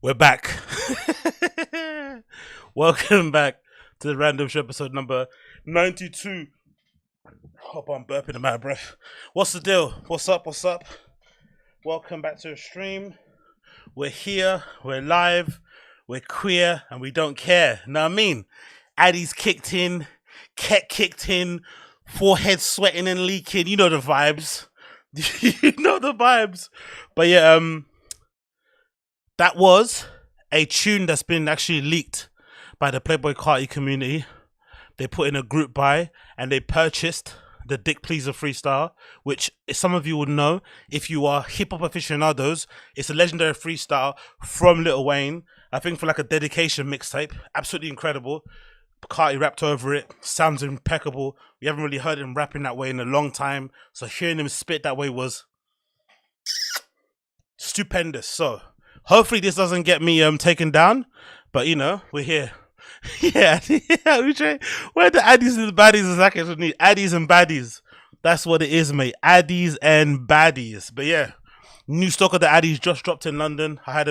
We're back. Welcome back to the Random Show episode number 92. Hope I'm burping, I'm out of breath. What's the deal? What's up? What's up? Welcome back to the stream. We're here, we're live, we're queer, and we don't care. Know what I mean? Addies kicked in, Ket kicked in, forehead sweating and leaking. You know the vibes. You know the vibes. But yeah, that was a tune that's been actually leaked by the PLAYBOI CARTI community. They put in a group buy and they purchased the Dick Pleaser freestyle, which some of you would know if you are hip hop aficionados. It's a legendary freestyle from Lil Wayne. I think for like a dedication mixtape. Absolutely incredible. CARTI rapped over it. Sounds impeccable. We haven't really heard him rapping that way in a long time. So hearing him spit that way was stupendous. So hopefully this doesn't get me taken down, but you know, we're here. Yeah, where the addies and the baddies is like we need addies and baddies. That's what it is, mate. Addies and baddies. But yeah, new stock of the addies just dropped in London. I had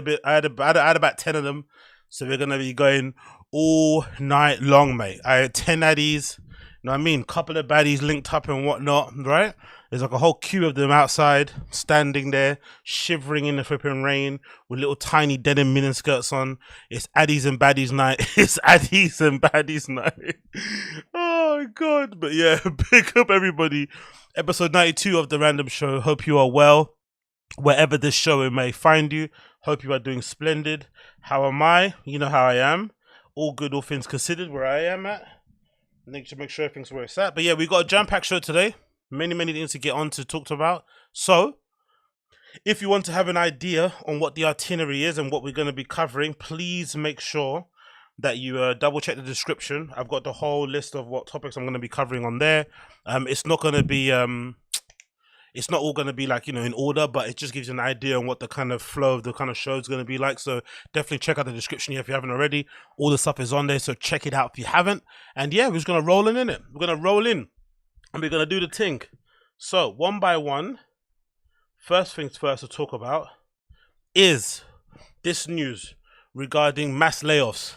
about 10 of them, so we're gonna be going all night long, mate. I had 10 addies. You know what I mean? Couple of baddies linked up and whatnot, right? There's like a whole queue of them outside, standing there, shivering in the flipping rain, with little tiny denim mini skirts on. It's addies and baddies night. It's addies and baddies night. Oh my god. But yeah, pick up everybody. Episode 92 of The Random Show. Hope you are well, wherever this show may find you. Hope you are doing splendid. How am I? You know how I am. All good, all things considered, where I am at. Need to make sure everything's where it's at. But yeah, we got a jam-packed show today. Many things to get on to talk about. So, if you want to have an idea on what the itinerary is and what we're going to be covering, please make sure that you double check the description. I've got the whole list of what topics I'm going to be covering on there. It's not going to be it's not all going to be like, you know, in order, but it just gives you an idea on what the kind of flow of the kind of show is going to be like. So definitely check out the description here if you haven't already. All the stuff is on there, so check it out if you haven't. And yeah, we're just going to roll in it. We're going to roll in and we're going to do the thing. So one by one, first things first to talk about is this news regarding mass layoffs.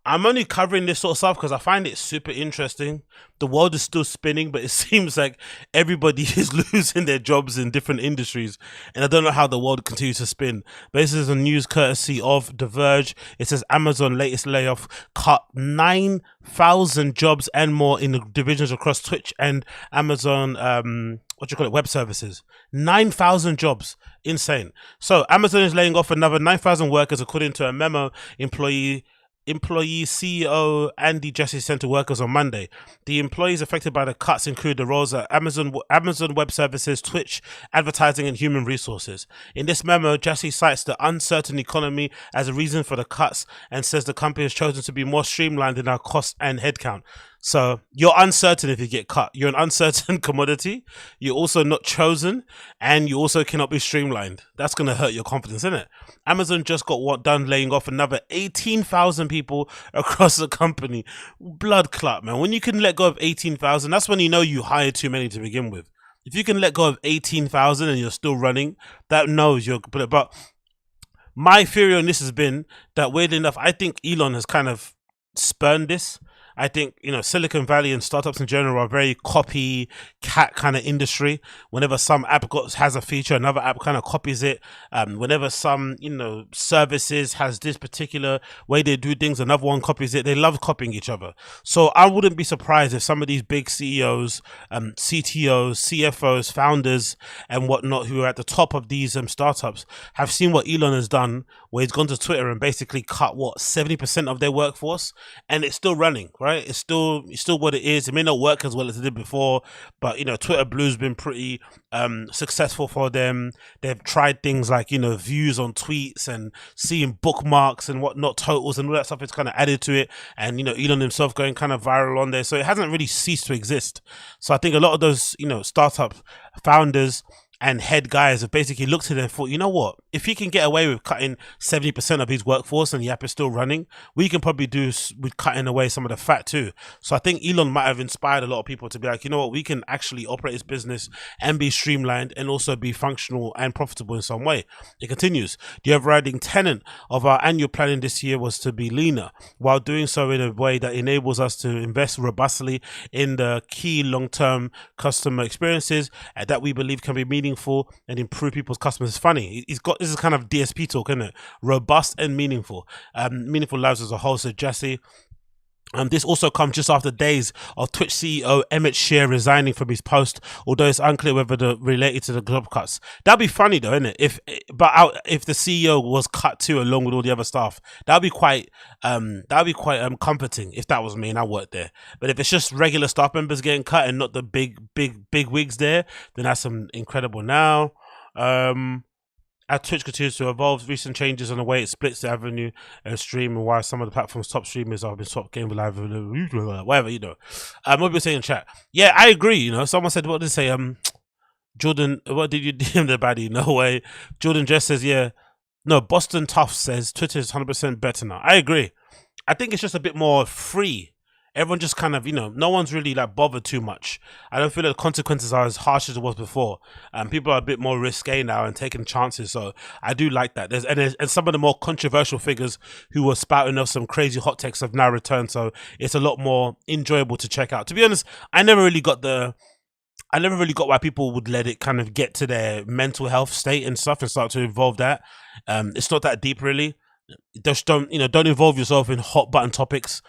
I'm only covering this sort of stuff because I find it super interesting. The world is still spinning, but it seems like everybody is losing their jobs in different industries. And I don't know how the world continues to spin. But this is a news courtesy of The Verge. It says Amazon latest layoff cut 9,000 jobs and more in the divisions across Twitch and Amazon, web services. 9,000 jobs. Insane. So Amazon is laying off another 9,000 workers according to a memo employee CEO Andy Jassy sent to workers on Monday. The employees affected by the cuts include the roles at Amazon Web Services, Twitch, Advertising, and Human Resources. In this memo, Jassy cites the uncertain economy as a reason for the cuts and says the company has chosen to be more streamlined in our cost and headcount. So you're uncertain if you get cut. You're an uncertain commodity. You're also not chosen, and you also cannot be streamlined. That's going to hurt your confidence, isn't it? Amazon just got done laying off another 18,000 people across the company. Blood clot, man. When you can let go of 18,000, that's when you know you hired too many to begin with. If you can let go of 18,000 and you're still running, that knows you're. But my theory on this has been that, weirdly enough, I think Elon has kind of spurned this. I think, you know, Silicon Valley and startups in general are very copycat kind of industry. Whenever some app has a feature, another app kind of copies it. Whenever some, you know, services has this particular way they do things, another one copies it. They love copying each other. So I wouldn't be surprised if some of these big CEOs, CTOs, CFOs, founders, and whatnot who are at the top of these startups have seen what Elon has done, where he's gone to Twitter and basically cut 70% of their workforce, and it's still running, right? It's still what it is. It may not work as well as it did before, but you know, Twitter Blue's been pretty successful for them. They've tried things like, you know, views on tweets and seeing bookmarks and whatnot, totals and all that stuff is kind of added to it. And you know, Elon himself going kind of viral on there, so it hasn't really ceased to exist. So I think a lot of those, you know, startup founders and head guys have basically looked at it and thought, you know what, if he can get away with cutting 70% of his workforce and the app is still running, we can probably do with cutting away some of the fat too. So I think Elon might have inspired a lot of people to be like, you know what, we can actually operate his business and be streamlined and also be functional and profitable in some way. It continues. The overriding tenet of our annual planning this year was to be leaner, while doing so in a way that enables us to invest robustly in the key long-term customer experiences that we believe can be meaningful and improve people's customers. It's funny, he's got, this is kind of DSP talk, isn't it? Robust and meaningful. Meaningful lives as a whole, said Jesse. This also comes just after days of Twitch CEO Emmett Shear resigning from his post, although it's unclear whether they're related to the job cuts. That'd be funny though, isn't it? If the CEO was cut too, along with all the other staff, that'd be quite comforting if that was me and I worked there. But if it's just regular staff members getting cut and not the big wigs there, then that's incredible. Now, as Twitch continues to evolve, recent changes on the way it splits the avenue and stream, and why some of the platform's top streamers have been stopped game live, whatever, you know. What people saying in chat? Yeah, I agree. You know, someone said, what did they say? Jordan, what did you DM the baddie? No way. Jordan just says, yeah. No, Boston Tough says Twitter is 100% better now. I agree. I think it's just a bit more free. Everyone just kind of, you know, no one's really like bothered too much. I don't feel like the consequences are as harsh as it was before. People are a bit more risque now and taking chances. So I do like that. And some of the more controversial figures who were spouting off some crazy hot takes have now returned. So it's a lot more enjoyable to check out. To be honest, I never really got why people would let it kind of get to their mental health state and stuff and start to involve that. It's not that deep really. Just don't involve yourself in hot button topics,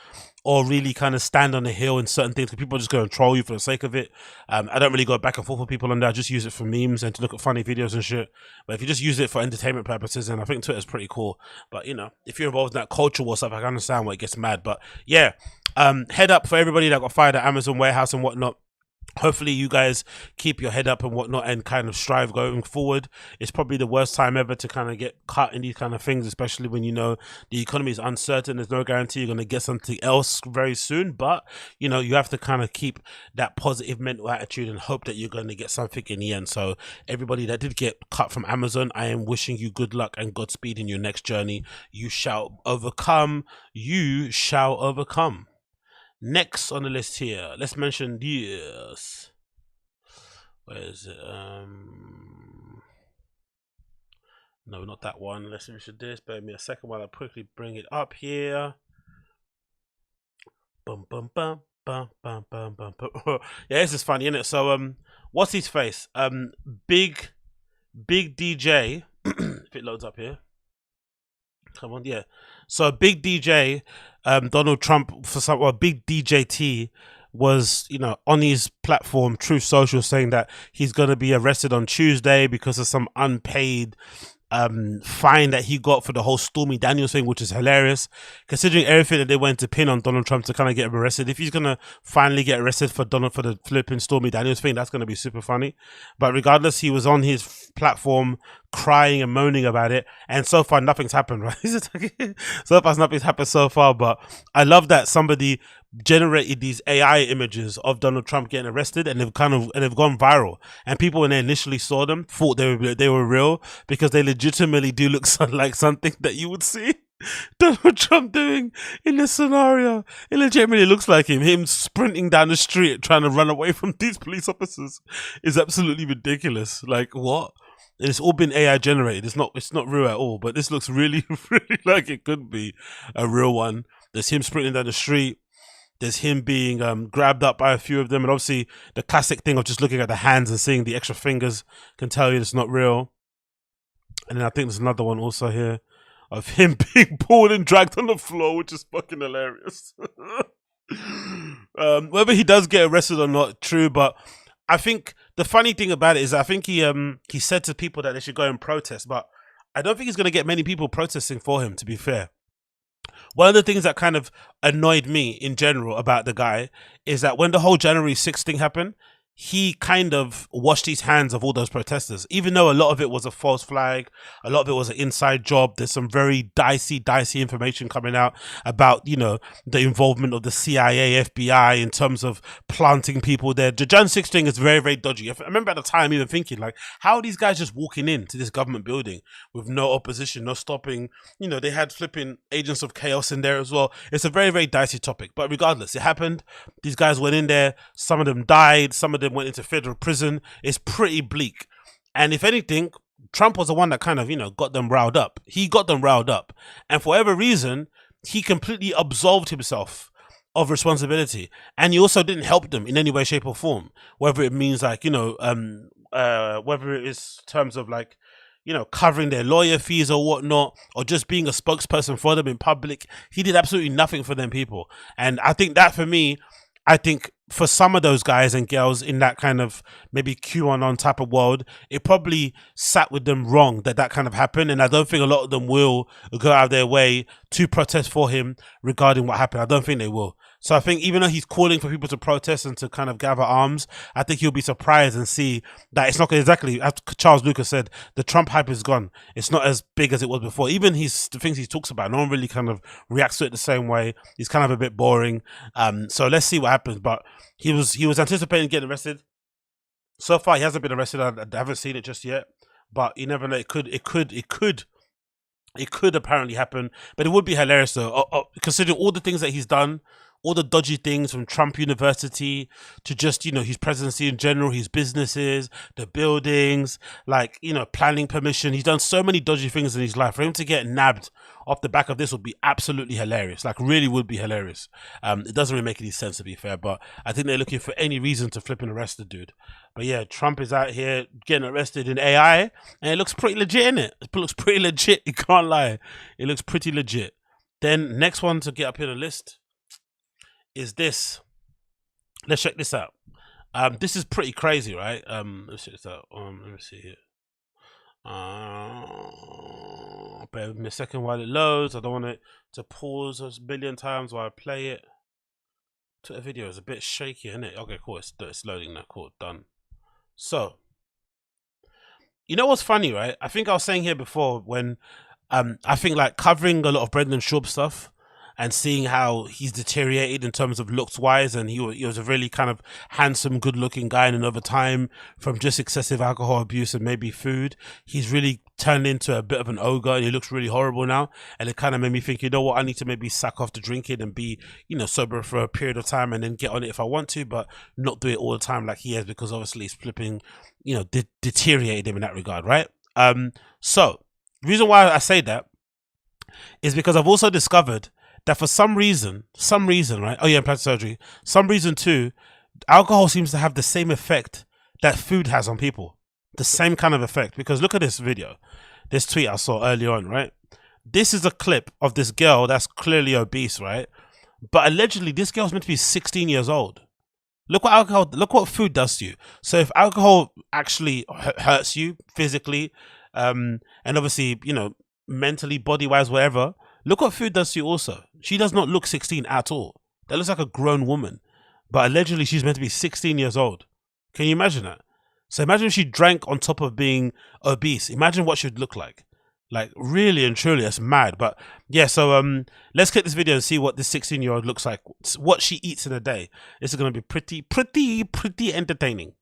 or really kind of stand on the hill in certain things, because people are just going to troll you for the sake of it. I don't really go back and forth with people on there. I just use it for memes and to look at funny videos and shit. But if you just use it for entertainment purposes, then I think Twitter's pretty cool. But, you know, if you're involved in that culture or stuff, I can understand why it gets mad. But, yeah, head up for everybody that got fired at Amazon warehouse and whatnot. Hopefully you guys keep your head up and whatnot and kind of strive going forward. It's probably the worst time ever to kind of get cut in these kind of things, especially when you know the economy is uncertain. There's no guarantee you're going to get something else very soon, but you know, you have to kind of keep that positive mental attitude and hope that you're going to get something in the end. So everybody that did get cut from Amazon, I am wishing you good luck and Godspeed in your next journey. You shall overcome. You shall overcome. Next on the list here, let's mention DIAZ. Where is it? No, not that one. Let's finish this. Bear me a second while I quickly bring it up here. Bum bum bum bum bum bum bum. Yeah, this is funny, isn't it? So what's his face? Big DJ. If it loads up here. Come on, yeah. So Big DJ, Donald Trump, Big DJT was, you know, on his platform Truth Social saying that he's going to be arrested on Tuesday because of some unpaid fine that he got for the whole Stormy Daniels thing, which is hilarious considering everything that they went to pin on Donald Trump to kind of get him arrested. If he's gonna finally get arrested for the flipping Stormy Daniels thing, that's gonna be super funny. But regardless, he was on his platform crying and moaning about it, and so far nothing's happened, right? So far nothing's happened so far, but I love that somebody generated these AI images of Donald Trump getting arrested, and they've gone viral, and people when they initially saw them thought they were real, because they legitimately do look like something that you would see Donald Trump doing in this scenario. It legitimately looks like him sprinting down the street trying to run away from these police officers is absolutely ridiculous. Like, what? And it's all been AI generated. It's not real at all, but this looks really really like it could be a real one. There's him sprinting down the street. There's him being grabbed up by a few of them, and obviously the classic thing of just looking at the hands and seeing the extra fingers can tell you it's not real. And then I think there's another one also here of him being pulled and dragged on the floor, which is fucking hilarious. Whether he does get arrested or not, true, but I think the funny thing about it is I think he said to people that they should go and protest, but I don't think he's going to get many people protesting for him, to be fair. One of the things that kind of annoyed me in general about the guy is that when the whole January 6th thing happened, he kind of washed his hands of all those protesters, even though a lot of it was a false flag, a lot of it was an inside job. There's some very dicey information coming out about, you know, the involvement of the CIA, FBI in terms of planting people there. The Jan 6 thing is very, very dodgy. I remember at the time even thinking, like, how are these guys just walking into this government building with no opposition, no stopping? You know, they had flipping agents of chaos in there as well. It's a very, very dicey topic, but regardless, it happened. These guys went in there, some of them died, some of them went into federal prison. It's pretty bleak. And if anything, Trump was the one that kind of, you know, got them riled up. He got them riled up. And for whatever reason, he completely absolved himself of responsibility. And he also didn't help them in any way, shape or form. Whether it means like, you know, whether it is terms of like, you know, covering their lawyer fees or whatnot, or just being a spokesperson for them in public. He did absolutely nothing for them people. And I think that for me, I think for some of those guys and girls in that kind of maybe QAnon type of world, it probably sat with them wrong that kind of happened. And I don't think a lot of them will go out of their way to protest for him regarding what happened. I don't think they will. So I think even though he's calling for people to protest and to kind of gather arms, I think he'll be surprised and see that it's not exactly, as Charles Lucas said, the Trump hype is gone. It's not as big as it was before. Even the things he talks about, no one really kind of reacts to it the same way. He's kind of a bit boring. So let's see what happens. But he was anticipating getting arrested. So far, he hasn't been arrested. I haven't seen it just yet. But you never know. It could apparently happen. But it would be hilarious though, considering all the things that he's done. All the dodgy things from Trump University to just, you know, his presidency in general, his businesses, the buildings, like, you know, planning permission. He's done so many dodgy things in his life. For him to get nabbed off the back of this would be absolutely hilarious. Like, really would be hilarious. It doesn't really make any sense, to be fair, but I think they're looking for any reason to flip and arrest the dude. But yeah, Trump is out here getting arrested in AI, and it looks pretty legit, innit? It looks pretty legit, you can't lie. It looks pretty legit. Then, next one to get up here on the list is this. Let's check this out. This is pretty crazy, right? Let's check this out. Let me see here. Bear with me a second while it loads. I don't want it to pause a million times while I play it. Twitter video is a bit shaky, isn't it? Okay, cool. It's loading now. Cool, done. So, you know what's funny, right? I think I was saying here before when I think like covering a lot of Brendan Schaub stuff and seeing how he's deteriorated in terms of looks wise, and he was a really kind of handsome, good looking guy, and over time from just excessive alcohol abuse and maybe food, he's really turned into a bit of an ogre, and he looks really horrible now. And it kind of made me think, you know what, I need to maybe sack off the drinking and be, you know, sober for a period of time and then get on it if I want to, but not do it all the time like he has, because obviously it's flipping, you know, deteriorated him in that regard, right? So the reason why I say that is because I've also discovered that for some reason, right? Oh yeah, plastic surgery. Some reason too, alcohol seems to have the same effect that food has on people. The same kind of effect. Because look at this video, this tweet I saw earlier on, right? This is a clip of this girl that's clearly obese, right? But allegedly, this girl's meant to be 16 years old. Look what food does to you. So if alcohol actually hurts you physically, and obviously, you know, mentally, body-wise, whatever, look what food does to you also. She does not look 16 at all. That looks like a grown woman. But allegedly, she's meant to be 16 years old. Can you imagine that? So imagine if she drank on top of being obese. Imagine what she'd look like. Like, really and truly, that's mad. But yeah, so let's click this video and see what this 16-year-old looks like. What she eats in a day. This is going to be pretty entertaining.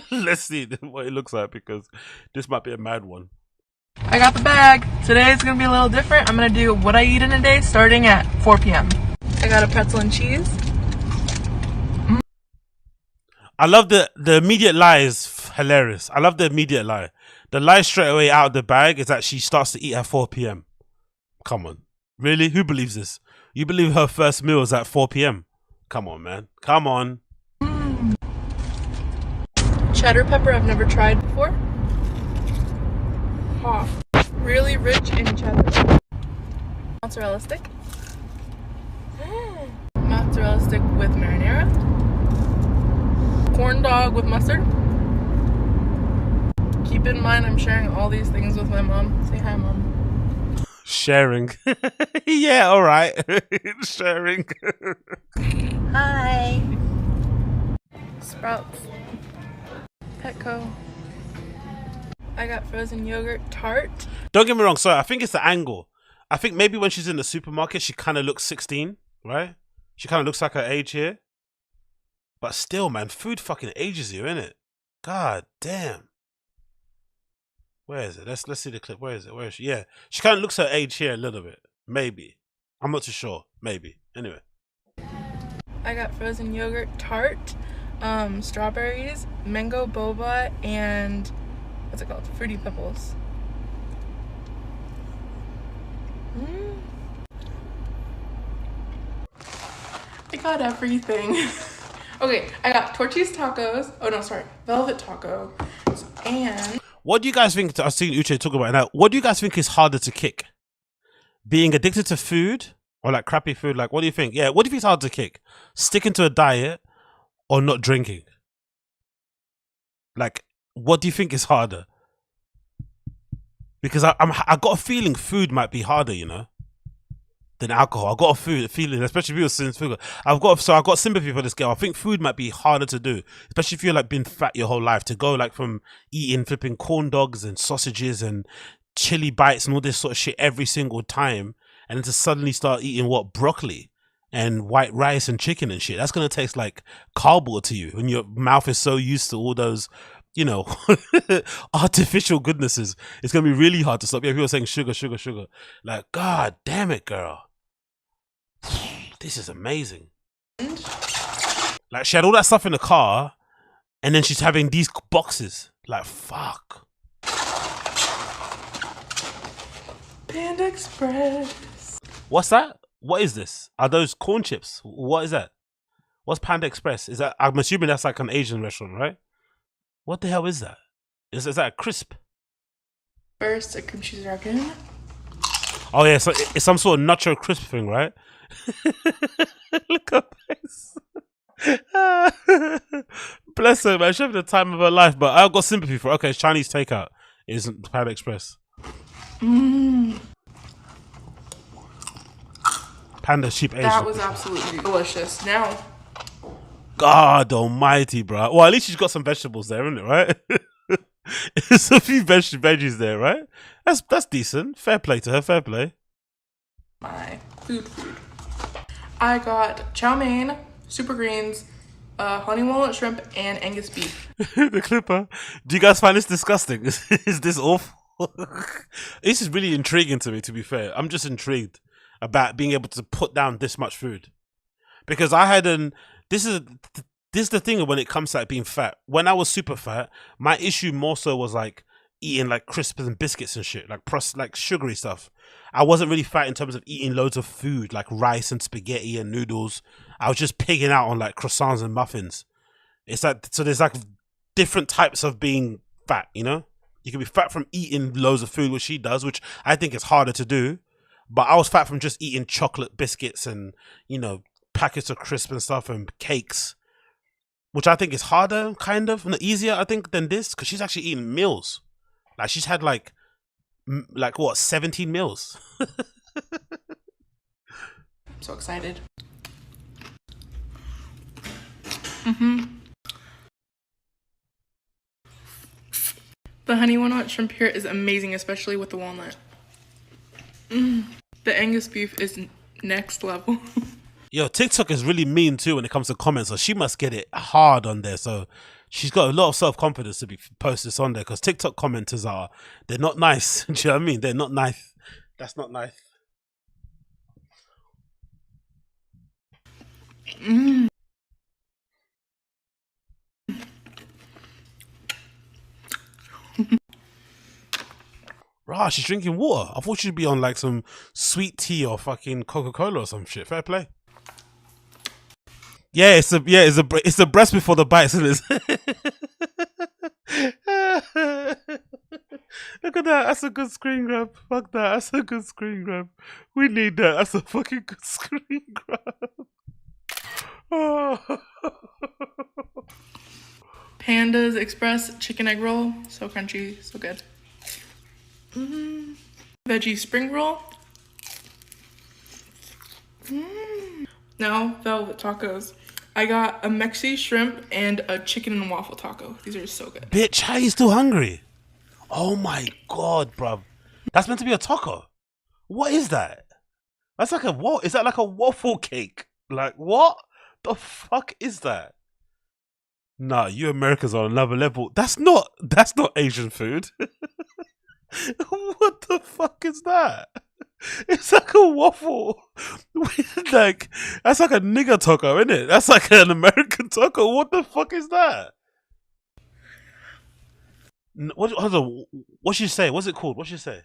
Let's see what it looks like, because this might be a mad one. I got the bag. Today is going to be a little different. I'm going to do what I eat in a day starting at 4 p.m. I got a pretzel and cheese. I love the immediate lie is hilarious. I love the immediate lie. The lie straight away out of the bag is that she starts to eat at 4 p.m. Come on. Really? Who believes this? You believe her first meal is at 4 p.m.? Come on, man. Come on. Cheddar pepper I've never tried before. Hot. Really rich in cheddar. Mozzarella stick. Mozzarella stick with marinara. Corn dog with mustard. Keep in mind I'm sharing all these things with my mom. Say hi, Mom. Sharing. Yeah, all right. Sharing. Hi. Sprouts. Petco. I got frozen yogurt tart. Don't get me wrong, sorry, I think it's the angle. I think maybe when she's in the supermarket, she kind of looks 16, right? She kind of looks like her age here. But still, man, food fucking ages you, innit? God damn. Where is it? Let's see the clip. Where is it? Where is she? Yeah, she kind of looks her age here a little bit. Maybe. I'm not too sure. Maybe. Anyway. I got frozen yogurt tart, strawberries, mango boba, and what's it called? Fruity Pebbles. I got everything. Okay, I got Torchy's tacos. Oh no, sorry, velvet taco. And what do you guys think? I've seen Uche talk about it now. What do you guys think is harder to kick? Being addicted to food or like crappy food? Like, what do you think? Yeah, what do you think is harder to kick? Sticking to a diet or not drinking? Like, what do you think is harder? Because I got a feeling food might be harder, you know, than alcohol. I got a feeling, especially if you're since food. I've got sympathy for this girl. I think food might be harder to do, especially if you're like been fat your whole life. To go like from eating flipping corn dogs and sausages and chili bites and all this sort of shit every single time, and then to suddenly start eating what, broccoli and white rice and chicken and shit. That's gonna taste like cardboard to you, and your mouth is so used to all those, you know, artificial goodnesses. It's gonna be really hard to stop. Yeah, people are saying sugar, sugar, sugar. Like, God damn it, girl. This is amazing. Like, she had all that stuff in the car, and then she's having these boxes. Like, fuck. Panda Express. What's that? What is this? Are those corn chips? What is that? What's Panda Express? Is that? I'm assuming that's like an Asian restaurant, right? What the hell is that? Is that a crisp? First, a cream cheese raccoon. Oh yeah, so it's some sort of nacho crisp thing, right? Look at this. Bless her, man. She's having the time of her life, but I've got sympathy for her. Okay, it's Chinese takeout. It isn't Panda Express. Panda sheep Asian. That was absolutely delicious. Now, God almighty, bro. Well, at least she's got some vegetables there, isn't it, right? There's a few veggies there, right? That's decent. Fair play to her, fair play. My food. I got chow mein, super greens, honey walnut shrimp, and Angus beef. The clipper. Do you guys find this disgusting? Is this awful? This is really intriguing to me, to be fair. I'm just intrigued about being able to put down this much food. Because I had this is the thing when it comes to like being fat. When I was super fat, my issue more so was like eating like crisps and biscuits and shit, like sugary stuff. I wasn't really fat in terms of eating loads of food like rice and spaghetti and noodles. I was just pigging out on like croissants and muffins. It's like, so there's like different types of being fat, you know? You can be fat from eating loads of food, which she does, which I think is harder to do. But I was fat from just eating chocolate biscuits and, you know, packets of crisps and stuff and cakes, which I think is harder, kind of, and easier, I think, than this, because she's actually eating meals. Like, she's had like what, 17 meals? I'm so excited. The honey walnut shrimp here is amazing, especially with the walnut. The Angus beef is next level. Yo, TikTok is really mean too when it comes to comments, so she must get it hard on there. So she's got a lot of self-confidence to be post this on there, because TikTok commenters they're not nice. Do you know what I mean? They're not nice. That's not nice. Rah, she's drinking water. I thought she'd be on like some sweet tea or fucking Coca-Cola or some shit. Fair play. Yeah, it's the breast before the bite, isn't it? Look at that. That's a good screen grab. Fuck that. That's a good screen grab. We need that. That's a fucking good screen grab. Oh. Panda's Express chicken egg roll. So crunchy, so good. Veggie spring roll. Now velvet tacos. I got a Mexi shrimp and a chicken and waffle taco. These are so good. Bitch, how you still hungry? Oh my god, bruv. That's meant to be a taco. What is that? That's like a what? Is that like a waffle cake? Like what? The fuck is that? Nah, you Americans are on another level. That's not Asian food. What the fuck is that? It's like a waffle. Like that's like a nigger taco, isn't it? That's like an American taco. What the fuck is that? Hold on. What she say? What's it called? What she say?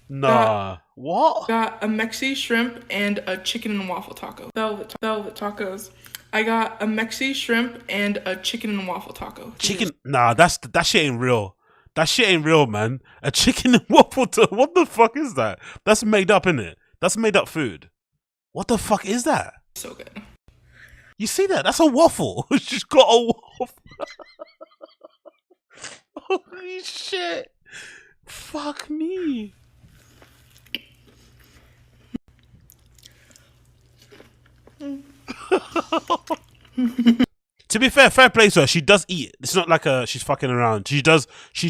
Nah. What? Got a Mexi shrimp and a chicken and waffle taco. Velvet tacos. I got a Mexi shrimp and a chicken and waffle taco. Chicken? Nah, that shit ain't real. That shit ain't real, man. A chicken and waffle taco. What the fuck is that? That's made up, innit? That's made up food. What the fuck is that? So good. You see that? That's a waffle. She's got a waffle. Holy shit. Fuck me. To be fair play to her. She does eat. It's not like she's fucking around. She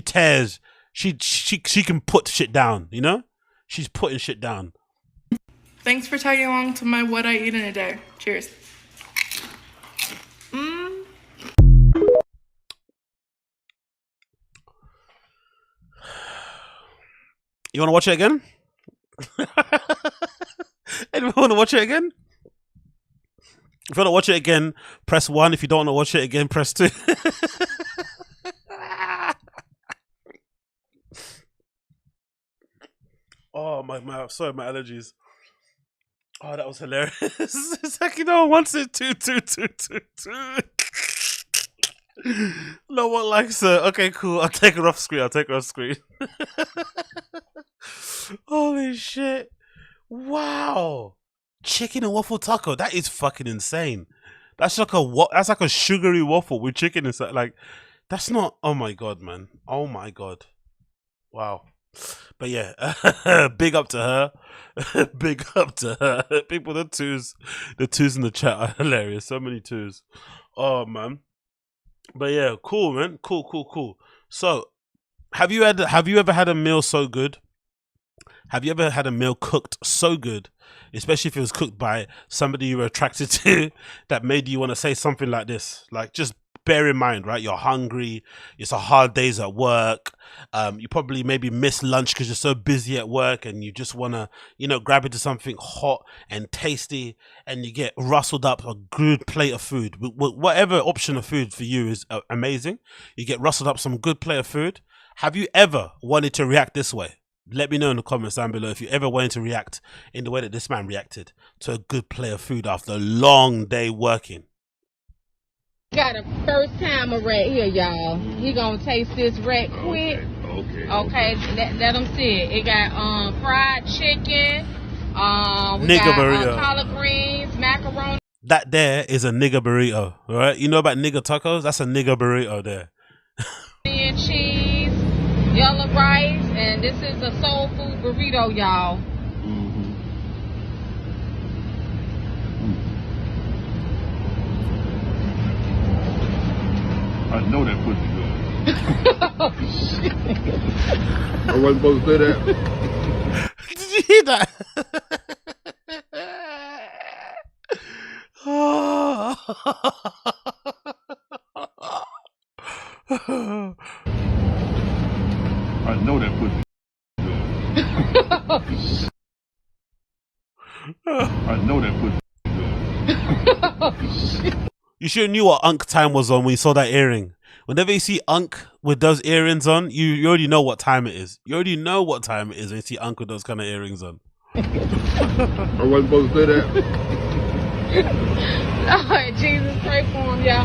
tears. She can put shit down, you know? She's putting shit down. Thanks for tagging along to my what I eat in a day. Cheers. You want to watch it again? Anyone want to watch it again? If you want to watch it again, press 1. If you don't want to watch it again, press 2. Oh my! Sorry, my allergies. Oh, that was hilarious. It's like no one wants it. Two. No one likes it. Okay, cool. I'll take it off screen. Holy shit! Wow. Chicken and waffle taco. That is fucking insane. That's like a sugary waffle with chicken inside. Like, that's not. Oh my god, man. Oh my god. Wow. But yeah, big up to her. Big up to her. People, the twos in the chat are hilarious. So many twos. Oh man. But yeah, cool, man. Cool. So, have you ever had a meal so good? Have you ever had a meal cooked so good, especially if it was cooked by somebody you were attracted to, that made you want to say something like this? Like, just bear in mind, right? You're hungry. It's a hard days at work. You probably maybe miss lunch because you're so busy at work, and you just want to, grab into something hot and tasty, and you get rustled up a good plate of food. Whatever option of food for you is amazing. You get rustled up some good plate of food. Have you ever wanted to react this way? Let me know in the comments down below if you ever wanted to react in the way that this man reacted to a good plate of food after a long day working. Got a first timer right here, y'all. He gonna taste this right quick. Okay. Let him see it. It got fried chicken. We got collard greens, macaroni. That there is a nigger burrito, all right? You know about nigger tacos? That's a nigger burrito there. And cheese, yellow rice, and this is a soul food burrito, y'all. I know that pussy good. Oh, shit. I wasn't supposed to say that. Did you hear that? I know that pussy good. Oh, shit. I know that pussy good. Oh, shit. You should have knew what Unk time was on when you saw that earring. Whenever you see Unk with those earrings on, you already know what time it is. You already know what time it is when you see Unk with those kind of earrings on. I wasn't supposed to say that. Lord Jesus, pray for him, y'all.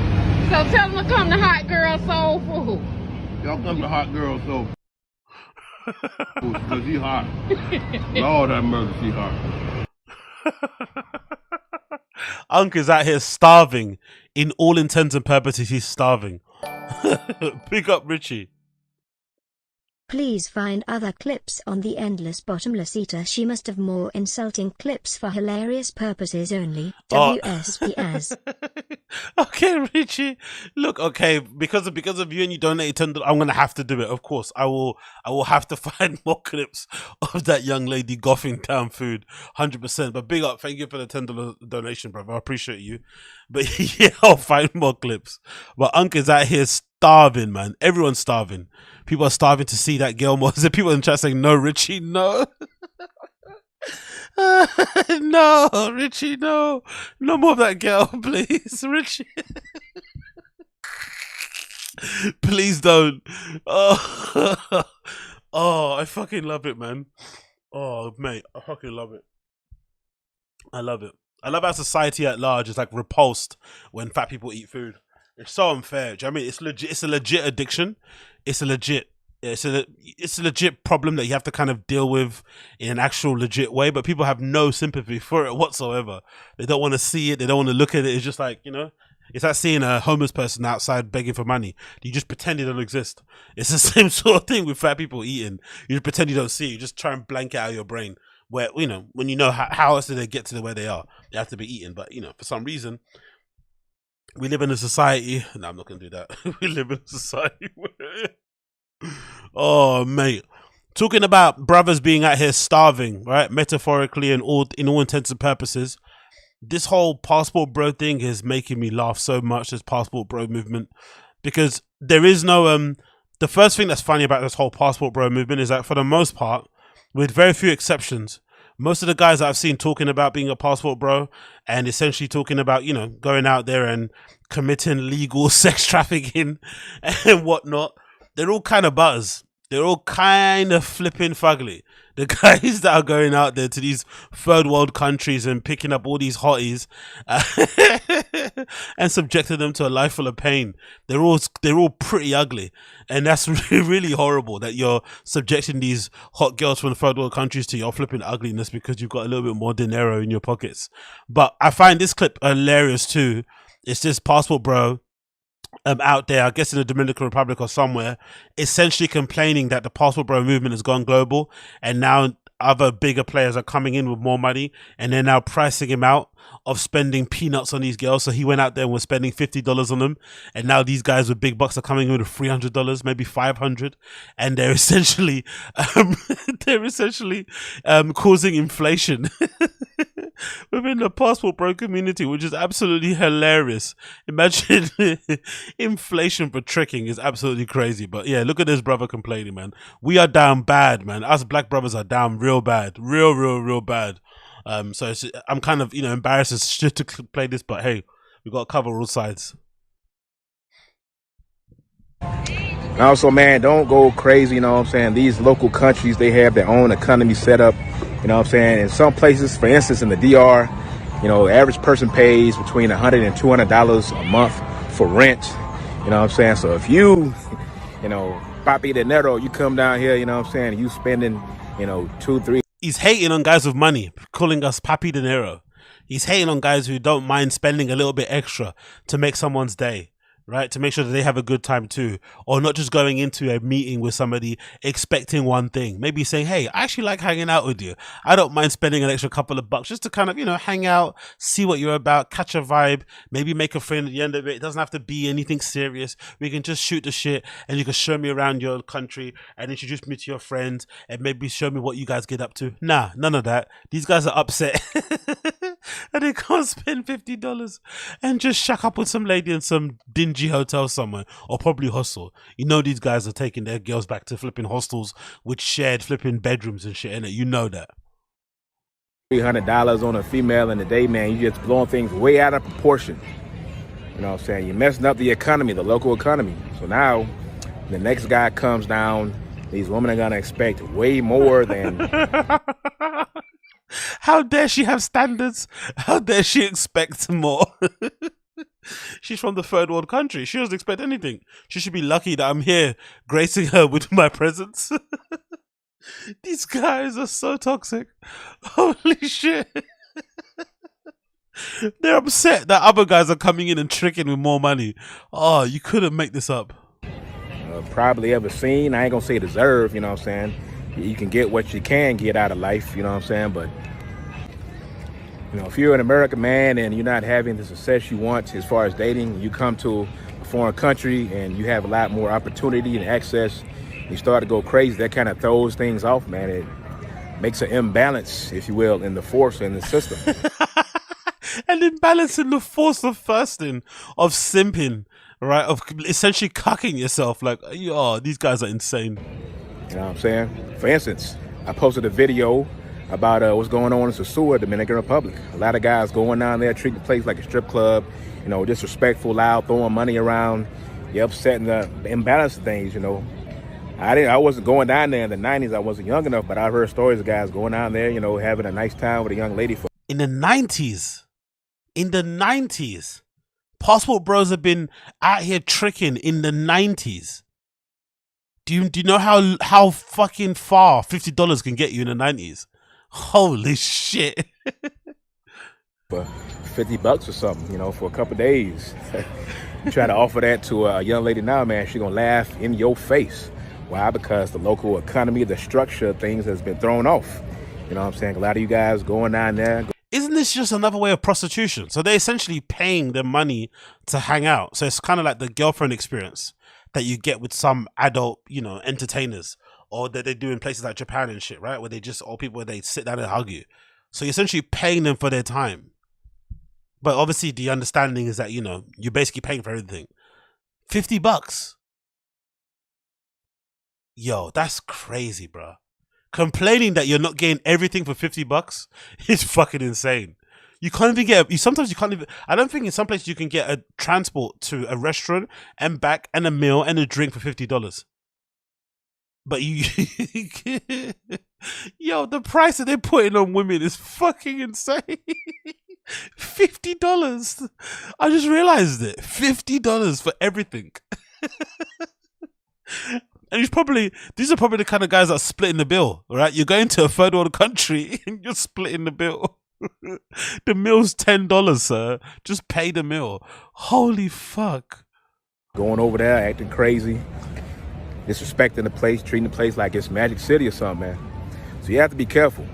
So tell him to come to Hot Girl Soul Food. Y'all come to Hot Girl Soul Food because he hot. Lord have mercy, he hot. Unk is out here starving. In all intents and purposes, he's starving. Pick up Richie. Please find other clips on the endless bottomless eater. She must have more insulting clips for hilarious purposes only. WSPS. Okay, Richie. Look, okay, because of you and you donated $10, I'm gonna have to do it. Of course, I will have to find more clips of that young lady goffing down food, 100%. But big up, thank you for the $10 donation, brother. I appreciate you. But yeah, I'll find more clips. But Uncle's out here starving, man. Everyone's starving. People are starving to see that girl more. Is there people in the chat saying, no, Richie, no? No, Richie, no. No more of that girl, please, Richie. Please don't. Oh. Oh, I fucking love it, man. Oh, mate, I fucking love it. I love it. I love how society at large is like repulsed when fat people eat food. It's so unfair. Do you know what I mean? It's legit. It's a legit addiction. It's a legit problem that you have to kind of deal with in an actual legit way. But people have no sympathy for it whatsoever. They don't want to see it. They don't want to look at it. It's just like, you know, it's like seeing a homeless person outside begging for money. You just pretend it don't exist. It's the same sort of thing with fat people eating. You just pretend you don't see it. You just try and blank it out of your brain. Where, you know, when you know how else did they get to where they are? They have to be eaten. But, you know, for some reason, we live in a society. No, I'm not going to do that. We live in a society where... Oh, mate. Talking about brothers being out here starving, right? Metaphorically and in all intents and purposes. This whole passport bro thing is making me laugh so much, this passport bro movement. Because there is no... the first thing that's funny about this whole passport bro movement is that for the most part, with very few exceptions, most of the guys that I've seen talking about being a passport bro and essentially talking about, you know, going out there and committing legal sex trafficking and whatnot, they're all kind of butters. They're all kind of flipping fugly. The guys that are going out there to these third world countries and picking up all these hotties and subjecting them to a life full of pain. They're all pretty ugly. And that's really horrible that you're subjecting these hot girls from third world countries to your flipping ugliness because you've got a little bit more dinero in your pockets. But I find this clip hilarious too. It's this passport bro out there, I guess in the Dominican Republic or somewhere, essentially complaining that the passport bro movement has gone global and now other bigger players are coming in with more money and they're now pricing him out of spending peanuts on these girls. So he went out there and was spending $50 on them, and now these guys with big bucks are coming in with $300, maybe $500, and they're essentially causing inflation within the passport bro community, which is absolutely hilarious. Imagine inflation for tricking is absolutely crazy. But yeah, look at this brother complaining, man. We are down bad, man. Us black brothers are down real bad, real bad. So I'm kind of, you know, embarrassed as shit to play this, but hey, we got to cover all sides. Also, man, don't go crazy, you know what I'm saying? These local countries, they have their own economy set up, you know what I'm saying? In some places, for instance, in the DR, you know, the average person pays between $100 and $200 a month for rent, you know what I'm saying? So if you know, papi dinero, you come down here, you know what I'm saying, you spending, you know, $2-3. He's hating on guys with money, calling us papi dinero. He's hating on guys who don't mind spending a little bit extra to make someone's day, right? To make sure that they have a good time too. Or not just going into a meeting with somebody expecting one thing. Maybe saying, hey, I actually like hanging out with you. I don't mind spending an extra couple of bucks just to kind of, you know, hang out, see what you're about, catch a vibe, maybe make a friend at the end of it. It doesn't have to be anything serious. We can just shoot the shit and you can show me around your country and introduce me to your friends and maybe show me what you guys get up to. Nah, none of that. These guys are upset and they can't spend $50 and just shack up with some lady in some dingy hotel somewhere, or probably hostel. You know these guys are taking their girls back to flipping hostels with shared flipping bedrooms and shit in it. You know that. $300 on a female in a day, man. You just blowing things way out of proportion. You know what I'm saying? You're messing up the economy, the local economy. So now the next guy comes down, these women are gonna expect way more than how dare she have standards? How dare she expect more? She's from the third world country. She doesn't expect anything. She should be lucky that I'm here gracing her with my presence. These guys are so toxic. Holy shit. They're upset that other guys are coming in and tricking with more money. Oh, you couldn't make this up. probably ever seen. I ain't gonna say deserve, you know what I'm saying? You can get what you can get out of life, you know what I'm saying? But, you know, if you're an American man and you're not having the success you want as far as dating, you come to a foreign country and you have a lot more opportunity and access, you start to go crazy, that kind of throws things off, man. It makes an imbalance, if you will, in the force in the system. An imbalance in the force of thirsting, of simping, right? Of essentially cucking yourself. Like, oh, these guys are insane. You know what I'm saying? For instance, I posted a video about what's going on in SCHUAB, Dominican Republic. A lot of guys going down there, treating the place like a strip club, you know, disrespectful, loud, throwing money around. You're upsetting the imbalance of things, you know. I wasn't going down there in the 90s. I wasn't young enough, but I've heard stories of guys going down there, you know, having a nice time with a young lady. In the 90s, passport bros have been out here tricking in the 90s. Do you know how fucking far $50 can get you in the 90s? Holy shit. For $50 or something, you know, for a couple of days. You try to offer that to a young lady now, man, she gonna laugh in your face. Why? Because the local economy, the structure of things has been thrown off. You know what I'm saying? A lot of you guys going down there. Isn't this just another way of prostitution? So they're essentially paying them money to hang out. So it's kind of like the girlfriend experience that you get with some adult, you know, entertainers, or that they do in places like Japan and shit, right? Where they just, or people where they sit down and hug you. So you're essentially paying them for their time. But obviously the understanding is that, you know, you're basically paying for everything. $50. Yo, that's crazy, bro. Complaining that you're not getting everything for $50 is fucking insane. You can't even get, sometimes you can't even, I don't think in some places you can get a transport to a restaurant and back and a meal and a drink for $50. But you, yo, the price that they're putting on women is fucking insane. $50. I just realized it. $50 for everything. And these are probably the kind of guys that are splitting the bill, right? You're going to a third world country and you're splitting the bill. The meal's $10, sir. Just pay the meal. Holy fuck. Going over there, acting crazy, disrespecting the place, treating the place like it's Magic City or something, man. So you have to be careful.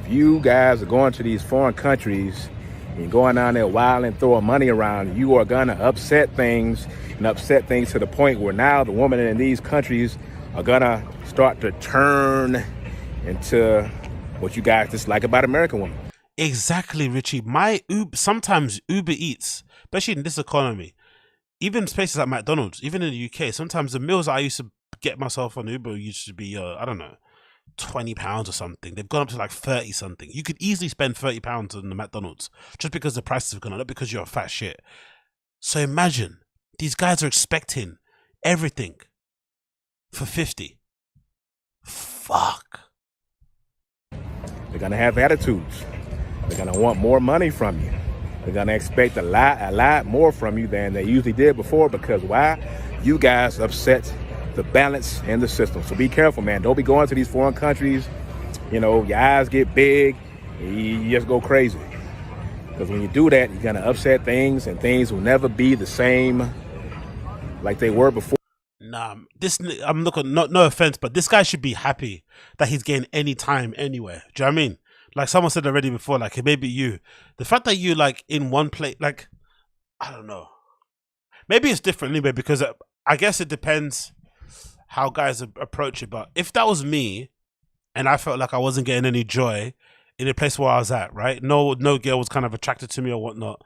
If you guys are going to these foreign countries and you're going down there wild and throwing money around, you are gonna upset things to the point where now the women in these countries are gonna start to turn into what you guys dislike about American women. Exactly, Richie. Sometimes Uber Eats, especially in this economy, even places like McDonald's, even in the UK, sometimes the meals I used to get myself on Uber used to be, I don't know, £20 or something. They've gone up to like 30 something. You could easily spend £30 on the McDonald's just because the prices have gone up, not because you're a fat shit. So imagine these guys are expecting everything for 50. Fuck. They're gonna have attitudes. They're gonna want more money from you. They're gonna expect a lot more from you than they usually did before, because why? You guys upset the balance in the system. So be careful, man. Don't be going to these foreign countries, you know, your eyes get big, you just go crazy. Because when you do that, you're gonna upset things, and things will never be the same like they were before. Nah, I'm looking, no offense, but this guy should be happy that he's getting any time anywhere. Do you know what I mean? Like someone said already before, like, maybe you, the fact that you like in one place, like, I don't know. Maybe it's different anyway, because I guess it depends how guys approach it. But if that was me and I felt like I wasn't getting any joy in the place where I was at, right? No girl was kind of attracted to me or whatnot,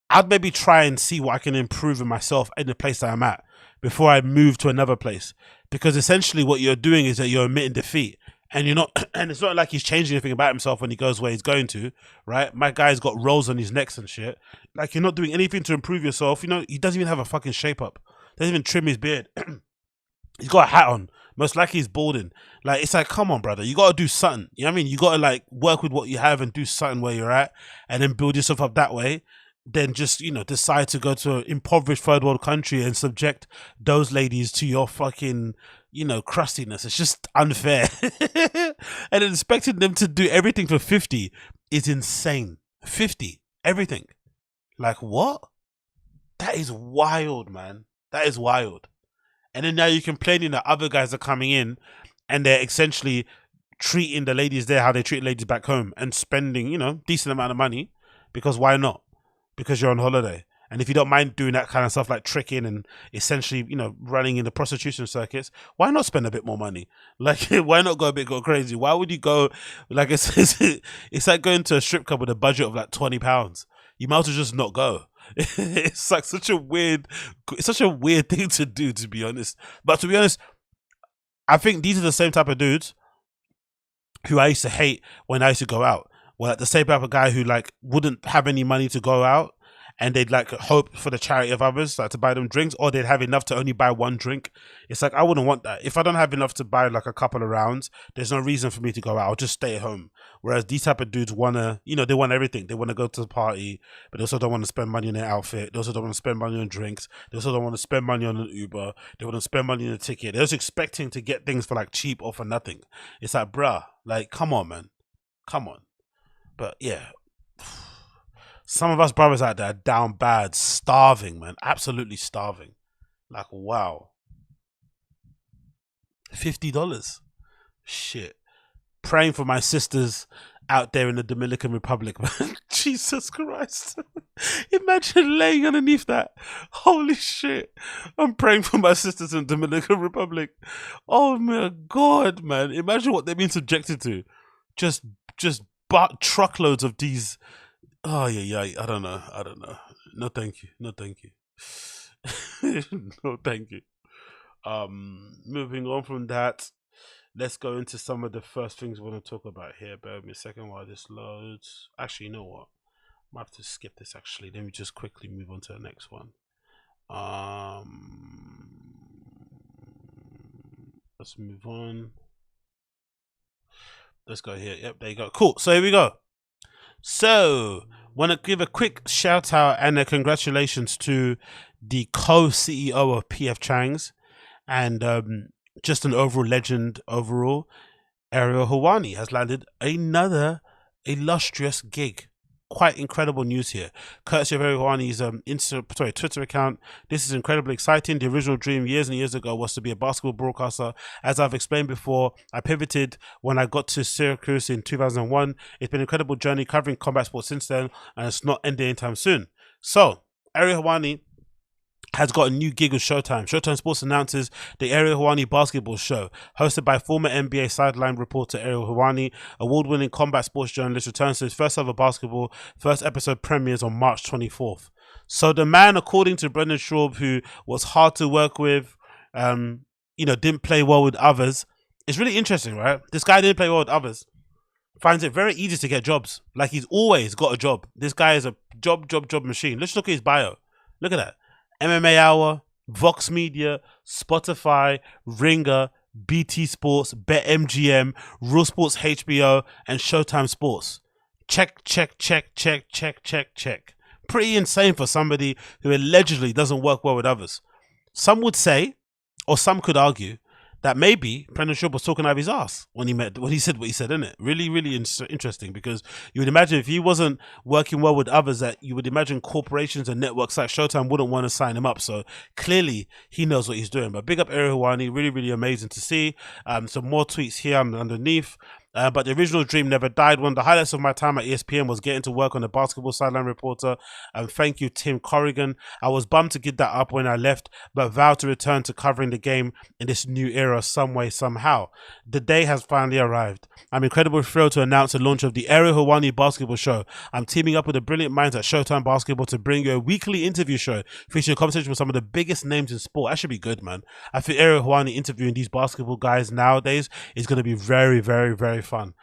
I'd maybe try and see what I can improve in myself in the place that I'm at before I move to another place. Because essentially what you're doing is that you're admitting defeat. And you're not, and it's not like he's changing anything about himself when he goes where he's going to, right? My guy's got rolls on his necks and shit. Like, you're not doing anything to improve yourself. You know, he doesn't even have a fucking shape up. Doesn't even trim his beard. He's got a hat on. Most likely he's balding. Like, it's like, come on, brother. You got to do something. You know what I mean? You got to, like, work with what you have and do something where you're at and then build yourself up that way. Then just, you know, decide to go to an impoverished third world country and subject those ladies to your fucking, you know, crustiness. It's just unfair. And expecting them to do everything for 50 is insane. 50, everything. Like, what? That is wild, man. That is wild. And then now you're complaining that other guys are coming in and they're essentially treating the ladies there how they treat ladies back home and spending, you know, decent amount of money, because why not? Because you're on holiday. And if you don't mind doing that kind of stuff like tricking and essentially, you know, running in the prostitution circuits, why not spend a bit more money? Like, why not go crazy? Why would you go, like, it's like going to a strip club with a budget of like £20. You might as well just not go. It's like such a weird thing to do, to be honest. But to be honest, I think these are the same type of dudes who I used to hate when I used to go out. Well, like the same type of guy who like wouldn't have any money to go out, and they'd like hope for the charity of others, like to buy them drinks, or they'd have enough to only buy one drink. It's like, I wouldn't want that. If I don't have enough to buy like a couple of rounds, there's no reason for me to go out. I'll just stay at home. Whereas these type of dudes wanna, you know, they want everything. They want to go to the party, but they also don't want to spend money on their outfit. They also don't want to spend money on drinks. They also don't want to spend money on an Uber. They want to spend money on a ticket. They're just expecting to get things for like cheap or for nothing. It's like, bruh, like, come on, man. Come on. But yeah. Some of us brothers out there are down bad, starving, man. Absolutely starving. Like, wow. $50. Shit. Praying for my sisters out there in the Dominican Republic, man. Jesus Christ. Imagine laying underneath that. Holy shit. I'm praying for my sisters in the Dominican Republic. Oh my God, man. Imagine what they've been subjected to. Just truckloads of these. Oh yeah, I don't know. No, thank you. No, thank you. No, thank you. Moving on from that, let's go into some of the first things we want to talk about here. Bear with me a second while this loads. Actually, you know what? I might have to skip this. Actually, let me just quickly move on to the next one. Let's move on. Let's go here. Yep, there you go. Cool. So here we go. So, want to give a quick shout out and a congratulations to the co-CEO of PF Chang's and just an overall legend overall. Ariel Helwani has landed another illustrious gig. Quite incredible news here. Courtesy of Ariel Helwani's Twitter account. This is incredibly exciting. The original dream years and years ago was to be a basketball broadcaster. As I've explained before, I pivoted when I got to Syracuse in 2001. It's been an incredible journey covering combat sports since then, and it's not ending anytime soon. So, Ariel Helwani has got a new gig with Showtime. Showtime Sports announces the Ariel Helwani basketball show, hosted by former NBA sideline reporter Ariel Helwani. Award-winning combat sports journalist returns to his first ever basketball. First episode premieres on March 24th. So the man, according to Brendan Schaub, who was hard to work with, you know, didn't play well with others. It's really interesting, right? This guy didn't play well with others. Finds it very easy to get jobs. Like, he's always got a job. This guy is a job machine. Let's look at his bio. Look at that. MMA Hour, Vox Media, Spotify, Ringer, BT Sports, BetMGM, Real Sports HBO, and Showtime Sports. Check. Pretty insane for somebody who allegedly doesn't work well with others. Some would say, or some could argue, that maybe Brendan Schaub was talking out of his ass when he said what he said, innit? Really, really interesting, because you would imagine if he wasn't working well with others, that you would imagine corporations and networks like Showtime wouldn't want to sign him up. So clearly he knows what he's doing. But big up Ariel Helwani, really, really amazing to see. Some more tweets here underneath. But the original dream never died. One of the highlights of my time at ESPN was getting to work on the basketball sideline reporter. Thank you, Tim Corrigan. I was bummed to give that up when I left, but vowed to return to covering the game in this new era some way, somehow. The day has finally arrived. I'm incredibly thrilled to announce the launch of the Ariel Helwani basketball show. I'm teaming up with the brilliant minds at Showtime Basketball to bring you a weekly interview show featuring a conversation with some of the biggest names in sport. That should be good, man. I think Ariel Helwani interviewing these basketball guys nowadays is going to be very, very, very fun.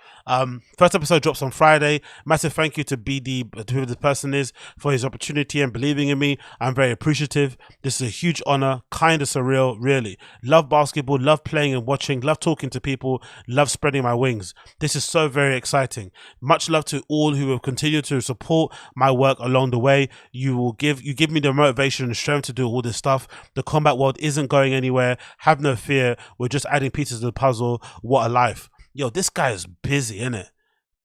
First episode drops on Friday. Massive thank you to BD, whoever the person is, for his opportunity and believing in me. I'm very appreciative. This is a huge honor, kind of surreal, really. Love basketball, love playing and watching, love talking to people, love spreading my wings. This is so very exciting. Much love to all who have continued to support my work along the way. You give me the motivation and strength to do all this stuff. The combat world isn't going anywhere. Have no fear. We're just adding pieces to the puzzle. What a life. Yo, this guy is busy, innit?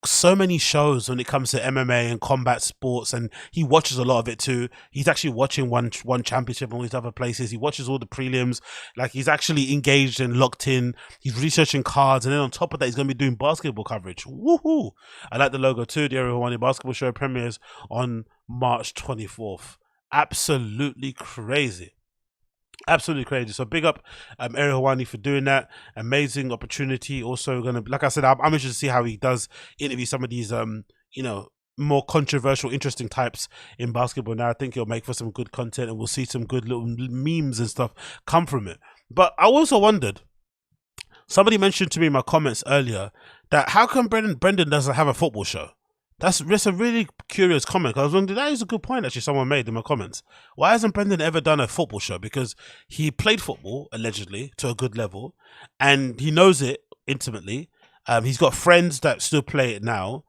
so many shows when it comes to MMA and combat sports, and he watches a lot of it too. He's actually watching one championship and all these other places. He watches all the prelims. Like, he's actually engaged and locked in. He's researching cards, and then on top of that, he's going to be doing basketball coverage. Woohoo! I like the logo too. The Ariel Helwani basketball show premieres on March 24th. Absolutely crazy. Absolutely crazy. So big up Ariel Helwani for doing that. Amazing opportunity. Also gonna, like I said, I'm interested to see how he does interview some of these you know, more controversial, interesting types in basketball. Now I think he'll make for some good content, and we'll see some good little memes and stuff come from it. But I also wondered, somebody mentioned to me in my comments earlier that how come Brendan doesn't have a football show? That's a really curious comment. I was wondering, that is a good point actually someone made in my comments. Why hasn't Brendan ever done a football show? Because he played football, allegedly, to a good level, and he knows it intimately. He's got friends that still play it now.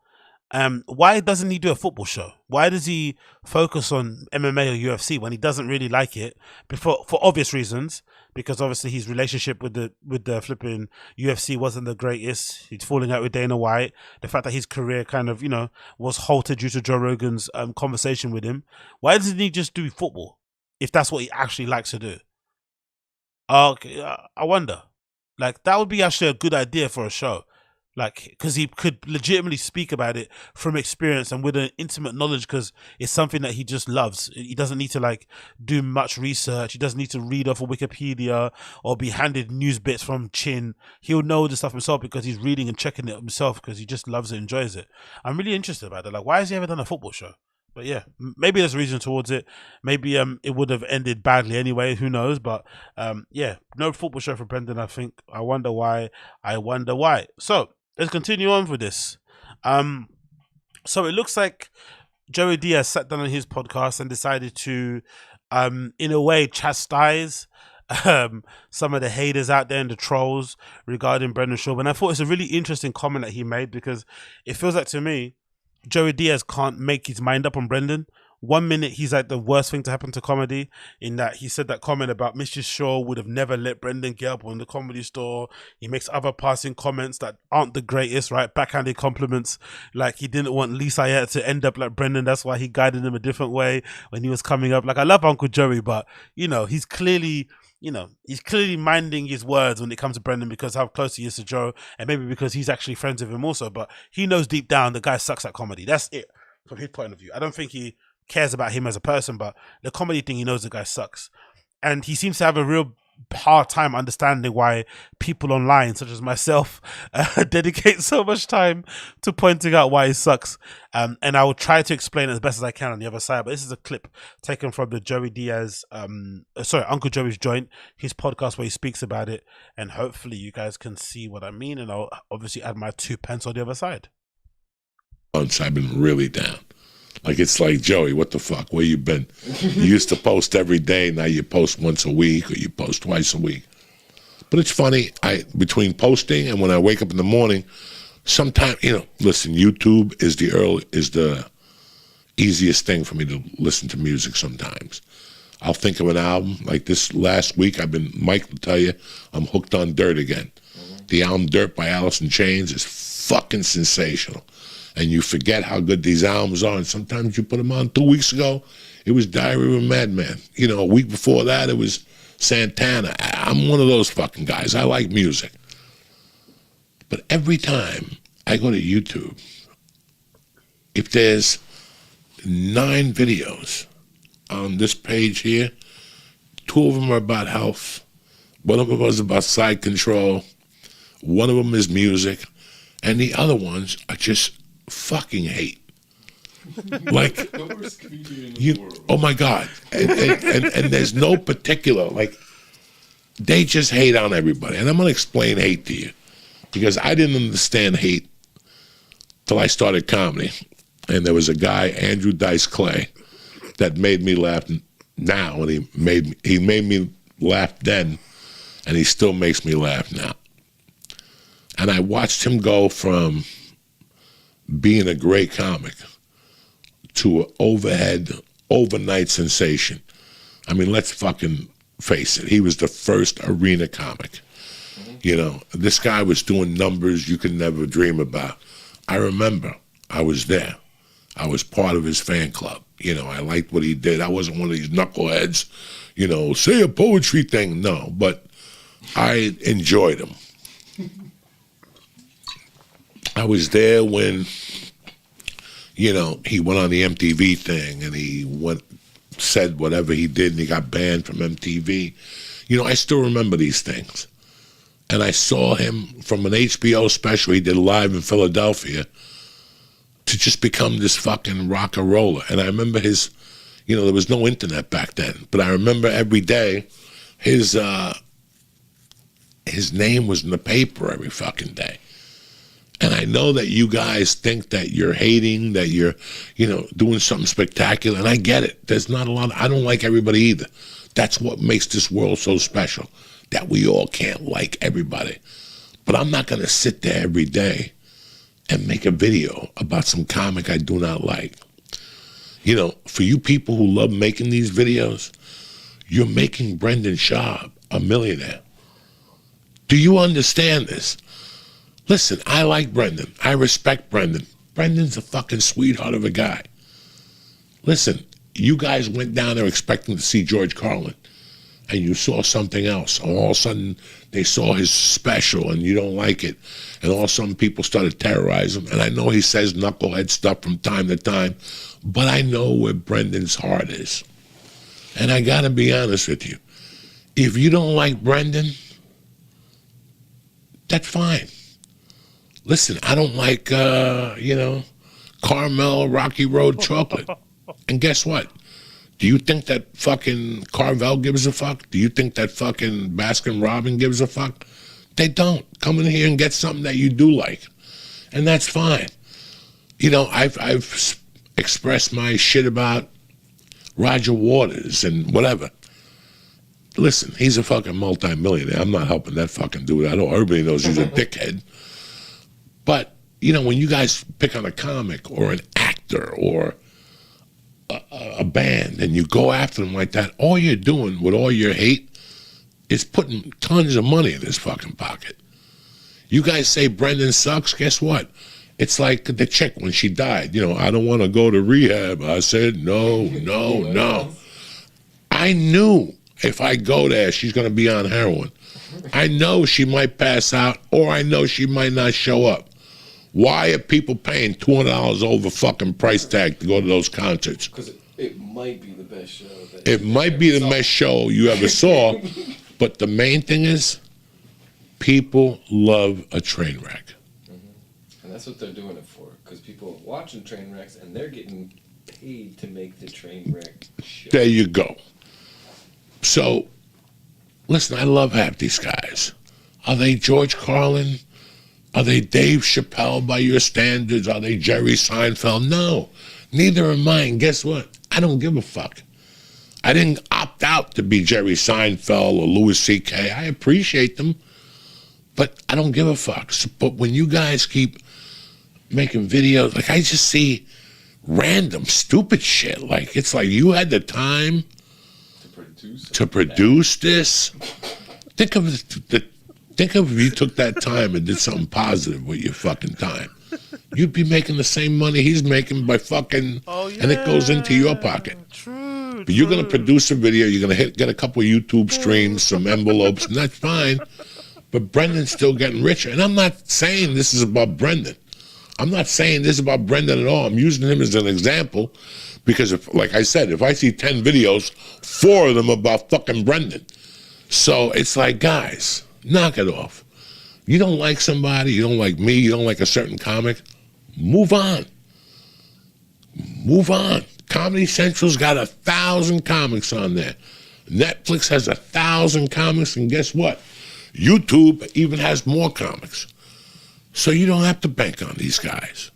Why doesn't he do a football show? Why does he focus on MMA or UFC when he doesn't really like it? For obvious reasons, because obviously his relationship with the flipping UFC wasn't the greatest. He's falling out with Dana White. The fact that his career kind of, you know, was halted due to Joe Rogan's conversation with him. Why doesn't he just do football if that's what he actually likes to do? Okay, I wonder. Like, that would be actually a good idea for a show. Like, because he could legitimately speak about it from experience and with an intimate knowledge, because it's something that he just loves. He doesn't need to, like, do much research. He doesn't need to read off of Wikipedia or be handed news bits from Chin. He'll know the stuff himself because he's reading and checking it himself because he just loves it, enjoys it. I'm really interested about it. Like, why has he ever done a football show? But yeah, maybe there's a reason towards it. Maybe it would have ended badly anyway. Who knows? But yeah, no football show for Brendan, I think. I wonder why. So let's continue on with this. So it looks like Joey Diaz sat down on his podcast and decided to, in a way, chastise some of the haters out there and the trolls regarding Brendan Schaub. And I thought it's a really interesting comment that he made, because it feels like, to me, Joey Diaz can't make his mind up on Brendan. 1 minute he's like the worst thing to happen to comedy, in that he said that comment about Mrs. Shaw would have never let Brendan get up on the Comedy Store. He makes other passing comments that aren't the greatest, right? Backhanded compliments, like he didn't want Lisa Ayette to end up like Brendan. That's why he guided him a different way when he was coming up. Like, I love Uncle Joey, but you know, he's clearly minding his words when it comes to Brendan, because how close he is to Joe, and maybe because he's actually friends with him also. But he knows deep down the guy sucks at comedy. That's it from his point of view. I don't think he cares about him as a person, but the comedy thing, he knows the guy sucks. And he seems to have a real hard time understanding why people online, such as myself, dedicate so much time to pointing out why he sucks. And I will try to explain it as best as I can on the other side. But this is a clip taken from the Joey Diaz, Uncle Joey's Joint, his podcast, where he speaks about it. And hopefully you guys can see what I mean. And I'll obviously add my 2 pence on the other side. I've been really down. Like, it's like, Joey, what the fuck? Where you been? You used to post every day. Now you post once a week, or you post twice a week. But it's funny, between posting and when I wake up in the morning, sometimes, you know, listen, YouTube is the easiest thing for me to listen to music sometimes. I'll think of an album. Like this last week, Mike will tell you, I'm hooked on Dirt again. The album Dirt by Alice in Chains is fucking sensational. And you forget how good these albums are, and sometimes you put them on. 2 weeks ago, it was Diary of a Madman. You know, a week before that, it was Santana. I'm one of those fucking guys. I like music. But every time I go to YouTube, if there's 9 videos on this page here, 2 of them are about health, 1 of them is about side control, 1 of them is music, and the other ones are just fucking hate. Like, the worst comedian in the world. Oh my God. And there's no particular, like, they just hate on everybody. And I'm going to explain hate to you, because I didn't understand hate till I started comedy. And there was a guy, Andrew Dice Clay, that made me laugh now, and he made me laugh then, and he still makes me laugh now. And I watched him go from being a great comic to an overnight sensation. I mean, let's fucking face it. He was the first arena comic. You know, this guy was doing numbers you could never dream about. I remember I was there. I was part of his fan club. You know, I liked what he did. I wasn't one of these knuckleheads, you know, say a poetry thing. No, but I enjoyed him. I was there when, you know, he went on the MTV thing and he said whatever he did and he got banned from MTV. You know, I still remember these things. And I saw him from an HBO special he did live in Philadelphia to just become this fucking rock and roller. And I remember his, you know, there was no internet back then, but I remember every day his name was in the paper every fucking day. And I know that you guys think that you're hating, that you're, you know, doing something spectacular, and I get it. There's not a lot, I don't like everybody either. That's what makes this world so special, that we all can't like everybody. But I'm not going to sit there every day and make a video about some comic I do not like. You know, for you people who love making these videos, you're making Brendan Schaub a millionaire. Do you understand this? Listen, I like Brendan. I respect Brendan. Brendan's a fucking sweetheart of a guy. Listen, you guys went down there expecting to see George Carlin, and you saw something else. All of a sudden, they saw his special, and you don't like it. And all of a sudden, people started terrorizing him. And I know he says knucklehead stuff from time to time, but I know where Brendan's heart is. And I got to be honest with you. If you don't like Brendan, that's fine. Listen, I don't like, you know, caramel Rocky Road chocolate. And guess what? Do you think that fucking Carvel gives a fuck? Do you think that fucking Baskin Robbins gives a fuck? They don't. Come in here and get something that you do like. And that's fine. You know, I've expressed my shit about Roger Waters and whatever. Listen, he's a fucking multi-millionaire. I'm not helping that fucking dude. I know everybody knows he's a dickhead. But, you know, when you guys pick on a comic or an actor or a band and you go after them like that, all you're doing with all your hate is putting tons of money in his fucking pocket. You guys say Brendan sucks, guess what? It's like the chick when she died. You know, I don't want to go to rehab. I said, no, no, no. I knew if I go there, she's going to be on heroin. I know she might pass out or I know she might not show up. Why are people paying $200 over fucking price tag to go to those concerts? Because it might be the best show. It might be the best show you ever saw, but the main thing is people love a train wreck. And that's what they're doing it for, because people are watching train wrecks and they're getting paid to make the train wreck show. There you go. So, listen, I love half these guys. Are they George Carlin? Are they Dave Chappelle by your standards? Are they Jerry Seinfeld? No, neither am I. And guess what? I don't give a fuck. I didn't opt out to be Jerry Seinfeld or Louis C.K. I appreciate them, but I don't give a fuck. So, but when you guys keep making videos, like I just see random stupid shit. Like it's like you had the time to produce this. Think of if you took that time and did something positive with your fucking time. You'd be making the same money he's making by fucking, and it goes into your pocket. True. But you're going to produce a video, you're going to get a couple of YouTube streams, some envelopes, and that's fine. But Brendan's still getting richer. And I'm not saying this is about Brendan. I'm not saying this is about Brendan at all. I'm using him as an example because, if, like I said, if I see 10 videos, 4 of them about fucking Brendan. So it's like, guys, knock it off. You don't like somebody, you don't like me, you don't like a certain comic, move on. Move on. Comedy Central's got 1,000 comics on there. Netflix has 1,000 comics, and guess what? YouTube even has more comics. So you don't have to bank on these guys.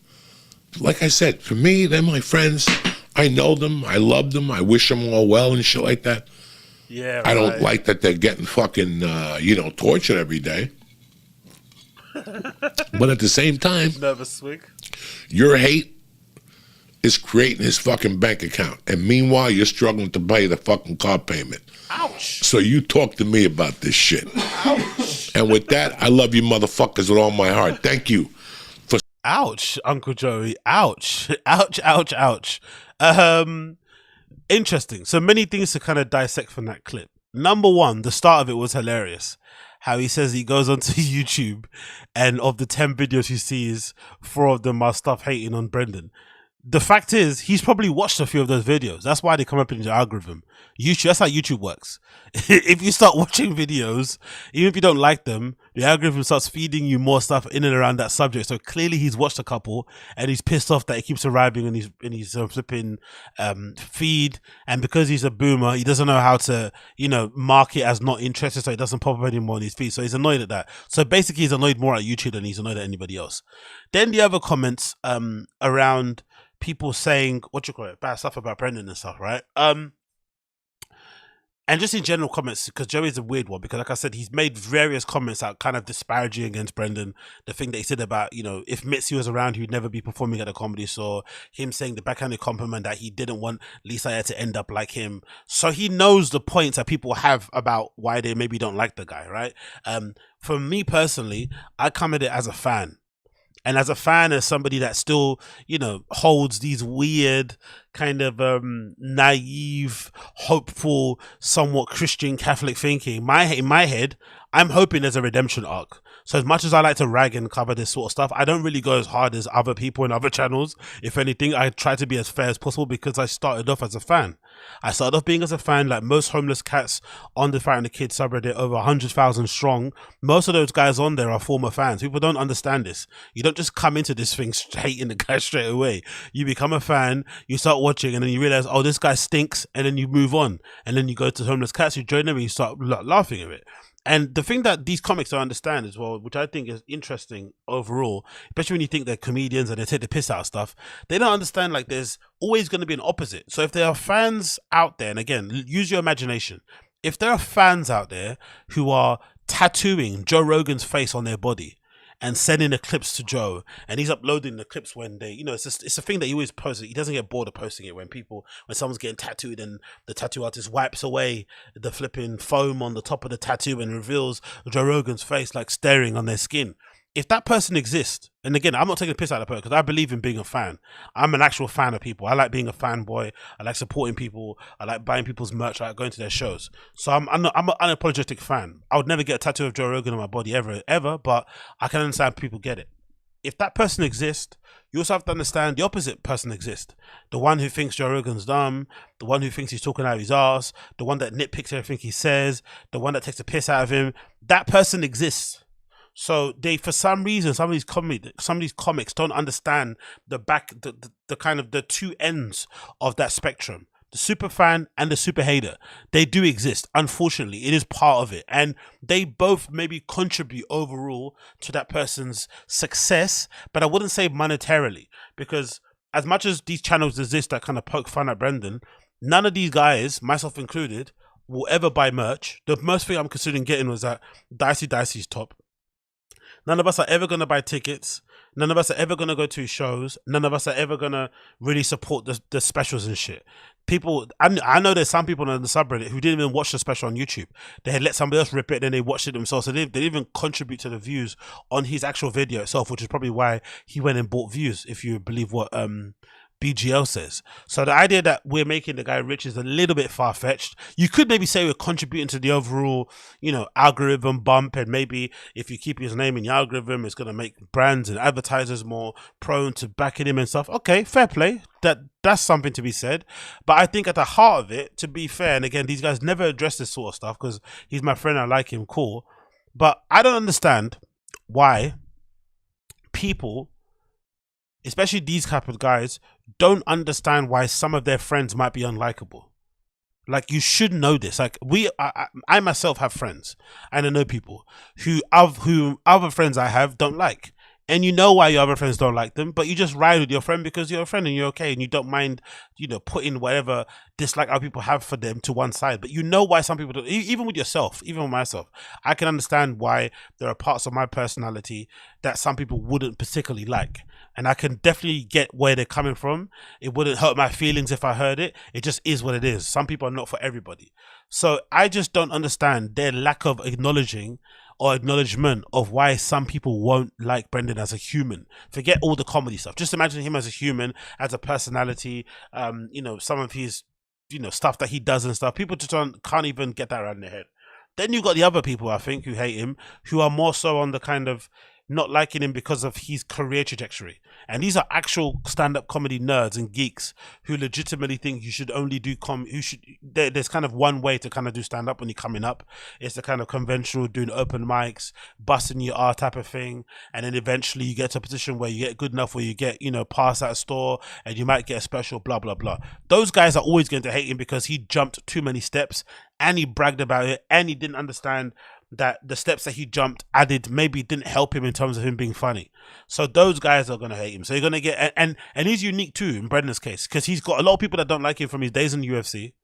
Like I said, for me, they're my friends. I know them, I love them, I wish them all well and shit like that. Yeah, I don't like that they're getting fucking, tortured every day. But at the same time, nervous swig. Your hate is creating his fucking bank account. And meanwhile, you're struggling to pay the fucking car payment. Ouch. So you talk to me about this shit. Ouch. And with that, I love you motherfuckers with all my heart. Thank you. Ouch, Uncle Joey. Ouch. Ouch, ouch, ouch. Interesting. So many things to kind of dissect from that clip. Number one, the start of it was hilarious. How he says he goes onto YouTube and of the 10 videos he sees, 4 of them are stuff hating on Brendan. The fact is, he's probably watched a few of those videos. That's why they come up in the algorithm. YouTube, that's how YouTube works. If you start watching videos, even if you don't like them, the algorithm starts feeding you more stuff in and around that subject. So clearly he's watched a couple and he's pissed off that it keeps arriving in his flipping feed. And because he's a boomer, he doesn't know how to, you know, mark it as not interested, so it doesn't pop up anymore on his feed. So he's annoyed at that. So basically he's annoyed more at YouTube than he's annoyed at anybody else. Then the other comments around people saying bad stuff about Brendan and stuff, right? And just in general comments, because Joey's a weird one, because like I said, he's made various comments out kind of disparaging against Brendan. The thing that he said about, you know, if Mitzi was around, he'd never be performing at a comedy show. Him saying the backhanded compliment that he didn't want Lisa to end up like him. So he knows the points that people have about why they maybe don't like the guy, right? For me personally, I come at it as a fan. And as a fan, as somebody that still, you know, holds these weird kind of naive, hopeful, somewhat Christian Catholic thinking, in my head, I'm hoping there's a redemption arc. So as much as I like to rag and cover this sort of stuff, I don't really go as hard as other people in other channels. If anything, I try to be as fair as possible because I started off as a fan. I started off being as a fan, like most homeless cats on the Fighting the Kids subreddit, over 100,000 strong. Most of those guys on there are former fans. People don't understand this. You don't just come into this thing hating the guy straight away. You become a fan, you start watching, and then you realize, oh, this guy stinks, and then you move on. And then you go to homeless cats, you join them, and you start laughing at it. And the thing that these comics don't understand as well, which I think is interesting overall, especially when you think they're comedians and they take the piss out of stuff, they don't understand like there's always going to be an opposite. So if there are fans out there, and again, use your imagination, if there are fans out there who are tattooing Joe Rogan's face on their body and sending the clips to Joe, and he's uploading the clips when they, you know, it's a thing that he always posts. He doesn't get bored of posting it when someone's getting tattooed and the tattoo artist wipes away the flipping foam on the top of the tattoo and reveals Joe Rogan's face like staring on their skin. If that person exists, and again, I'm not taking a piss out of the person because I believe in being a fan. I'm an actual fan of people. I like being a fanboy. I like supporting people. I like buying people's merch. I like going to their shows. So I'm an unapologetic fan. I would never get a tattoo of Joe Rogan on my body ever, but I can understand people get it. If that person exists, you also have to understand the opposite person exists. The one who thinks Joe Rogan's dumb, the one who thinks he's talking out of his ass, the one that nitpicks everything he says, the one that takes a piss out of him. That person exists. So they, for some reason, some of these comics don't understand the kind of the two ends of that spectrum. The super fan and the super hater. They do exist. Unfortunately, it is part of it. And they both maybe contribute overall to that person's success, but I wouldn't say monetarily, because as much as these channels exist that kind of poke fun at Brendan, none of these guys, myself included, will ever buy merch. The most thing I'm considering getting was that Dicey's top. None of us are ever going to buy tickets. None of us are ever going to go to shows. None of us are ever going to really support the specials and shit. People, I know there's some people on the subreddit who didn't even watch the special on YouTube. They had let somebody else rip it and then they watched it themselves. So they didn't even contribute to the views on his actual video itself, which is probably why he went and bought views, if you believe what BGL says. So the idea that we're making the guy rich is a little bit far-fetched. You could maybe say we're contributing to the overall, you know, algorithm bump, and maybe if you keep his name in the algorithm, it's going to make brands and advertisers more prone to backing him and stuff. Okay, fair play. That's something to be said. But I think at the heart of it, to be fair, and again, these guys never address this sort of stuff because he's my friend, I like him, cool. But I don't understand why people, especially these type of guys, don't understand why some of their friends might be unlikable. Like, you should know this. Like, I myself have friends, and I know people who other friends I have don't like. And you know why your other friends don't like them, but you just ride with your friend because you're a friend and you're okay, and you don't mind, you know, putting whatever dislike other people have for them to one side. But you know why some people don't, even with yourself, even with myself, I can understand why there are parts of my personality that some people wouldn't particularly like. And I can definitely get where they're coming from. It wouldn't hurt my feelings if I heard it. It just is what it is. Some people are not for everybody. So I just don't understand their lack of acknowledging or acknowledgement of why some people won't like Brendan as a human. Forget all the comedy stuff. Just imagine him as a human, as a personality, you know, some of his, you know, stuff that he does and stuff. People just can't even get that around their head. Then you got the other people, I think, who hate him, who are more so on the kind of not liking him because of his career trajectory. And these are actual stand-up comedy nerds and geeks who legitimately think you should only do there's kind of one way to kind of do stand-up when you're coming up. It's the kind of conventional doing open mics, busting your R type of thing, and then eventually you get to a position where you get good enough where you get, you know, past that store and you might get a special, blah blah blah. Those guys are always going to hate him because he jumped too many steps and he bragged about it and he didn't understand that the steps that he jumped added maybe didn't help him in terms of him being funny. So those guys are going to hate him. So you're going to get, and he's unique too in Brendan's case, because he's got a lot of people that don't like him from his days in the UFC.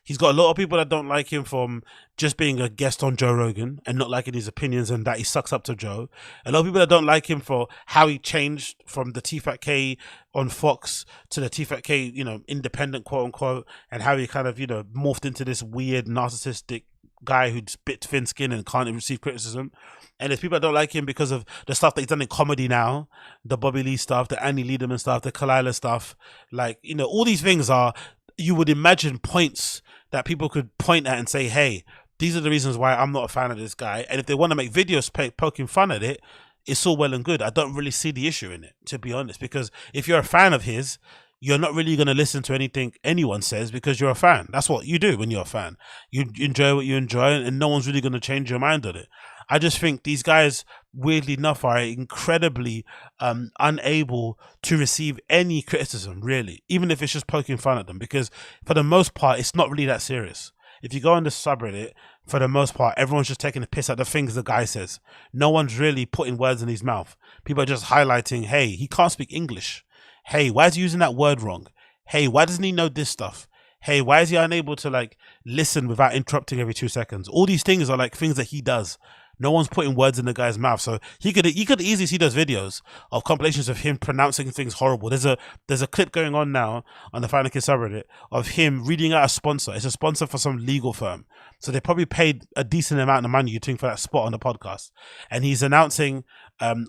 He's got a lot of people that don't like him from just being a guest on Joe Rogan and not liking his opinions and that he sucks up to Joe. A lot of people that don't like him for how he changed from the TFAK on Fox to the TFAK, you know, independent, quote unquote, and how he kind of, you know, morphed into this weird narcissistic guy who's bit thin skin and can't receive criticism. And there's people that don't like him because of the stuff that he's done in comedy now, the Bobby Lee stuff, the Annie Lederman stuff, the Kalila stuff. Like, you know, all these things are, you would imagine, points that people could point at and say, hey, these are the reasons why I'm not a fan of this guy. And if they want to make videos poking fun at it, it's all well and good. I don't really see the issue in it, to be honest, because if you're a fan of his, you're not really going to listen to anything anyone says because you're a fan. That's what you do when you're a fan. You enjoy what you enjoy, and no one's really going to change your mind on it. I just think these guys, weirdly enough, are incredibly unable to receive any criticism, really, even if it's just poking fun at them, because for the most part, it's not really that serious. If you go on the subreddit, for the most part, everyone's just taking a piss at the things the guy says. No one's really putting words in his mouth. People are just highlighting, hey, he can't speak English. Hey, why is he using that word wrong? Hey, why doesn't he know this stuff? Hey, why is he unable to like listen without interrupting every 2 seconds? All these things are like things that he does. No one's putting words in the guy's mouth. So he could easily see those videos of compilations of him pronouncing things horrible. There's a clip going on now on the Final Kid subreddit of him reading out a sponsor. It's a sponsor for some legal firm. So they probably paid a decent amount of money, you think, for that spot on the podcast. And he's announcing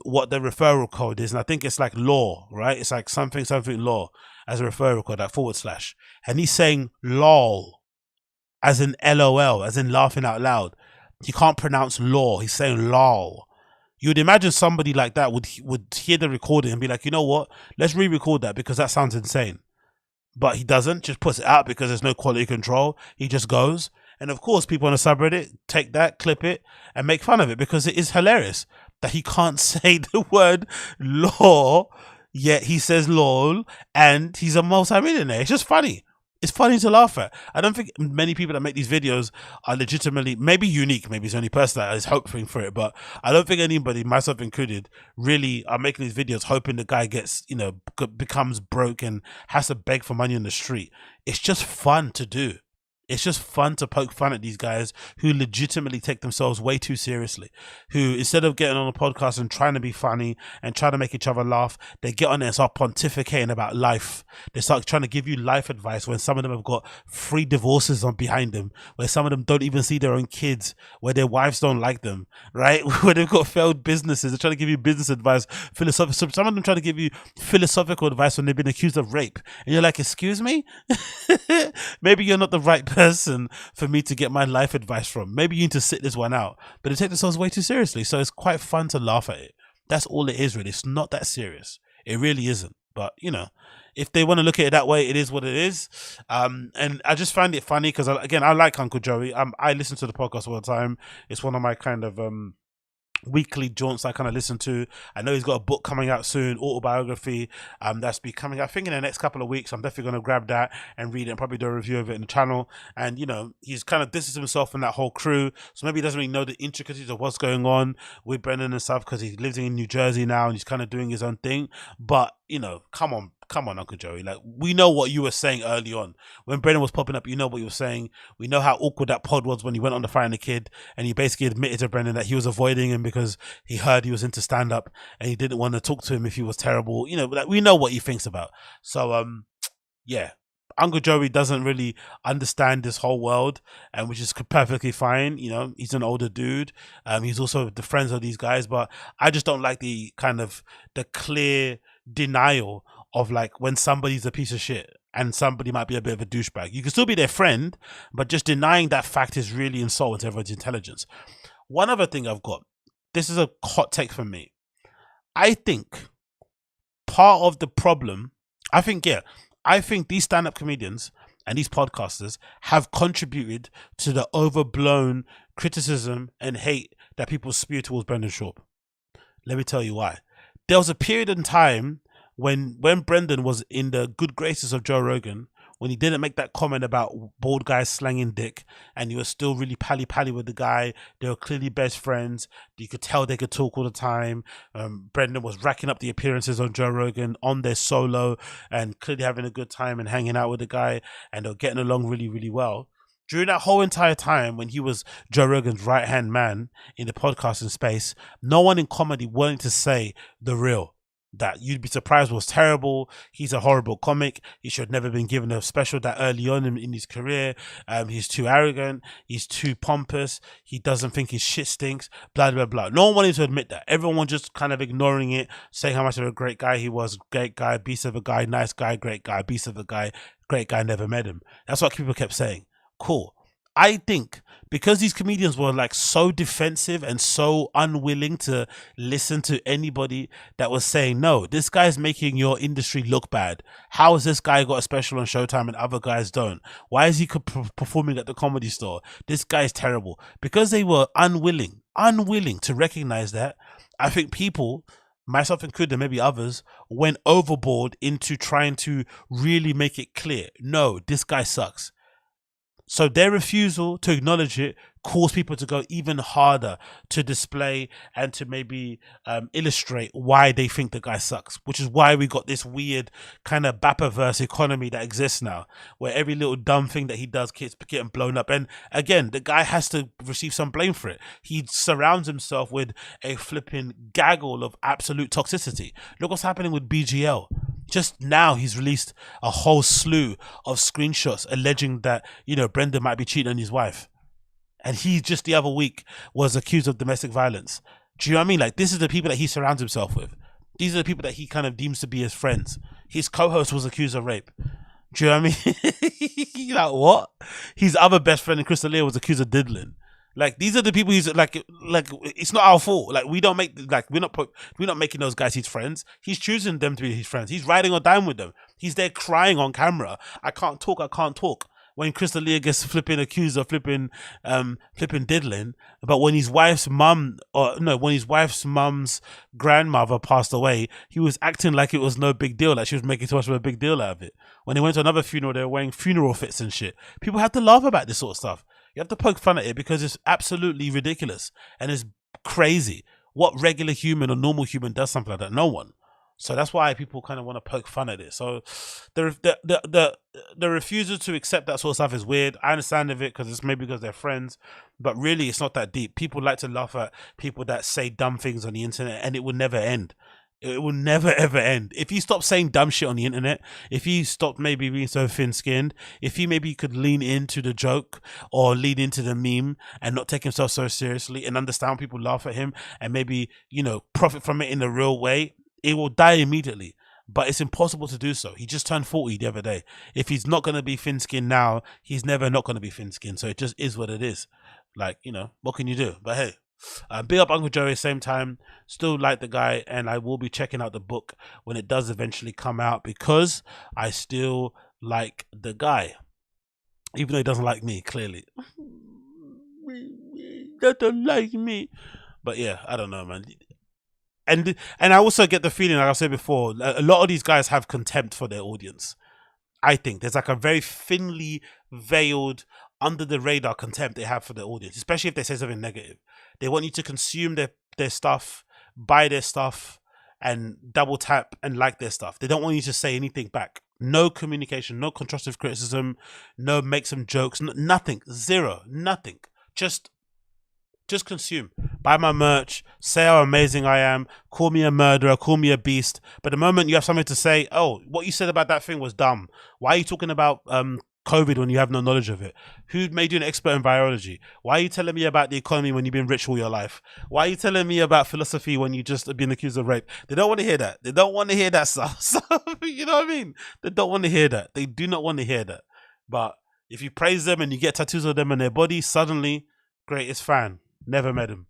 what the referral code is. And I think it's like law, right? It's like something law as a referral code, like /. And he's saying lol, as in LOL, as in laughing out loud. He can't pronounce law. He's saying lol. You would imagine somebody like that would hear the recording and be like, you know what? Let's re-record that because that sounds insane. But he doesn't. Just puts it out because there's no quality control. He just goes. And of course, people on the subreddit take that, clip it, and make fun of it because it is hilarious that he can't say the word law, yet he says lol, and he's a multi-millionaire. It's just funny. It's funny to laugh at. I don't think many people that make these videos are legitimately, maybe unique, maybe it's the only person that is hoping for it, but I don't think anybody, myself included, really are making these videos hoping the guy gets, you know, becomes broke and has to beg for money on the street. It's just fun to do. It's just fun to poke fun at these guys who legitimately take themselves way too seriously, who instead of getting on a podcast and trying to be funny and trying to make each other laugh, they get on there and start pontificating about life. They start trying to give you life advice when some of them have got 3 divorces on behind them, where some of them don't even see their own kids, where their wives don't like them, right? Where they've got failed businesses. They're trying to give you business advice, philosophical. Some of them try to give you philosophical advice when they've been accused of rape. And you're like, excuse me? Maybe you're not the right person for me to get my life advice from. Maybe you need to sit this one out. But they take themselves way too seriously, so it's quite fun to laugh at it. That's all it is, really. It's not that serious. It really isn't. But you know, if they want to look at it that way, it is what it is. And I just find it funny because again, I like Uncle Joey. I listen to the podcast all the time. It's one of my kind of weekly jaunts I kind of listen to. I know he's got a book coming out soon, autobiography, that's be coming, I think, in the next couple of weeks. I'm definitely going to grab that and read it and probably do a review of it in the channel. And you know, he's kind of distanced himself from that whole crew, so maybe he doesn't really know the intricacies of what's going on with Brendan and stuff because he lives in New Jersey now and he's kind of doing his own thing. But you know, come on Uncle Joey, like, we know what you were saying early on when Brendan was popping up. You know what you were saying. We know how awkward that pod was when he went on to Find the Kid and he basically admitted to Brendan that he was avoiding him because he heard he was into stand-up and he didn't want to talk to him if he was terrible. You know, like, we know what he thinks about. So yeah, Uncle Joey doesn't really understand this whole world, and which is perfectly fine. You know, he's an older dude. He's also the friends of these guys, but I just don't like the kind of the clear denial of like when somebody's a piece of shit and somebody might be a bit of a douchebag. You can still be their friend, but just denying that fact is really insulting to everyone's intelligence. One other thing I've got, this is a hot take from me. I think part of the problem, I think these stand-up comedians and these podcasters have contributed to the overblown criticism and hate that people spew towards Brendan Schaub. Let me tell you why. There was a period in time when Brendan was in the good graces of Joe Rogan, when he didn't make that comment about bald guys slanging dick, and he was still really pally with the guy. They were clearly best friends. You could tell they could talk all the time. Brendan was racking up the appearances on Joe Rogan on their solo and clearly having a good time and hanging out with the guy, and they were getting along really, really well. During that whole entire time when he was Joe Rogan's right-hand man in the podcasting space, no one in comedy wanted to say the real. That you'd be surprised was terrible. He's a horrible comic. He should have never been given a special that early on in his career. He's too arrogant. He's too pompous. He doesn't think his shit stinks. Blah, blah, blah. No one wanted to admit that. Everyone was just kind of ignoring it, saying how much of a great guy he was. Great guy, beast of a guy, nice guy, great guy, beast of a guy, great guy, never met him. That's what people kept saying. Cool. I think because these comedians were like so defensive and so unwilling to listen to anybody that was saying, no, this guy's making your industry look bad. How has this guy got a special on Showtime and other guys don't? Why is he performing at the Comedy Store? This guy's terrible. Because they were unwilling to recognize that, I think people, myself included, maybe others, went overboard into trying to really make it clear, no, this guy sucks. So their refusal to acknowledge it caused people to go even harder to display and to maybe illustrate why they think the guy sucks, which is why we got this weird kind of Bappaverse economy that exists now, where every little dumb thing that he does keeps getting blown up. And again, the guy has to receive some blame for it. He surrounds himself with a flipping gaggle of absolute toxicity. Look what's happening with BGL. Just now, he's released a whole slew of screenshots alleging that, you know, Brendan might be cheating on his wife. And he just the other week was accused of domestic violence. Do you know what I mean? Like, this is the people that he surrounds himself with. These are the people that he kind of deems to be his friends. His co-host was accused of rape. Do you know what I mean? You're like, what? His other best friend, Chris D'Elia, was accused of diddling. Like, these are the people he's like it's not our fault. Like, we don't make, like, we're not making those guys his friends. He's choosing them to be his friends. He's riding or dying with them. He's there crying on camera. I can't talk. When Chris D'Elia gets flipping accused of flipping diddling, but when his wife's mum's grandmother passed away, he was acting like it was no big deal, like she was making too much of a big deal out of it. When they went to another funeral, they were wearing funeral fits and shit. People have to laugh about this sort of stuff. You have to poke fun at it because it's absolutely ridiculous and it's crazy. What regular human or normal human does something like that? No one. So that's why people kind of want to poke fun at it. So the refusal to accept that sort of stuff is weird. I understand of it because it's maybe because they're friends, but really it's not that deep. People like to laugh at people that say dumb things on the internet, and it will never end. It will never ever end. If you stop saying dumb shit on the internet, if you stop maybe being so thin-skinned, if you maybe could lean into the joke or lean into the meme and not take himself so seriously and understand people laugh at him and maybe, you know, profit from it in a real way, it will die immediately. But it's impossible to do so. He just turned 40 the other day. If he's not going to be thin-skinned now, he's never not going to be thin-skinned. So it just is what it is. Like, you know, what can you do? But hey, big up Uncle Joey, same time, still like the guy, and I will be checking out the book when it does eventually come out because I still like the guy, even though he doesn't like me, clearly. He doesn't like me. But yeah, I don't know, man. And I also get the feeling, like I said before, a lot of these guys have contempt for their audience. I think there's like a very thinly veiled, under the radar contempt they have for their audience, especially if they say something negative. They want you to consume their stuff, buy their stuff, and double tap and like their stuff. They don't want you to say anything back. No communication, no constructive criticism, no make some jokes, nothing, zero, nothing. Just Just consume. Buy my merch. Say how amazing I am. Call me a murderer. Call me a beast. But the moment you have something to say, oh, what you said about that thing was dumb. Why are you talking about COVID when you have no knowledge of it? Who made you an expert in virology? Why are you telling me about the economy when you've been rich all your life? Why are you telling me about philosophy when you just have been accused of rape? They don't want to hear that. They don't want to hear that stuff. So, you know what I mean? They don't want to hear that. They do not want to hear that. But if you praise them and you get tattoos of them on their body, suddenly, greatest fan. Never met him.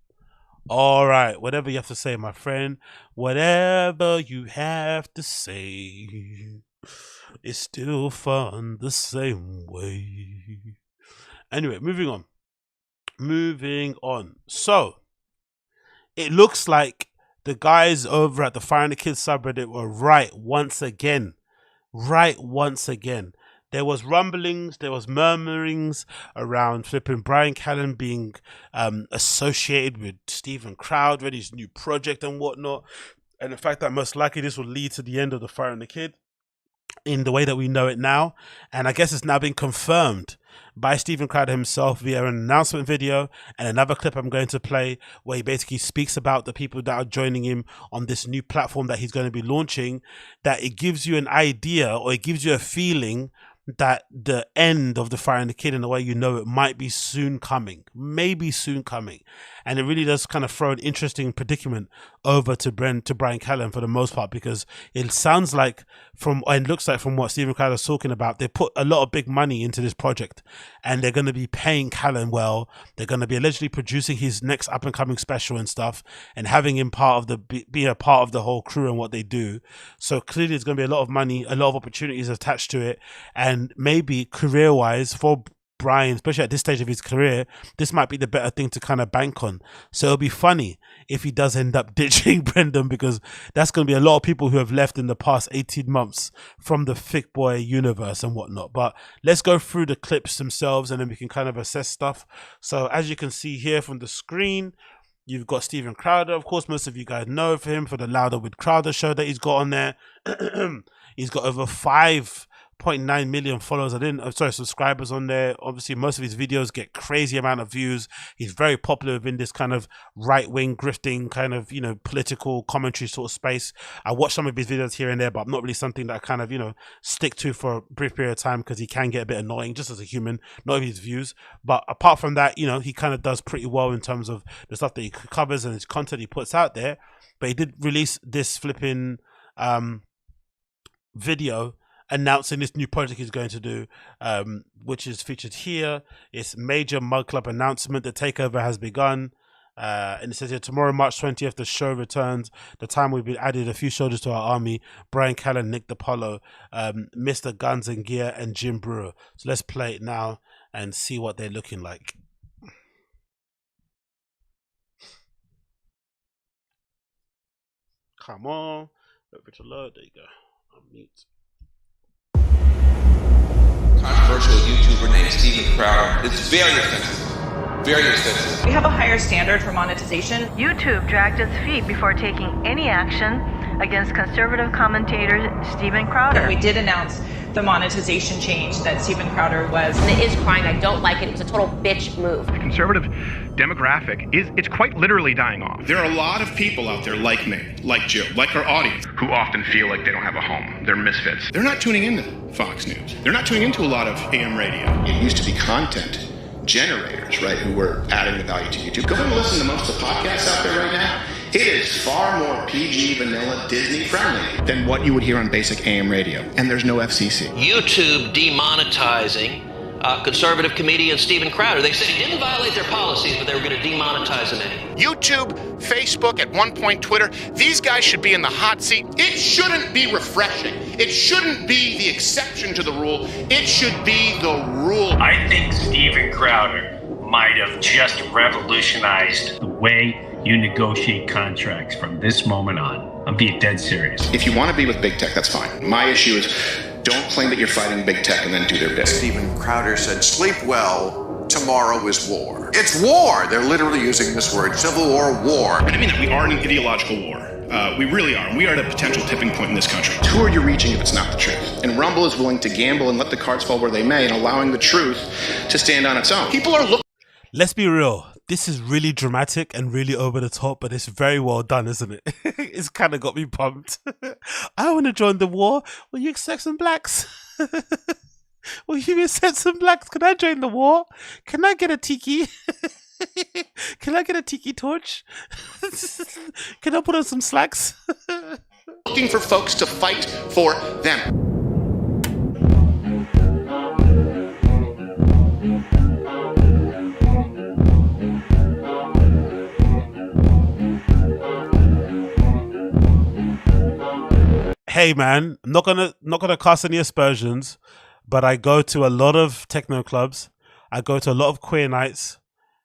All right, whatever you have to say, my friend. Whatever you have to say. It's still fun the same way. Anyway, moving on. So, it looks like the guys over at the Fire and the Kids subreddit were right once again. There was rumblings, there was murmurings around flipping Bryan Callen being associated with Steven Crowder, his new project and whatnot. And the fact that most likely this will lead to the end of the Fire and the Kid in the way that we know it now. And I guess it's now been confirmed by Steven Crowder himself via an announcement video and another clip I'm going to play where he basically speaks about the people that are joining him on this new platform that he's going to be launching, that it gives you an idea or it gives you a feeling that the end of the Fire and the Kid in the way you know it might be soon coming, maybe soon coming. And it really does kind of throw an interesting predicament over to Bryan Callen for the most part, because it sounds like and looks like from what Steven Crowder is talking about, they put a lot of big money into this project and they're going to be paying Callen well. They're going to be allegedly producing his next up and coming special and stuff and having him be a part of the whole crew and what they do. So clearly there's going to be a lot of money, a lot of opportunities attached to it. And maybe career wise for Bryan, especially at this stage of his career, this might be the better thing to kind of bank on. So it'll be funny if he does end up ditching Brendan, because that's going to be a lot of people who have left in the past 18 months from the Thick Boy universe and whatnot. But let's go through the clips themselves and then we can kind of assess stuff. So as you can see here from the screen, you've got Steven Crowder. Of course, most of you guys know of him for the Louder with Crowder show that he's got on there. He's got over 5.9 million followers. Subscribers on there. Obviously, most of his videos get crazy amount of views. He's very popular within this kind of right-wing grifting kind of, you know, political commentary sort of space. I watch some of his videos here and there, but not really something that I kind of, you know, stick to for a brief period of time because he can get a bit annoying just as a human, not his views. But apart from that, you know, he kind of does pretty well in terms of the stuff that he covers and his content he puts out there. But he did release this flipping video announcing this new project he's going to do, which is featured here. It's major Mug Club announcement. The takeover has begun. And it says here, tomorrow, March 20th, the show returns. The time we've been added a few soldiers to our army. Bryan Callen, Nick DiPaolo, Mr. Guns and Gear, and Jim Brewer. So let's play it now and see what they're looking like. Come on. Wait for it to load. There you go. Unmute. Controversial YouTuber named Steven Crowder. It's very offensive. Very offensive. We have a higher standard for monetization. YouTube dragged its feet before taking any action against conservative commentator Steven Crowder. We did announce the monetization change that Steven Crowder was. And it is crying. I don't like it. It's a total bitch move. The conservative demographic it's quite literally dying off. There are a lot of people out there like me, like Joe, like our audience, who often feel like they don't have a home. They're misfits. They're not tuning into Fox News. They're not tuning into a lot of AM radio. It used to be content generators, right, who were adding the value to YouTube. Go and listen to most of the podcasts out there right now. It is far more PG, vanilla, Disney friendly than what you would hear on basic AM radio. And there's no FCC. YouTube demonetizing conservative comedian Steven Crowder. They said he didn't violate their policies, but they were going to demonetize him anyway. YouTube, Facebook, at one point Twitter, these guys should be in the hot seat. It shouldn't be refreshing. It shouldn't be the exception to the rule. It should be the rule. I think Steven Crowder might have just revolutionized the way you negotiate contracts from this moment on. I'm being dead serious. If you want to be with big tech, that's fine. My issue is don't claim that you're fighting big tech and then do their bit. Steven Crowder said, sleep well, tomorrow is war. It's war! They're literally using this word, civil war. And I mean that we are in an ideological war. We really are. We are at a potential tipping point in this country. Who are you reaching if it's not the truth? And Rumble is willing to gamble and let the cards fall where they may and allowing the truth to stand on its own. People are looking. Let's be real. this is really dramatic and really over the top, but it's very well done, isn't it? It's kind of got me pumped. I want to join the war. Will you accept some blacks? Will you accept some blacks? Can I join the war? Can I get a tiki? Can I get a tiki torch? Can I put on some slacks? Looking for folks to fight for them. Hey man, I'm not gonna cast any aspersions, but I go to a lot of techno clubs, I go to a lot of queer nights,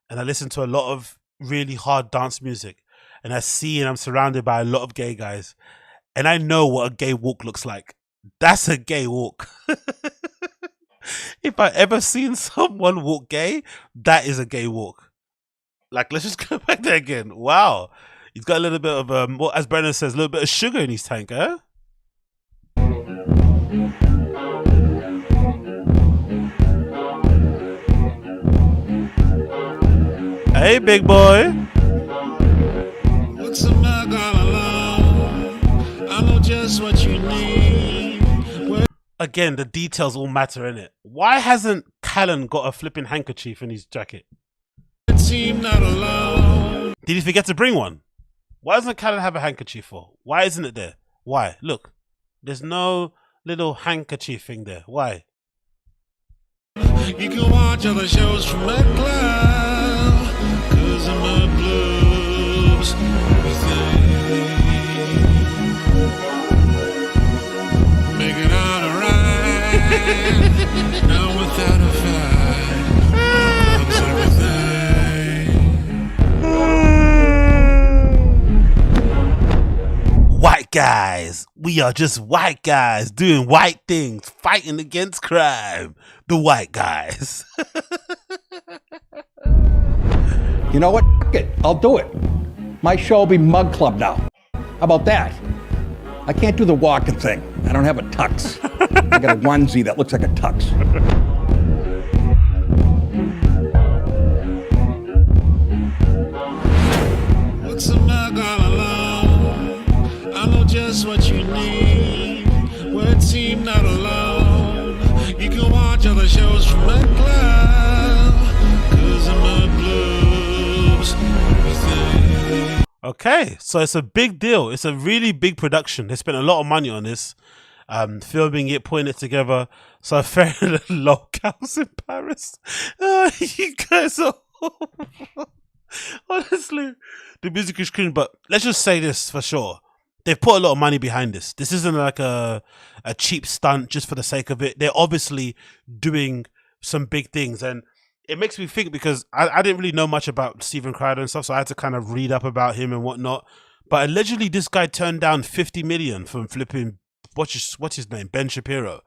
and I listen to a lot of really hard dance music, and I see and I'm surrounded by a lot of gay guys, and I know what a gay walk looks like. That's a gay walk. If I ever seen someone walk gay, that is a gay walk. Like, let's just go back there again. Wow, he's got a little bit of well, as Brennan says, a little bit of sugar in his tank, huh? Hey, big boy. What's a mug all alone? I know just what you need. Again, the details all matter, innit? Why hasn't Callen got a flipping handkerchief in his jacket? Seem not alone. Did he forget to bring one? Why doesn't Callen have a handkerchief for? Why isn't it there? Why? Look, there's no little handkerchief thing there. Why? You can watch other shows from my club, 'cause of my blues. Make it all alright. Now without a fight, love's everything. White guys. We are just white guys doing white things, fighting against crime. The white guys. You know what? F it. I'll do it. My show will be Mug Club now. How about that? I can't do the walking thing. I don't have a tux. I got a onesie that looks like a tux. What's a mug all alone? I know just what you need. Word team not alone. You can watch other shows from my club, 'cause of my blues. Everything. Okay, so it's a big deal. It's a really big production. They spent a lot of money on this, filming it, putting it together. So a fair locals in Paris. You guys are honestly, the music is clean. But let's just say this for sure: they've put a lot of money behind this. This isn't like a cheap stunt just for the sake of it. They're obviously doing some big things, and it makes me think because I didn't really know much about Steven Crowder and stuff, so I had to kind of read up about him and whatnot. But allegedly, this guy turned down 50 million from flipping what's his name, Ben Shapiro.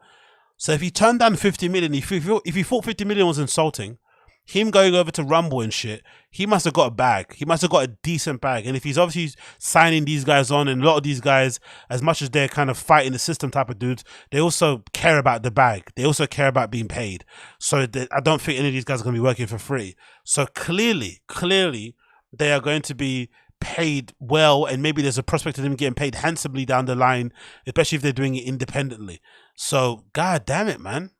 So if he turned down 50 million, if he thought 50 million was insulting, him going over to Rumble and shit, he must have got a bag. He must have got a decent bag. And if he's obviously signing these guys on, and a lot of these guys, as much as they're kind of fighting the system type of dudes, they also care about the bag. They also care about being paid. So I don't think any of these guys are going to be working for free. So clearly, they are going to be paid well, and maybe there's a prospect of them getting paid handsomely down the line, especially if they're doing it independently. So, god damn it, man.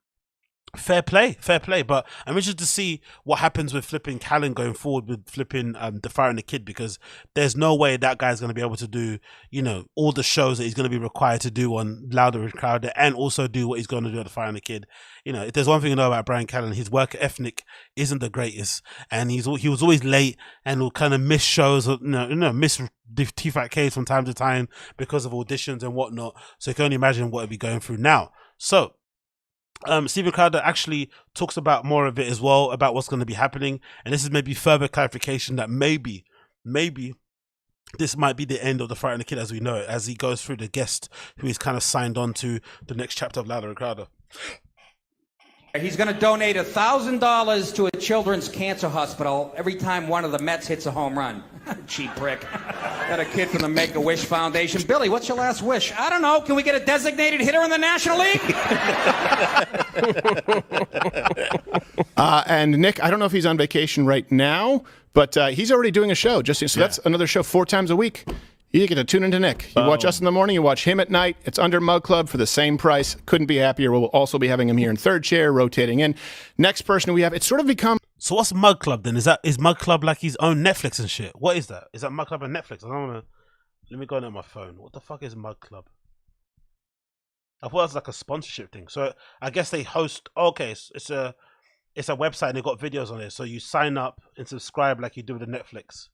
Fair play. But I'm interested to see what happens with flipping Callen going forward with flipping the Fire and the Kid, because there's no way that guy's going to be able to do, you know, all the shows that he's going to be required to do on Louder with Crowder, and also do what he's going to do at the Fire and the Kid. You know, if there's one thing I know about Bryan Callen, his work ethic isn't the greatest, and he was always late and will kind of miss shows, miss the TFAK from time to time because of auditions and whatnot. So you can only imagine what he'll be going through now. So Steven Crowder actually talks about more of it as well, about what's going to be happening, and this is maybe further clarification that maybe this might be the end of the Fire and the Kid as we know it, as he goes through the guest who is kind of signed on to the next chapter of Louder and Crowder. He's going to donate $1,000 to a children's cancer hospital every time one of the Mets hits a home run. Cheap prick. Got a kid from the Make-A-Wish Foundation. Billy, what's your last wish? I don't know. Can we get a designated hitter in the National League? And Nick, I don't know if he's on vacation right now, but he's already doing a show. So that's another show 4 times a week. You get to tune into Nick. You watch us in the morning, you watch him at night. It's under Mug Club for the same price. Couldn't be happier. We'll also be having him here in third chair, rotating in. Next person we have, it's sort of become... So what's Mug Club then? Is Mug Club like his own Netflix and shit? What is that? Is that Mug Club and Netflix? I don't want to... Let me go on my phone. What the fuck is Mug Club? I thought it was like a sponsorship thing. So I guess they host... Okay, it's a website and they got videos on it. So you sign up and subscribe like you do with the Netflix.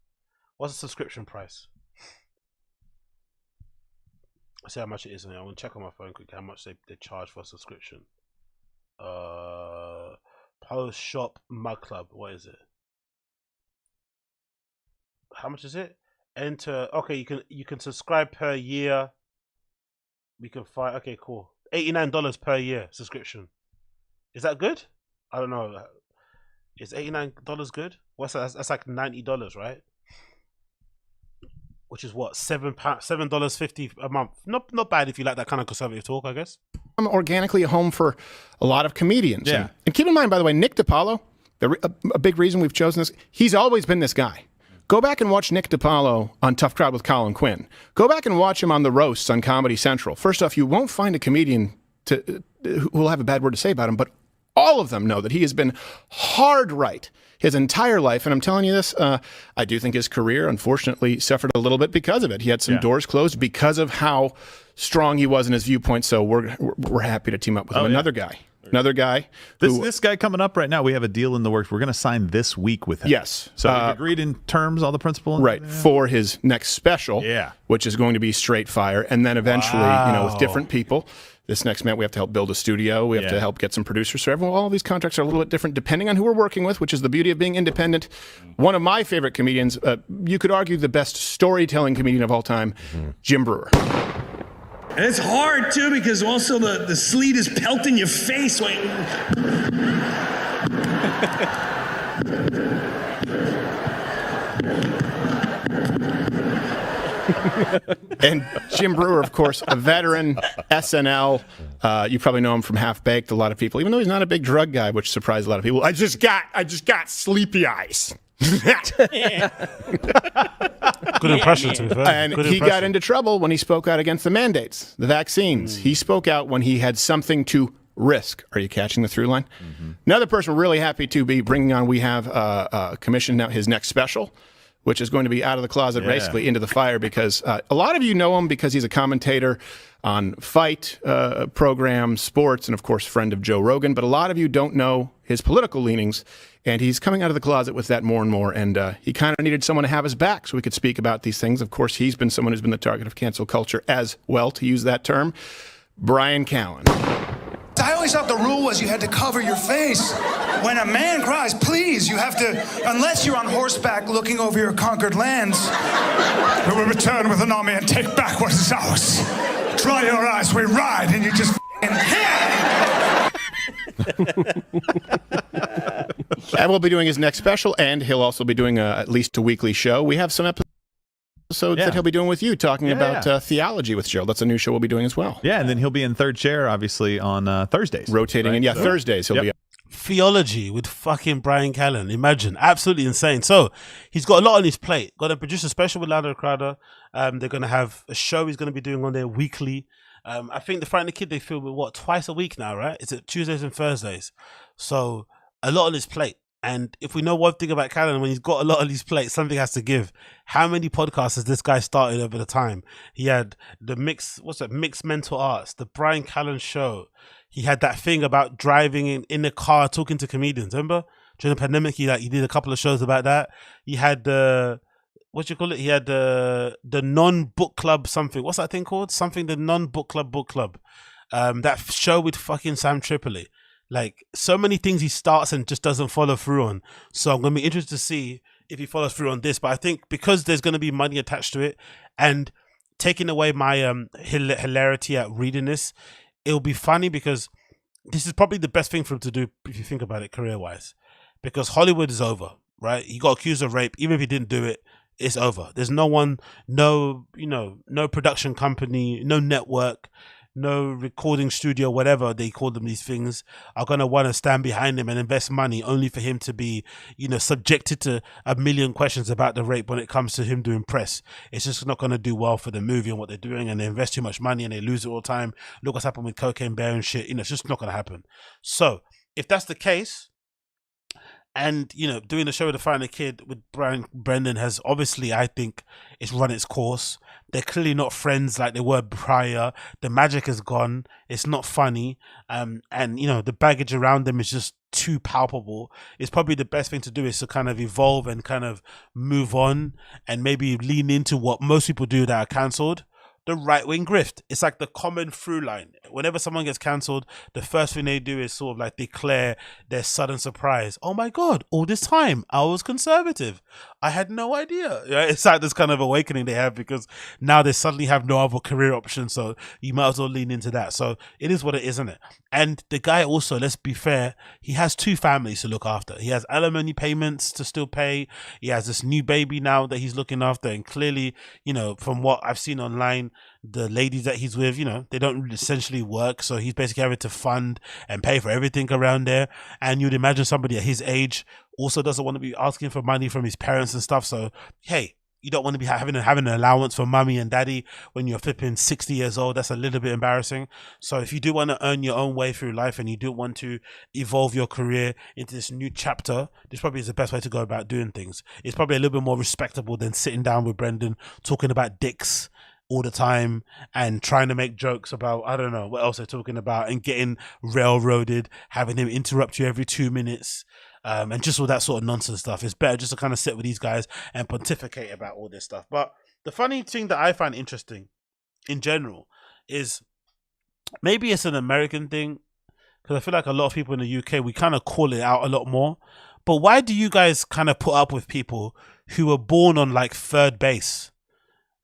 What's the subscription price? Let's see how much it is. I want to check on my phone quickly how much they charge for a subscription. Post Shop Mug Club. What is it? How much is it? Enter. Okay, you can subscribe per year. We can find. Okay, cool. $89 per year subscription. Is that good? I don't know. Is $89 good? What's that? That's like $90, right? Which is what, $7.50 a month. Not bad if you like that kind of conservative talk, I guess. I'm organically a home for a lot of comedians. Yeah. And keep in mind, by the way, Nick DiPaolo, a big reason we've chosen this, he's always been this guy. Go back and watch Nick DiPaolo on Tough Crowd with Colin Quinn. Go back and watch him on the roasts on Comedy Central. First off, you won't find a comedian who will have a bad word to say about him, but all of them know that he has been hard right his entire life. And I'm telling you this, I do think his career, unfortunately, suffered a little bit because of it. He had some doors closed because of how strong he was in his viewpoint. So we're happy to team up with him. Another guy. This guy coming up right now, we have a deal in the works. We're going to sign this week with him. Yes. So we've agreed in terms, all the principal. Right. For his next special, which is going to be straight fire. And then eventually, with different people. This next man, we have to help build a studio. We have to help get some producers. So all these contracts are a little bit different depending on who we're working with, which is the beauty of being independent. One of my favorite comedians, you could argue the best storytelling comedian of all time, Jim Brewer. And it's hard, too, because also the sleet is pelting your face. And Jim Brewer, of course, a veteran, SNL. You probably know him from Half Baked. A lot of people, even though he's not a big drug guy, which surprised a lot of people. I just got sleepy eyes. Good impression, to be fair. And he got into trouble when he spoke out against the mandates, the vaccines. He spoke out when he had something to risk. Are you catching the through line? Another person we're really happy to be bringing on, we have commissioned now his next special, which is going to be out of the closet, basically into the fire, because a lot of you know him because he's a commentator on fight programs, sports, and of course, friend of Joe Rogan. But a lot of you don't know his political leanings, and he's coming out of the closet with that more and more. And he kind of needed someone to have his back so we could speak about these things. Of course, he's been someone who's been the target of cancel culture as well, to use that term. Bryan Callen. I always thought the rule was you had to cover your face. When a man cries, please, you have to, unless you're on horseback looking over your conquered lands, we will return with an army and take back what is ours. Dry your eyes, we ride, and you just And we'll be doing his next special, and he'll also be doing at least a weekly show. We have some episodes that he'll be doing with you, talking about theology with Joe. That's a new show we'll be doing as well. Yeah, and then he'll be in third chair, obviously, on Thursdays. Rotating in, Thursdays he'll be. Theology with fucking Bryan Callen. Imagine. Absolutely insane. So he's got a lot on his plate. Got to produce a special with Lando Crowder. They're going to have a show he's going to be doing on there weekly. I think the Frighten the Kid, they film it, twice a week now, right? Is it Tuesdays and Thursdays? So a lot on his plate. And if we know one thing about Callen, when he's got a lot on his plate, something has to give. How many podcasts has this guy started over the time? He had the Mixed Mental Arts, the Bryan Callen Show. He had that thing about driving in the car, talking to comedians. Remember? During the pandemic, he did a couple of shows about that. He had the, He had the non-book club something. What's that thing called? The non-book club book club. That show with fucking Sam Tripoli. Like, so many things he starts and just doesn't follow through on. So I'm going to be interested to see if he follows through on this. But I think because there's going to be money attached to it and taking away my hilarity at reading this, it'll be funny because this is probably the best thing for him to do if you think about it career-wise, because Hollywood is over, right? He got accused of rape. Even if he didn't do it, it's over. There's no one, no production company, no network, no recording studio, whatever they call them, these things, are going to want to stand behind him and invest money only for him to be, subjected to a million questions about the rape when it comes to him doing press. It's just not going to do well for the movie and what they're doing, and they invest too much money and they lose it all the time. Look what's happened with Cocaine Bear and shit. It's just not going to happen. So if that's the case, and doing the show with the Final Kid with Brendan has obviously, I think, it's run its course. They're clearly not friends like they were prior. The magic is gone. It's not funny, and the baggage around them is just too palpable. It's probably the best thing to do is to kind of evolve and kind of move on and maybe lean into what most people do that are cancelled. The right-wing grift. It's like the common through line. Whenever someone gets cancelled, the first thing they do is sort of like declare their sudden surprise. Oh my God, all this time I was conservative. I had no idea. It's like this kind of awakening they have because now they suddenly have no other career options. So you might as well lean into that. So it is what it is, isn't it? And the guy also, let's be fair, he has 2 families to look after. He has alimony payments to still pay. He has this new baby now that he's looking after. And clearly, from what I've seen online, the ladies that he's with, they don't essentially work, so he's basically having to fund and pay for everything around there. And you'd imagine somebody at his age also doesn't want to be asking for money from his parents and stuff. So hey, you don't want to be having an allowance for mummy and daddy when you're flipping 60 years old. That's a little bit embarrassing. So if you do want to earn your own way through life and you do want to evolve your career into this new chapter, this probably is the best way to go about doing things. It's probably a little bit more respectable than sitting down with Brendan talking about dicks all the time and trying to make jokes about, I don't know what else they're talking about, and getting railroaded, having him interrupt you every 2 minutes, and just all that sort of nonsense stuff. It's better just to kind of sit with these guys and pontificate about all this stuff. But the funny thing that I find interesting in general is maybe it's an American thing, because I feel like a lot of people in the UK, we kind of call it out a lot more. But why do you guys kind of put up with people who were born on like third base,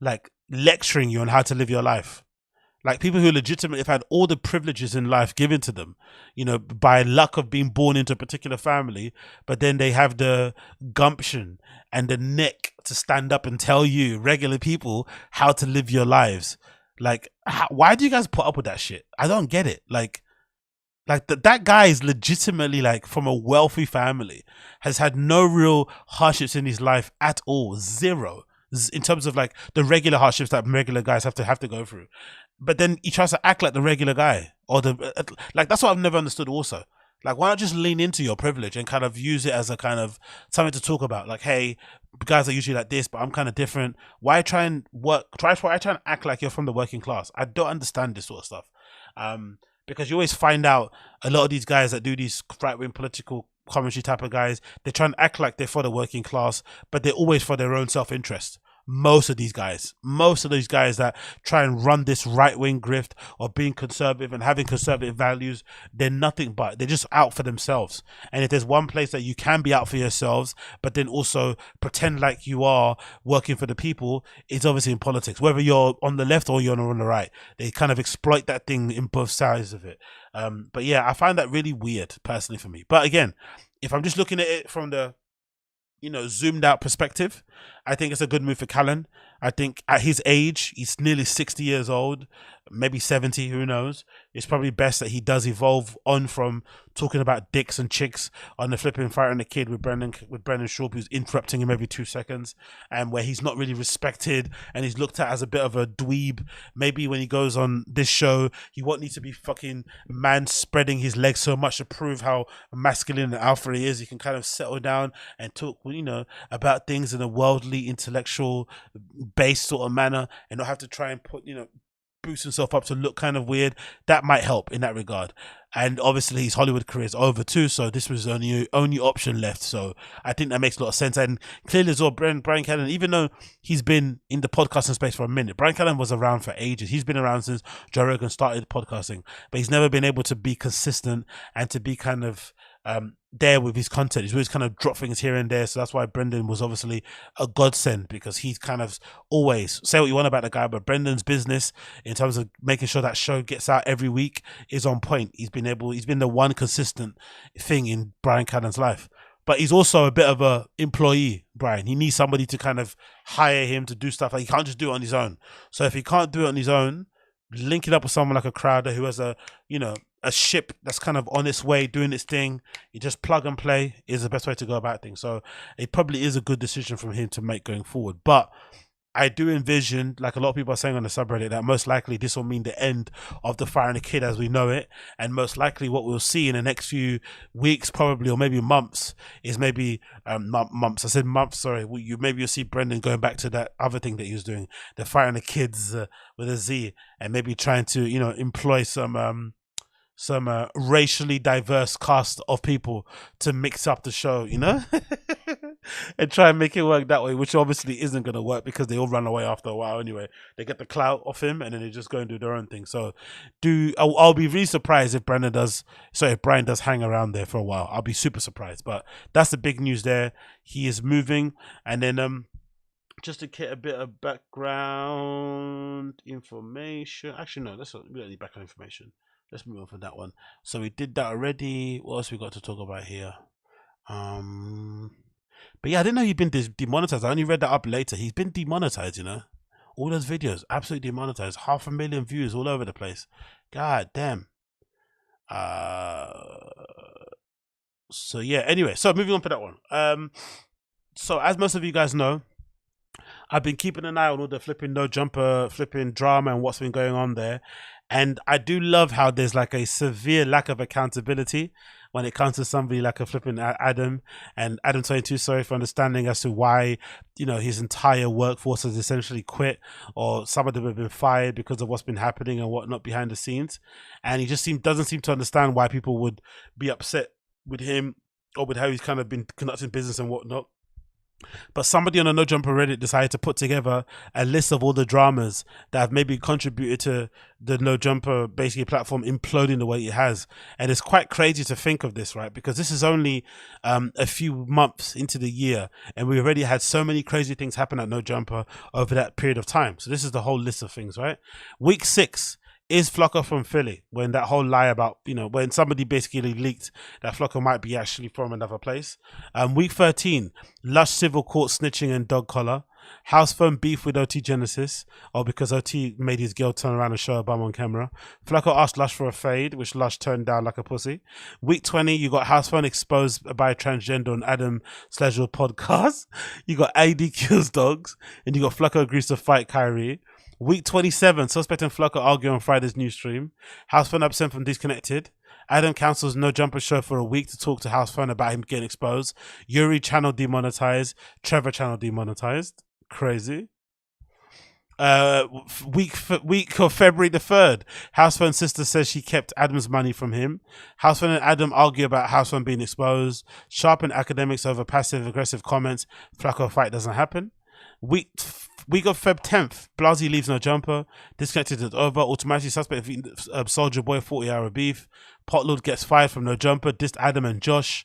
like lecturing you on how to live your life? Like people who legitimately have had all the privileges in life given to them, by luck of being born into a particular family, but then they have the gumption and the neck to stand up and tell you, regular people, how to live your lives. Like, why do you guys put up with that shit? I don't get it. Like that guy is legitimately like from a wealthy family, has had no real hardships in his life at all, zero, in terms of like the regular hardships that regular guys have to go through. But then he tries to act like the regular guy, or that's what I've never understood also. Like, why not just lean into your privilege and kind of use it as a kind of something to talk about? Like, hey, guys are usually like this, but I'm kind of different. Why try and act like you're from the working class? I don't understand this sort of stuff. Because you always find out a lot of these guys that do these right-wing political commentary type of guys, they try and act like they're for the working class, but they're always for their own self-interest. Most of these guys that try and run this right-wing grift of being conservative and having conservative values, they're nothing but, they're just out for themselves. And if there's one place that you can be out for yourselves, but then also pretend like you are working for the people, it's obviously in politics. Whether you're on the left or you're on the right, they kind of exploit that thing in both sides of it. But yeah, I find that really weird personally for me. But again, if I'm just looking at it from the zoomed out perspective, I think it's a good move for Callen. I think at his age, he's nearly 60 years old, maybe 70, who knows. It's probably best that he does evolve on from talking about dicks and chicks on the flipping Fighter and the Kid with Brendan Schaub, who's interrupting him every 2 seconds, and where he's not really respected and he's looked at as a bit of a dweeb. Maybe when he goes on this show, he won't need to be fucking man spreading his legs so much to prove how masculine and alpha he is. He can kind of settle down and talk, about things in a worldly, intellectual based sort of manner, and not have to try and boost himself up to look kind of weird. That might help in that regard. And obviously his Hollywood career is over too, so this was the only option left. So I think that makes a lot of sense. And clearly as well, Bryan Callen, even though he's been in the podcasting space for a minute, Bryan Callen was around for ages. He's been around since Joe Rogan started podcasting, but he's never been able to be consistent and to be kind of there with his content. He's always kind of drop things here and there. So that's why Brendan was obviously a godsend, because he's kind of always, say what you want about the guy, but Brendan's business in terms of making sure that show gets out every week is on point. He's been the one consistent thing in Bryan Callen's life. But he's also a bit of a employee, Bryan. He needs somebody to kind of hire him to do stuff. Like, he can't just do it on his own. So if he can't do it on his own, link it up with someone like a Crowder who has a ship that's kind of on its way doing its thing. You just plug and play is the best way to go about things. So it probably is a good decision from him to make going forward. But I do envision, like a lot of people are saying on the subreddit, that most likely this will mean the end of the Firing the Kid as we know it. And most likely what we'll see in the next few weeks, probably, or maybe months, is maybe months. I said months, sorry. Maybe you'll see Brendan going back to that other thing that he was doing, the Firing the Kids with a Z, and maybe trying to, employ some racially diverse cast of people to mix up the show, and try and make it work that way, which obviously isn't going to work because they all run away after a while anyway. They get the clout off him and then they just go and do their own thing. So I'll be really surprised if Bryan does hang around there for a while. I'll be super surprised, but that's the big news there. He is moving. And then just to get a bit of background information. Actually, no, we don't need background information. Let's move on from that one. So we did that already. What else we got to talk about here? But yeah, I didn't know he'd been demonetized. I only read that up later. He's been demonetized, all those videos, absolutely demonetized. 500,000 views all over the place. God damn. So yeah, anyway, so moving on to that one. So as most of you guys know, I've been keeping an eye on all the flipping no jumper, flipping drama and what's been going on there. And I do love how there's like a severe lack of accountability when it comes to somebody like a flipping Adam and Adam 22, sorry, for understanding as to why, his entire workforce has essentially quit, or some of them have been fired because of what's been happening and whatnot behind the scenes. And he just doesn't seem to understand why people would be upset with him or with how he's kind of been conducting business and whatnot. But somebody on a No Jumper Reddit decided to put together a list of all the dramas that have maybe contributed to the No Jumper basically platform imploding the way it has. And it's quite crazy to think of this, right? Because this is only a few months into the year, and we already had so many crazy things happen at No Jumper over that period of time. So this is the whole list of things, right? Week 6 is Flocker from Philly, when that whole lie about, when somebody basically leaked that Flocker might be actually from another place. Week 13, Lush civil court snitching and dog collar. House phone beef with OT Genesis, because OT made his girl turn around and show her bum on camera. Flocker asked Lush for a fade, which Lush turned down like a pussy. Week 20, you got House phone exposed by a transgender on Adam /Your podcast. You got AD kills dogs, and you got Flocker agrees to fight Kyrie. Week 27, suspect and Flocker argue on Friday's news stream. House phone absent from Disconnected. Adam cancels No Jumper show for a week to talk to House phone about him getting exposed. Yuri channel demonetized. Trevor channel demonetized. Crazy. Week of February the 3rd, House phone sister says she kept Adam's money from him. House phone and Adam argue about House phone being exposed. Sharpen academics over passive aggressive comments. Flacco fight doesn't happen. Week of Feb 10th, Blasey leaves No Jumper. Disconnected is over. Automatically suspect Soldier Boy 40-hour beef. Potlord gets fired from No Jumper. Dissed Adam and Josh.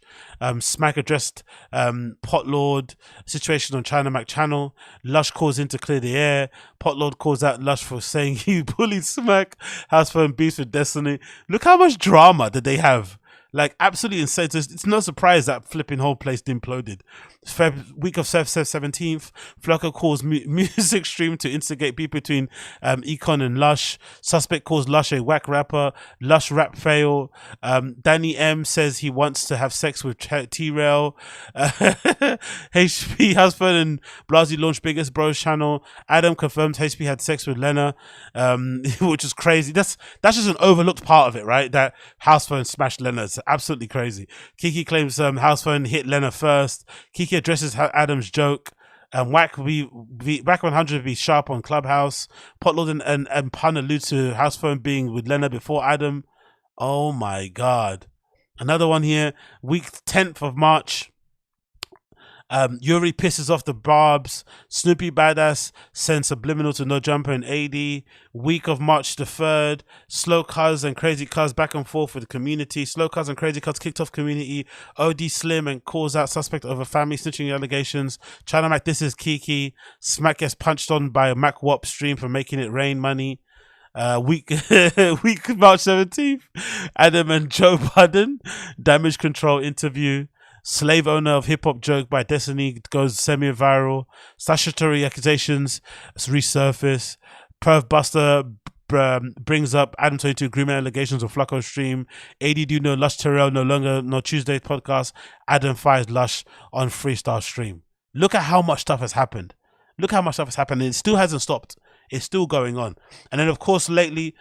Smack addressed Potlord. Situation on China Mac channel. Lush calls in to clear the air. Potlord calls out Lush for saying he bullied Smack. House phone beefs with Destiny. Look how much drama that they have. Like, absolutely insane. It's no surprise that flipping whole place imploded. Week of Feb 17th, Flocker calls music stream to instigate beef between Econ and Lush. Suspect calls Lush a whack rapper. Lush rap fail. Danny M says he wants to have sex with T-Rail. HP husband and Blasey launched Biggest Bros channel. Adam confirms HP had sex with Lena, which is crazy. That's just an overlooked part of it, right? That House phone smashed Lena. It's absolutely crazy. Kiki claims House phone hit Lena first. Kiki addresses Adam's joke. Whack 100 be sharp on Clubhouse. Potlord and Pun allude to House phone being with Lena before Adam. Oh my god. Another one here. Week 10th of March. Yuri pisses off the Barbs. Snoopy Badass sends subliminal to No Jumper and AD. Week of March the 3rd. Slow Cuz and Crazy Cuz back and forth with the community. Slow Cuz and Crazy Cuz kicked off community. OD Slim and calls out suspect over family snitching allegations. China Mac, this is Kiki. Smack gets punched on by a Mac Wop stream for making it rain money. Week March 17th. Adam and Joe Budden. Damage Control interview. Slave owner of hip hop joke by Destiny goes semi-viral. Statutory accusations resurface. Perv Buster brings up Adam 22 agreement allegations of Flacco stream. AD do no Lush Terrell no longer no Tuesday podcast. Adam fires Lush on Freestyle stream. Look at how much stuff has happened. Look how much stuff has happened. It still hasn't stopped. It's still going on. And then, of course, lately,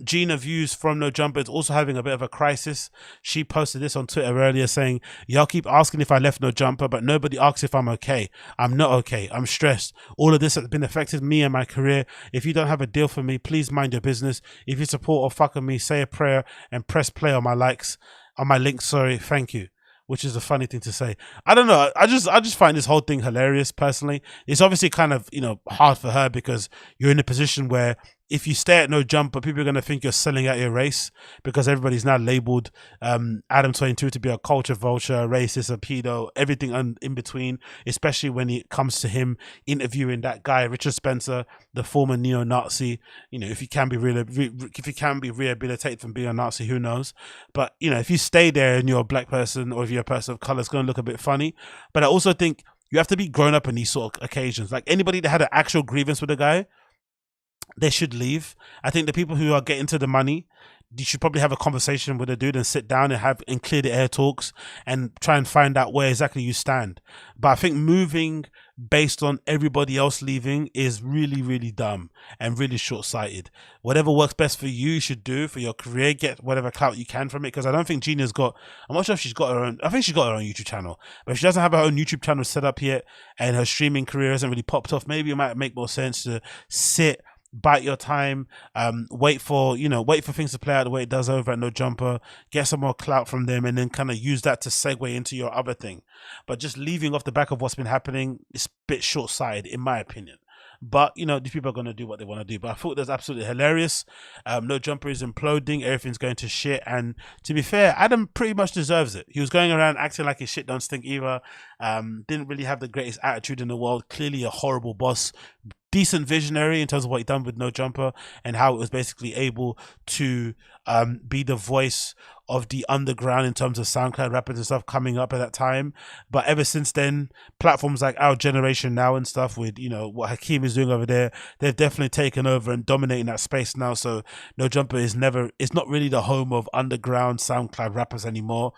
Gina Views from No Jumper is also having a bit of a crisis. She posted this on Twitter earlier saying, y'all keep asking if I left No Jumper, but nobody asks if I'm okay. I'm not okay. I'm stressed. All of this has been affecting me and my career. If you don't have a deal for me, please mind your business. If you support or fuck with me, say a prayer and press play on my likes, on my links, sorry. Thank you. Which is a funny thing to say. I don't know. I just find this whole thing hilarious personally. It's obviously kind of, you know, hard for her because you're in a position where if you stay at No Jumper, people are going to think you're selling out your race because everybody's now labeled Adam 22 to be a culture vulture, a racist, a pedo, everything in between, especially when it comes to him interviewing that guy, Richard Spencer, the former neo-Nazi. You know, if you can be rehabilitated from being a Nazi, who knows? But, you know, if you stay there and you're a black person or if you're a person of color, it's going to look a bit funny. But I also think you have to be grown up in these sort of occasions. Like anybody that had an actual grievance with a guy, they should leave. I think the people who are getting to the money, you should probably have a conversation with a dude and sit down and clear the air talks and try and find out where exactly you stand. But I think moving based on everybody else leaving is really, really dumb and really short-sighted. Whatever works best for you, you should do for your career. Get whatever clout you can from it, because I don't think Gina's got, I'm not sure if she's got her own, I think she's got her own YouTube channel, but if she doesn't have her own YouTube channel set up yet and her streaming career hasn't really popped off, maybe it might make more sense to sit, bite your time, wait for things to play out the way it does over at No Jumper, get some more clout from them, and then kind of use that to segue into your other thing. But just leaving off the back of what's been happening is a bit short-sighted, in my opinion. But, you know, these people are going to do what they want to do. But I thought that's absolutely hilarious. No Jumper is imploding. Everything's going to shit. And to be fair, Adam pretty much deserves it. He was going around acting like his shit don't stink either. Didn't really have the greatest attitude in the world. Clearly a horrible boss. Decent visionary in terms of what he done with No Jumper and how it was basically able to be the voice of the underground in terms of SoundCloud rappers and stuff coming up at that time. But ever since then, platforms like Our Generation Now and stuff with, you know, what Hakeem is doing over there, they've definitely taken over and dominating that space now. So No Jumper is it's not really the home of underground SoundCloud rappers anymore.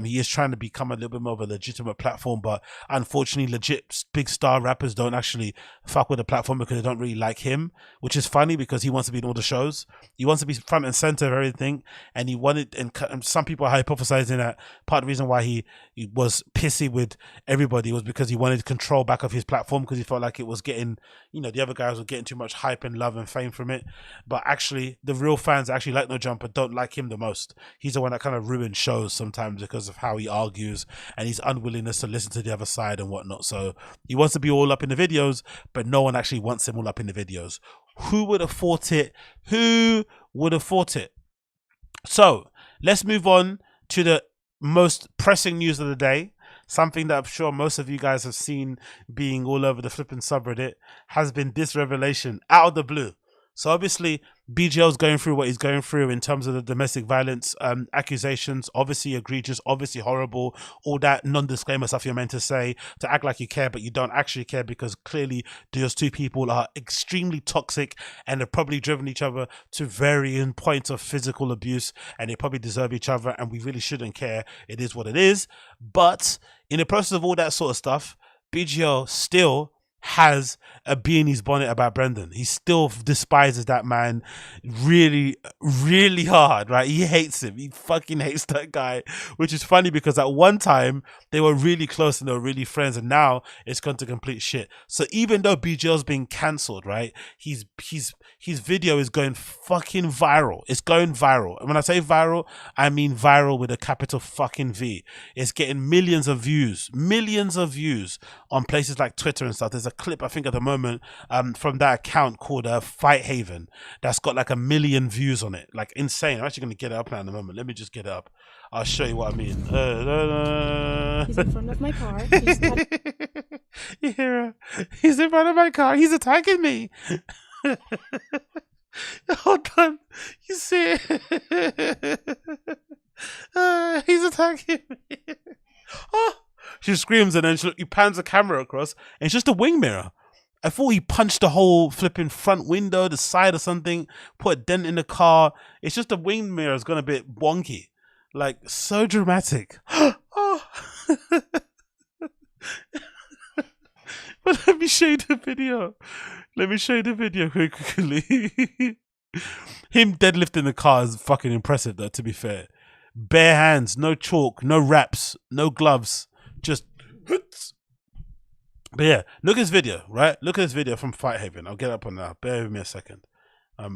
He is trying to become a little bit more of a legitimate platform, but unfortunately legit big star rappers don't actually fuck with the platform because they don't really like him, which is funny because he wants to be in all the shows. He wants to be front and center of everything, and he wanted, and some people are hypothesizing that part of the reason why he was pissy with everybody was because he wanted control back of his platform because he felt like it was getting, you know, the other guys were getting too much hype and love and fame from it. But actually, the real fans actually like No Jumper don't like him the most. He's the one that kind of ruins shows sometimes because of how he argues and his unwillingness to listen to the other side and whatnot. So he wants to be all up in the videos, but no one actually wants him all up in the videos. Who would have thought it? Who would have thought it? So let's move on to the most pressing news of the day. Something that I'm sure most of you guys have seen being all over the flipping subreddit has been this revelation out of the blue. So obviously BGL's going through what he's going through in terms of the domestic violence accusations, obviously egregious, obviously horrible, all that non-disclaimer stuff you're meant to say to act like you care, but you don't actually care because clearly those two people are extremely toxic and have probably driven each other to varying points of physical abuse, and they probably deserve each other, and we really shouldn't care. It is what it is. But in the process of all that sort of stuff, BGL still has a bee in his bonnet about Brendan. He still despises that man really, really hard, right? He hates him. He fucking hates that guy, which is funny because at one time they were really close and they were really friends, and now it's gone to complete shit. So even though BGL's being cancelled, right, his video is going fucking viral. It's going viral. And when I say viral, I mean viral with a capital fucking V. It's getting millions of views on places like Twitter and stuff. There's a clip, I think, at the moment from that account called Fight Haven that's got like 1 million views on it. Like insane. I'm actually going to get it up now in a moment. Let me just get it up. I'll show you what I mean. He's in front of my car. You hear her? He's in front of my car. He's attacking me. Hold on. You see it? He's attacking me. Oh. She screams and then he pans the camera across and it's just a wing mirror. I thought he punched the whole flipping front window, the side or something, put a dent in the car. It's just a wing mirror. It's gone a bit wonky. Like, so dramatic. Oh. But let me show you the video. Let me show you the video quickly. Him deadlifting the car is fucking impressive though, to be fair. Bare hands, no chalk, no wraps, no gloves. Just, but yeah, look at this video, right? Look at this video from Fight Haven. I'll get up on that. Bear with me a second.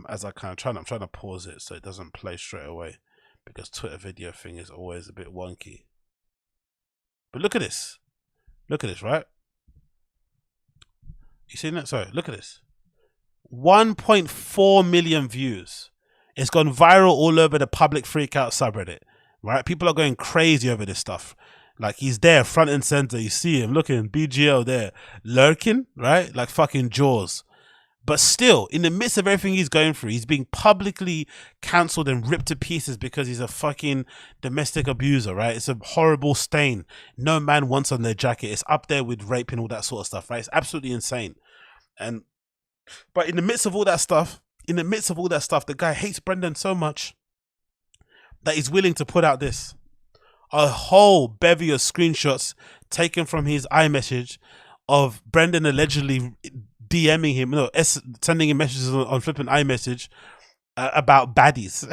As I'm trying to pause it so it doesn't play straight away because Twitter video thing is always a bit wonky. But look at this. Look at this, right? You seen that? Sorry, look at this. 1.4 million views. It's gone viral all over the public freakout subreddit, right? People are going crazy over this stuff. Like, he's there front and center. You see him looking, BGL there, lurking, right? Like fucking Jaws. But still, in the midst of everything he's going through, he's being publicly cancelled and ripped to pieces because he's a fucking domestic abuser, right? It's a horrible stain no man wants on their jacket. It's up there with rape and all that sort of stuff, right? It's absolutely insane. But in the midst of all that stuff, the guy hates Brendan so much that he's willing to put out this. A whole bevy of screenshots taken from his iMessage of Brendan allegedly DMing him, sending him messages on flipping iMessage about baddies.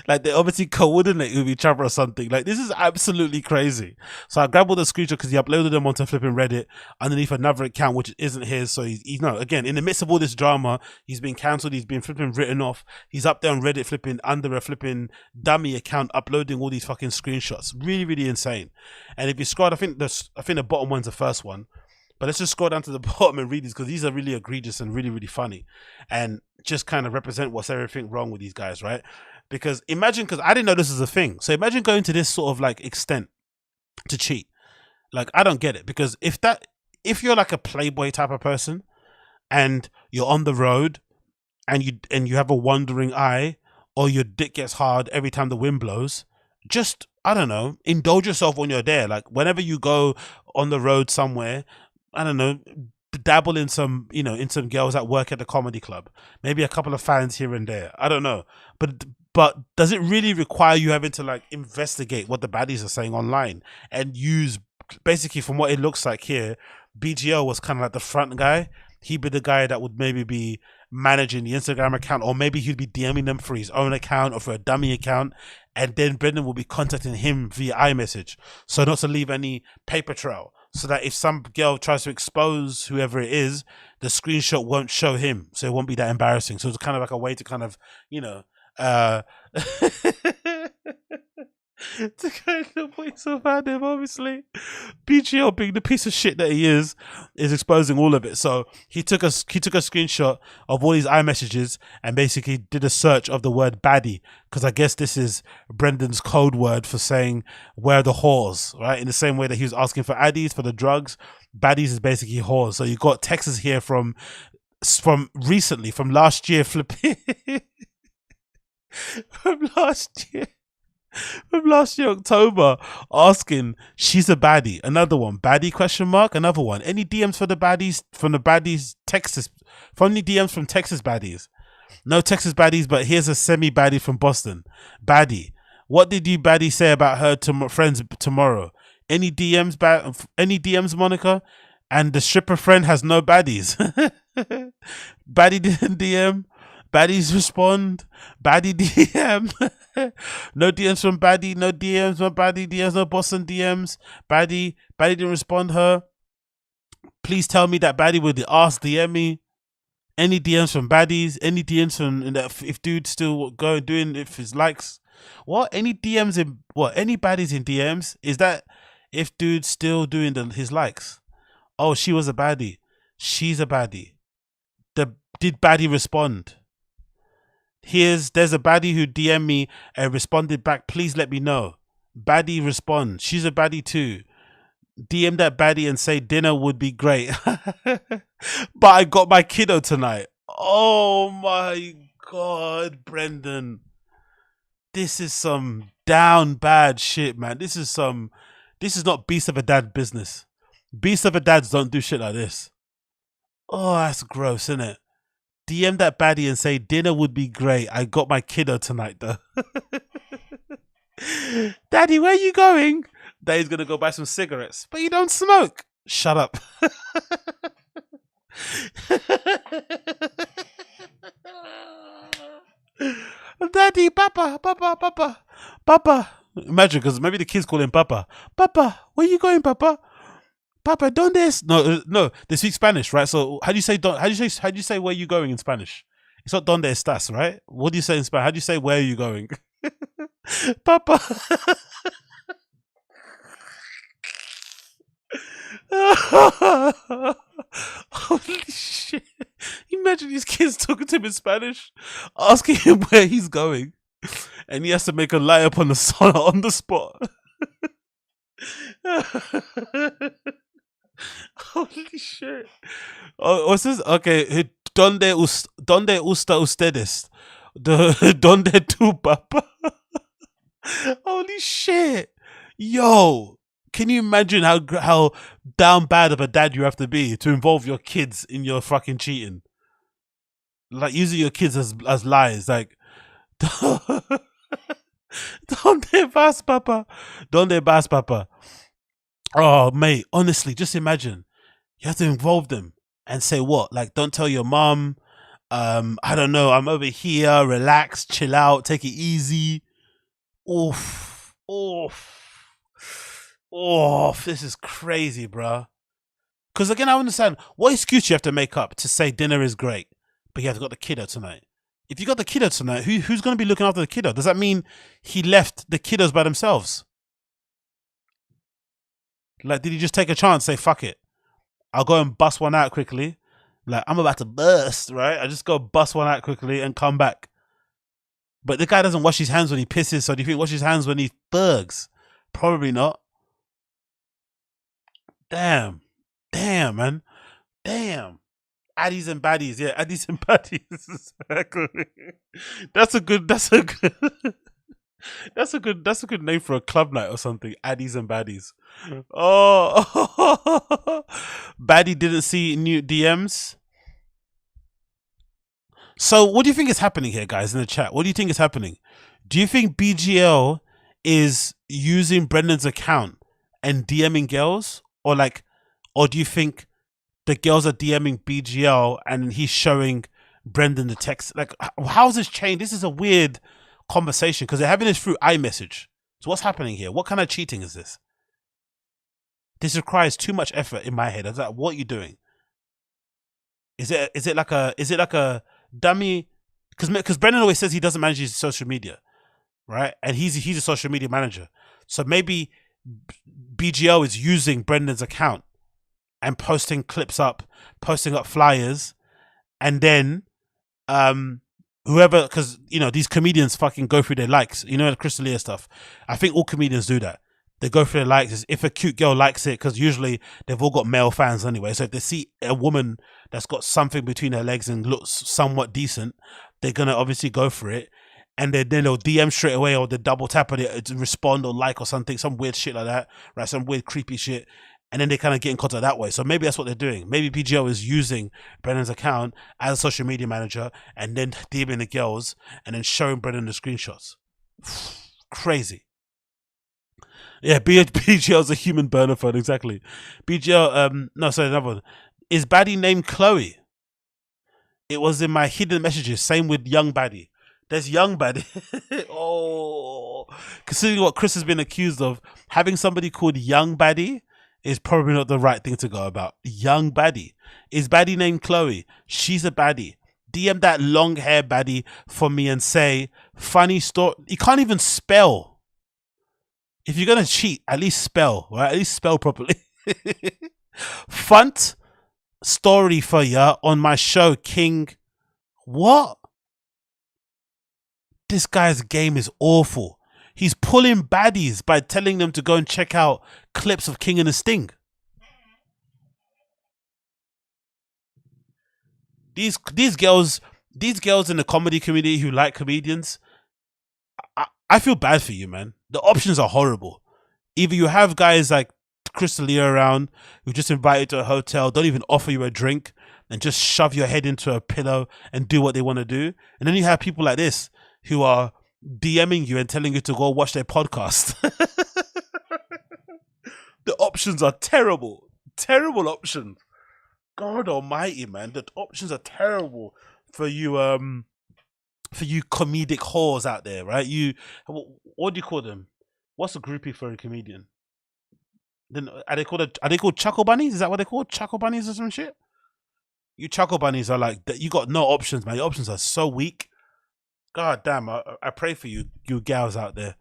Like, they obviously coordinate with each other or something. Like, this is absolutely crazy. So I grabbed all the screenshots because he uploaded them onto flipping Reddit underneath another account which isn't his. So he's again, in the midst of all this drama, he's been cancelled, he's been flipping written off, he's up there on Reddit flipping under a flipping dummy account uploading all these fucking screenshots. Really, really insane. And if you scroll, I think the bottom one's the first one. But let's just scroll down to the bottom and read these because these are really egregious and really, really funny and just kind of represent what's everything wrong with these guys, right? Because imagine, because I didn't know this was a thing. So imagine going to this sort of like extent to cheat. Like, I don't get it, because if you're like a Playboy type of person and you're on the road and you have a wandering eye or your dick gets hard every time the wind blows, just, I don't know, indulge yourself when you're there. Like, whenever you go on the road somewhere, I don't know, dabble in some, in some girls that work at the comedy club, maybe a couple of fans here and there. I don't know, but does it really require you having to like investigate what the baddies are saying online and use, basically from what it looks like here, BGL was kind of like the front guy. He'd be the guy that would maybe be managing the Instagram account, or maybe he'd be DMing them for his own account or for a dummy account, and then Brendan will be contacting him via iMessage, so not to leave any paper trail, so that if some girl tries to expose whoever it is, the screenshot won't show him, so it won't be that embarrassing. So it's kind of like a way to kind of, to kind of wait so bad him, obviously. BGL, being the piece of shit that he is exposing all of it. So he took a screenshot of all his iMessages and basically did a search of the word baddie, because I guess this is Brendan's code word for saying where are the whores, right? In the same way that he was asking for addies for the drugs, baddies is basically whores. So you got texts here from recently, from last year, flipping from last year October, asking she's a baddie. Another one, baddie question mark. Another one, any DMs for the baddies from the baddies Texas, from any DMs from Texas baddies? No Texas baddies, but here's a semi baddie from Boston. Baddie, what did you baddie say about her friends tomorrow? Any DMs, Monica? and the stripper friend has no baddies. Baddie didn't DM. Baddies respond. Baddie DM. No DMs from Baddie. No DMs from Baddie. DMs no Boston DMs. Baddie didn't respond her. Please tell me that Baddie would ask DM me. Any DMs from Baddies? Any DMs from if dude's still going doing if his likes? What? Any DMs in what? Any Baddies in DMs? Is that if dude's still doing his likes? Oh, she was a baddie. She's a baddie. Did Baddie respond? There's a baddie who DM'd me and responded back. Please let me know. Baddie respond. She's a baddie too. DM that baddie and say dinner would be great. But I got my kiddo tonight. Oh my God, Brendan. This is some down bad shit, man. This is not Beast of a Dad business. Beast of a Dads don't do shit like this. Oh, that's gross, isn't it? DM that baddie and say dinner would be great. I got my kiddo tonight though. Daddy, where are you going? Daddy's gonna go buy some cigarettes, but you don't smoke. Shut up. Daddy, Papa. Imagine, because maybe the kids call him Papa. Papa, where you going, Papa? Papa, ¿dónde es? No, they speak Spanish, right? So how do you say where you going in Spanish? It's not ¿dónde estás, right? What do you say in Spanish? How do you say where are you going? Papa. Holy shit. Imagine these kids talking to him in Spanish, asking him where he's going, and he has to make a lie up on the spot. Holy shit. Oh, what's this? Okay. ¿Dónde está ustedes? ¿Dónde tú, Papa? Holy shit. Yo. Can you imagine how down bad of a dad you have to be to involve your kids in your fucking cheating? Like using your kids as lies. Like, ¿Dónde vas, Papa? ¿Dónde vas, Papa? Oh, mate, honestly, just imagine. You have to involve them and say what? Like, don't tell your mom. I don't know. I'm over here. Relax, chill out, take it easy. Oof. This is crazy, bro. Because again, I understand what excuse you have to make up to say dinner is great, but you have got the kiddo tonight. If you got the kiddo tonight, who's going to be looking after the kiddo? Does that mean he left the kiddos by themselves? Like, did he just take a chance, say, fuck it, I'll go and bust one out quickly. Like, I'm about to burst, right? I just go bust one out quickly and come back. But the guy doesn't wash his hands when he pisses, so do you think he washes his hands when he burgs? Probably not. Damn, man. Damn. Addies and baddies, yeah, addies and baddies. That's a good name for a club night or something. Addies and baddies. Oh, baddie didn't see new DMs. So, what do you think is happening here, guys, in the chat? What do you think is happening? Do you think BGL is using Brendan's account and DMing girls, or do you think the girls are DMing BGL and he's showing Brendan the text? Like, how's this changed? This is a weird conversation because they're having this through iMessage. So what's happening here? What kind of cheating is this? This requires too much effort in my head. I was like, what are you doing? Is it like a dummy? Because Brendan always says he doesn't manage his social media, right? And he's a social media manager. So maybe BGL is using Brendan's account and posting clips up, posting up flyers, and then whoever, because these comedians fucking go through their likes, the Crystalia stuff. I think all comedians do that. They go through their likes. If a cute girl likes it, because usually they've all got male fans anyway. So if they see a woman that's got something between her legs and looks somewhat decent, they're gonna obviously go for it. And then they'll DM straight away, or they double tap on it to respond or like or something, some weird shit like that, right? Some weird creepy shit. And then they kind of get in contact that way. So maybe that's what they're doing. Maybe BGL is using Brendan's account as a social media manager and then DMing the girls and then showing Brendan the screenshots. Crazy. Yeah, BGL's a human burner phone, exactly. BGL, no, sorry, another one. Is Baddie named Chloe? It was in my hidden messages. Same with Young Baddie. There's Young Baddie. Oh, considering what Chris has been accused of, having somebody called Young Baddie is probably not the right thing to go about. Young Baddie. Is Baddie named Chloe? She's a baddie. DM that long hair baddie for me and say, funny story. You can't even spell. If you're going to cheat, at least spell, right? At least spell properly. Funt story for ya on my show, King. What? This guy's game is awful. He's pulling baddies by telling them to go and check out clips of King and the Sting. These girls in the comedy community who like comedians, I feel bad for you, man. The options are horrible. Either you have guys like Chris D'Elia around who just invite you to a hotel, don't even offer you a drink, and just shove your head into a pillow and do what they want to do. And then you have people like this who are DMing you and telling you to go watch their podcast. The options are terrible. Terrible options. God almighty, man. The options are terrible for you comedic whores out there, right? What do you call them? What's a groupie for a comedian? Then are they called chuckle bunnies? Is that what they're called? Chuckle bunnies or some shit? You chuckle bunnies are like, you got no options, man. Your options are so weak. God damn, I pray for you gals out there.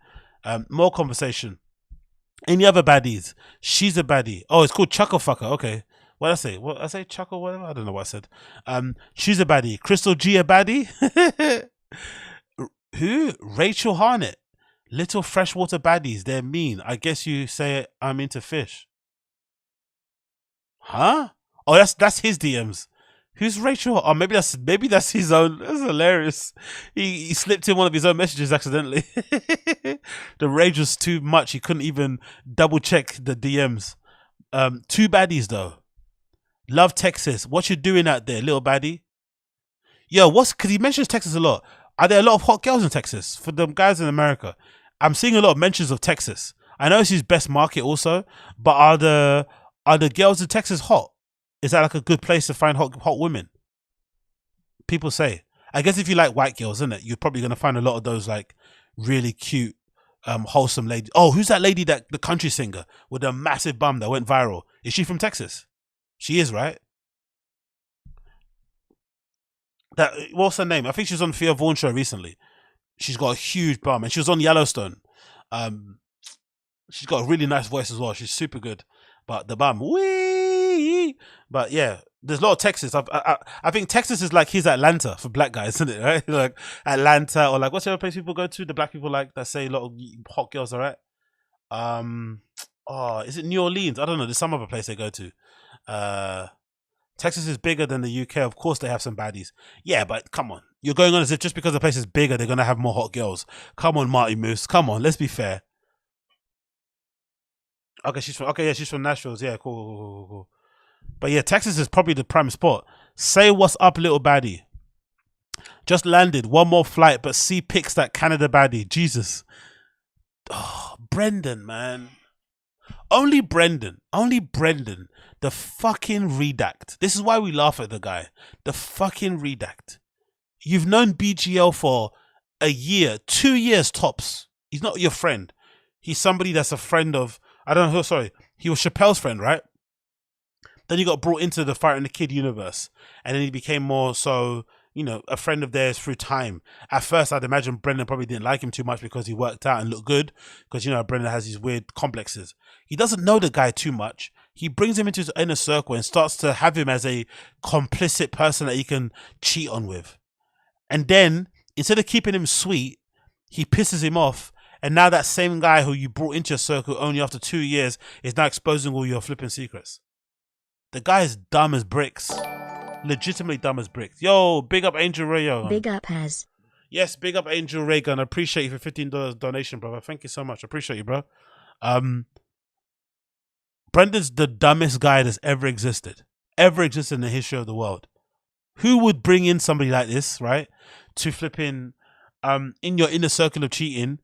More conversation. Any other baddies? She's a baddie. Oh, it's called Chuckle Fucker. Okay. What did I say? What I say? Chuckle whatever? I don't know what I said. She's a baddie. Crystal G a baddie? Who? Rachel Harnett. Little freshwater baddies. They're mean. I guess you say I'm into fish. Huh? Oh, that's his DMs. Who's Rachel? Oh, maybe that's his own. That's hilarious. He slipped in one of his own messages accidentally. The rage was too much. He couldn't even double check the DMs. Two baddies though. Love Texas. What you doing out there, little baddie? Yo, because he mentions Texas a lot. Are there a lot of hot girls in Texas? For the guys in America, I'm seeing a lot of mentions of Texas. I know it's his best market also, but are the girls in Texas hot? Is that like a good place to find hot women? People say. I guess if you like white girls, isn't it? You're probably going to find a lot of those like really cute, wholesome ladies. Oh, who's that lady, the country singer with a massive bum that went viral? Is she from Texas? She is, right? What's her name? I think she was on Thea Vaughn show recently. She's got a huge bum and she was on Yellowstone. She's got a really nice voice as well. She's super good. But the bum, wee. But yeah, there's a lot of Texas. I think Texas is like his Atlanta for black guys, isn't it? Right? Like Atlanta, or like what's the other place people go to? The black people like that say a lot of hot girls are at. Oh, is it New Orleans? I don't know. There's some other place they go to. Texas is bigger than the UK. Of course, they have some baddies. Yeah, but come on, you're going on as if just because the place is bigger, they're gonna have more hot girls. Come on, Marty Moose. Come on, let's be fair. Okay, she's from Nashville. Yeah, cool. But yeah, Texas is probably the prime spot. Say what's up, little baddie. Just landed. One more flight, but see pics that Canada baddie. Jesus. Oh, Brendan, man. Only Brendan. The fucking redact. This is why we laugh at the guy. The fucking redact. You've known BGL for a year, 2 years tops. He's not your friend. He's somebody that's a friend of, I don't know who, sorry. He was Chappelle's friend, right? Then he got brought into the Fighter and the Kid universe. And then he became more so, you know, a friend of theirs through time. At first, I'd imagine Brendan probably didn't like him too much because he worked out and looked good. Because, you know, Brendan has these weird complexes. He doesn't know the guy too much. He brings him into his inner circle and starts to have him as a complicit person that he can cheat on with. And then, instead of keeping him sweet, he pisses him off. And now that same guy who you brought into your circle only after 2 years is now exposing all your flipping secrets. The guy is dumb as bricks. Legitimately dumb as bricks. Yo, big up Angel Ray. Yo. Big up Has. Yes, big up Angel Reagan. I appreciate you for $15 donation, brother. Thank you so much. I appreciate you, bro. Brendan's the dumbest guy that's ever existed in the history of the world. Who would bring in somebody like this, right, to flip in your inner circle of cheating,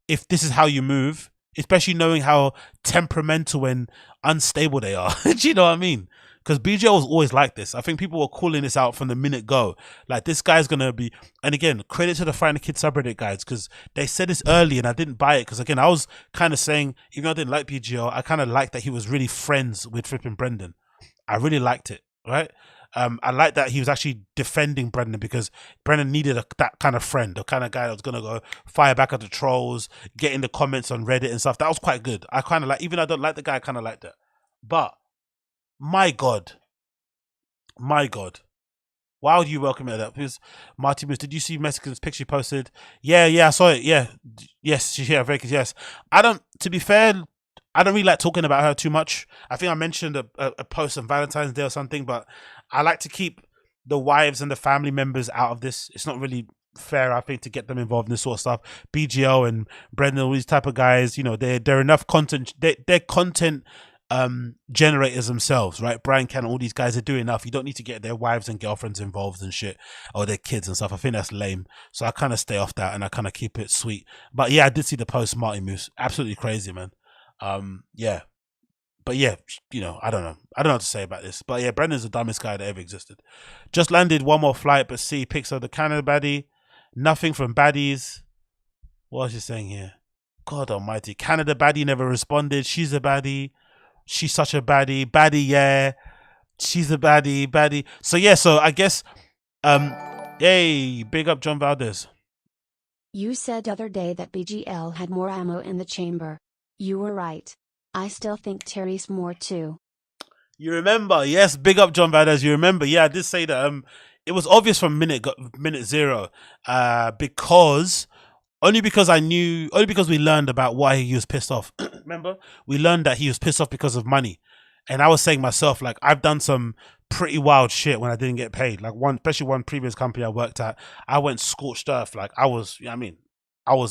if this is how you move, especially knowing how temperamental and unstable they are. Do you know what I mean? Because BGL was always like this. I think people were calling this out from the minute go. Like, this guy's going to be... And again, credit to the Fighting the Kid subreddit guys, because they said this early and I didn't buy it. Because again, I was kind of saying, even though I didn't like BGL, I kind of liked that he was really friends with flipping Brendan. I really liked it, right? I liked that he was actually defending Brendan, because Brendan needed that kind of friend, the kind of guy that was going to go fire back at the trolls, get in the comments on Reddit and stuff. That was quite good. I kind of like, even though I don't like the guy, I kind of liked it. But... my God. Why would you welcome it up? Because Marty Moose, did you see Mexican's picture posted? Yeah, I saw it. Yeah. Yes, yeah, very good. Yes. To be fair, I don't really like talking about her too much. I think I mentioned a post on Valentine's Day or something, but I like to keep the wives and the family members out of this. It's not really fair, I think, to get them involved in this sort of stuff. BGL and Brendan, all these type of guys, you know, they're enough content. They're content generators themselves, right? Bryan, Callen, all these guys are doing enough. You don't need to get their wives and girlfriends involved and shit, or their kids and stuff. I think that's lame. So I kind of stay off that and I kind of keep it sweet. But yeah, I did see the post, Marty Moose. Absolutely crazy, man. Yeah. But yeah, you know, I don't know what to say about this. But yeah, Brendan's the dumbest guy that ever existed. Just landed one more flight, but see pics of the Canada baddie. Nothing from Baddies. What is she saying here? God almighty. Canada baddie never responded. She's a baddie. She's such a baddie. Baddie, yeah. She's a baddie. So yeah, so I guess, hey, big up John Valdez. You said other day that BGL had more ammo in the chamber. You were right. I still think Terry's more too. You remember? Yes, big up John Valdez. You remember? Yeah, I did say that. It was obvious from minute zero, because we learned about why he was pissed off. Remember? We learned that he was pissed off because of money. And I was saying myself, like, I've done some pretty wild shit when I didn't get paid. Like, especially one previous company I worked at, I went scorched earth. Like, I was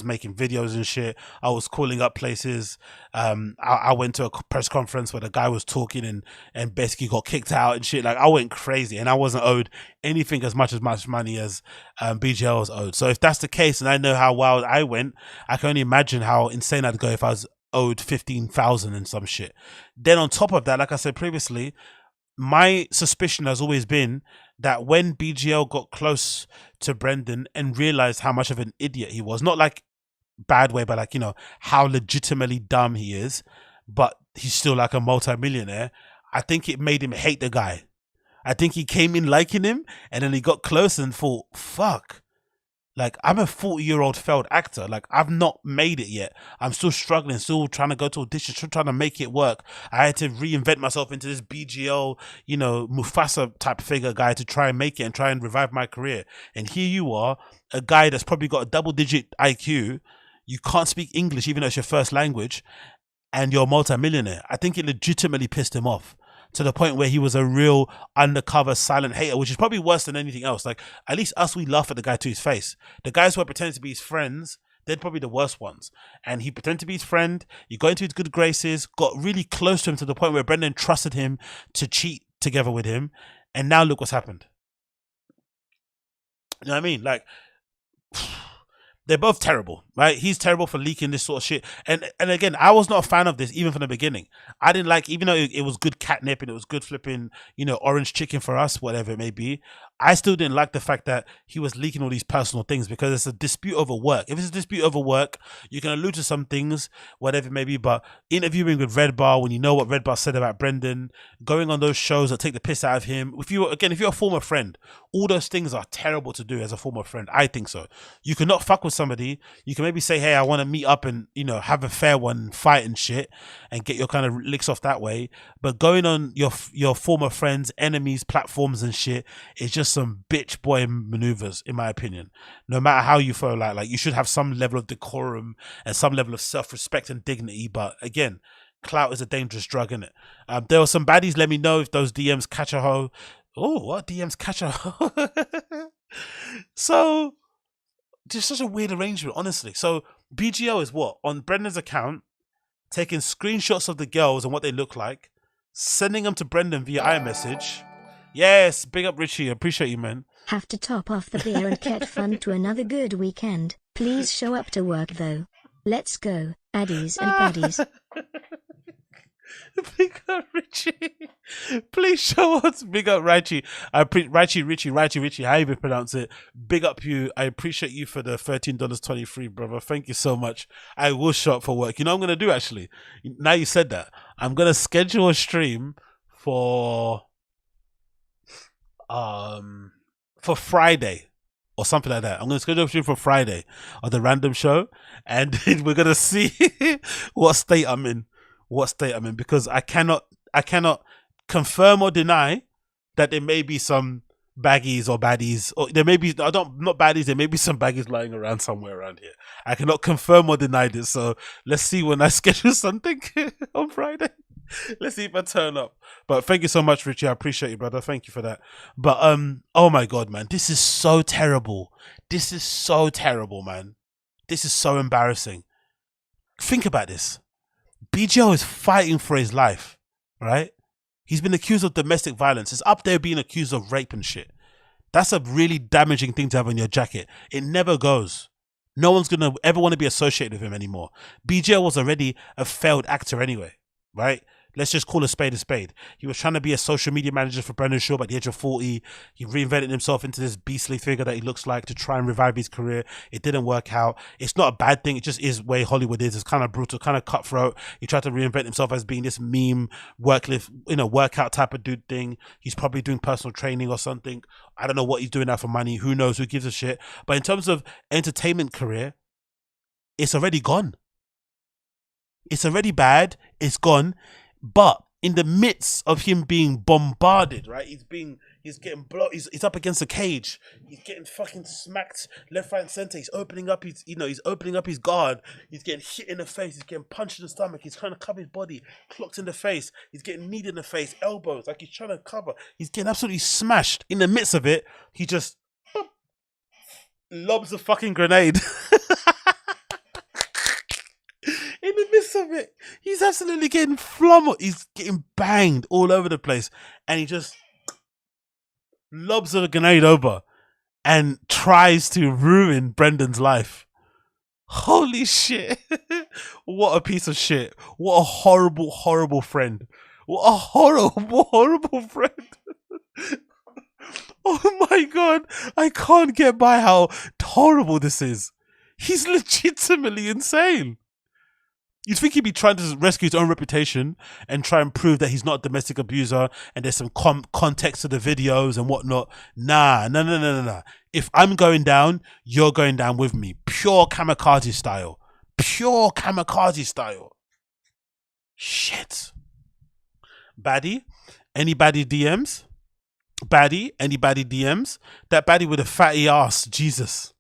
making videos and shit. I was calling up places. I went to a press conference where the guy was talking and basically got kicked out and shit. Like, I went crazy and I wasn't owed anything as much money as BGL was owed. So if that's the case, and I know how wild I went, I can only imagine how insane I'd go if I was owed 15,000 and some shit. Then on top of that, like I said previously, my suspicion has always been that when BGL got close to Brendan and realized how much of an idiot he was, not like bad way, but like, you know, how legitimately dumb he is, but he's still like a multi-millionaire, I think it made him hate the guy. I think he came in liking him and then he got close and thought, fuck, like, I'm a 40-year-old failed actor. Like, I've not made it yet. I'm still struggling, still trying to go to auditions, still trying to make it work. I had to reinvent myself into this BGL, you know, Mufasa type figure guy to try and make it and try and revive my career. And here you are, a guy that's probably got a double-digit IQ. You can't speak English, even though it's your first language, and you're a multi-millionaire. I think it legitimately pissed him off, to the point where he was a real undercover silent hater, which is probably worse than anything else. Like, at least us, we laugh at the guy to his face. The guys who are pretending to be his friends, they're probably the worst ones. And he pretended to be his friend. He got into his good graces, got really close to him to the point where Brendan trusted him to cheat together with him. And now look what's happened. You know what I mean? Like, they're both terrible, right? He's terrible for leaking this sort of shit. And again, I was not a fan of this even from the beginning. I didn't like, even though it was good catnip and it was good flipping, you know, orange chicken for us, whatever it may be, I still didn't like the fact that he was leaking all these personal things, because it's a dispute over work. If it's a dispute over work, you can allude to some things, whatever it may be, but interviewing with Red Bar, when you know what Red Bar said about Brendan, going on those shows that take the piss out of him, if you're a former friend, all those things are terrible to do as a former friend. I think so. You cannot fuck with somebody. You can maybe say, hey, I want to meet up and, you know, have a fair one, fight and shit, and get your kind of licks off that way. But going on your former friends, enemies, platforms and shit is just some bitch boy maneuvers, in my opinion. No matter how you feel, like you should have some level of decorum and some level of self-respect and dignity. But again, clout is a dangerous drug, innit? There were some baddies. Let me know if those DMs catch a hoe. Oh, what DMs catch a hoe? So, just such a weird arrangement, honestly. So BGL is what? On Brendan's account, taking screenshots of the girls and what they look like, sending them to Brendan via iMessage. Yes, big up Richie. I appreciate you, man. Have to top off the beer and get fun to another good weekend. Please show up to work though. Let's go. Addies and Baddies. Big up Richie. Please show us. Big up Richie. Richie, how you pronounce it. Big up you. I appreciate you for the $13.23, brother. Thank you so much. I will show up for work. You know what I'm going to do, actually? Now you said that. I'm going to schedule a stream for Friday or something like that. I'm going to schedule a stream for Friday on the random show, and we're going to see what state I'm in. Because I cannot confirm or deny that there may be some baggies or baddies, or there may be not baddies, there may be some baggies lying around somewhere around here. I cannot confirm or deny this, so let's see when I schedule something on Friday. Let's see if I turn up. But thank you so much, Richie. I appreciate you, brother. Thank you for that. But oh my god, man, this is so terrible. This is so terrible, man. This is so embarrassing. Think about this. BGL is fighting for his life, right? He's been accused of domestic violence. It's up there being accused of rape and shit. That's a really damaging thing to have on your jacket. It never goes. No one's going to ever want to be associated with him anymore. BGL was already a failed actor anyway, right? Let's just call a spade a spade. He was trying to be a social media manager for Brendan Schaub at the age of 40. He reinvented himself into this beastly figure that he looks like to try and revive his career. It didn't work out. It's not a bad thing. It just is where Hollywood is. It's kind of brutal, kind of cutthroat. He tried to reinvent himself as being this meme, workout type of dude thing. He's probably doing personal training or something. I don't know what he's doing now for money. Who knows? Who gives a shit? But in terms of entertainment career, it's already gone. It's already bad. It's gone. But in the midst of him being bombarded, right? He's getting blocked. He's up against a cage. He's getting fucking smacked left, right, and center. He's opening up his guard. He's getting hit in the face. He's getting punched in the stomach. He's trying to cover his body, clocked in the face. He's getting kneed in the face, elbows, like he's trying to cover. He's getting absolutely smashed. In the midst of it, he just lobs a fucking grenade. In the midst of it, he's absolutely getting flummoxed. He's getting banged all over the place, and he just lobs a grenade over and tries to ruin Brendan's life. Holy shit. What a piece of shit. What a horrible, horrible friend. What a horrible, horrible friend. Oh my god. I can't get by how horrible this is. He's legitimately insane. You'd think he'd be trying to rescue his own reputation and try and prove that he's not a domestic abuser and there's some context to the videos and whatnot. Nah. If I'm going down, you're going down with me. Pure kamikaze style. Pure kamikaze style. Shit. Baddie? Anybody DMs? Baddie? Anybody DMs? That baddie with a fatty ass. Jesus.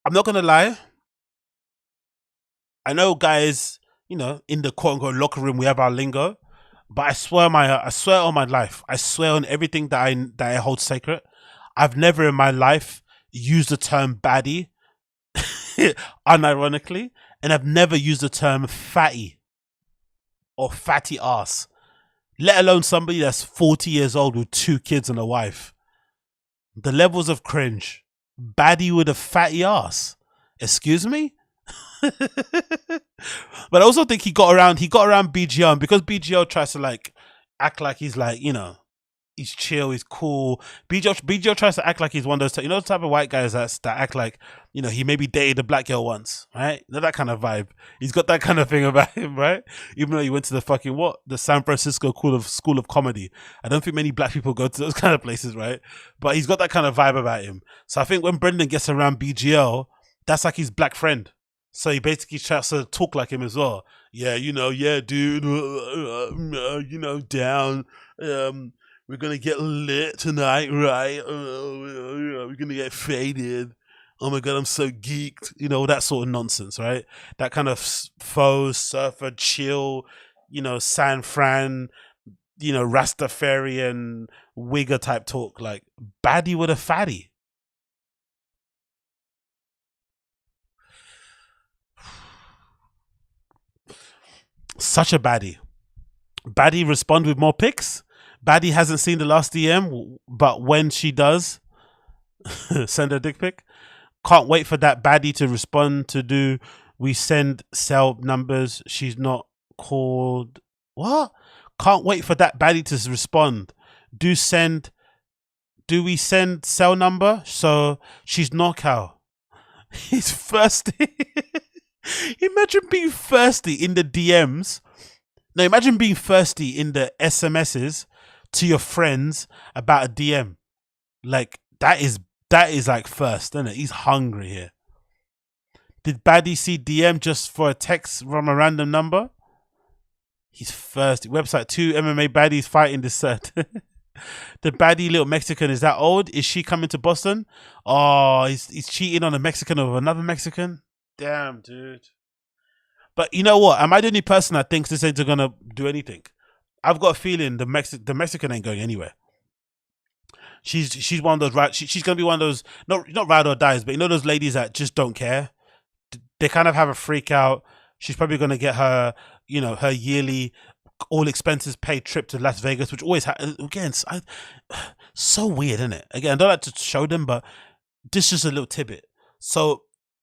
I'm not going to lie. I know, guys, in the quote-unquote locker room, we have our lingo, but I swear on my life, I swear on everything that I hold sacred, I've never in my life used the term baddie, unironically, and I've never used the term fatty or fatty ass, let alone somebody that's 40 years old with 2 kids and a wife. The levels of cringe. Baddie with a fatty ass. Excuse me? But I also think he got around BGL, and because BGL tries to act like he's he's chill, he's cool. BGL tries to act like he's one of those the type of white guys that act like he maybe dated a black girl once, right? That kind of vibe. He's got that kind of thing about him, right? Even though he went to the San Francisco School of Comedy. I don't think many black people go to those kind of places, right? But he's got that kind of vibe about him. So I think when Brendan gets around BGL, that's like his black friend. So he basically tries to talk like him as well. Yeah, dude, down. We're going to get lit tonight, right? We're going to get faded. Oh my God, I'm so geeked. That sort of nonsense, right? That kind of faux surfer, chill, San Fran, Rastafarian, wigger type talk. Like, baddie with a fatty. Such a baddie. Baddie respond with more pics. Baddie hasn't seen the last DM, but when she does, send her a dick pic. Can't wait for that baddie to respond to do we send cell numbers. She's not called. What? Can't wait for that baddie to respond. Do we send cell number? So she's knockout. He's thirsty. Imagine being thirsty in the DMs. No, imagine being thirsty in the SMSs to your friends about a DM. Like that is like first, isn't it? He's hungry here. Did Baddie see DM just for a text from a random number? He's thirsty. Website 2 MMA baddies fighting this set. The baddie little Mexican, is that old? Is she coming to Boston? Oh, he's cheating on a Mexican over another Mexican? Damn, dude. But you know what? Am I the only person that thinks this ain't gonna do anything? I've got a feeling the Mexican ain't going anywhere. She's one of those she's gonna be one of those not ride or dies, but you know those ladies that just don't care. They kind of have a freak out. She's probably gonna get her, her yearly all expenses paid trip to Las Vegas, which always again so weird, isn't it? Again, I don't like to show them, but this is just a little tidbit. So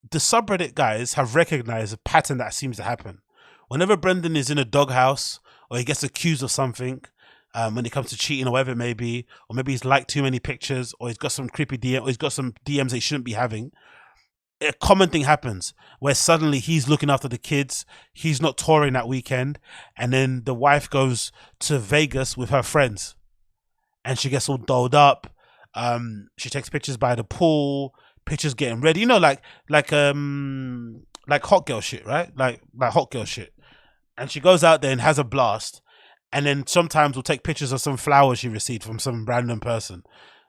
the subreddit guys have recognized a pattern that seems to happen whenever Brendan is in a doghouse or he gets accused of something. When it comes to cheating or whatever it may be, or maybe he's liked too many pictures, or he's got some creepy DM, or he's got some DMs that he shouldn't be having. A common thing happens where suddenly he's looking after the kids, he's not touring that weekend, and then the wife goes to Vegas with her friends, and she gets all dolled up. She takes pictures by the pool, pictures getting ready, like hot girl shit, right? Like hot girl shit, and she goes out there and has a blast. And then sometimes we'll take pictures of some flowers she received from some random person.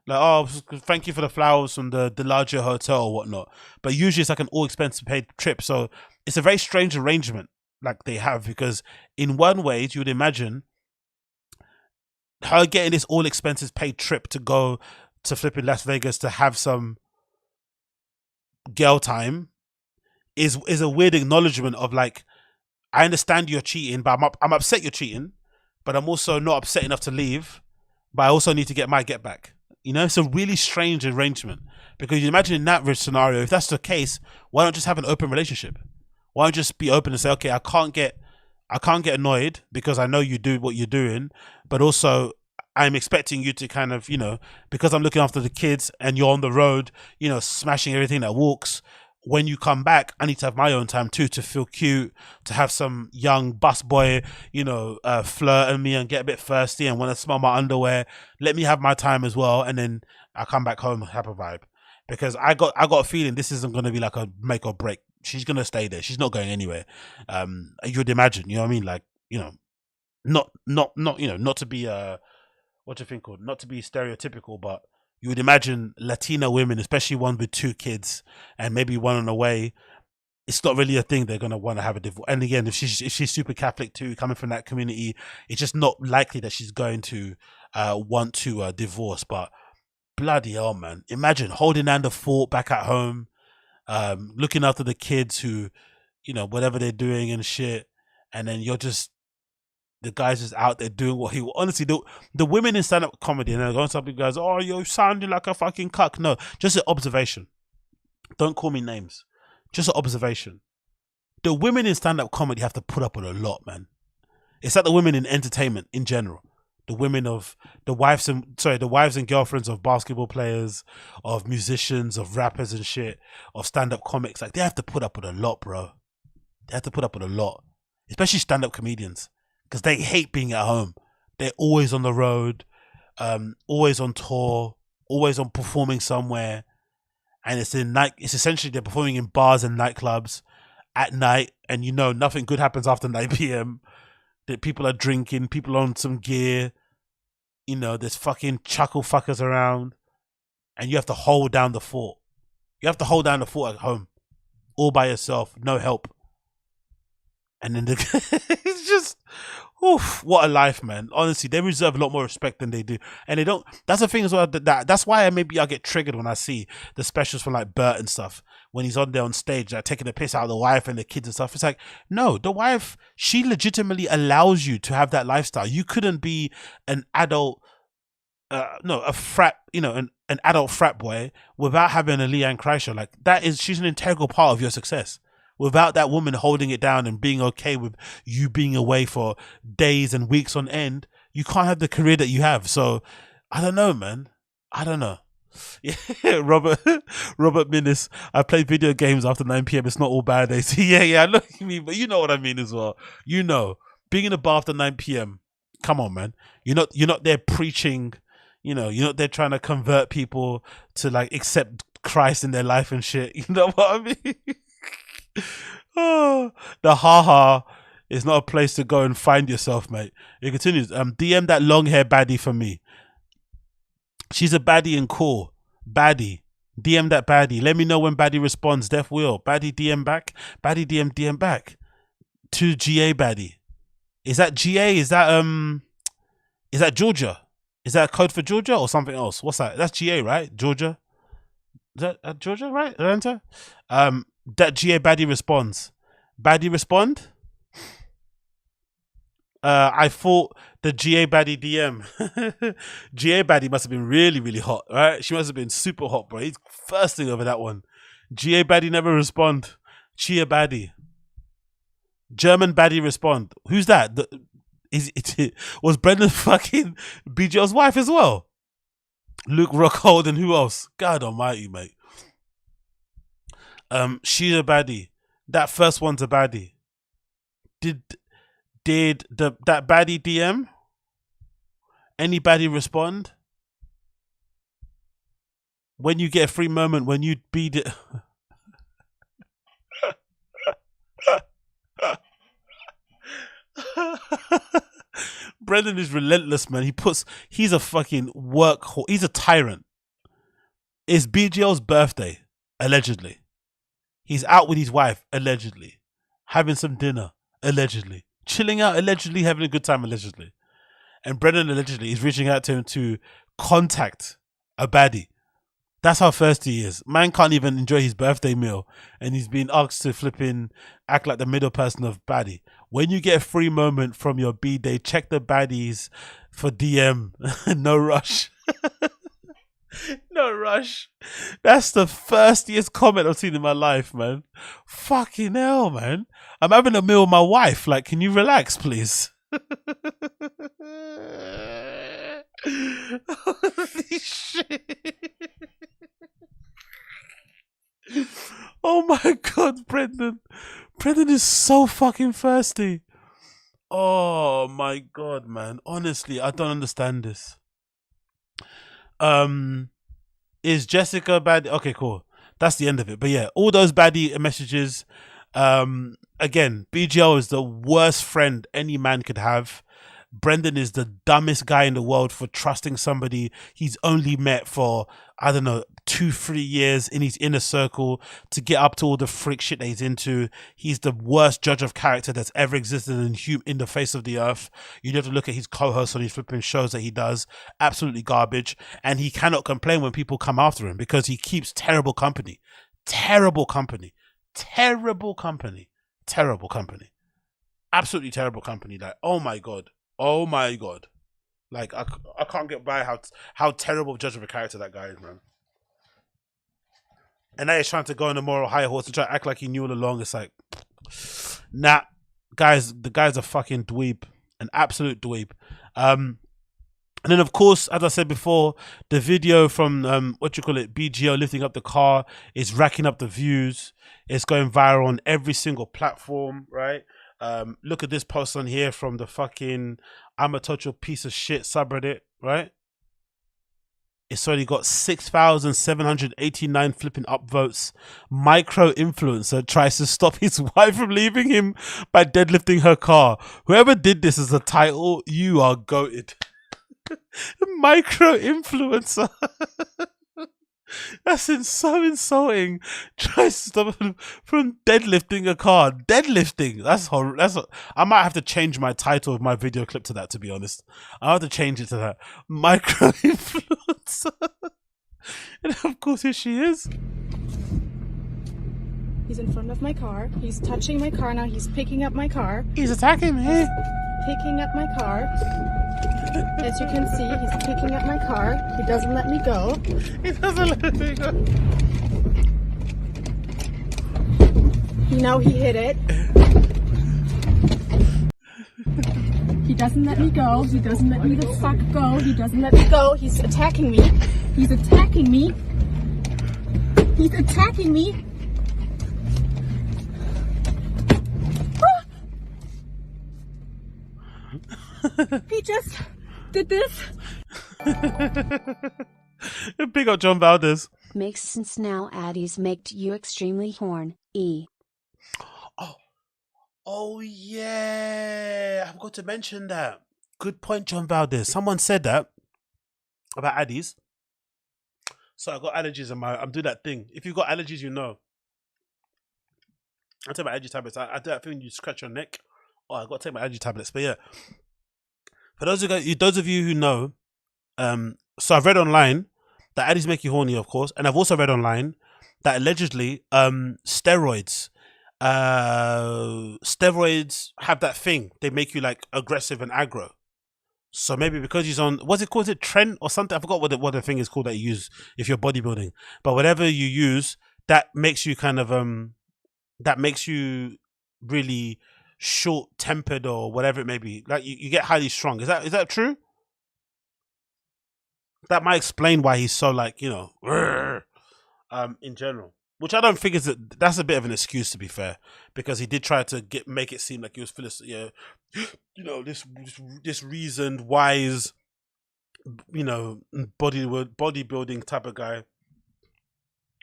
Like, oh, thank you for the flowers from the larger hotel or whatnot. But usually it's like an all expenses paid trip. So it's a very strange arrangement like they have, because in one way you would imagine her getting this all expenses paid trip to go to flipping Las Vegas to have some girl time is a weird acknowledgement of like, I understand you're cheating, but I'm upset you're cheating. But I'm also not upset enough to leave, but I also need to get my get back. It's a really strange arrangement, because you imagine in that scenario, if that's the case, why don't just have an open relationship? Why don't just be open and say, okay, I can't get annoyed because I know you do what you're doing, but also I'm expecting you to kind of, because I'm looking after the kids and you're on the road, smashing everything that walks. When you come back, I need to have my own time too, to feel cute, to have some young busboy, flirt at me and get a bit thirsty and want to smell my underwear. Let me have my time as well, and then I come back home and have a vibe. Because I got a feeling this isn't going to be like a make or break. She's going to stay there. She's not going anywhere. You'd imagine, you know what I mean? Like, not to be what do you think called? Not to be stereotypical, but you would imagine Latina women, especially one with 2 kids and maybe one on the way, it's not really a thing they're going to want to have a divorce. And again, if she's super Catholic too, coming from that community, it's just not likely that she's going to want to divorce. But bloody hell, man. Imagine holding down the fort back at home, looking after the kids who, whatever they're doing and shit. And then the guy's just out there doing what he... Honestly, the women in stand-up comedy, and they're going to some guys, oh, you're sounding like a fucking cuck. No, just an observation. Don't call me names. Just an observation. The women in stand-up comedy have to put up with a lot, man. It's like the women in entertainment in general. The women of... the wives and girlfriends of basketball players, of musicians, of rappers and shit, of stand-up comics. Like, they have to put up with a lot, bro. They have to put up with a lot. Especially stand-up comedians. Because they hate being at home. They're always on the road, always on tour, always on performing somewhere. And it's essentially they're performing in bars and nightclubs at night, and nothing good happens after 9 p.m. That people are drinking, people on some gear, there's fucking chuckle fuckers around, and you have to hold down the fort. You have to hold down the fort at home, all by yourself, no help. And then it's just, oof, what a life, man. Honestly, they deserve a lot more respect than they do. And they don't, that's the thing as well, that's why I get triggered when I see the specials from like Bert and stuff, when he's on there on stage, like taking the piss out of the wife and the kids and stuff. It's like, no, the wife, she legitimately allows you to have that lifestyle. You couldn't be an adult a frat, an adult frat boy without having a Leanne Kreischer. Like she's an integral part of your success. Without that woman holding it down and being okay with you being away for days and weeks on end, you can't have the career that you have. So I don't know, man. I don't know. Yeah, Robert Minnis. I play video games after 9 p.m. It's not all bad. They say, yeah, look at me, but you know what I mean as well. Being in the bar after 9 p.m. Come on, man. You're not there preaching. You're not there trying to convert people to like accept Christ in their life and shit. You know what I mean? Oh, the haha is not a place to go and find yourself, mate. It continues. DM that long hair baddie for me. She's a baddie and cool. Baddie. DM that baddie. Let me know when baddie responds. Def will. Baddie DM back. Baddie DM back. To GA baddie. Is that GA? Is that Georgia? Is that a code for Georgia or something else? What's that? That's GA, right? Georgia? Is that Georgia, right? Atlanta? That GA baddie responds. Baddie respond? I thought the GA baddie DM. GA baddie must have been really, really hot, right? She must have been super hot, bro. He's thirsting over that one. GA baddie never respond. Chia baddie. German baddie respond. Who's that? Was Brendan fucking BJ's wife as well? Luke Rockhold and who else? God almighty, mate. She's a baddie. That first one's a baddie. Did that baddie DM? Any baddie respond? When you get a free moment, when you beat it. Brendan is relentless, man. He's a fucking workhorse. He's a tyrant. It's BGL's birthday, allegedly. He's out with his wife, allegedly. Having some dinner, allegedly. Chilling out, allegedly. Having a good time, allegedly. And Brendan, allegedly, is reaching out to him to contact a baddie. That's how thirsty he is. Man can't even enjoy his birthday meal. And he's been asked to flipping act like the middle person of baddie. When you get a free moment from your B-Day, check the baddies for DM. No rush. No rush. That's the thirstiest comment I've seen in my life, man. Fucking hell, man. I'm having a meal with my wife. Like, can you relax, please? Holy shit. Oh my god, Brendan. Brendan is so fucking thirsty. Oh my god, man. Honestly, I don't understand this. Is Jessica bad? Okay, cool. That's the end of it. But yeah, all those baddie messages. Again, BGL is the worst friend any man could have. Brendan is the dumbest guy in the world for trusting somebody he's only met for, I don't know, 2-3 years in his inner circle to get up to all the freak shit that he's into. He's the worst judge of character that's ever existed in the face of the earth. You have to look at his co-hosts on his flipping shows that he does. Absolutely garbage. And he cannot complain when people come after him because he keeps terrible company. Terrible company. Terrible company. Terrible company. Absolutely terrible company. Like, oh my god. Oh my god. Like, I can't get by how terrible judge of a character that guy is, man. And now he's trying to go on a moral high horse to try to act like he knew all along. It's like, nah, guys, the guy's a fucking dweeb. An absolute dweeb. And then, of course, as I said before, the video from, BGO lifting up the car is racking up the views. It's going viral on every single platform, right? Look at this post on here from the fucking I'm a total piece of shit subreddit, right? It's already got 6,789 flipping upvotes. Micro influencer tries to stop his wife from leaving him by deadlifting her car. Whoever did this as a title, you are goated. Micro influencer. That's so insulting. Tries to stop him from deadlifting a car. Deadlifting. That's horrible. I might have to change my title of my video clip to that, to be honest. I'll have to change it to that. Micro influencer. And of course, here she is. He's in front of my car. He's touching my car now. He's picking up my car. He's attacking me. Picking up my car. As you can see, he's kicking at my car. He doesn't let me go. He doesn't let me go. You know he hit it. He doesn't let me go. He doesn't let me the fuck go. He doesn't let me go. He's attacking me. He's attacking me. He's attacking me. He just did this. Big up John Valdez. Makes sense now. Addies make you extremely horn. Oh yeah, I forgot to mention that. Good point, John Valdez. Someone said that about Addies. So I got allergies in I'm doing that thing. If you've got allergies, you know. I take my allergy tablets. I do that thing when you scratch your neck. Oh, I got to take my allergy tablets. But yeah, for those of you who know, so I've read online that Addies make you horny, of course, and I've also read online that allegedly steroids have that thing. They make you like aggressive and aggro. So maybe because he's on, what's it called? Is it Trent or something? I forgot what the thing is called that you use if you're bodybuilding. But whatever you use, that makes you kind of that makes you really short-tempered or whatever it may be. Like you get highly strung. Is that true? That might explain why he's so like, you know, in general. Which I don't think that's a bit of an excuse, to be fair, because he did try to make it seem like he was this reasoned, wise, you know, bodybuilding type of guy,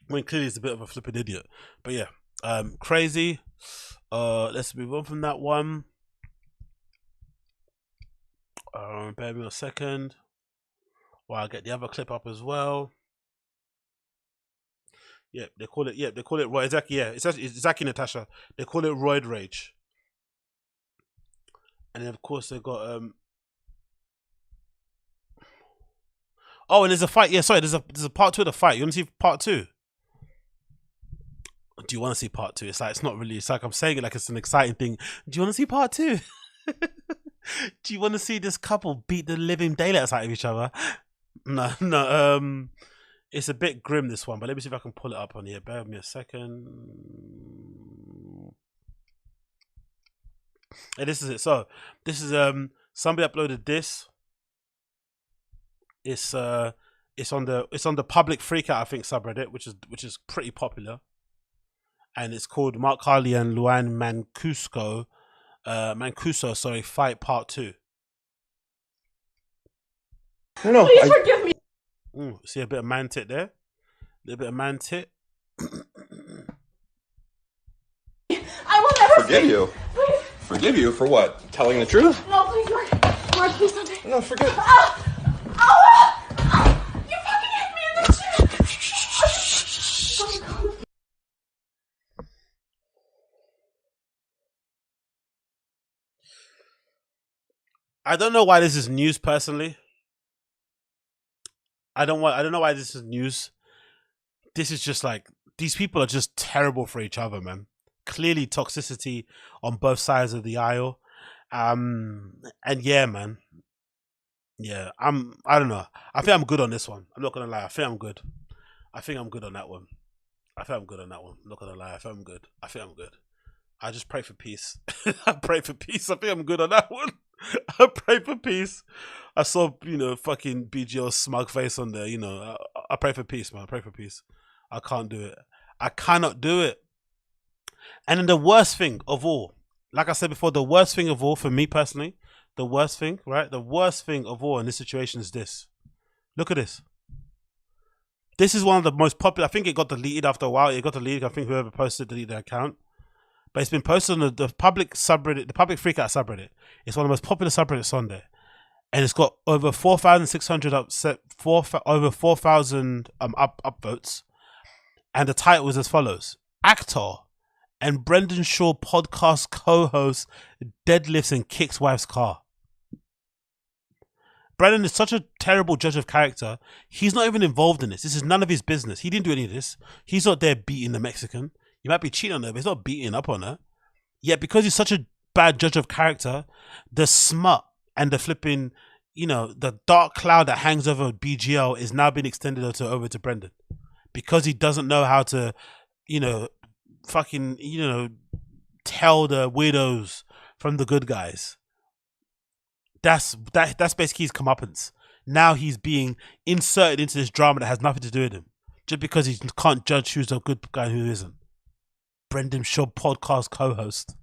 when clearly he's a bit of a flipping idiot. But yeah, crazy. Let's move on from that one. Bear me a second while I get the other clip up as well. Yeah, they call it exactly. Yeah, it's exactly Natasha. They call it roid rage. And then of course they got oh, and there's a fight. Yeah, sorry, there's a part 2 of the fight. You want to see part 2? Do you want to see part 2? It's like it's not really. It's like I'm saying it like it's an exciting thing. Do you want to see part 2? Do you want to see this couple beat the living daylights out of each other? No. It's a bit grim, this one, but let me see if I can pull it up on here. Bear with me a second. And this is it. So this is somebody uploaded this. It's on the public freakout, I think, subreddit, which is pretty popular. And it's called Mark Harley and LUANA Mancuso, fight part 2. No, please forgive me. See a bit of man tit there? A little bit of man tit. I will never forgive you. Please. Forgive you for what? Telling the truth? No, please, Mark, please don't take. No, forgive. You fucking hit me in the chin. I don't know why this is news personally. I don't know why this is news. This is just like, these people are just terrible for each other, man. Clearly toxicity on both sides of the aisle. And yeah, man. Yeah, I don't know. I think I'm good on this one. I'm not gonna lie. I think I'm good. I think I'm good on that one. I'm not gonna lie. I think I'm good. I just pray for peace. I pray for peace. I think I'm good on that one. I pray for peace. I saw, fucking BGL's smug face on there. I pray for peace, man. I pray for peace. I can't do it. I cannot do it. And then the worst thing of all, like I said before, the worst thing of all for me personally, the worst thing, right? The worst thing of all in this situation is this. Look at this. This is one of the most popular. I think it got deleted after a while. It got deleted. I think whoever posted deleted their account. But it's been posted on the public subreddit, the public freakout subreddit. It's one of the most popular subreddits on there. And it's got over 4,600 over 4,000 upvotes. And the title is as follows: Actor and Brendan Shaw podcast co-host deadlifts and kicks wife's car. Brendan is such a terrible judge of character. He's not even involved in this. This is none of his business. He didn't do any of this. He's not there beating the Mexican. He might be cheating on her, but he's not beating up on her. Yet because he's such a bad judge of character, the smut and the flipping, you know, the dark cloud that hangs over BGL is now being extended over to Brendan because he doesn't know how to, you know, fucking, you know, tell the weirdos from the good guys. That's basically his comeuppance. Now he's being inserted into this drama that has nothing to do with him, just because he can't judge who's a good guy and who isn't. Brendan Schaub podcast co-host.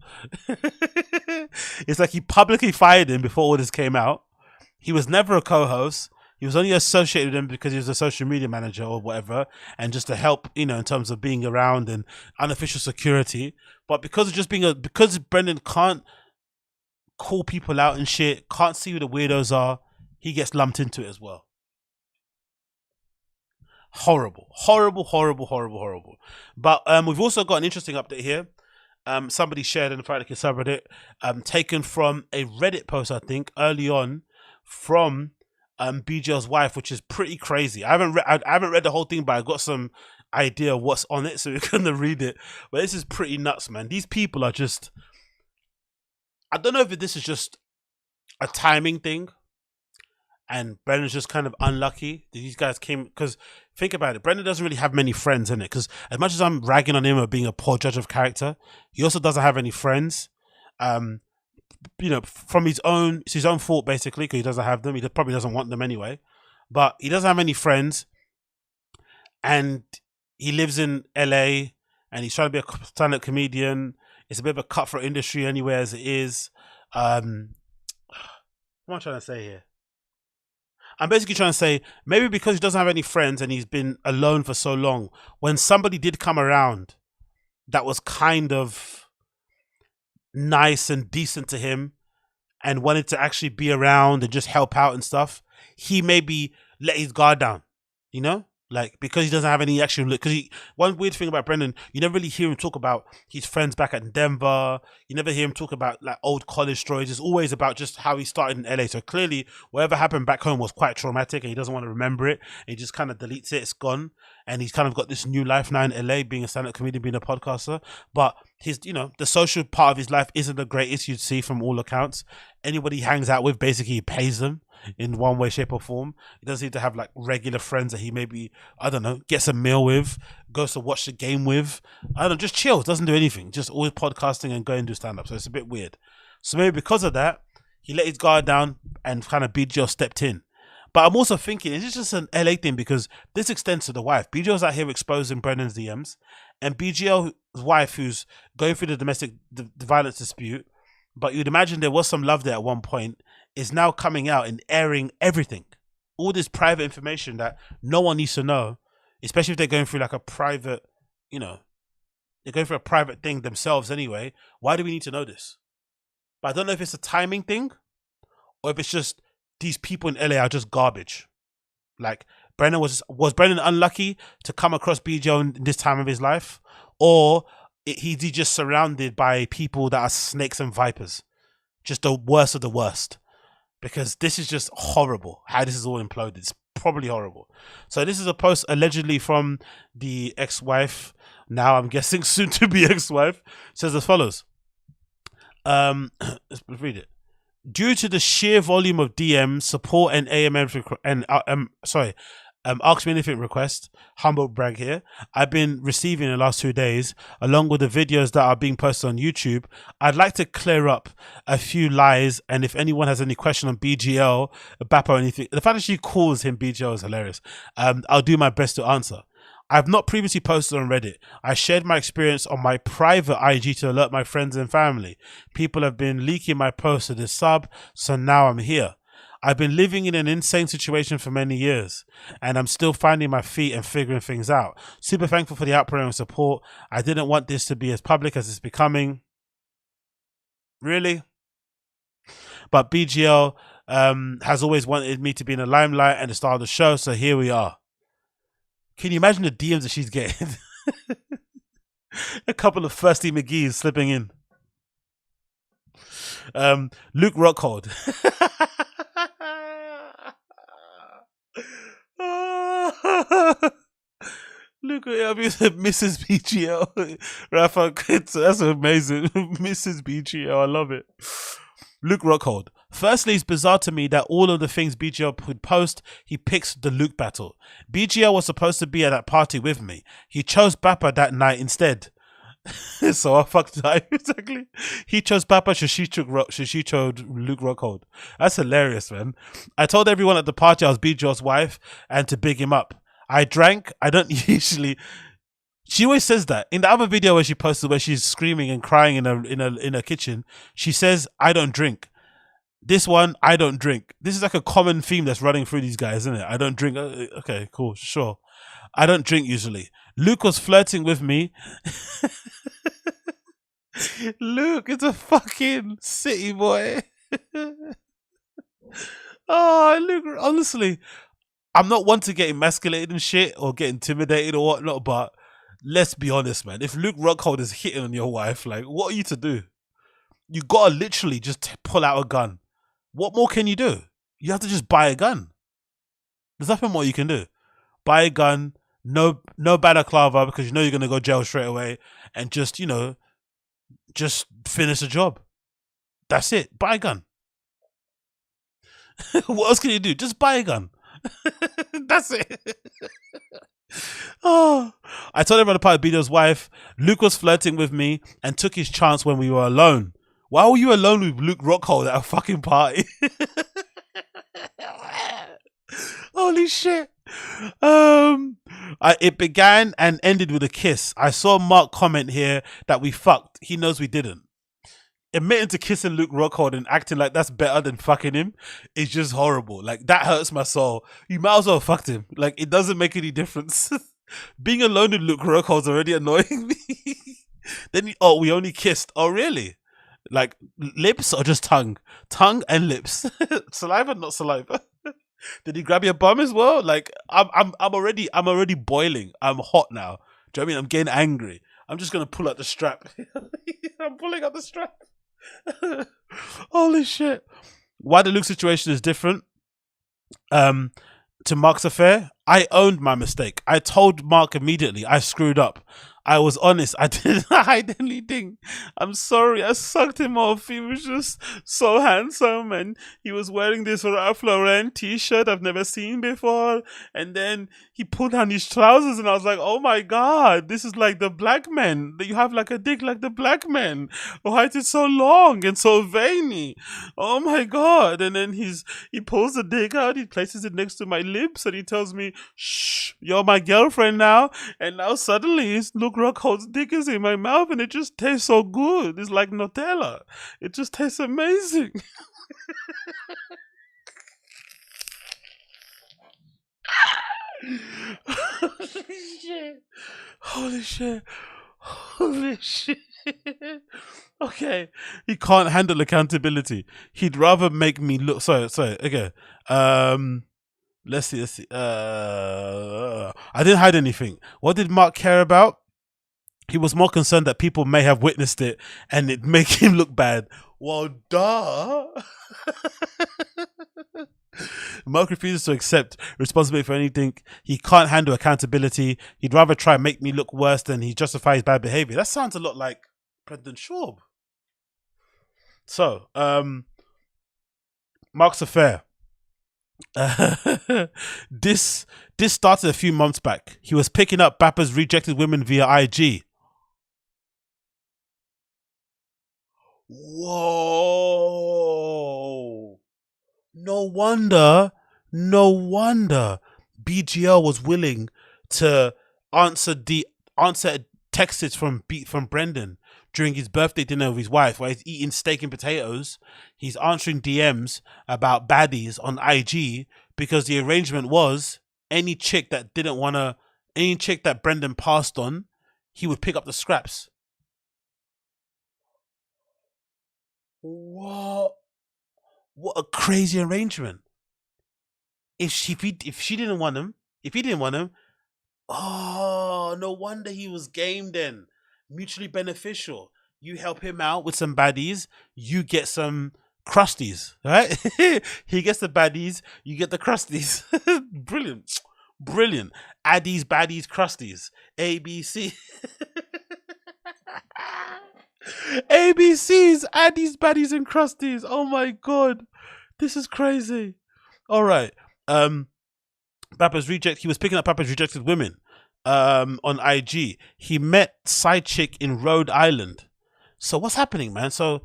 It's like he publicly fired him before all this came out. He was never a co-host. He was only associated with him because he was a social media manager or whatever, and just to help, you know, in terms of being around and unofficial security. But because of just being because Brendan can't call people out and shit, can't see who the weirdos are, he gets lumped into it as well. Horrible. But we've also got an interesting update here. Somebody shared in the Friday subreddit, taken from a Reddit post, I think, early on from BGL's wife, which is pretty crazy. I haven't read the whole thing, but I got some idea of what's on it, so we're gonna read it. But this is pretty nuts, man. These people are just, I don't know if this is just a timing thing and Brendan's just kind of unlucky. These guys came, because think about it, Brendan doesn't really have many friends in it, because as much as I'm ragging on him of being a poor judge of character, he also doesn't have any friends. You know, from it's his own fault basically, because he doesn't have them. He probably doesn't want them anyway, but he doesn't have any friends, and he lives in LA, and he's trying to be a stand-up comedian. It's a bit of a cutthroat industry anyway as it is. What am I trying to say here? I'm basically trying to say, maybe because he doesn't have any friends and he's been alone for so long, when somebody did come around that was kind of nice and decent to him and wanted to actually be around and just help out and stuff, he maybe let his guard down, you know? Like, because he doesn't have any actual, because one weird thing about Brendan, you never really hear him talk about his friends back at Denver. You never hear him talk about like old college stories. It's always about just how he started in LA. So clearly whatever happened back home was quite traumatic and he doesn't want to remember it. And he just kind of deletes it. It's gone. And he's kind of got this new life now in LA, being a stand-up comedian, being a podcaster. But his, you know, the social part of his life isn't the greatest, you'd see from all accounts. Anybody he hangs out with, basically he pays them in one way, shape or form. He doesn't seem to have like regular friends that he maybe, I don't know, gets a meal with, goes to watch the game with. I don't know, just chills, doesn't do anything, just always podcasting and going to do stand-up. So it's a bit weird. So maybe because of that, he let his guard down and kind of BGL stepped in. But I'm also thinking, is this just an LA thing? Because this extends to the wife. BGL's out here exposing Brendan's DMs, and BGL's wife, who's going through the domestic violence dispute, but you'd imagine there was some love there at one point, is now coming out and airing everything. All this private information that no one needs to know, especially if they're going through like a private, you know, they're going through a private thing themselves anyway. Why do we need to know this? But I don't know if it's a timing thing or if it's just these people in LA are just garbage. Like, Brendan was Brendan unlucky to come across BGL in this time of his life? Or he's just surrounded by people that are snakes and vipers? Just the worst of the worst. Because this is just horrible how this is all imploded. It's probably horrible. So this is a post allegedly from the ex-wife, now I'm guessing soon to be ex-wife. It says as follows. Let's read it. Due to the sheer volume of DMs, support and Ask Me Anything request, humble brag here, I've been receiving in the last 2 days, along with the videos that are being posted on YouTube, I'd like to clear up a few lies, and if anyone has any question on BGL, BAP or anything, the fact that she calls him BGL is hilarious. I'll do my best to answer. I've not previously posted on Reddit. I shared my experience on my private IG to alert my friends and family. People have been leaking my posts to the sub, so now I'm here. I've been living in an insane situation for many years, and I'm still finding my feet and figuring things out. Super thankful for the outpouring of support. I didn't want this to be as public as it's becoming. Really? But BGL has always wanted me to be in the limelight and the star of the show, so here we are. Can you imagine the DMs that she's getting? A couple of Thirsty McGee's slipping in. Luke Rockhold. Look at Mrs. BGL. Rafa, that's amazing. Mrs. BGL, I love it. Luke Rockhold. Firstly, it's bizarre to me that all of the things BGL would post, he picks the Luke battle. BGL was supposed to be at that party with me. He chose Bappa that night instead. So I fucked up. Exactly. He chose Bappa, so she chose Luke Rockhold. That's hilarious, man. I told everyone at the party I was BGL's wife and to big him up. I drank. I don't usually... She always says that. In the other video where she posted where she's screaming and crying in a kitchen, she says, I don't drink. This one, I don't drink. This is like a common theme that's running through these guys, isn't it? I don't drink. Okay, cool, sure. I don't drink usually. Luke was flirting with me. Luke is a fucking city boy. Oh, Luke, honestly, I'm not one to get emasculated and shit or get intimidated or whatnot, but let's be honest, man. If Luke Rockhold is hitting on your wife, like, what are you to do? You gotta literally just pull out a gun. What more can you do? You have to just buy a gun. There's nothing more you can do. Buy a gun, no balaclava because you know you're gonna go jail straight away, and just, you know, just finish the job. That's it. Buy a gun. What else can you do? Just buy a gun. That's it. Oh, I told everyone about BDO's wife. Luke was flirting with me and took his chance when we were alone. Why were you alone with Luke Rockhold at a fucking party? Holy shit. It began and ended with a kiss. I saw Mark comment here that we fucked. He knows we didn't. Admitting to kissing Luke Rockhold and acting like that's better than fucking him is just horrible. Like, that hurts my soul. You might as well have fucked him. Like, it doesn't make any difference. Being alone with Luke Rockhold's already annoying me. Then, we only kissed. Oh, really? Like, lips or just tongue? Tongue and lips. Saliva, not saliva. Did he grab your bum as well? Like, I'm already boiling. I'm hot now. Do you know what I mean? I'm getting angry. I'm just gonna pull out the strap. I'm pulling out the strap. Holy shit. Why the Luke situation is different to Mark's affair, I owned my mistake. I told Mark immediately I screwed up. I was honest. I didn't hide anything. I'm sorry. I sucked him off. He was just so handsome, and he was wearing this Ralph Lauren t-shirt I've never seen before. And then he pulled down his trousers, and I was like, "Oh my god, this is like the black men. You have like a dick like the black men. Why is it so long and so veiny? Oh my god!" And then he pulls the dick out. He places it next to my lips, and he tells me, "Shh, you're my girlfriend now." And now suddenly it's Luke Rockhold's dick is in my mouth, and it just tastes so good. It's like Nutella. It just tastes amazing. Holy shit. Holy shit. Holy shit. Okay. He can't handle accountability. He'd rather make me look... Sorry, okay. Let's see. I didn't hide anything. What did Mark care about? He was more concerned that people may have witnessed it and it make him look bad. Well, duh. Mark refuses to accept responsibility for anything. He can't handle accountability. He'd rather try and make me look worse than he justifies bad behavior. That sounds a lot like President Schaub. So, Mark's affair. This started a few months back. He was picking up Bappa's rejected women via IG. Whoa. No wonder BGL was willing to answer texts from Brendan during his birthday dinner with his wife, while he's eating steak and potatoes. He's answering DMs about baddies on IG because the arrangement was any chick that Brendan passed on, he would pick up the scraps. What a crazy arrangement. If he didn't want him, oh, no wonder he was game then. Mutually beneficial. You help him out with some baddies, you get some crusties, right? He gets the baddies, you get the crusties. Brilliant. Addies, baddies, crusties. ABC. ABCs, Addies, Baddies, and Crusties. Oh my god, this is crazy. All right, Papa's reject. He was picking up Papa's rejected women. On IG, he met side chick in Rhode Island. So what's happening, man? So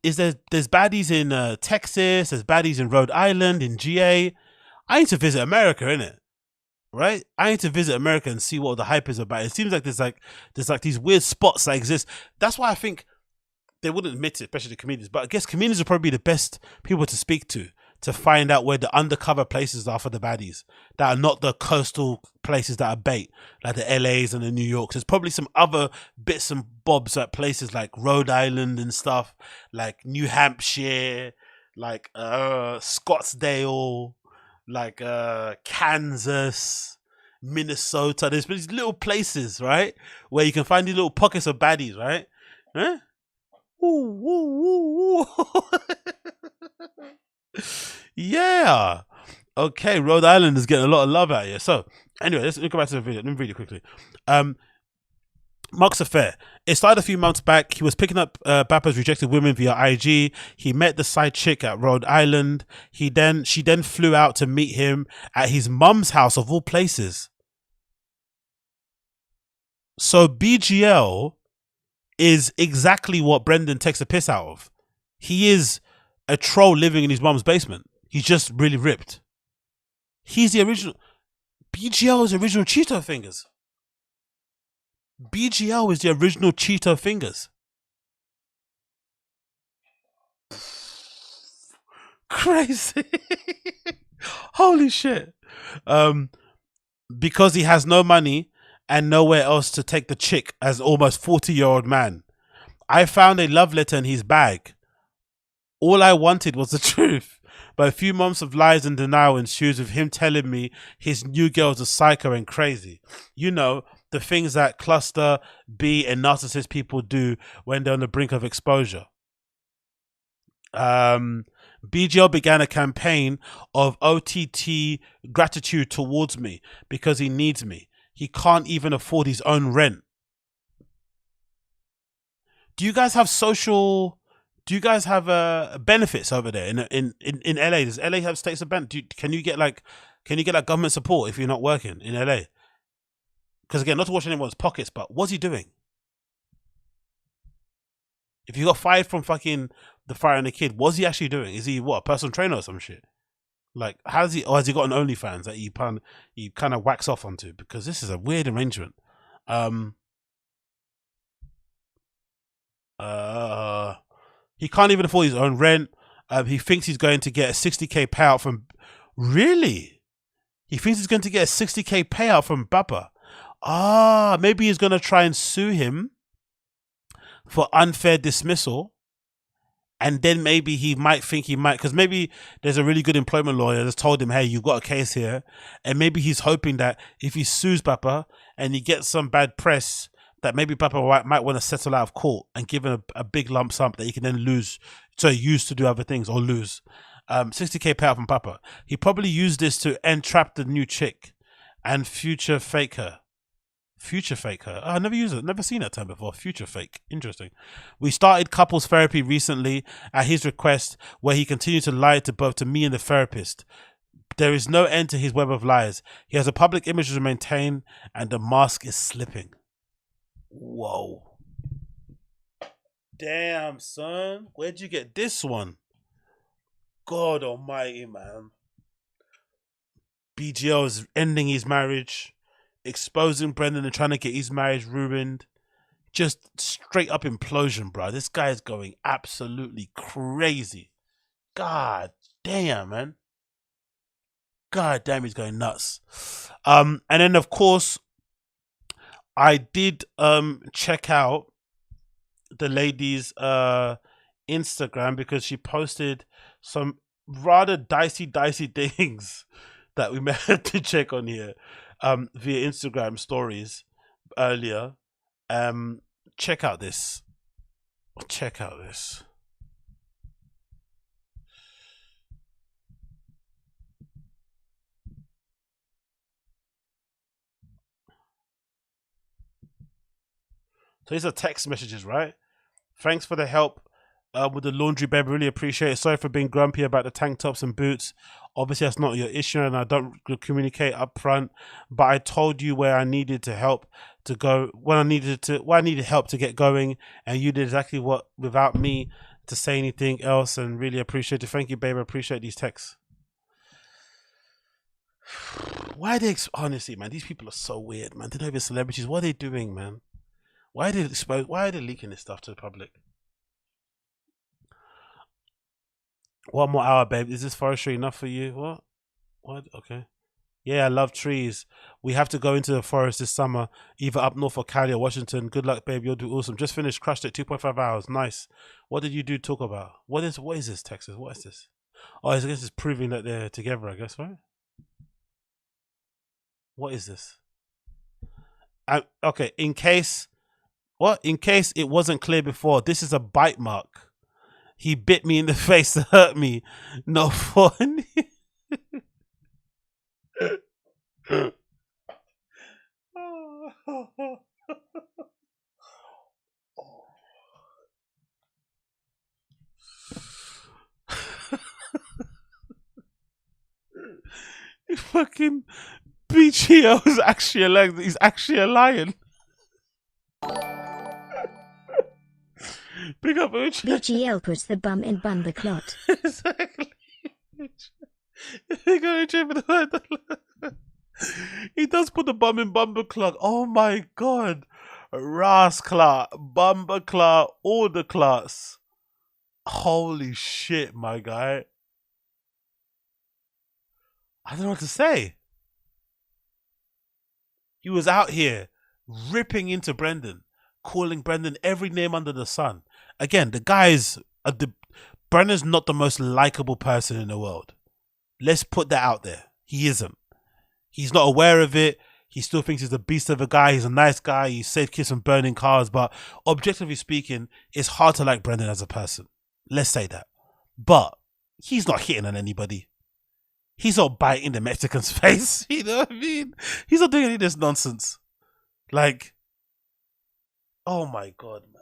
there's baddies in Texas, there's baddies in Rhode Island, in GA. I need to visit America, innit? Right? I need to visit America and see what the hype is about. It seems like there's these weird spots that exist. That's why I think they wouldn't admit it, especially the comedians. But I guess comedians would probably be the best people to speak to find out where the undercover places are for the baddies that are not the coastal places that are bait, like the LAs and the New Yorks. There's probably some other bits and bobs at places like Rhode Island and stuff, like New Hampshire, like Scottsdale, like Kansas, Minnesota. There's these little places, right, where you can find these little pockets of baddies, right? Huh? Ooh, ooh, ooh, ooh. Yeah. Okay, Rhode Island is getting a lot of love out here. So anyway, let's go back to the video. Let me read it quickly. Mark's affair. It started a few months back. He was picking up Papa's rejected women via IG. He met the side chick at Rhode Island. She then flew out to meet him at his mum's house of all places. So BGL is exactly what Brendan takes a piss out of. He is a troll living in his mum's basement. He's just really ripped. He's the original. BGL is the original Cheeto Fingers. BGL is the original Cheeto Fingers. Crazy. Holy shit. Because he has no money and nowhere else to take the chick as almost 40-year-old man. I found a love letter in his bag. All I wanted was the truth. But a few months of lies and denial ensues with him telling me his new girl's a psycho and crazy. You know, the things that cluster B and narcissist people do when they're on the brink of exposure. BGL began a campaign of OTT gratitude towards me because he needs me. He can't even afford his own rent. Do you guys have social... Do you guys have benefits over there in LA? Does LA have states of benefit? Can you get like government support if you're not working in LA? Because again, not to wash anyone's pockets, but what's he doing? If you got fired from fucking the Fire and the Kid, what's he actually doing? Is he what, a personal trainer or some shit? Like, has he got an OnlyFans that you kind of wax off onto? Because this is a weird arrangement. He can't even afford his own rent. He thinks he's going to get a 60k payout from... Really? He thinks he's going to get a 60k payout from Bappa. Ah, maybe he's going to try and sue him for unfair dismissal. And then maybe he might think he might... Because maybe there's a really good employment lawyer that's told him, hey, you've got a case here. And maybe he's hoping that if he sues Bappa and he gets some bad press... that maybe Papa might want to settle out of court and give him a big lump sum that he can then use to do other things or lose. 60k payout from Papa. He probably used this to entrap the new chick and future fake her. Future fake her. Oh, I never used it. Never seen that term before. Future fake. Interesting. We started couples therapy recently at his request, where he continued to lie to both me and the therapist. There is no end to his web of lies. He has a public image to maintain, and the mask is slipping. Whoa. Damn, son. Where'd you get this one? God almighty, man. BGL is ending his marriage, exposing Brendan and trying to get his marriage ruined. Just straight up implosion, bro. This guy is going absolutely crazy. God damn, man. God damn, he's going nuts. And then, of course, I did check out the lady's Instagram because she posted some rather dicey things that we may have to check on here via Instagram stories earlier. Check out this. Check out this. So these are text messages, right? Thanks for the help with the laundry, babe. Really appreciate it. Sorry for being grumpy about the tank tops and boots. Obviously, that's not your issue, and I don't communicate up front. But I told you where I needed to help to go, when I needed help to get going, and you did exactly what without me to say anything else. And really appreciate it. Thank you, babe. I appreciate these texts. Why are they honestly, man? These people are so weird, man. They're not even celebrities. What are they doing, man? Why are they exposed? Why are they leaking this stuff to the public? One more hour, babe. Is this forestry enough for you? What? What? Okay. Yeah, I love trees. We have to go into the forest this summer, either up north or Cali or Washington. Good luck, babe. You'll do awesome. Just finished, crushed it. 2.5 hours. Nice. What did you do? Talk about? What is this, Texas? What is this? Oh, I guess it's proving that they're together, I guess, right? What is this? Okay, in case it wasn't clear before, this is a bite mark. He bit me in the face to hurt me. No fun. Fucking BGO is actually he's actually a lion. Big up Uche. BGL puts the bum in bumper clot. Exactly. Big up Uche for the word. He does put the bum in bumper clot. Oh my god. Ras clot, bumper clot, all the clots. Holy shit, my guy. I don't know what to say. He was out here ripping into Brendan, calling Brendan every name under the sun. Again, the guy's Brendan's not the most likable person in the world. Let's put that out there. He isn't. He's not aware of it. He still thinks he's a beast of a guy. He's a nice guy. He's safe kids from burning cars. But objectively speaking, it's hard to like Brendan as a person. Let's say that. But he's not hitting on anybody. He's not biting the Mexican's face. You know what I mean? He's not doing any of this nonsense. Like, oh my god, man.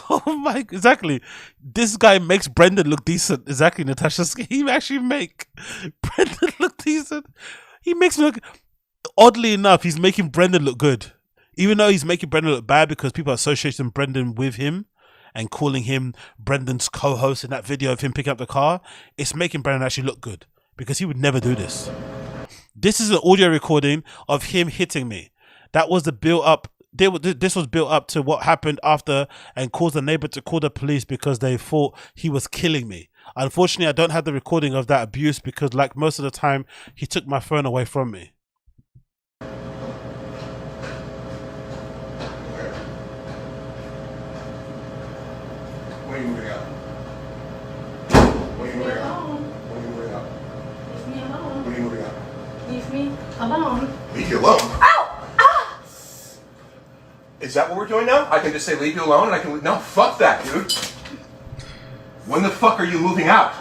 Oh my, exactly. This guy makes Brendan look decent. Exactly, Natasha. He actually make Brendan look decent. He makes him look, oddly enough, he's making Brendan look good. Even though he's making Brendan look bad because people are associating Brendan with him and calling him Brendan's co-host in that video of him picking up the car, it's making Brendan actually look good because he would never do this. This is an audio recording of him hitting me. That was the build up. This was built up to what happened after and caused the neighbor to call the police because they thought he was killing me. Unfortunately, I don't have the recording of that abuse because, like most of the time, he took my phone away from me. What are you moving out? What are you moving out? What are you moving out? Leave me alone. What are you moving out? Leave me alone. Leave you alone? Ow! Ah! Is that what we're doing now? I can just say leave you alone and I can... No, fuck that, dude. When the fuck are you moving out?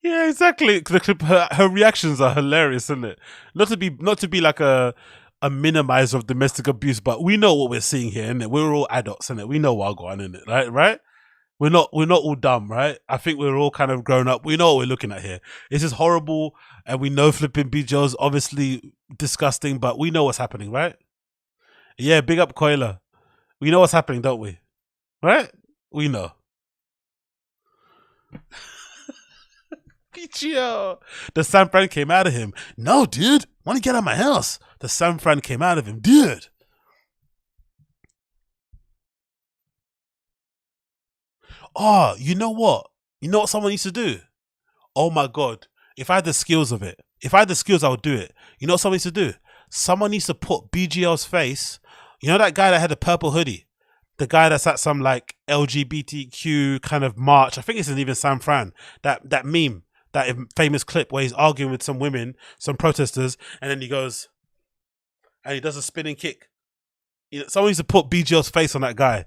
Yeah, exactly. Her reactions are hilarious, isn't it? Not to be like a minimizer of domestic abuse, but we know what we're seeing here, innit? We're all adults, innit? We know what's going on, innit? Right? We're not all dumb, right? I think we're all kind of grown up. We know what we're looking at here. This is horrible, and we know flipping BJ's obviously disgusting, but we know what's happening, right? Yeah, big up Koila. We know what's happening, don't we? Right? We know. PGO. The San Fran came out of him. No, dude. Want to get out of my house. The San Fran came out of him. Dude. Oh, you know what? You know what someone needs to do? Oh my God. If I had the skills of it. If I had the skills, I would do it. You know what someone needs to do? Someone needs to put BGL's face. You know that guy that had a purple hoodie? The guy that's at some like LGBTQ kind of march. I think it's in even San Fran. That meme. That famous clip where he's arguing with some women, some protesters, and then he goes, and he does a spinning kick. You know, someone needs to put BGL's face on that guy.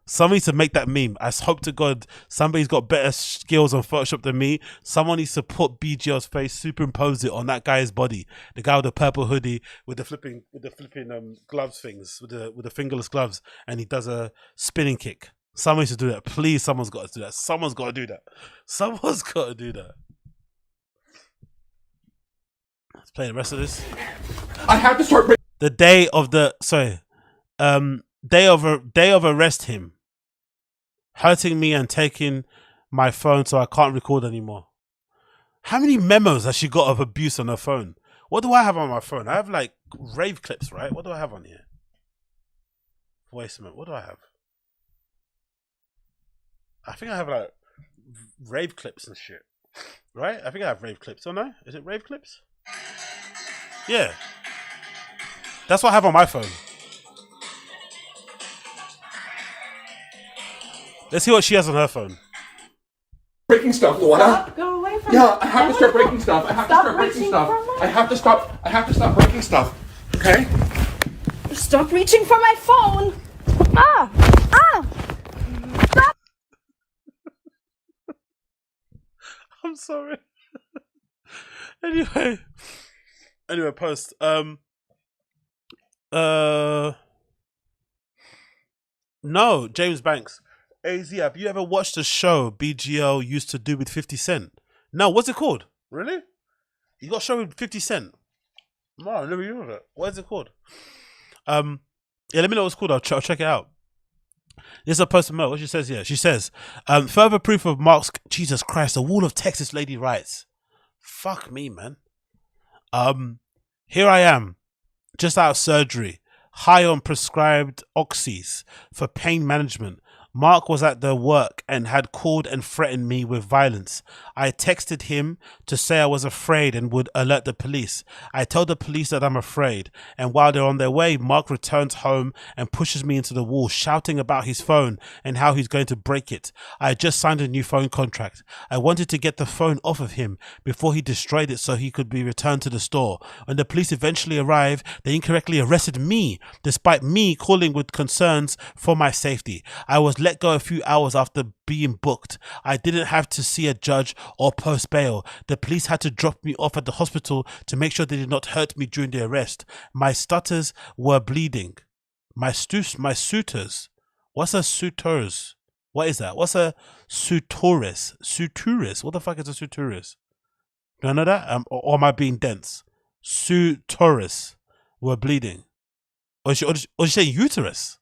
Someone needs to make that meme. I hope to God somebody's got better skills on Photoshop than me. Someone needs to put BGL's face, superimpose it on that guy's body. The guy with the purple hoodie with the flipping gloves things, with the fingerless gloves, and he does a spinning kick. Someone needs to do that. Please, someone's got to do that. Someone's got to do that. Someone's got to do that. Let's play the rest of this. I have to start. The day of the day of arrest him, hurting me and taking my phone so I can't record anymore. How many memos has she got of abuse on her phone? What do I have on my phone? I have like rave clips, right? What do I have on here? Wait a minute. What do I have? I think I have like rave clips and shit, right? I think I have rave clips, don't I? Is it rave clips? Yeah. That's what I have on my phone. Let's see what she has on her phone. Breaking stuff, Luana. Stop, go away from Yeah, I have to start breaking stuff. I have to start breaking stuff. I have to stop breaking stuff. Okay? Stop reaching for my phone. Ah! Stop! I'm sorry. Anyway, post. No, James Banks. AZ, have you ever watched the show BGL used to do with 50 Cent? No, what's it called? Really? You got a show with 50 Cent? No, I never heard of it. What is it called? Yeah, let me know what it's called. I'll check it out. This is a post from Mel. What she says here. She says, further proof of Mark's Jesus Christ, the Wall of Texas lady writes. Fuck me, man. Here I am, just out of surgery, high on prescribed oxys for pain management. Mark was at the work and had called and threatened me with violence. I texted him to say I was afraid and would alert the police. I told the police that I'm afraid, and while they're on their way, Mark returns home and pushes me into the wall, shouting about his phone and how he's going to break it. I had just signed a new phone contract. I wanted to get the phone off of him before he destroyed it so he could be returned to the store. When the police eventually arrived, they incorrectly arrested me, despite me calling with concerns for my safety. I was let go a few hours after being booked. I didn't have to see a judge or post bail. The police had to drop me off at the hospital to make sure they did not hurt me during the arrest. My stutters were bleeding. My suitors. What's a suitors? What is that? What's a suturis? Suturis? What the fuck is a suturis? Do I know that? Or am I being dense? Suturis were bleeding. Or is she saying uterus?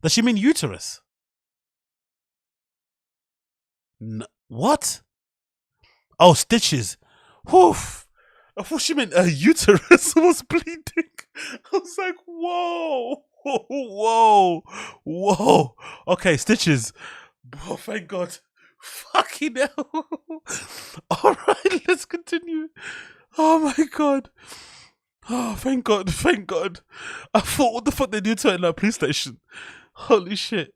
Does she mean uterus? What? Oh, stitches. Woof. I thought she meant her uterus was bleeding. I was like, whoa. Whoa. Okay, stitches. Oh, thank God. Fucking hell. All right, let's continue. Oh, my God. Oh, thank God. I thought, what the fuck they do to her in that police station? Holy shit.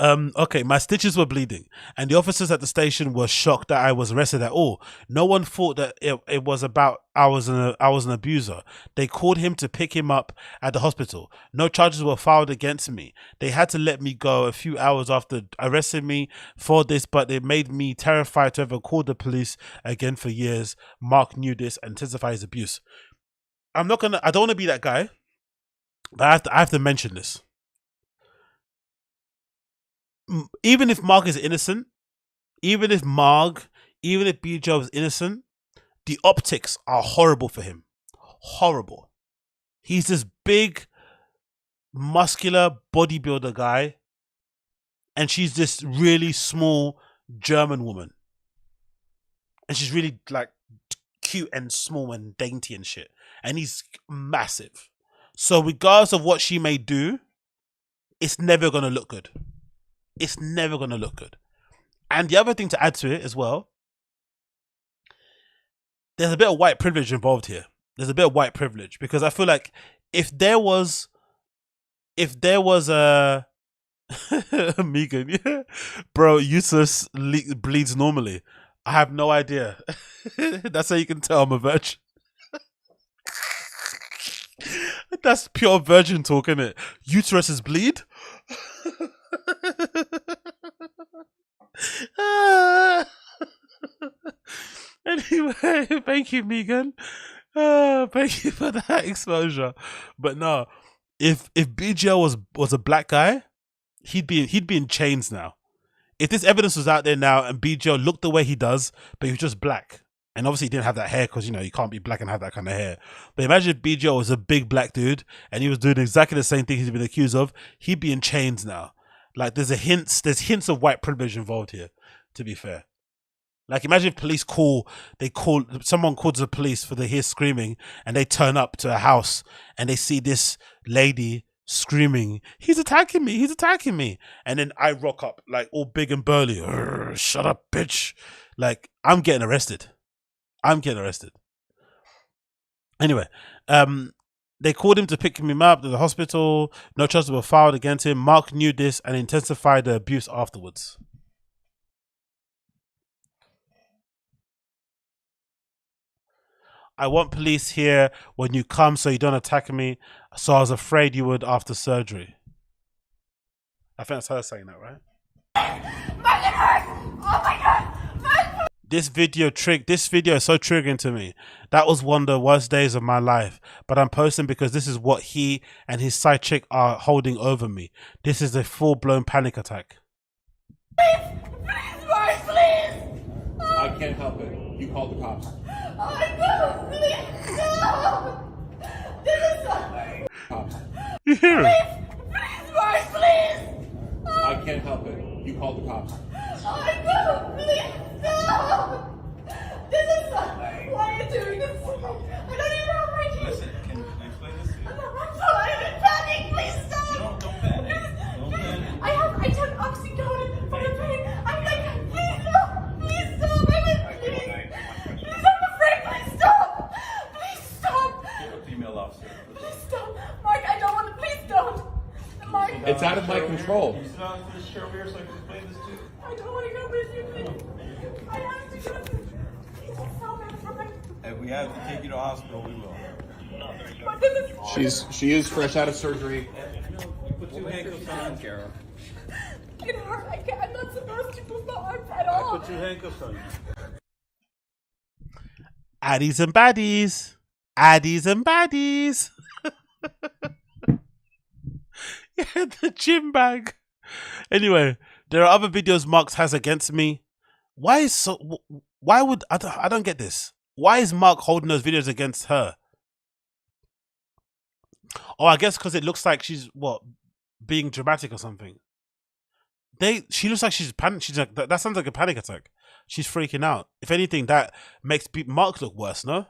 Okay, my stitches were bleeding, and the officers at the station were shocked that I was arrested at all. No one thought that it was about I was an abuser. They called him to pick him up at the hospital. No charges were filed against me. They had to let me go a few hours after arresting me for this, but it made me terrified to ever call the police again for years. Mark knew this and intensified his abuse. I don't want to be that guy, but I have to mention this. Even if Mark is innocent, even if BJ is innocent, the optics are horrible for him. Horrible. He's this big, muscular bodybuilder guy, and she's this really small German woman. And she's really like cute and small and dainty and shit. And he's massive. So regardless of what she may do, it's never going to look good. It's never going to look good. And the other thing to add to it as well, there's a bit of white privilege involved here. There's a bit of white privilege, because I feel like if there was a Megan, yeah, bro, uterus bleeds normally. I have no idea. That's how you can tell I'm a virgin. That's pure virgin talk, isn't it? Uteruses bleed. Anyway, thank you, Megan. Thank you for that exposure. But no, if BGL was a black guy, he'd be in chains now. If this evidence was out there now and BGL looked the way he does, but he was just black, and obviously he didn't have that hair because, you know, you can't be black and have that kind of hair. But imagine if BGL was a big black dude and he was doing exactly the same thing he's been accused of, he'd be in chains now. Like there's hints of white privilege involved here, to be fair. Like imagine if police someone calls the police for they hear screaming and they turn up to a house and they see this lady screaming, he's attacking me, and then I rock up like all big and burly, shut up bitch, like I'm getting arrested. Anyway, they called him to pick him up to the hospital. No charges were filed against him. Mark knew this and intensified the abuse afterwards. I want police here when you come so you don't attack me. So I was afraid you would after surgery. I think that's her saying that, right? Oh my God. This video is so triggering to me. That was one of the worst days of my life. But I'm posting because this is what he and his side chick are holding over me. This is a full-blown panic attack. Please, please. I can't help it. You called the cops. Oh, no, please, no. This is something. Cops. You hear him? Please. I can't help it. You called the cops. Oh, no, please, no. This is something. Why are you doing this? I don't even know my keys. Listen, can I explain this to you? I'm sorry, I'm in panic. Please stop. Don't panic. Don't panic. I took oxycodone for the pain. I'm like, please no. Please stop. I'm afraid. Please stop. Please stop. You're a female officer. Please stop. Mark, I don't want to. Please don't. Mark. It's out of my control. You sit down for this chair over here so I can explain this to you. I don't want to go with you, please. I have to go. Please stop it. If we have to take you to the hospital, we will. But this is... She is fresh out of surgery. Put two handcuffs on, Kara. It hurt. I'm not supposed to move my arms at all. Put two handcuffs on you. Addies and baddies. Addies and baddies. Yeah, the gym bag. Anyway, there are other videos Mark has against me. Why would I don't get this. Why is Mark holding those videos against her? Oh, I guess because it looks like she's being dramatic or something. She looks like she's panic. She's like that sounds like a panic attack. She's freaking out. If anything, that makes Mark look worse. No.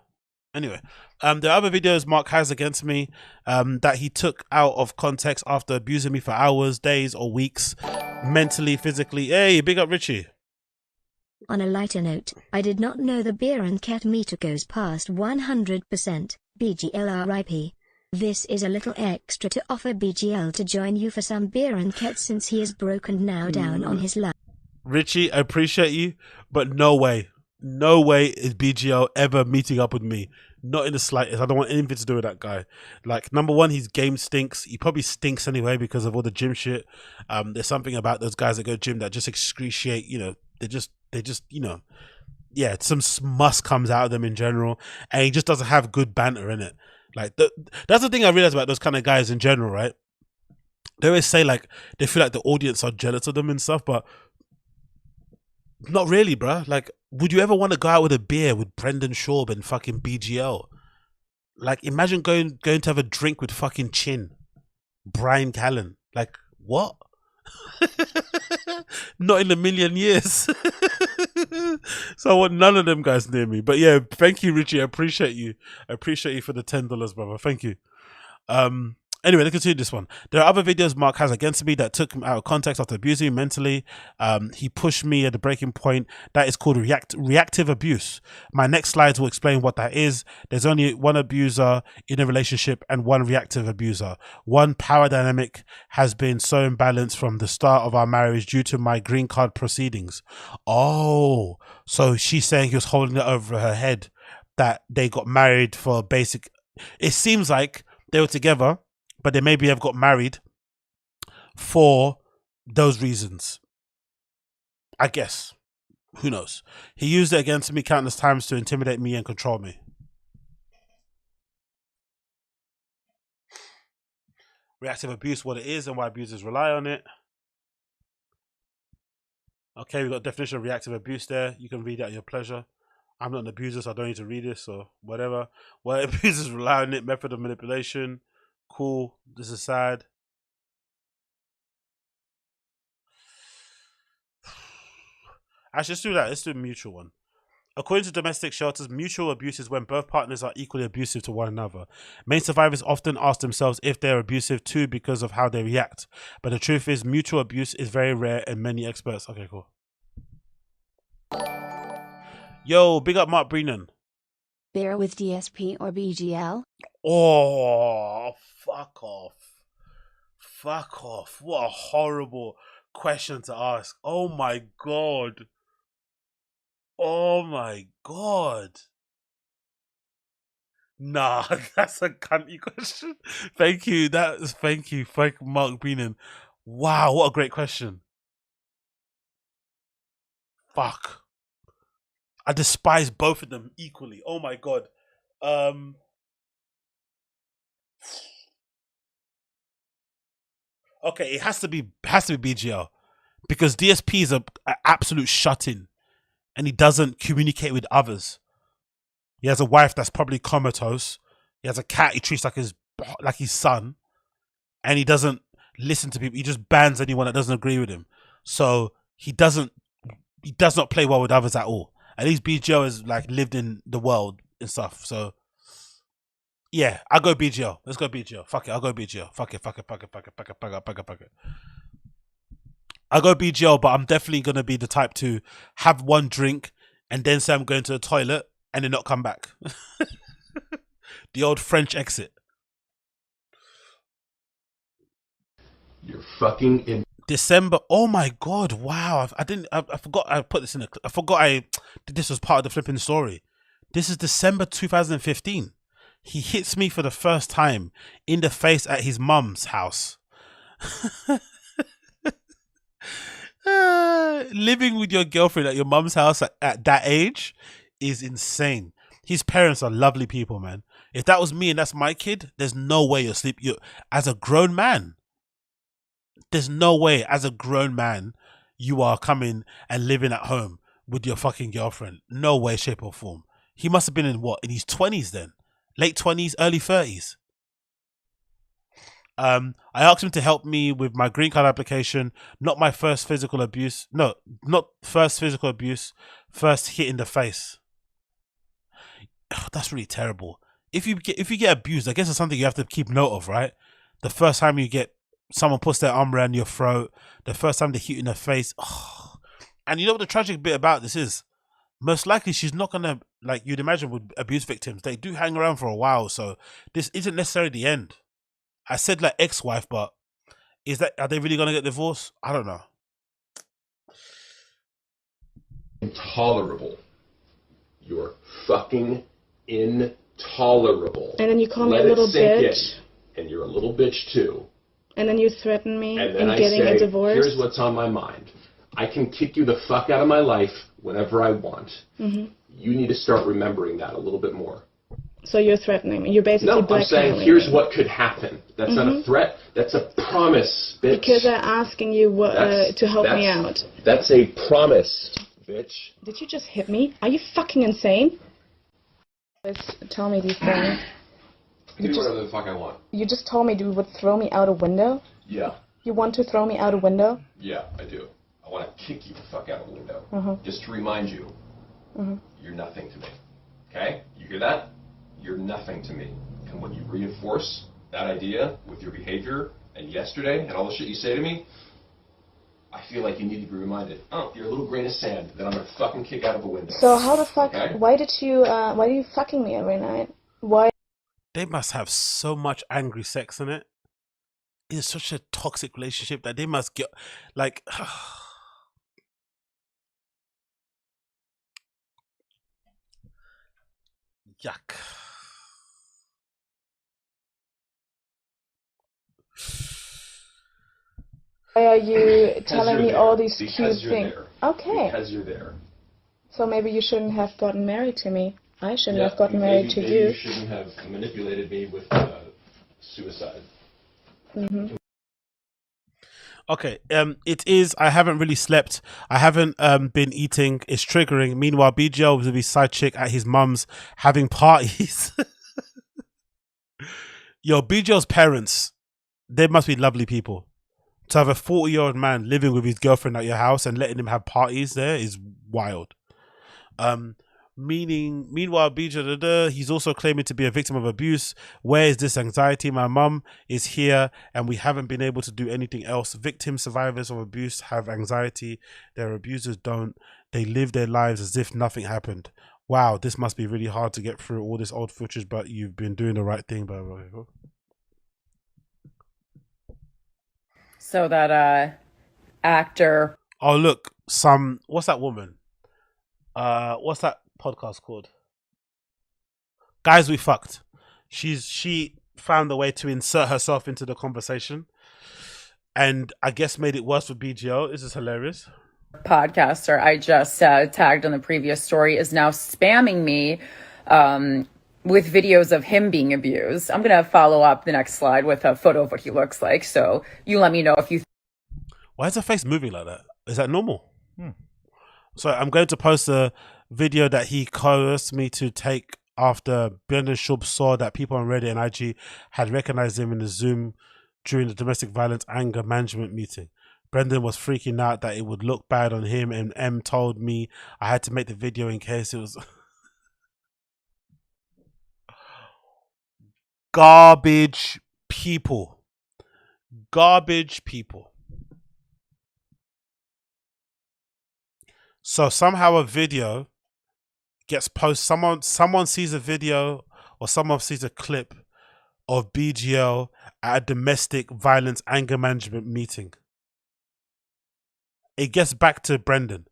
Anyway, there are other videos Mark has against me that he took out of context after abusing me for hours, days, or weeks, mentally, physically. Hey, big up Richie. On a lighter note, I did not know the beer and cat meter goes past 100%. BGL RIP. This is a little extra to offer BGL to join you for some beer and cat since he is broken now down on his luck. Richie, I appreciate you, but no way. No way is BGL ever meeting up with me. Not in the slightest. I don't want anything to do with that guy. Like, number one, his game stinks. He probably stinks anyway because of all the gym shit. There's something about those guys that go gym that just excruciate, you know, they just, you know, yeah, some must comes out of them in general. And he just doesn't have good banter in it. Like, that's the thing I realize about those kind of guys in general, right? They always say, like, they feel like the audience are jealous of them and stuff, but not really, bruh. Like, would you ever want to go out with a beer with Brendan Schaub and fucking BGL? Like, imagine going to have a drink with fucking Chin, Bryan Callen. Like, what? Not in a million years. So I want none of them guys near me. But yeah, thank you, Richie. I appreciate you. I appreciate you for the $10, brother. Thank you. Anyway, let's continue this one. There are other videos Mark has against me that took him out of context after abusing me mentally. He pushed me at the breaking point. That is called reactive abuse. My next slides will explain what that is. There's only one abuser in a relationship and one reactive abuser. One power dynamic has been so imbalanced from the start of our marriage due to my green card proceedings. Oh, so she's saying he was holding it over her head that they got married for basic. It seems like they were together, but they maybe have got married for those reasons. I guess. Who knows? He used it against me countless times to intimidate me and control me. Reactive abuse, what it is and why abusers rely on it. Okay, we got definition of reactive abuse there. You can read that at your pleasure. I'm not an abuser, so I don't need to read this or whatever. Why abusers rely on it, method of manipulation. Cool. This is sad. Actually, let's do that. Let's do a mutual one. According to domestic shelters, mutual abuse is when both partners are equally abusive to one another. Main survivors often ask themselves if they're abusive too because of how they react. But the truth is, mutual abuse is very rare and many experts... Okay, cool. Yo, big up Mark Brennan. Bear with DSP or BGL? Oh, fuck off. Fuck off. What a horrible question to ask. Oh my God. Oh my God. Nah, that's a cunty question. Thank you. Thank you, Mark Brennan. Wow, what a great question. Fuck. I despise both of them equally. Oh my God. Okay, it has to be BGL because DSP is an absolute shut-in. And he doesn't communicate with others. He has a wife that's probably comatose. He has a cat he treats like his son. And he doesn't listen to people. He just bans anyone that doesn't agree with him. So he does not play well with others at all. At least BGL has like lived in the world and stuff. So yeah, I'll go BGL. Let's go BGL. Fuck it, I'll go BGL. Fuck it. I'll go BGL, but I'm definitely going to be the type to have one drink and then say I'm going to the toilet and then not come back. The old French exit. You're fucking in December. Oh my God. Wow. I forgot I put this in. I forgot this was part of the flipping story. This is December 2015. He hits me for the first time in the face at his mum's house. Living with your girlfriend at your mum's house at that age is insane. His parents are lovely people, man. If that was me and that's my kid, there's no way you're as a grown man. There's no way as a grown man you are coming and living at home with your fucking girlfriend. No way, shape or form. He must have been in his 20s then, late 20s, early 30s. I asked him to help me with my green card application. Not my first physical abuse. No, not first physical abuse. First hit in the face. Ugh, that's really terrible. If you get abused, I guess it's something you have to keep note of, right? The first time you get someone puts their arm around your throat, the first time they hit you in the face. Oh. And you know what the tragic bit about this is? Most likely she's not gonna, like you'd imagine with abuse victims, they do hang around for a while, so this isn't necessarily the end. I said like ex-wife, but are they really gonna get divorced? I don't know. intolerable. You're fucking intolerable. And then you call me Let a little it sink bitch. in. And you're a little bitch too. And then you threaten me And in then getting I a say, divorce. here's what's on my mind. I can kick you the fuck out of my life whenever I want. Mm-hmm. You need to start remembering that a little bit more. So you're threatening me. You're basically No, I'm blackmailing saying here's me. what could happen. That's not a threat. That's a promise, bitch. Because I'm asking you to help me out. That's a promise, bitch. Did you just hit me? Are you fucking insane? Just tell me these things. I can do whatever the fuck I want. You just told me you would throw me out a window? Yeah. You want to throw me out a window? Yeah, I do. I want to kick you the fuck out of the window. Uh-huh. Just to remind you, you're nothing to me. Okay? You hear that? You're nothing to me. And when you reinforce that idea with your behavior and yesterday and all the shit you say to me, I feel like you need to be reminded, oh, you're a little grain of sand that I'm going to fucking kick out of a window. So how the fuck, Okay? why are you fucking me every night? Why? They must have so much angry sex in it. It's such a toxic relationship that they must get, like, yuck. are you Because telling you're me there. all these Because cute you're things? there. Okay. Because you're there. So maybe you shouldn't have gotten married to me. I shouldn't Yeah, have gotten married to maybe you. you shouldn't have manipulated me with suicide. Mm-hmm. Okay, it is. I haven't really slept. I haven't been eating. It's triggering. Meanwhile, BGL was with his side chick at his mum's having parties. Yo, BGL's parents, they must be lovely people. To have a 40-year-old man living with his girlfriend at your house and letting him have parties there is wild. Meanwhile, BJ, he's also claiming to be a victim of abuse. Where is this anxiety? My mum is here and we haven't been able to do anything else. Victim survivors of abuse have anxiety. Their abusers don't. They live their lives as if nothing happened. Wow, this must be really hard to get through all this old footage, but you've been doing the right thing. Blah, blah, blah. So that actor. Oh, look, what's that woman? What's that podcast called? Guys We Fucked. She found a way to insert herself into the conversation and I guess made it worse for BGO. This is hilarious. Podcaster I just tagged on the previous story is now spamming me with videos of him being abused. I'm going to follow up the next slide with a photo of what he looks like. So you let me know if you... Why is her face moving like that? Is that normal? So I'm going to post a video that he coerced me to take after Brendan Schaub saw that people on Reddit and IG had recognized him in the Zoom during the domestic violence anger management meeting. Brendan was freaking out that it would look bad on him, and M told me I had to make the video in case it was garbage people. Garbage people. So somehow a video gets posted. Someone sees a video or someone sees a clip of BGL at a domestic violence anger management meeting. It gets back to Brendan.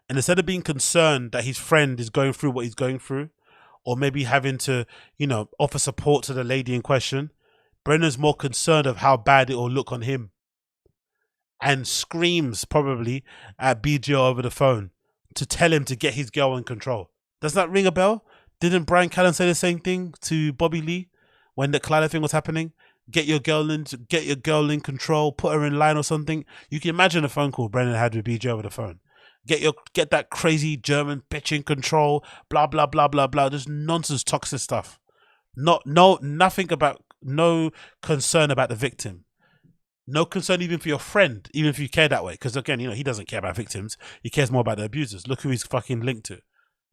And instead of being concerned that his friend is going through what he's going through, or maybe having to, offer support to the lady in question, Brendan's more concerned of how bad it will look on him. And screams probably at BGL over the phone to tell him to get his girl in control. Does that ring a bell? Didn't Bryan Callen say the same thing to Bobby Lee when the Clyde thing was happening? Get your girl in control, put her in line or something. You can imagine the phone call Brendan had with BGL over the phone. Get that crazy German bitch in control, blah blah blah blah blah. Just nonsense, toxic stuff. Nothing about, no concern about the victim. No concern even for your friend, even if you care that way. Because again, he doesn't care about victims. He cares more about the abusers. Look who he's fucking linked to.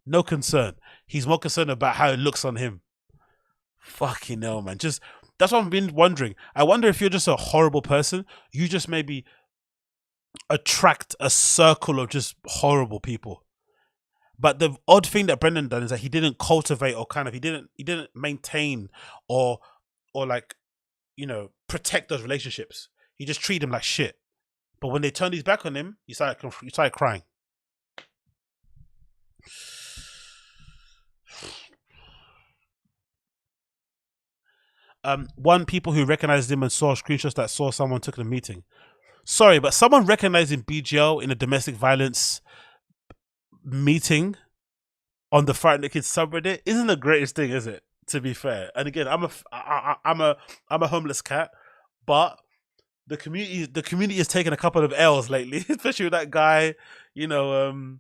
No concern. He's more concerned about how it looks on him. Fucking hell, man. That's what I've been wondering. I wonder if you're just a horrible person. You just maybe attract a circle of just horrible people. But the odd thing that Brendan done is that he didn't cultivate or he didn't maintain or protect those relationships. He just treated him like shit. But when they turned his back on him, he started crying. One people who recognized him and saw screenshots that saw someone took the meeting. Sorry, but someone recognizing BGL in a domestic violence meeting on the Frighten the Kids subreddit isn't the greatest thing, is it? To be fair, and again, I'm a homeless cat, but the community has taken a couple of L's lately, especially with that guy. The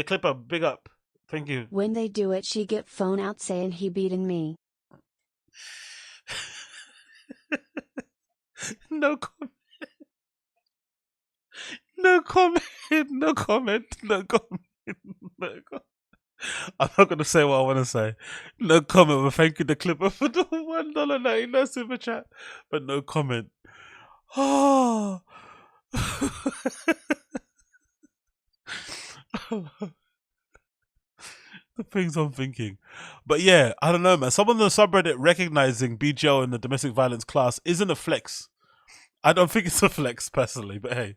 Clipper, big up. Thank you. When they do it, she get phone out saying he beaten me. No comment. No comment. No comment. No comment. No comment. I'm not going to say what I want to say. No comment, but thank you, the Clipper, for the $1.99 super chat. But no comment. Oh. The things I'm thinking. But yeah, I don't know, man. Someone on the subreddit recognizing BGL in the domestic violence class isn't a flex. I don't think it's a flex personally, but hey.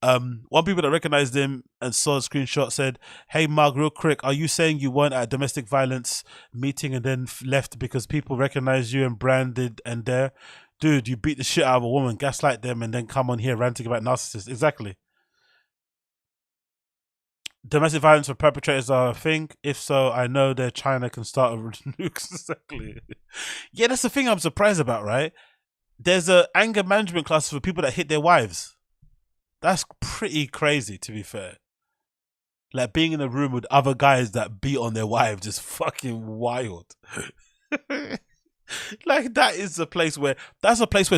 One people that recognized him and saw a screenshot said, "Hey Mark, real quick, are you saying you weren't at a domestic violence meeting and then left because people recognized you and branded and there? Dude, you beat the shit out of a woman, gaslight them, and then come on here ranting about narcissists. Exactly. Domestic violence for perpetrators are a thing. If so, I know that China can start with nukes. Exactly. Yeah, that's the thing I'm surprised about, right? There's a anger management class for people that hit their wives. That's pretty crazy, to be fair. Like being in a room with other guys that beat on their wives is fucking wild. Like that's a place where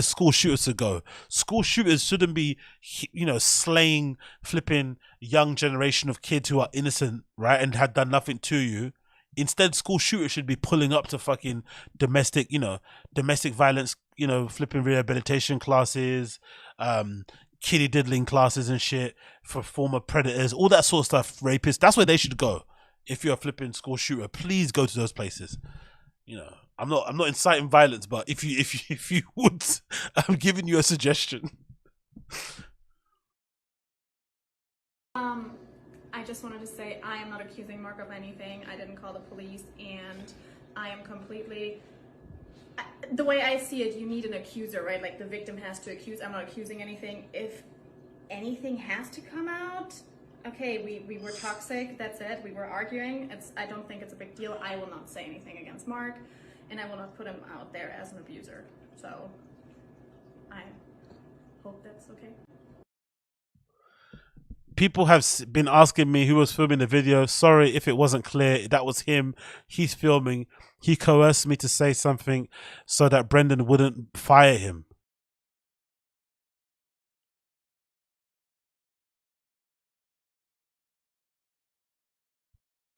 school shooters should go. School shooters shouldn't be, you know, slaying flipping young generation of kids who are innocent, right, and had done nothing to you. Instead, school shooters should be pulling up to fucking domestic violence, you know, flipping rehabilitation classes, kiddie diddling classes and shit for former predators, all that sort of stuff, rapists. That's where they should go. If you're a flipping school shooter, please go to those places. You know, I'm not inciting violence, but if you would, I'm giving you a suggestion. I just wanted to say I am not accusing Mark of anything. I didn't call the police, and I am completely. The way I see it, you need an accuser, right? Like the victim has to accuse. I'm not accusing anything. If anything has to come out, okay, we were toxic. That's it. We were arguing. I don't think it's a big deal. I will not say anything against Mark, and I will not put him out there as an abuser. So I hope that's okay. People have been asking me who was filming the video. Sorry if it wasn't clear. That was him. He's filming. He coerced me to say something so that Brendan wouldn't fire him.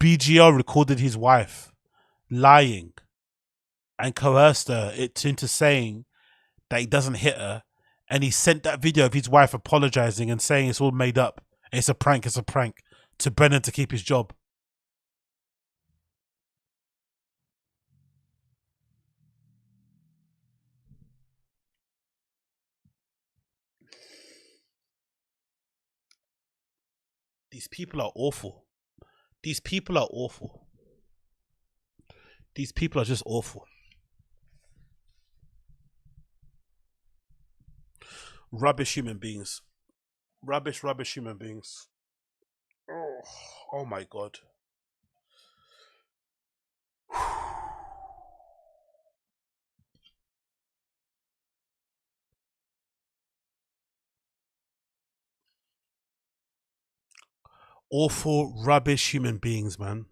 BGL recorded his wife lying and coerced her into saying that he doesn't hit her, and he sent that video of his wife apologizing and saying it's all made up. It's a prank to Brennan to keep his job. These people are awful. These people are awful. These people are just awful. Rubbish human beings. Rubbish human beings. Oh my God. Awful, rubbish human beings, man.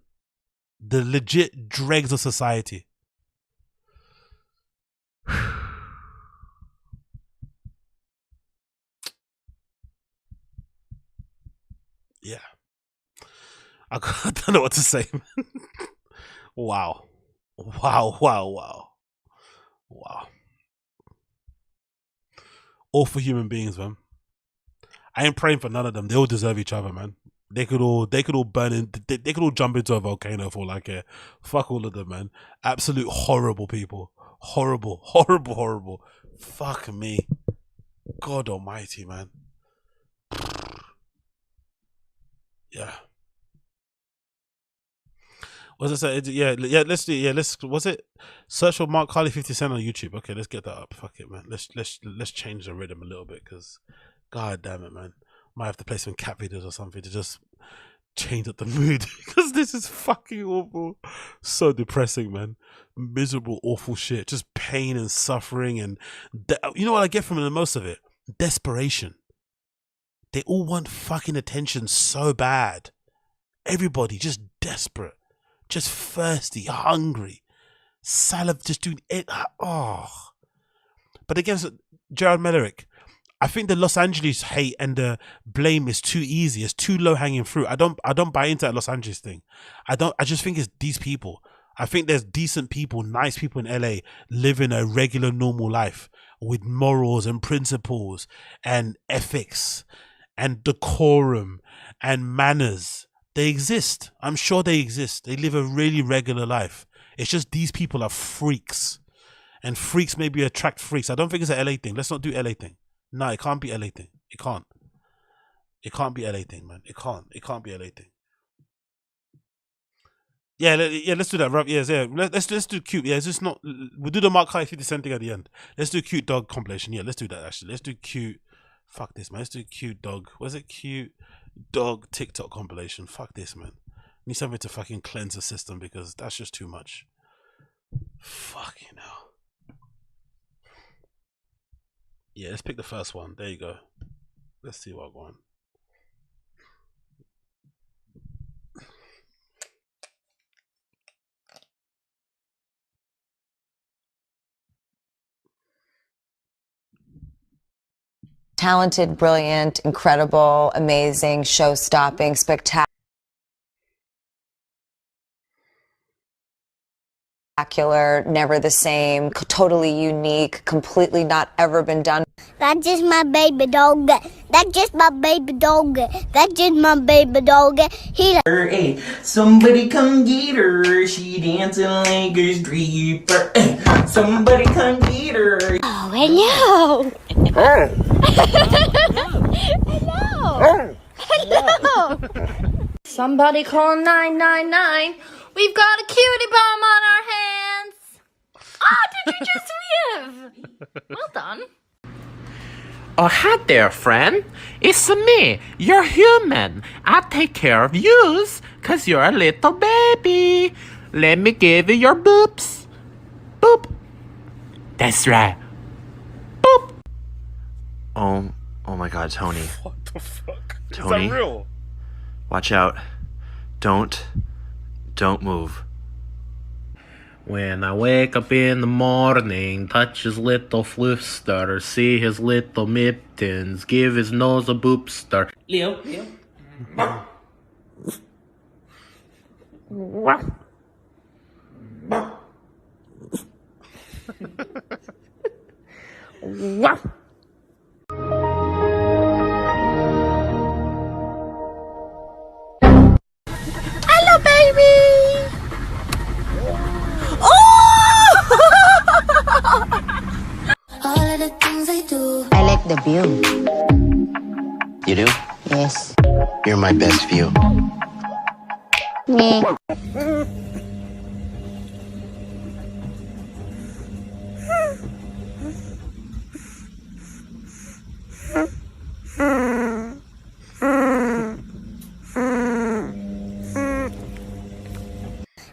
The legit dregs of society. Yeah. I don't know what to say, man. Wow. Wow. Awful human beings, man. I ain't praying for none of them. They all deserve each other, man. They could all burn in. They could all jump into a volcano for all I care. Fuck all of them, man. Absolute horrible people. Horrible. Fuck me. God Almighty, man. Yeah. What's it say? Yeah. Let's do. Yeah, let's. Was it? Search for Mark Harley 50 Cent on YouTube. Okay, let's get that up. Fuck it, man. Let's change the rhythm a little bit, because, god damn it, man. Might have to play some cat videos or something to just change up the mood, because this is fucking awful. So depressing, man. Miserable, awful shit. Just pain and suffering, and you know what I get from the most of it? Desperation. They all want fucking attention so bad. Everybody just desperate, just thirsty, hungry, salad, just doing it. Oh, but against Gerald Mellerick, I think the Los Angeles hate and the blame is too easy. It's too low hanging fruit. I don't buy into that Los Angeles thing. I just think it's these people. I think there's decent people, nice people in LA living a regular, normal life with morals and principles and ethics and decorum and manners. They exist. I'm sure they exist. They live a really regular life. It's just these people are freaks, and freaks maybe attract freaks. I don't think it's an LA thing. Let's not do LA thing. No, it can't be LA thing. It can't. It can't be LA thing, man. It can't be LA thing. Yeah, let's do that. Yeah. Let's do cute. Yeah, it's just not. We'll do the Mark High 50 Cent thing at the end. Let's do cute dog compilation. Yeah, let's do that actually. Let's do cute. Fuck this, man. Let's do cute dog. Was it cute dog TikTok compilation? Fuck this, man. Need something to fucking cleanse the system because that's just too much. Fucking hell. Yeah, let's pick the first one. There you go. Let's see what I want. Talented, brilliant, incredible, amazing, show-stopping, spectacular, never the same, totally unique, completely not ever been done. That's just my baby dog. That's just my baby dog. That's just my baby dog. Hey, somebody come get her. She dancing like a stripper. Somebody come get her. Oh, hello. Hello. Hello. Somebody call 999. We've got a cutie bomb on our hands. Oh, did you just live? Well done. Oh, hi there, friend. It's me, your human. I take care of yous, cause you're a little baby. Let me give you your boops. Boop. That's right. Boop. Oh my God, Tony. What the fuck? Tony, Is that real? watch out. Don't move. When I wake up in the morning, touch his little floofster, see his little mittens, give his nose a boopster. Leo. Hello, baby. All of the things I do. I like the view. You do? Yes. You're my best view. Me.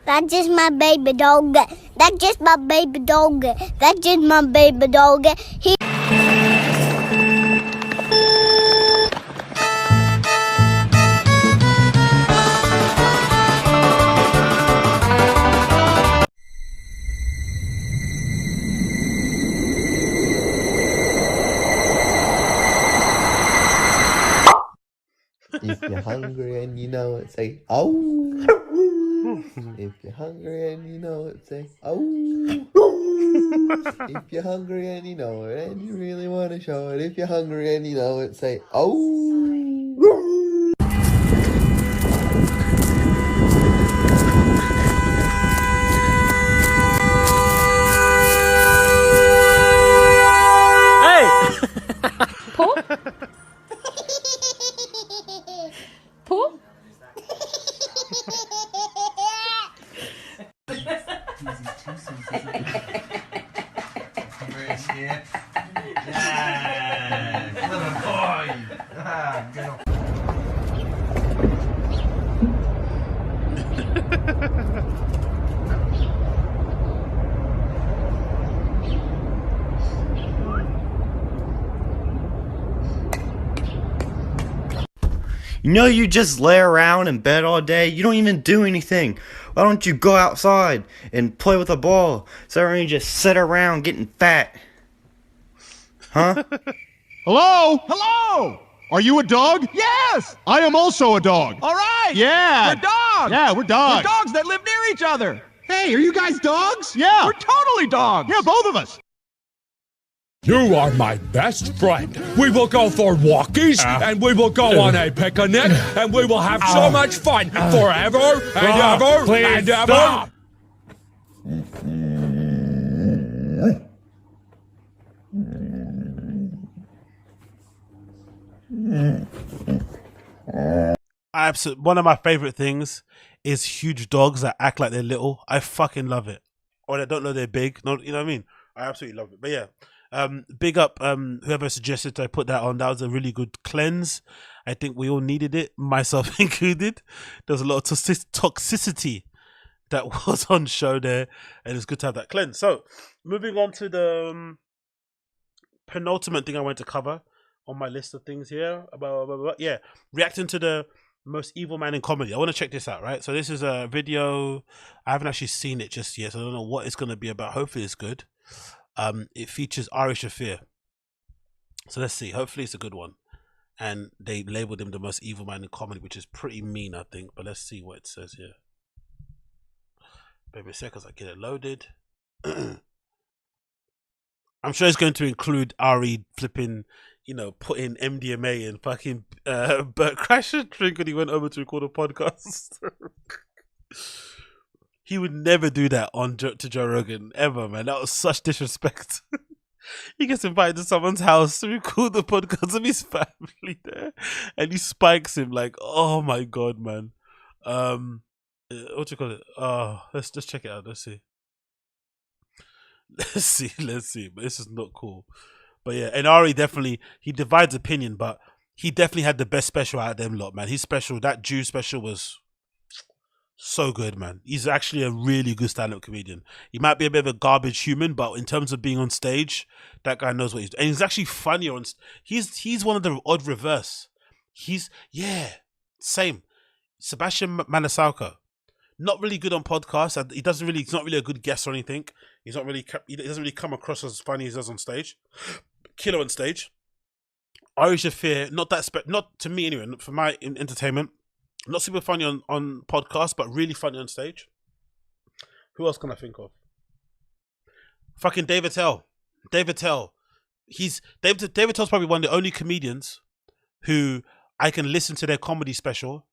That's just my baby dog. That's just my baby dog. That's just my baby dog. If you're hungry and you know it, say, oh. If you're hungry and you know it, say, oh. If you're hungry and you know it, and you really want to show it. If you're hungry and you know it, say, oh. Paul? Paul? You know you just lay around in bed all day? You don't even do anything. Why don't you go outside and play with a ball? So you just sit around getting fat. Huh? Hello? Hello! Are you a dog? Yes! I am also a dog. All right! Yeah! We're dogs! Yeah, we're dogs. We're dogs that live near each other! Hey, are you guys dogs? Yeah! We're totally dogs! Yeah, both of us. You are my best friend. We will go for walkies, and we will go on a picnic, and we will have so much fun forever and ever and ever. One of my favorite things is huge dogs that act like they're little. I fucking love it. Or they don't know they're big. No, you know what I mean? I absolutely love it. But yeah, big up whoever suggested I put that on. That was a really good cleanse. I think we all needed it, myself included. There's a lot of toxicity that was on show there, and it's good to have that cleanse. So, moving on to the penultimate thing I want to cover on my list of things here. Yeah, reacting to the most evil man in comedy. I want to check this out, right? So this is a video. I haven't actually seen it just yet, so I don't know what it's going to be about. Hopefully it's good. It features Shaffir. So let's see. Hopefully it's a good one. And they labeled him the most evil man in comedy, which is pretty mean, I think. But let's see what it says here. Maybe a second as I get it loaded. I'm sure it's going to include Ari flipping, you know, putting MDMA in fucking Bert Crasher drink when he went over to record a podcast. He would never do that to Joe Rogan, ever, man. That was such disrespect. He gets invited to someone's house to record the podcast of his family there, and he spikes him like, oh my god, man. What do you call it? Let's just check it out. Let's see. Let's see. But this is not cool. But yeah, and Ari definitely, he divides opinion, but he definitely had the best special out of them lot, man. His special, that Jew special, was so good, man. He's actually a really good stand-up comedian. He might be a bit of a garbage human, but in terms of being on stage, that guy knows what he's doing. And he's actually funnier on. He's one of the odd reverse. Same. Sebastian Maniscalco. Not really good on podcasts. He's not really a good guest or anything. He doesn't really come across as funny as he does on stage. Killer on stage. Shaffir, not to me anyway, for my entertainment. Not super funny on podcasts, but really funny on stage. Who else can I think of? Fucking David Tell. David Tell's probably one of the only comedians who I can listen to their comedy special,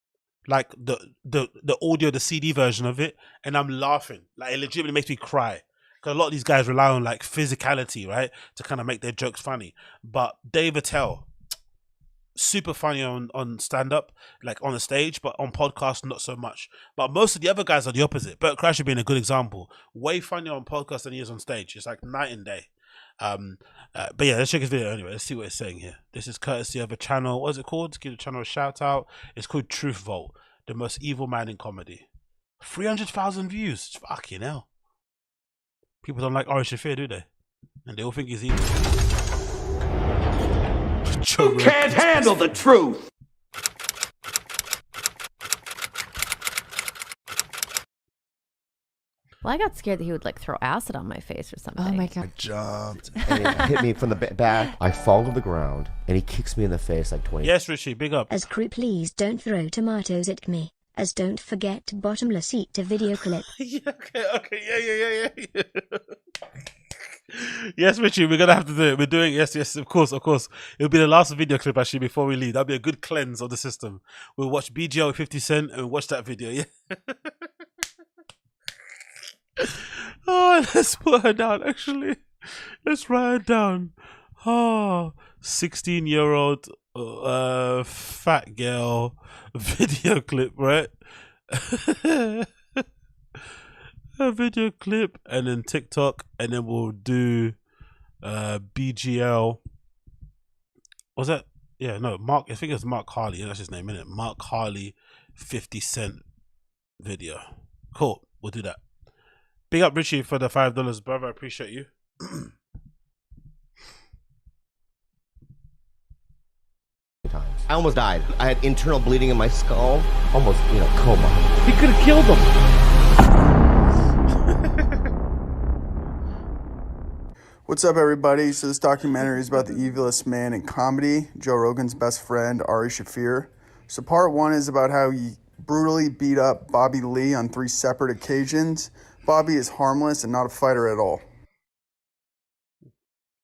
like the audio, the CD version of it, and I'm laughing. Like, it legitimately makes me cry. Because a lot of these guys rely on like physicality, right, to kind of make their jokes funny. But David Tell, super funny on stand-up, like on the stage, but on podcast, not so much. But most of the other guys are the opposite. Bert Crasher being a good example. Way funnier on podcast than he is on stage. It's like night and day. But yeah, let's check his video anyway. Let's see what it's saying here. This is courtesy of a channel. What is it called? Give the channel a shout out. It's called Truth Vault, the most evil man in comedy. 300,000 views. Fucking hell. People don't like Shaffir, do they? And they all think he's evil. You can't handle the truth. Well, I got scared that he would like throw acid on my face or something. Oh my god. I jumped and it hit me from the back. I fall to the ground and he kicks me in the face like 20. Yes, Richie, big up. As crew, please don't throw tomatoes at me. As don't forget bottomless eat a video clip. Okay, yeah. Yes, Richie, we're gonna have to do it. We're doing yes, of course. It'll be the last video clip actually before we leave. That'll be a good cleanse of the system. We'll watch BGL with 50 Cent and watch that video. Yeah. Oh, let's put her down. Actually, let's write her down. Oh, 16-year-old fat girl video clip, right? A video clip, and then TikTok, and then we'll do BGL. Was that? Yeah, no, Mark. I think it's Mark Harley. That's his name, isn't it? Mark Harley, 50 Cent video. Cool. We'll do that. Big up Richie for the $5, brother. I appreciate you. I almost died. I had internal bleeding in my skull. Almost, coma. He could have killed him. What's up, everybody? So this documentary is about the evilest man in comedy, Joe Rogan's best friend, Shaffir. So part one is about how he brutally beat up Bobby Lee on 3 separate occasions. Bobby is harmless and not a fighter at all.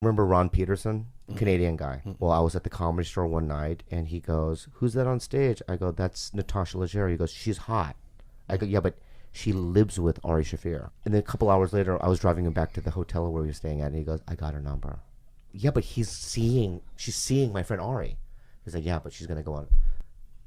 Remember Ron Peterson? Canadian guy. Well, I was at the Comedy Store one night, and he goes, "Who's that on stage?" I go, "That's Natasha Leggero." He goes, "She's hot." I go, "Yeah, but she lives with Shaffir." And then a couple hours later, I was driving him back to the hotel where we were staying at, and he goes, "I got her number." Yeah, but she's seeing my friend Ari. He's like, "Yeah, but she's gonna go on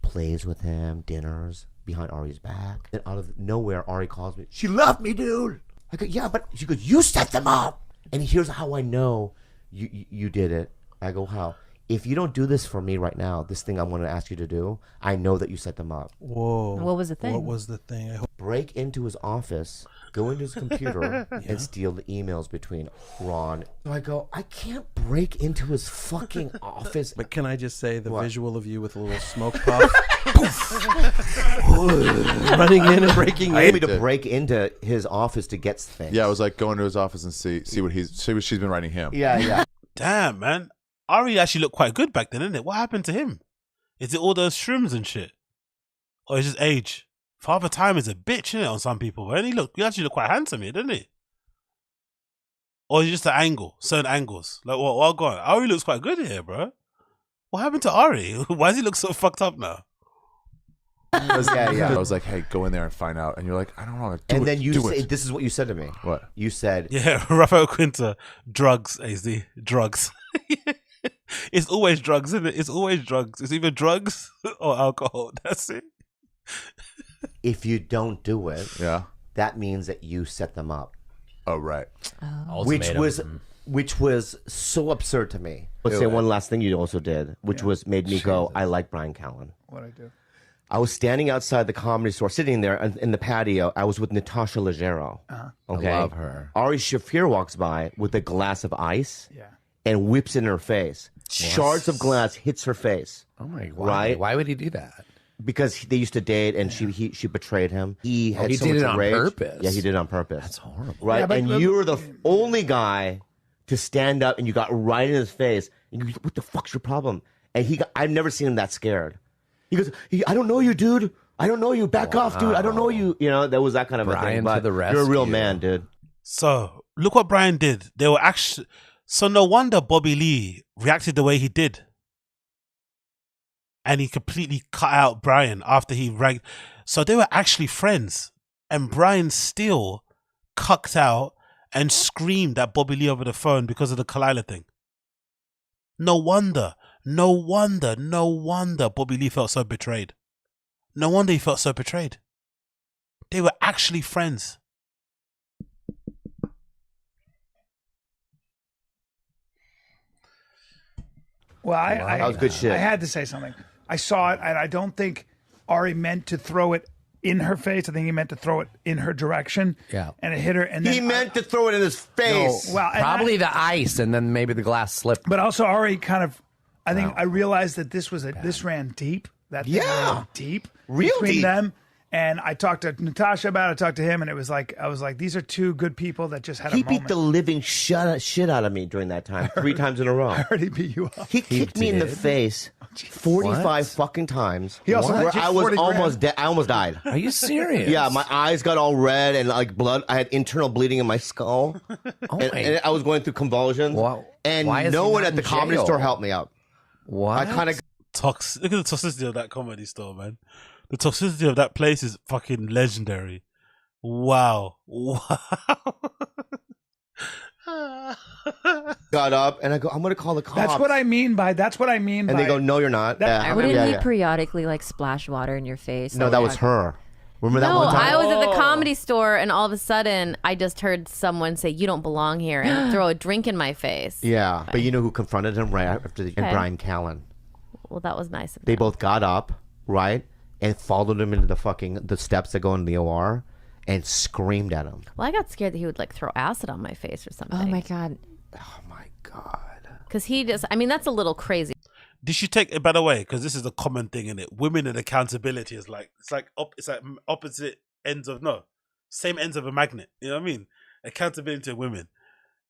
plays with him, dinners, behind Ari's back. And out of nowhere, Ari calls me, she left me, dude. I go, yeah, but she goes, you set them up. And here's how I know you did it. I go, how? If you don't do this for me right now, this thing I'm going to ask you to do, I know that you set them up. Whoa. What was the thing? What was the thing? Break into his office, go into his computer, and steal the emails between Ron. So I go, I can't break into his fucking office. But can I just say the What? visual of you with a little smoke puff? Running in and breaking I in. need to break into his office to get things. Yeah, I was like going to his office and see what she's been writing him. Yeah. Damn, man. Ari actually looked quite good back then, didn't it? What happened to him? Is it all those shrooms and shit? Or is it just age? Father Time is a bitch, isn't it, on some people? And he actually looked quite handsome here, didn't he? Or is it just the angle, certain angles? Like, what go on? Ari looks quite good here, bro. What happened to Ari? Why does he look so fucked up now? Yeah. I was like, hey, go in there and find out. And you're like, I don't want to do it. And then you do say, it. this is what you said to me. What? You said, Yeah, Rafael Quinta, drugs, AZ, drugs. It's always drugs, isn't it? It's always drugs. It's either drugs or alcohol. That's it. if you don't do it, yeah, that means that you set them up. Oh, right. Which was so absurd to me. Let's Ew. say one last thing you also did, which was made me go, I like Bryan Callen. What'd I do? I was standing outside the Comedy Store, sitting there in the patio. I was with Natasha Leggero. Okay? I love her. Ari Shaffir walks by with a glass of ice Yeah. and whips it in her face. Shards of glass hits her face. Oh my God. Right? Why would he do that? Because they used to date, and she betrayed him. He had he so did much it on rage. purpose. Yeah, he did it on purpose. That's horrible. Right, Yeah, but- and you were the only guy to stand up, and you got right in his face. And you go, what the fuck's your problem? And I've never seen him that scared. He goes, I don't know you, dude. I don't know you. Back off, dude. I don't know you. You know, there was that kind of a thing. Bryan But to the you're a real rescue. man, dude. So look what Bryan did. They were actually so no wonder Bobby Lee reacted the way he did, and he completely cut out Bryan after he ragged. So they were actually friends, and Bryan still cucked out and screamed at Bobby Lee over the phone because of the Kalila thing. No wonder Bobby Lee felt so betrayed. No wonder he felt so betrayed. They were actually friends. Well, That was good shit. I had to say something. I saw it, and I don't think Ari meant to throw it in her face. I think he meant to throw it in her direction. Yeah. And it hit her. And then He meant to throw it in his face. Well, and Probably the ice, and then maybe the glass slipped. But also, Ari kind of, I think I realized that this ran deep. That thing ran deep. Real between deep. them. And I talked to Natasha about it. I talked to him, and it was like, I was like, these are two good people that just had He a moment. beat the living shit out of me during that time, 3 times in a row. I heard he beat you up. He kicked me in the did? face 45 fucking times. He also where let you I was 40 grand. almost dead. I almost died. Are you serious? Yeah, my eyes got all red and like blood. I had internal bleeding in my skull. And I was going through convulsions. And why is no he one not at the in Comedy jail? Store helped me out. What? I kind of Look at the toxicity of that Comedy Store, man. The toxicity of that place is fucking legendary. Wow. got up and I go, I'm going to call the cops. That's what I mean by. And they go, no, you're not. Yeah. Wouldn't he periodically like splash water in your face? No, that was her. Remember that No, one time? I was at the Comedy Store, and all of a sudden, I just heard someone say, "You don't belong here," and throw a drink in my face. Yeah, but you know who confronted him right after the Okay. Bryan Callen. Well, that was nice of They both got up, right, and followed him into the steps that go into the OR, and screamed at him. Well, I got scared that he would like throw acid on my face or something. Oh my God. Because he just, I mean, that's a little crazy. Did she take, by the way, because this is a common thing in it, women and accountability is like, it's like opposite ends of, same ends of a magnet. You know what I mean? Accountability of women.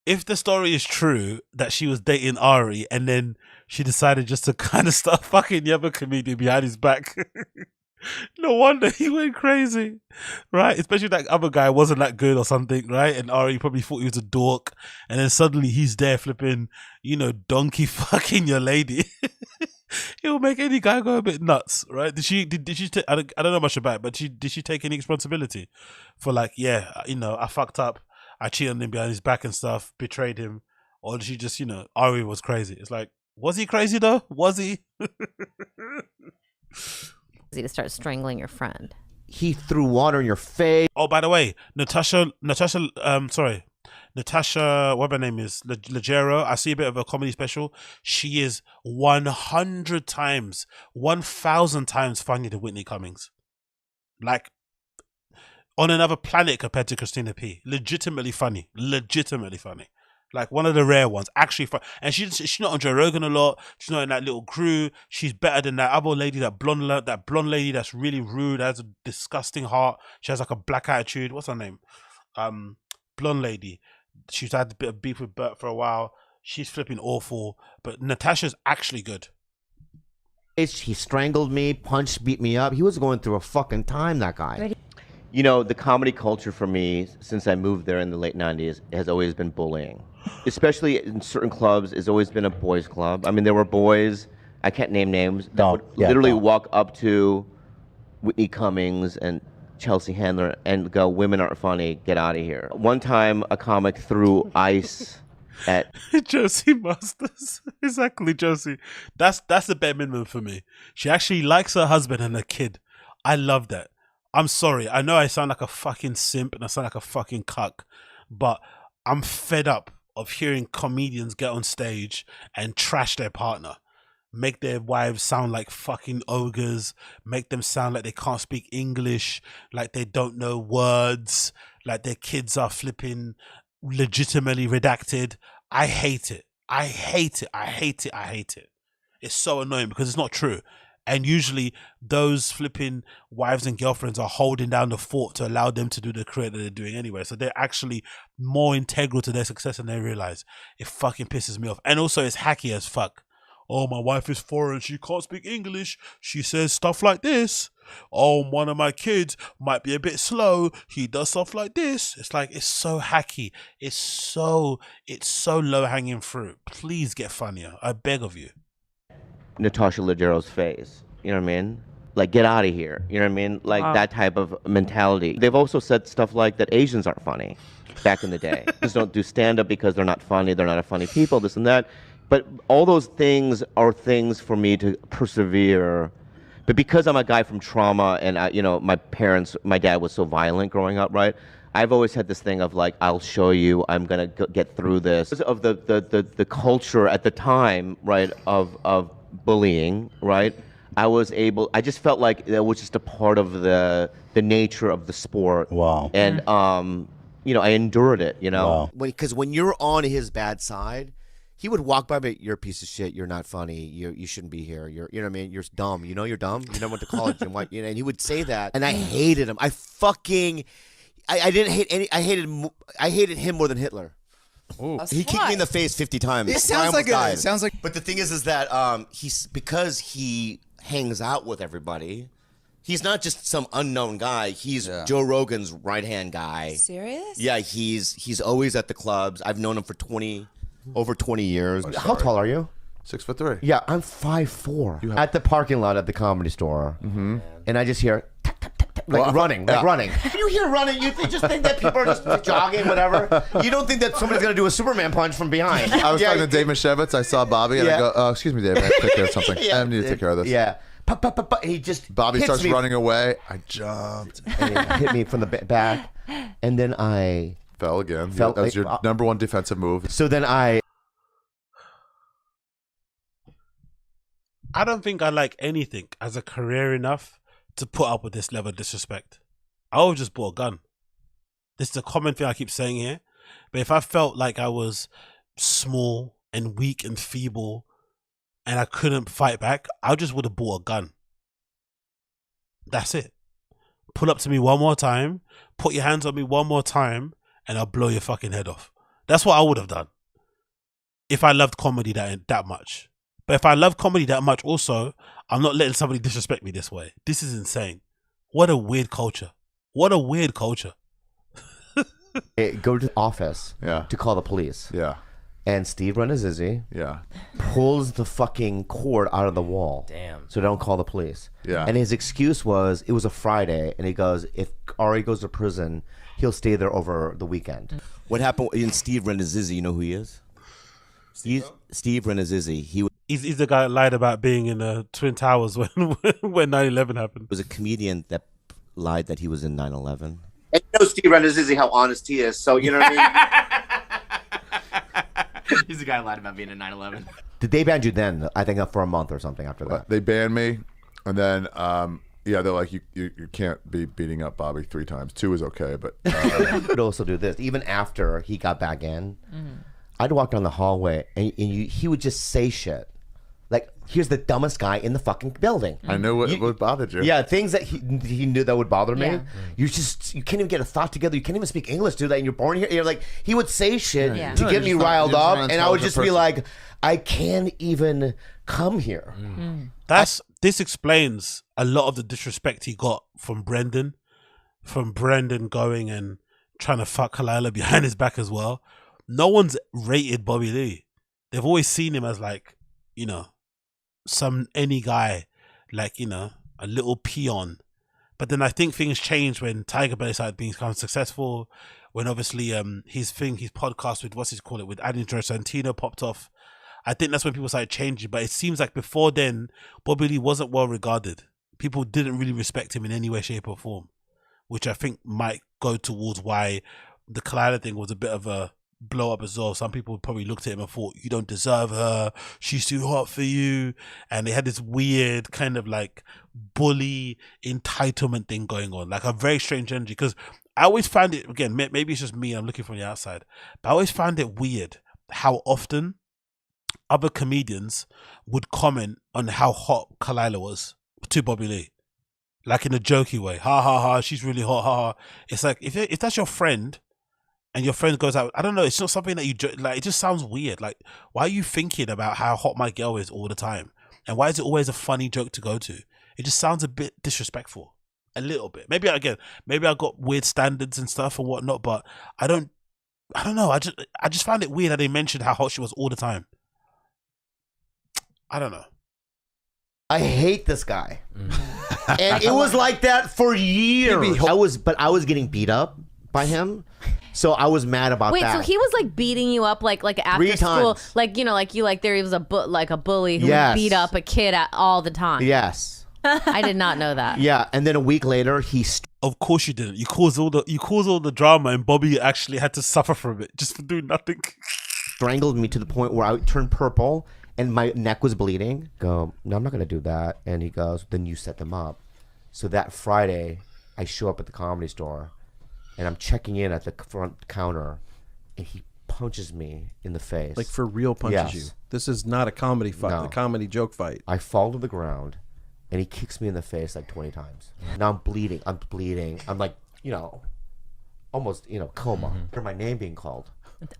If the story is true that she was dating Ari and then she decided just to kind of start fucking the other comedian behind his back, no wonder he went crazy, right? Especially that other guy wasn't that good or something, right? And Ari probably thought he was a dork, and then suddenly he's there flipping, donkey fucking your lady. It'll make any guy go a bit nuts, right? Did she take, I don't know much about it, but did she take any responsibility for like, I fucked up, I cheated on him behind his back and stuff, betrayed him, or did she just, Ari was crazy? It's like, was he crazy though? Was he? to start strangling your friend. He threw water in your face. Oh, by the way, Natasha, whatever her name is, Leggero. I see a bit of a comedy special. She is 100 times, 1,000 times funnier than Whitney Cummings. Like, on another planet compared to Christina P. Legitimately funny. Like one of the rare ones, actually fun. And she's not on Joe Rogan a lot. She's not in that little crew. She's better than that other lady, that blonde lady that's really rude, has a disgusting heart. She has like a black attitude. What's her name? Blonde lady. She's had a bit of beef with Bert for a while. She's flipping awful. But Natasha's actually good. He strangled me, punched, beat me up. He was going through a fucking time, that guy. You know, the comedy culture for me, since I moved there in the late 90s, has always been bullying. Especially in certain clubs, it's always been a boys' club. I mean, there were boys, I can't name names, that would literally walk up to Whitney Cummings and Chelsea Handler and go, "Women aren't funny, get out of here." One time, a comic threw ice at Josie Masters. Exactly, Josie. That's the bare minimum for me. She actually likes her husband and her kid. I love that. I'm sorry. I know I sound like a fucking simp and I sound like a fucking cuck, but I'm fed up of hearing comedians get on stage and trash their partner. Make their wives sound like fucking ogres, make them sound like they can't speak English, like they don't know words, like their kids are flipping legitimately redacted. I hate it. It's so annoying because it's not true. And usually those flipping wives and girlfriends are holding down the fort to allow them to do the career that they're doing anyway. So they're actually more integral to their success than they realize. It fucking pisses me off. And also it's hacky as fuck. Oh, my wife is foreign. She can't speak English. She says stuff like this. Oh, one of my kids might be a bit slow. He does stuff like this. It's like, it's so hacky. It's so low hanging fruit. Please get funnier. I beg of you. Natasha Leggero's face. You know what I mean? Like, get out of here. You know what I mean? Like that type of mentality. They've also said stuff like that Asians aren't funny back in the day. Just don't do stand-up because they're not funny. They're not a funny people, this and that. But all those things are things for me to persevere. But because I'm a guy from trauma and, my dad was so violent growing up, right? I've always had this thing of like, I'll show you, I'm going to get through this. Because of the culture at the time, right, of bullying, right? I just felt like that was just a part of the nature of the sport. Wow. And, I endured it, you know? Wow. Because when you're on his bad side, he would walk by me, "You're a piece of shit, you're not funny, you shouldn't be here, you know what I mean, you're dumb, you're dumb, you never went to college," and and he would say that, and I hated him. I hated him more than Hitler. Ooh. He kicked me in the face 50 times. It sounds like But the thing is that because he hangs out with everybody, he's not just some unknown guy. He's Joe Rogan's right-hand guy. Serious? Yeah, he's always at the clubs. I've known him for over 20 years. How tall are you? 6'3". Yeah, I'm 5'4". At the parking lot at the Comedy Store, and I just hear running. You hear running, you just think that people are just jogging, whatever. You don't think that somebody's gonna do a Superman punch from behind. I was talking to Dave Mashevitz. I saw Bobby, and I go, "Oh, excuse me, Dave. I have to take care of something. I need to take care of this." Yeah. He just Bobby hits starts me. running away. I jumped. And he hit me from the back, and then I fell again. That was your number one defensive move. So then I don't think I like anything as a career enough to put up with this level of disrespect. I would just bought a gun. This is a common thing I keep saying here. But if I felt like I was small and weak and feeble and I couldn't fight back, I just would have bought a gun. That's it. Pull up to me one more time, put your hands on me one more time, and I'll blow your fucking head off. That's what I would have done if I loved comedy that much. But if I love comedy that much also, I'm not letting somebody disrespect me this way. This is insane. What a weird culture. What a weird culture. go to the office to call the police. Yeah. And Steve Renazizzi pulls the fucking cord out of the wall. Damn. So don't call the police. Yeah. And his excuse was, it was a Friday, and he goes, if Ari goes to prison, he'll stay there over the weekend. What happened in Steve Renazizzi, you know who he is? Steve Renazizzi. He's the guy that lied about being in the Twin Towers when 9/11 happened. It was a comedian that lied that he was in 9/11. And you know Steve Rendezvous how honest he is, so you know what I mean? He's the guy who lied about being in 9/11. Did they ban you then? I think for a month or something after that. They banned me, and then yeah, they're like, you can't be beating up Bobby 3 times. 2 is okay, but I could also do this. Even after he got back in, I'd walk down the hallway and he would just say shit. Like, here's the dumbest guy in the fucking building. I know what bothered you. Yeah, things that he knew that would bother me. Yeah. You can't even get a thought together. You can't even speak English, dude. And you're born here. You're like, he would say shit to get me riled up, and I would just be like, I can't even come here. This explains a lot of the disrespect he got from Brendan going and trying to fuck Kalila behind his back as well. No one's rated Bobby Lee. They've always seen him as like, you know, any guy, like, you know, a little peon. But then I think things changed when Tiger Belly started becoming successful, when obviously his podcast with with Andy Santino popped off. I think that's when people started changing. But it seems like before then, Bobby Lee wasn't well regarded. People didn't really respect him in any way, shape, or form, which I think might go towards why the Kalila thing was a bit of a blow up as well. Some people probably looked at him and thought, you don't deserve her, she's too hot for you, and they had this weird kind of like bully entitlement thing going on, like a very strange energy. Because I always find it, again, maybe it's just me, I'm looking from the outside, but I always find it weird how often other comedians would comment on how hot Kalila was to Bobby Lee, like in a jokey way. Ha ha ha, she's really hot, ha ha. It's like, if that's your friend and your friend goes out, I don't know, it's not something that you like. It just sounds weird. Like, why are you thinking about how hot my girl is all the time? And why is it always a funny joke to go to? It just sounds a bit disrespectful, a little bit. Maybe I got weird standards and stuff and whatnot, but I don't know. I just find it weird that they mentioned how hot she was all the time. I don't know. I hate this guy, and it was like that for years. I was getting beat up by him, so I was mad about that. Wait, so he was like beating you up like after 3 school, times. like, you know, like you, like there was a bully who would beat up a kid all the time. Yes. I did not know that. Yeah, and then a week later, of course you didn't. You caused all the drama, and Bobby actually had to suffer from it just for doing nothing. Strangled me to the point where I turned purple and my neck was bleeding. Go, no, I'm not gonna do that. And he goes, then you set them up. So that Friday, I show up at the Comedy Store, and I'm checking in at the front counter, and he punches me in the face. Like for real punches you. This is not a comedy fight, No. a comedy joke fight. I fall to the ground, and he kicks me in the face like 20 times. Now I'm bleeding. I'm like, you know, almost, you know, coma. For my name being called.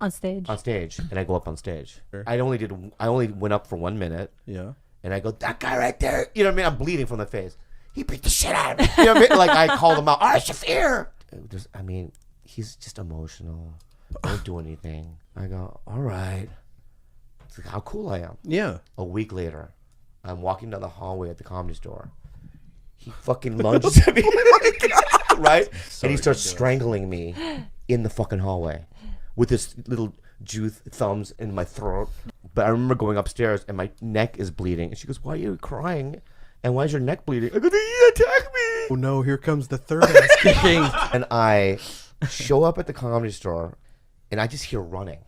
On stage. On stage, and I go up on stage. I only went up for 1 minute. Yeah. And I go, that guy right there. You know what I mean? I'm bleeding from the face. He beat the shit out of me. You know what I mean? Like, I called him out. All right, Shaffir. I mean, he's just emotional. Don't do anything. I go, all right. It's like how cool I am. Yeah. A week later, I'm walking down the hallway at the Comedy Store. He fucking lunges at me. Right? And he starts strangling me in the fucking hallway with his little Jew thumbs in my throat. But I remember going upstairs and my neck is bleeding. And she goes, why are you crying? And why is your neck bleeding? I go, he attacked me. Oh no, here comes the third ass kicking. And I show up at the Comedy Store and I just hear running.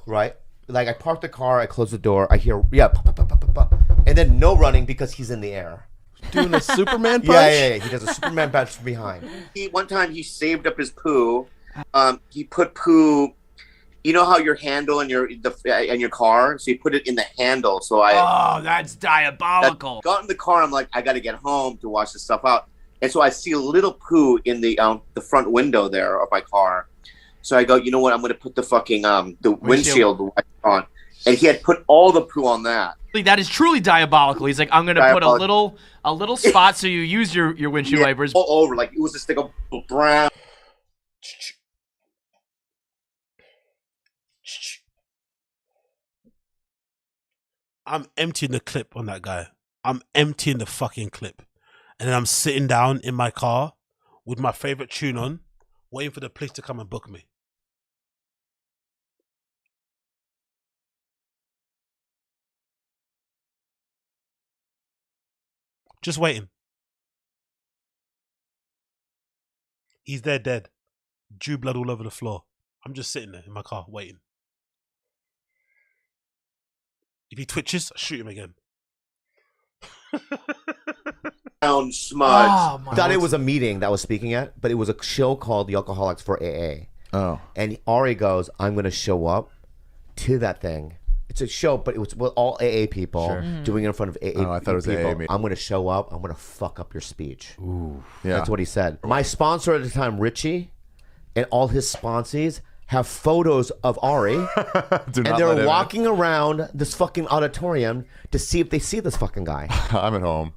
Right? Like I park the car, I close the door, I hear, and then no running because he's in the air. Doing a Superman punch? Yeah. He does a Superman punch from behind. One time he saved up his poo. He put poo. You know how your handle in your car, so he put it in the handle. So Oh, that's diabolical. Got in the car. I'm like, I got to get home to wash this stuff out. And so I see a little poo in the front window there of my car. So I go, you know what? I'm going to put the fucking the windshield on. And he had put all the poo on that. That is truly diabolical. He's like, I'm going to put a little spot so you use your windshield wipers. All over, like it was this thing of brown. I'm emptying the clip on that guy. I'm emptying the fucking clip. And then I'm sitting down in my car with my favorite tune on, waiting for the police to come and book me. Just waiting. He's there dead. Jew blood all over the floor. I'm just sitting there in my car waiting. If he twitches, I shoot him again. Smudge. Oh, thought it was a meeting that I was speaking at, but it was a show called The Alcoholics for AA. Oh. And Ari goes, I'm going to show up to that thing. It's a show, but it was with all AA people doing it in front of AA Oh, I thought it was people. AA meeting. I'm going to show up. I'm going to fuck up your speech. Ooh. Yeah. That's what he said. My sponsor at the time, Richie, and all his sponsees have photos of Ari, and let they're him walking around this fucking auditorium to see if they see this fucking guy. I'm at home.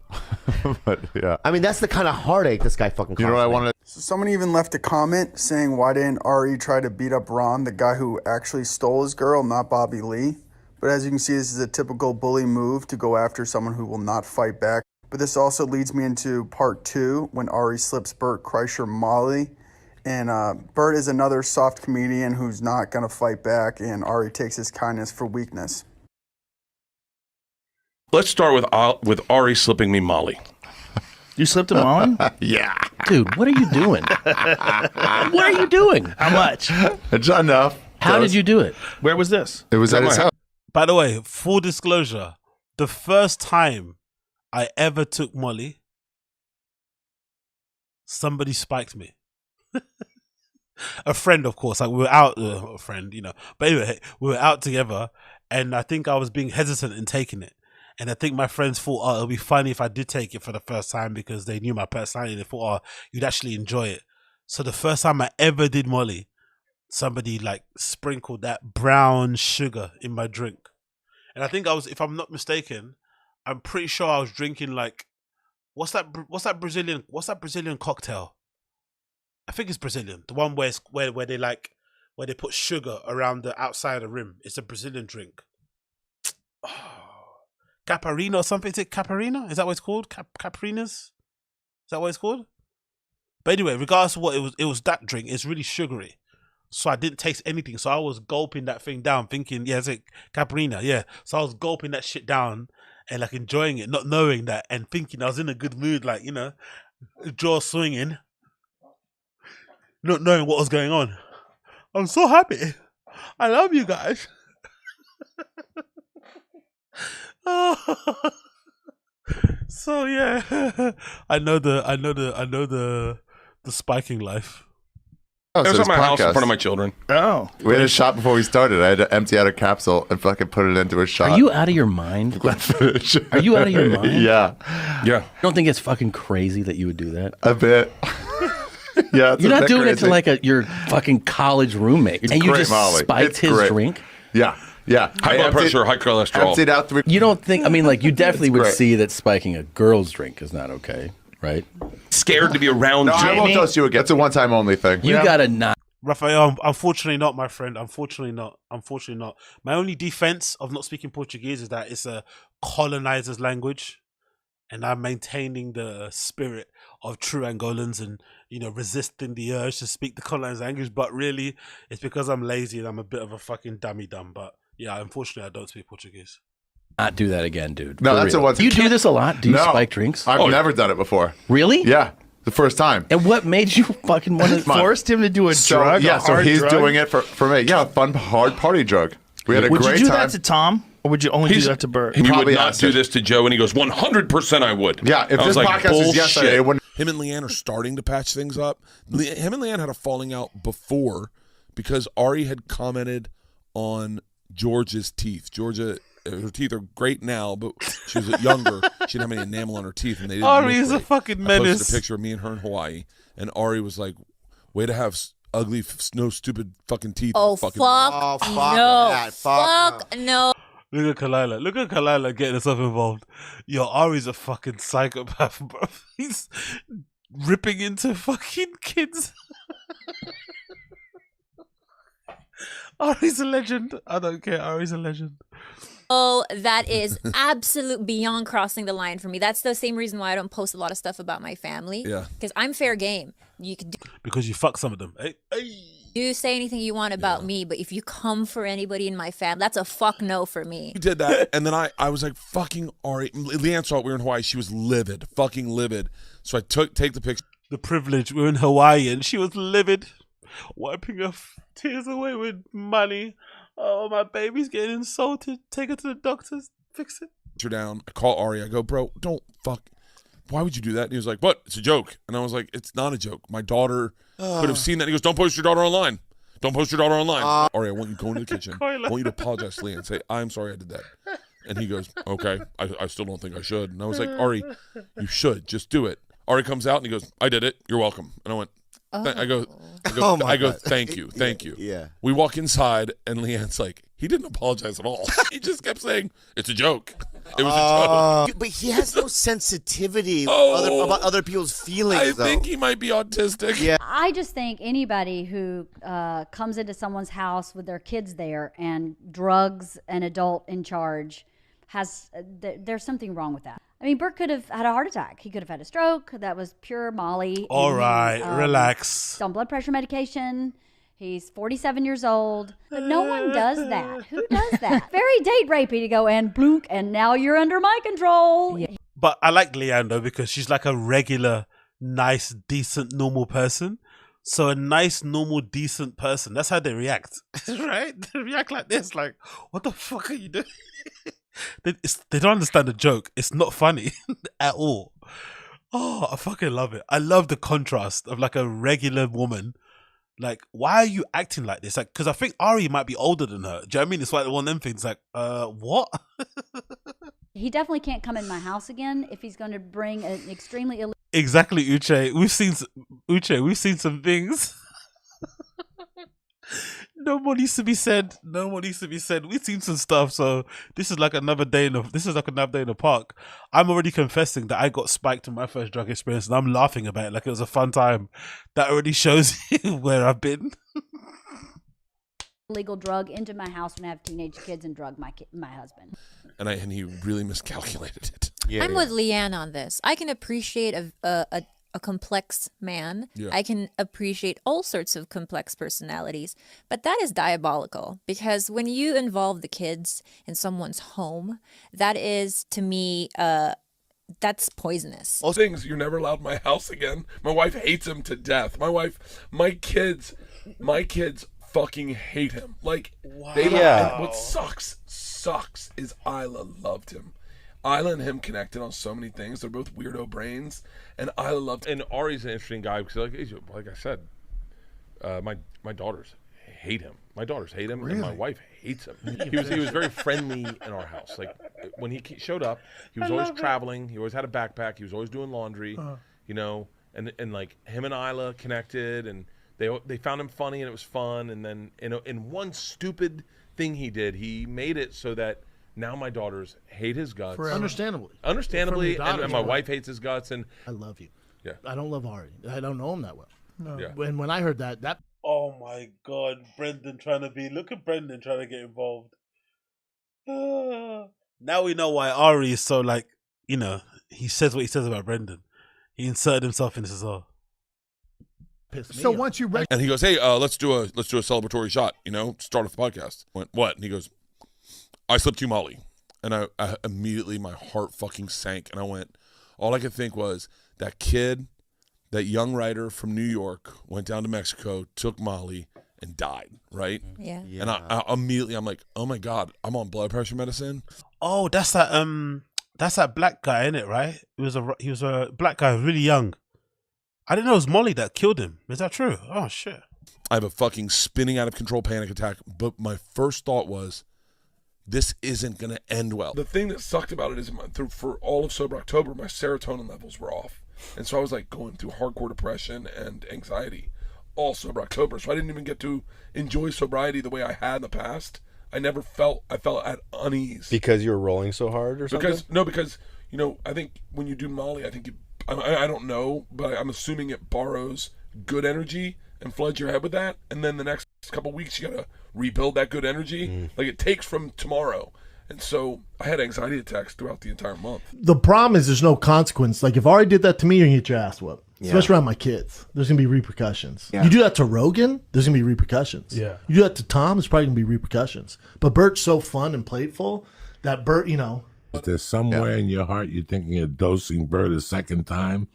But yeah. I mean, that's the kind of heartache this guy fucking caused. You know what I wanted? So someone even left a comment saying, why didn't Ari try to beat up Ron, the guy who actually stole his girl, not Bobby Lee? But as you can see, this is a typical bully move to go after someone who will not fight back. But this also leads me into part 2 when Ari slips Bert Kreischer Molly. And Bert is another soft comedian who's not going to fight back, and Ari takes his kindness for weakness. Let's start with Ari slipping me Molly. You slipped a Molly? Yeah. Dude, what are you doing? What are you doing? How much? It's enough. How did you do it? Where was this? It was at his house. By the way, full disclosure, the first time I ever took Molly, somebody spiked me. A friend, of course. Like we were out, a friend, you know. But anyway, we were out together, and I think I was being hesitant in taking it. And I think my friends thought, oh, it'll be funny if I did take it for the first time because they knew my personality. They thought, oh, you'd actually enjoy it. So the first time I ever did Molly, somebody like sprinkled that brown sugar in my drink. And I think I was, if I'm not mistaken, I'm pretty sure I was drinking like, what's that Brazilian cocktail? I think it's Brazilian. The one where they put sugar around the outside of the rim. It's a Brazilian drink. Caparina or something. Is it Caparina? Is that what it's called? Caprinas? Is that what it's called? But anyway, regardless of what it was that drink. It's really sugary. So I didn't taste anything. So I was gulping that thing down, thinking, yeah, it's like Caparina, yeah. So I was gulping that shit down and like enjoying it, not knowing that, and thinking I was in a good mood, like, you know, jaw swinging, not knowing what was going on. I'm so happy. I love you guys. So yeah, I know the spiking life. Oh, It was so at my his house in podcast. front of my children. Oh. We had a shot before we started. I had to empty out a capsule and fucking put it into a shot. Are you out of your mind? Are you out of your mind? Yeah. Yeah. You don't think it's fucking crazy that you would do that? A bit. Yeah, it's You're a not bit doing it crazy. to like your fucking college roommate. It's and you great, just Molly. spiked It's his great. drink? Yeah. Yeah. High blood pressure, high cholesterol. Emptied out 3. You don't think, I mean, like, you definitely would great. see that spiking a girl's drink is not okay, right? Scared to be around No, I Jamie. won't toast you again. It's a one-time only thing. You gotta not. Raphael, unfortunately not, my friend. Unfortunately not. Unfortunately not. My only defense of not speaking Portuguese is that it's a colonizer's language, and I'm maintaining the spirit of true Angolans and, you know, resisting the urge to speak the colonized language. But really, it's because I'm lazy and I'm a bit of a fucking dummy-dumb. But yeah, unfortunately, I don't speak Portuguese. Not do that again, dude. No, For that's real. a one. Do you do this a lot? Do you No. spike drinks? I've never done it before. Really? Yeah. The first time. And what made you fucking want to Forced him to do Yeah, so he's doing it for me. Yeah, fun, hard party drug. We had a Would great you do time. that to Tom, or would you only do that to Bert? He would Probably not has do to. this to Joe, and he goes, 100% I would. Yeah, if I was this like, podcast is yesterday, bullshit. it wouldn't. Him and Leanne are starting to patch things up. Him and Leanne had a falling out before because Ari had commented on Georgia's teeth. Georgia, her teeth are great now, but she was younger. She didn't have any enamel on her teeth, and they didn't Ari look is a great. fucking I menace. posted a picture of me and her in Hawaii, and Ari was like, "Way to have ugly, no stupid fucking teeth." Oh, fucking fuck, no. that. Fuck no. Look at Kalila. Look at Kalila getting herself involved. Yo, Ari's a fucking psychopath, bro. He's ripping into fucking kids. Ari's a legend. I don't care. Ari's a legend. Oh, that is absolute beyond crossing the line for me. That's the same reason why I don't post a lot of stuff about my family. Yeah. Because I'm fair game. You could do Because you fuck some of them. Hey, You say anything you want about me, but if you come for anybody in my family, that's a fuck no for me. He did that, and then I was like, fucking Ari. Leanne saw it. We were in Hawaii. She was livid, fucking livid. So I take the picture. The privilege. We were in Hawaii, and she was livid, wiping her tears away with money. Oh, my baby's getting insulted. Take her to the doctors. Fix it. Down. I call Ari. I go, bro, don't fuck. Why would you do that? And he was like, what? It's a joke. And I was like, it's not a joke. My daughter could have seen that. And he goes, don't post your daughter online. Don't post your daughter online. Ari, I want you to go into the kitchen. I want you to apologize to Leanne and say, I'm sorry I did that. And he goes, okay. I still don't think I should. And I was like, Ari, you should. Just do it. Ari comes out and he goes, I did it. You're welcome. And I went, I go, thank you. Thank you. Yeah. We walk inside and Leanne's like, he didn't apologize at all. He just kept saying, it's a joke. It was a joke. But he has no sensitivity about other people's feelings. I think he might be autistic. Yeah. I just think anybody who comes into someone's house with their kids there and drugs an adult in charge there's something wrong with that. I mean, Bert could have had a heart attack. He could have had a stroke. That was pure Molly. All right, relax. He's on blood pressure medication. He's 47 years old. But no one does that. Who does that? Very date rapey to go and blunk, and now you're under my control. Yeah. But I like Leanne though because she's like a regular, nice, decent, normal person. So a nice, normal, decent person, that's how they react, right? They react like this, like, what the fuck are you doing? They don't understand the joke. It's not funny at all. Oh, I fucking love it. I love the contrast of like a regular woman. Like, why are you acting like this? Like, because I think Ari might be older than her. Do you know what I mean? It's like one of them things. Like, what? He definitely can't come in my house again if he's going to bring an extremely illegal. Exactly, Uche. We've seen some things. No more needs to be said. No more needs to be said. We've seen some stuff, so this is like another day in the park. I'm already confessing that I got spiked in my first drug experience, and I'm laughing about it like it was a fun time. That already shows you where I've been. Illegal drug into my house when I have teenage kids and drug my husband. And he really miscalculated it. Yeah, I'm with Leanne on this. I can appreciate a complex man. Yeah. I can appreciate all sorts of complex personalities, but that is diabolical because when you involve the kids in someone's home, that is, to me, that's poisonous. All things, you're never allowed in my house again. My wife hates him to death. My kids fucking hate him. Like, wow. What sucks is Isla loved him. Isla and him connected on so many things. They're both weirdo brains, and Isla loved. And Ari's an interesting guy because, like I said, my daughters hate him. My daughters hate him, and my wife hates him. He was very friendly in our house. Like when he showed up, he was always traveling. He always had a backpack. He was always doing laundry, and like him and Isla connected, and they found him funny, and it was fun. And then in one stupid thing he did, he made it so that. Now my daughters hate his guts. Understandably, and my wife hates his guts. And I love you. Yeah, I don't love Ari. I don't know him that well. No. Yeah. When I heard that. Oh my God, look at Brendan trying to get involved. Now we know why Ari is so like, he says what he says about Brendan. He inserted himself into this all. So once you and he goes, hey, let's do a celebratory shot. Start off the podcast. I went, what? And he goes, I slipped you Molly. And I immediately, my heart fucking sank. And I went, all I could think was that kid, that young writer from New York went down to Mexico, took Molly, and died, right? Yeah. And I immediately, I'm like, oh my God, I'm on blood pressure medicine. Oh, that's that black guy, isn't it, right? He was a black guy, really young. I didn't know it was Molly that killed him. Is that true? Oh, shit. I have a fucking spinning out of control panic attack. But my first thought was, this isn't going to end well. The thing that sucked about it is for all of Sober October, my serotonin levels were off. And so I was like going through hardcore depression and anxiety all Sober October. So I didn't even get to enjoy sobriety the way I had in the past. I felt at unease. Because you were rolling so hard or something? Because, I think when you do Molly, I think I don't know, but I'm assuming it borrows good energy and floods your head with that. And then the next couple weeks, you got to rebuild that good energy. Like it takes from tomorrow. And so I had anxiety attacks throughout the entire month. The problem is there's no consequence. Like if Ari did that to me, you're going to get your ass whooped. especially around my kids. There's gonna be repercussions. Yeah. You do that to Rogan, there's gonna be repercussions. Yeah. You do that to Tom, there's probably gonna be repercussions. But Bert's so fun and playful that Bert, you know. Is there somewhere in your heart you're thinking of dosing Bert a second time?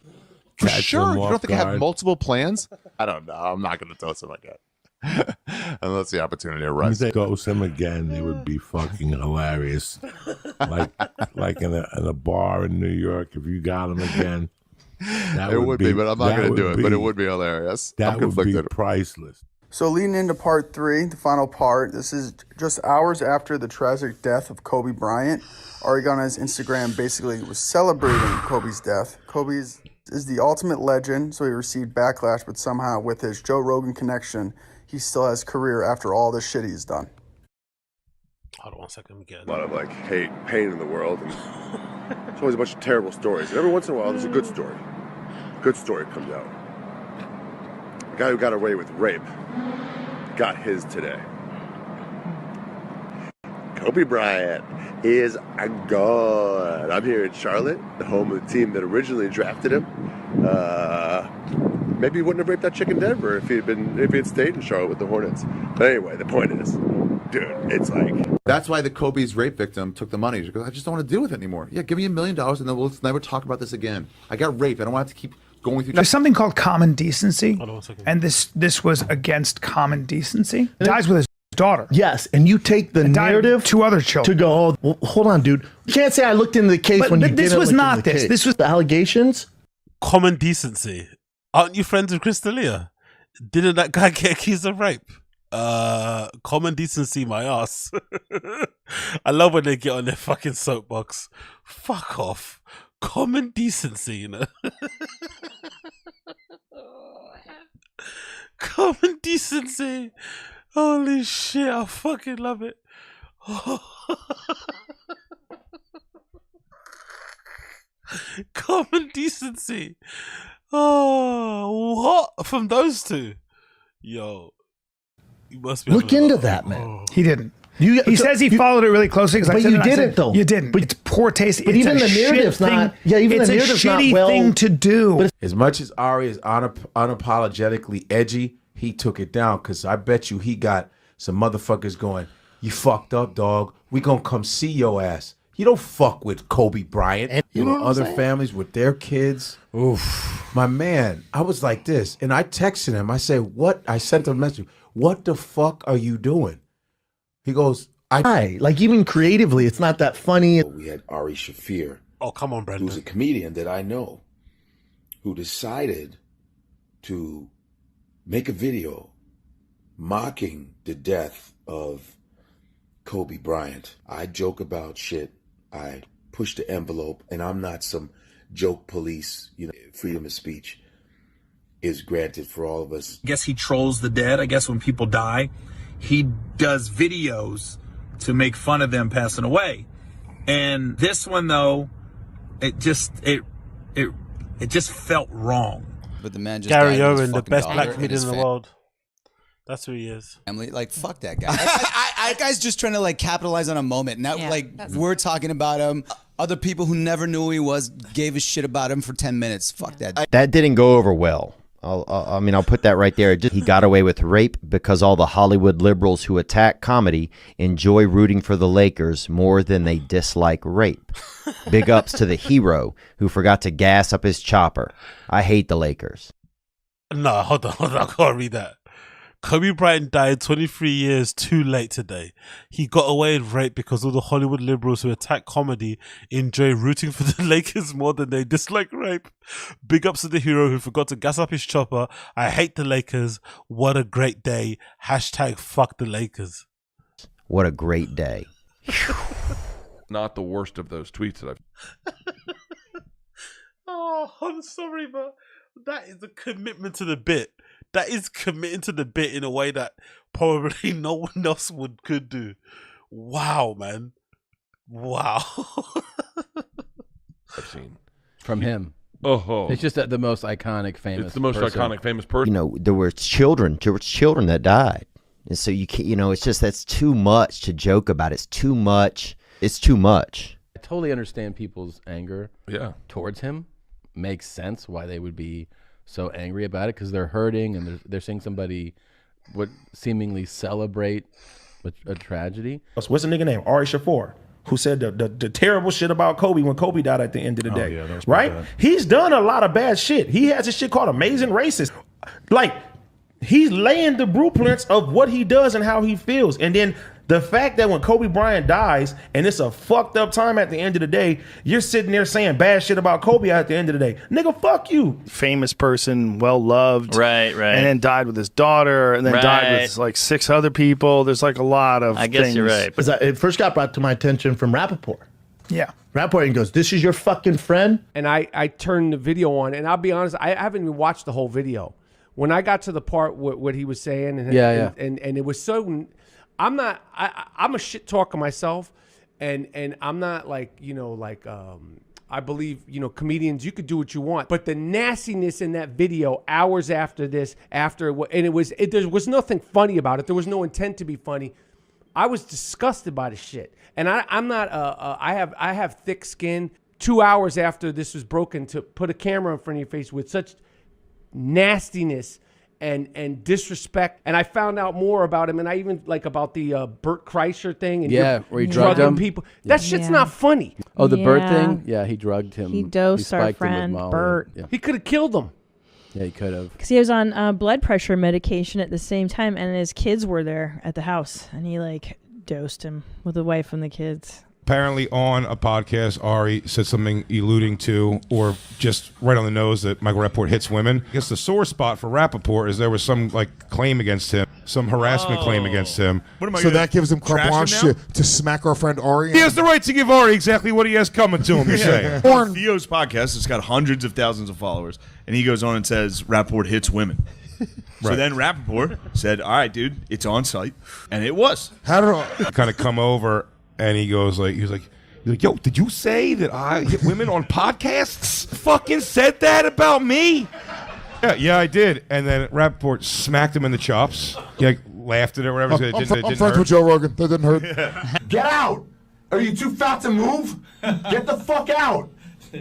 For Catch sure. him You off don't think I have guard? multiple plans? I don't know. I'm not going to dose him again. Unless the opportunity arises. If they dose him again, it would be fucking hilarious. like in a bar in New York, if you got him again. It would be, but I'm not going to do it. But it would be hilarious. That I'm would be conflicted. priceless. So leading into part 3, the final part, this is just hours after the tragic death of Kobe Bryant. Ariel on his Instagram basically was celebrating Kobe's death. Kobe is the ultimate legend, so he received backlash, but somehow with his Joe Rogan connection, he still has career after all the shit he's done. Hold on 1 second, we get A lot of like hate, pain in the world, and there's always a bunch of terrible stories. And every once in a while, there's a good story. A good story comes out. The guy who got away with rape got his today. Kobe Bryant is a god. I'm here in Charlotte, the home of the team that originally drafted him. Maybe he wouldn't have raped that chick in Denver if he had stayed in Charlotte with the Hornets. But anyway, the point is, dude, it's like That's why the Kobe's rape victim took the money. She goes, I just don't want to deal with it anymore. Yeah, give me $1 million and then let's never talk about this again. I got raped. I don't want to keep going through. There's something called common decency, Hold on 1 second. and this was against common decency. Dies with his daughter. Yes, and you take the And died with narrative 2 other children. to go, oh, well, hold on, dude. You can't say I looked into the case But- when you but this didn't was look not into the this. case. This was the allegations. Common decency. Aren't you friends with Crystalia? Didn't that guy get accused of rape? Common decency, my ass. I love when they get on their fucking soapbox. Fuck off. Common decency, you know. Common decency. Holy shit, I fucking love it. Common decency. Oh, what? From those two? Yo. You must be Look into that, man. He didn't. He says he followed it really closely. 'Cause I But said you it, and I didn't, said, though. You didn't. But it's poor taste. But It's even a the shit narrative's thing. not. Yeah, even it's the a narrative's not shitty well. thing to do. As much as Ari is unapologetically edgy, he took it down because I bet you he got some motherfuckers going, you fucked up, dog. We gonna come see your ass. You don't fuck with Kobe Bryant. And you know, other families with their kids. Oof. My man, I was like this. And I texted him. I said, what? I sent him a message. What the fuck are you doing? He goes, like even creatively, it's not that funny. We had Ari Shaffir. Oh, come on, Brendan. Who's a comedian that I know, who decided to make a video mocking the death of Kobe Bryant. I joke about shit. I push the envelope, and I'm not some joke police. You know, freedom of speech is granted for all of us. I guess he trolls the dead. I guess when people die, he does videos to make fun of them passing away. And this one, though, it just felt wrong. But the man just Gary died with his Owen, the fucking best daughter black and comedian his in the fam- world. That's who he is. Family, like fuck that guy. That guy's just trying to like capitalize on a moment. Now, like we're talking about him. Other people who never knew who he was gave a shit about him for 10 minutes. Fuck that. That didn't go over well. I'll put that right there. He got away with rape because all the Hollywood liberals who attack comedy enjoy rooting for the Lakers more than they dislike rape. Big ups to the hero who forgot to gas up his chopper. I hate the Lakers. No, hold on. I can't read that. Kobe Bryant died 23 years too late today. He got away with rape because all the Hollywood liberals who attack comedy enjoy rooting for the Lakers more than they dislike rape. Big ups to the hero who forgot to gas up his chopper. I hate the Lakers. What a great day. Hashtag fuck the Lakers. What a great day. Not the worst of those tweets that I've... Oh, I'm sorry, but that is a commitment to the bit. That is committing to the bit in a way that probably no one else could do. Wow, man. Wow. I've seen from him. Oh, it's just the most iconic, famous. It's the most iconic, famous person. You know, there were children that died, and so you can't. You know, it's just that's too much to joke about. It's too much. It's too much. I totally understand people's anger. Yeah. Towards him, makes sense why they would be so angry about it because they're hurting and they're seeing somebody what seemingly celebrate a tragedy. What's the nigga name? Ari Shaffir, who said the terrible shit about Kobe when Kobe died at the end of the day. Yeah, that was right? bad. He's done a lot of bad shit. He has a shit called Amazing Racist. Like, he's laying the blueprints of what he does and how he feels. And then the fact that when Kobe Bryant dies and it's a fucked up time at the end of the day, you're sitting there saying bad shit about Kobe at the end of the day. Nigga, fuck you. Famous person, well loved. Right. And then died with his daughter, and then died with like 6 other people. There's like a lot of things. Because it first got brought to my attention from Rappaport. Yeah. Rappaport goes, "This is your fucking friend?" And I turned the video on, and I'll be honest, I haven't even watched the whole video. When I got to the part what he was saying, and it was so, I'm a shit talker myself, and I'm not like, I believe, comedians, you could do what you want, but the nastiness in that video hours after this, there was nothing funny about it. There was no intent to be funny. I was disgusted by the shit, and I'm not. I have thick skin. 2 hours after this was broken, to put a camera in front of your face with such nastiness and disrespect, and I found out more about him, and I even about the Bert Kreischer thing, and where he drugged him. people. That shit's not funny. Oh, the Bert thing? Yeah, he drugged him. He dosed our spiked him with friend Molly. Bert. Yeah. He could have killed him. Yeah, he could have. Because he was on blood pressure medication at the same time, and his kids were there at the house, and he dosed him with the wife and the kids. Apparently on a podcast, Ari said something alluding to, or just right on the nose, that Michael Rappaport hits women. I guess the sore spot for Rappaport is there was some claim against him, some harassment claim against him. So that gives him carte blanche to smack our friend Ari. He has the right to give Ari exactly what he has coming to him, you're saying. On Theo's podcast, it's got hundreds of thousands of followers, and he goes on and says Rappaport hits women. So Right. then Rappaport said, all right, dude, it's on site. And it was. How did I kind of come over and he was like, yo, did you say that I hit women on podcasts? Fucking said that about me? Yeah, I did. And then Rappaport smacked him in the chops. He laughed at it or whatever. I'm friends with Joe Rogan. That didn't hurt. Get out! Are you too fat to move? Get the fuck out!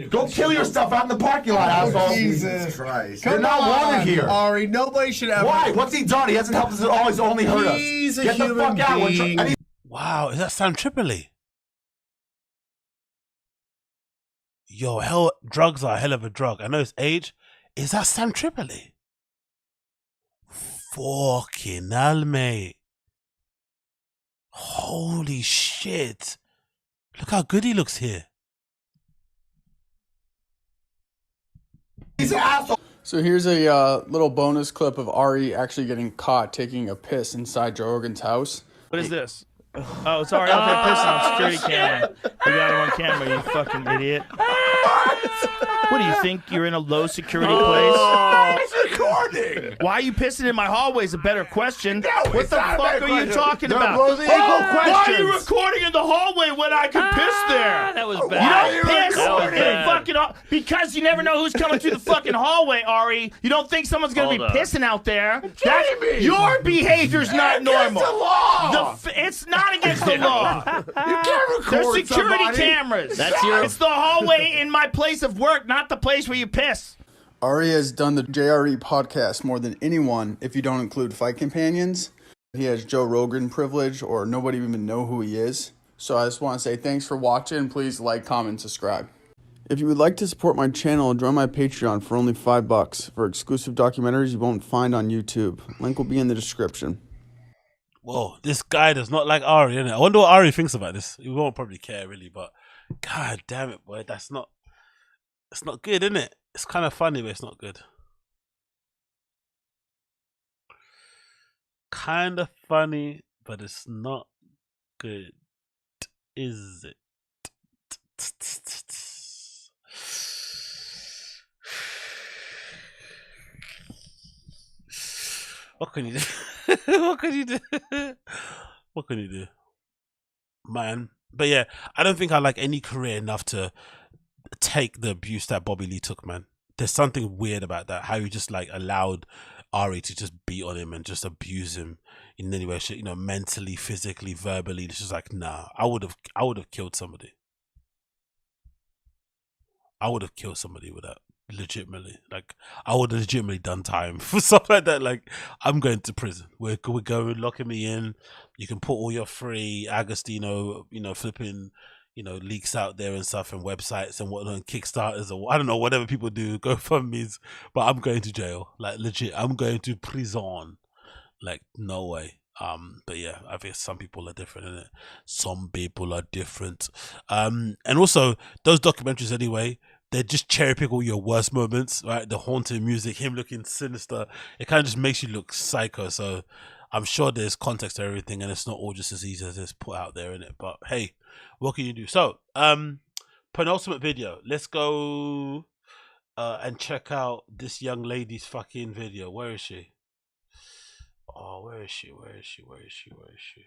Go kill yourself out in the parking lot, asshole. Jesus Christ. You're not wanted here. Ari, nobody should ever. Why? What's he done? He hasn't helped us at all. He's only hurt us. He's a Get the human fuck out. being. Wow, is that Sam Tripoli? Yo, drugs are a hell of a drug. I know it's age. Is that Sam Tripoli? Fucking hell, mate. Holy shit. Look how good he looks here. He's an asshole. So here's a little bonus clip of Ari actually getting caught taking a piss inside Joe Rogan's house. What is this? Oh, sorry, I pissing on security camera. We got him on camera, you fucking idiot. What do you think? You're in a low security place? It's recording. Why are you pissing in my hallway is a better question. No, what it's the not a fuck better are you question. talking No, about? those are equal Why are you questions. recording in the hallway when I can piss there? That was You bad. don't piss That was in bad. fucking because you never know who's coming through the fucking hallway, Ari. You don't think someone's gonna Hold be up. pissing out there. Jamie! Your behavior's not Against normal. the law! It's not against the law. You can't There's record security somebody. cameras. That's your- It's the hallway in my place of work, not the place where you piss. Ari has done the JRE podcast more than anyone if you don't include Fight Companions. He has Joe Rogan privilege, or nobody even know who he is. So I just want to say thanks for watching. Please like, comment, subscribe. If you would like to support my channel, join my Patreon for only $5 for exclusive documentaries you won't find on YouTube. Link will be in the description. Whoa, this guy does not like Ari, innit? I wonder what Ari thinks about this. He won't probably care, really, but god damn it, boy, it's not good, innit? It's kind of funny, but it's not good. Kind of funny, but it's not good, is it? What can you do? What can you do? What can you do? Man. But yeah, I don't think I like any career enough to take the abuse that Bobby Lee took, man. There's something weird about that. How he just allowed Ari to just beat on him and just abuse him in any way, mentally, physically, verbally. It's just nah. I would have killed somebody. I would have killed somebody with that. legitimately. Like, I would have legitimately done time for stuff like that. Like, I'm going to prison. We're going, locking me in. You can put all your free Agostino, flipping, leaks out there and stuff, and websites and whatnot, and Kickstarters, or I don't know, whatever people do, GoFundMe's. But I'm going to jail. Like, legit, I'm going to prison. Like, no way. But yeah, I think some people are different, innit? Some people are different. And also those documentaries anyway, they just cherry pick all your worst moments, right? The haunting music, him looking sinister. It kind of just makes you look psycho. So I'm sure there's context to everything, and it's not all just as easy as it's put out there, innit? But hey, what can you do? So, penultimate video. Let's go and check out this young lady's fucking video. Where is she? Oh, where is she? Where is she? Where is she? Where is she?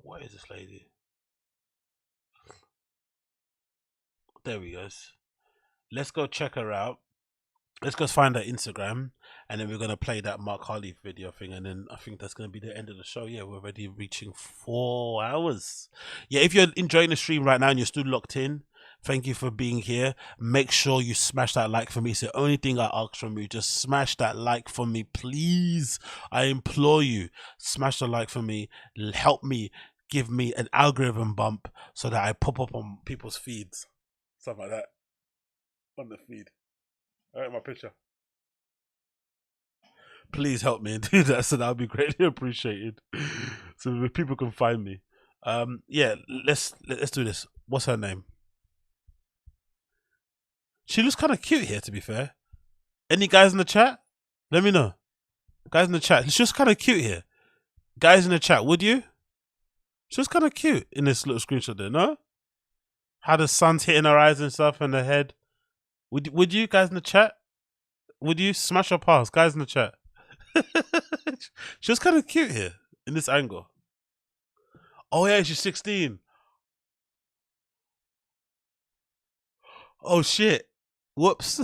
Where is this lady? There we go. Let's go check her out. Let's go find her Instagram, and then we're gonna play that Mark Harley video thing, and then I think that's gonna be the end of the show. Yeah, we're already reaching 4 hours. Yeah, if you're enjoying the stream right now and you're still locked in, thank you for being here. Make sure you smash that like for me. It's the only thing I ask from you. Just smash that like for me, please. I implore you. Smash the like for me. Help me. Give me an algorithm bump so that I pop up on people's feeds. Something like that. On the feed. All right, my picture. Please help me and do that, so that would be greatly appreciated. So people can find me. Yeah, let's do this. What's her name? She looks kind of cute here, to be fair. Any guys in the chat? Let me know. Guys in the chat. She's just kind of cute here. Guys in the chat, would you? She's kind of cute in this little screenshot there, no? How the sun's hitting her eyes and stuff and her head. Would you guys in the chat? Would you smash or pass? Guys in the chat. She's kind of cute here in this angle. Oh yeah, she's 16. Oh shit. Whoops.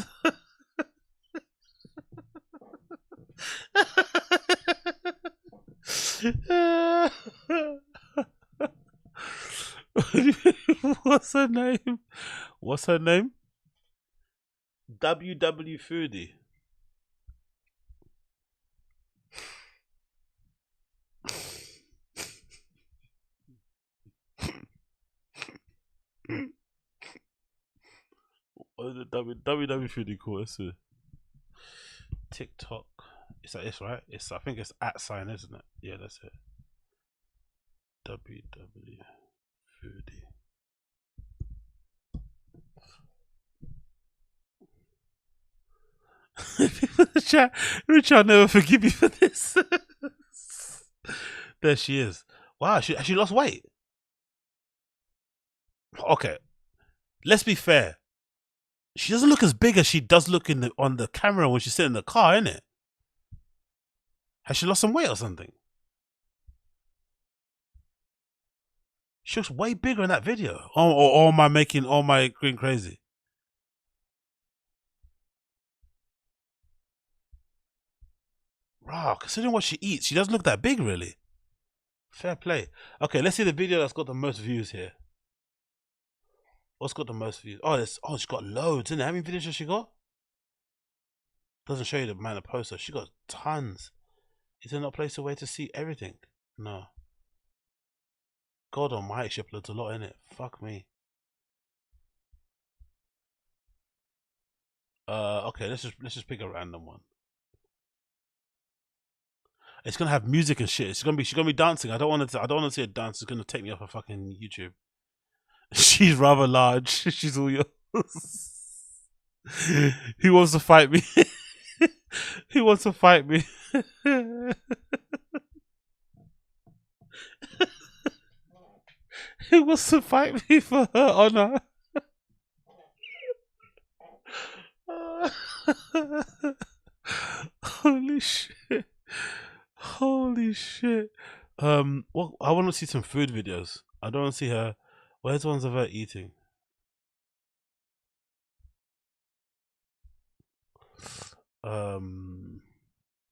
What's her name? What's her name? WW Foodie. What is it? WW Foodie cool. Let's see. TikTok. It's like this, right? I think it's @, isn't it? Yeah, that's it. WW Foodie. People in the chat, Rich, I'll never forgive you for this. There she is. Wow, she lost weight. Okay, let's be fair. She doesn't look as big as she does look on the camera when she's sitting in the car, innit? Has she lost some weight or something? She looks way bigger in that video. Or am I going crazy? Wow, considering what she eats, she doesn't look that big, really. Fair play. Okay, let's see the video that's got the most views here. What's got the most views? Oh, she's got loads, isn't it? How many videos has she got? Doesn't show you the amount of posters. She got tons. Is there not a place away to see everything? No. God almighty, she uploads a lot, innit? Fuck me. Okay, let's just pick a random one. It's gonna have music and shit. She's gonna be dancing. I don't want to see her dance. It's gonna take me off of fucking YouTube. She's rather large. She's all yours. Who wants to fight me? Who wants to fight me? Who wants to fight me for her honor? Holy shit. Holy shit. Well, I want to see some food videos. I don't want to see her. Where's the ones of her eating?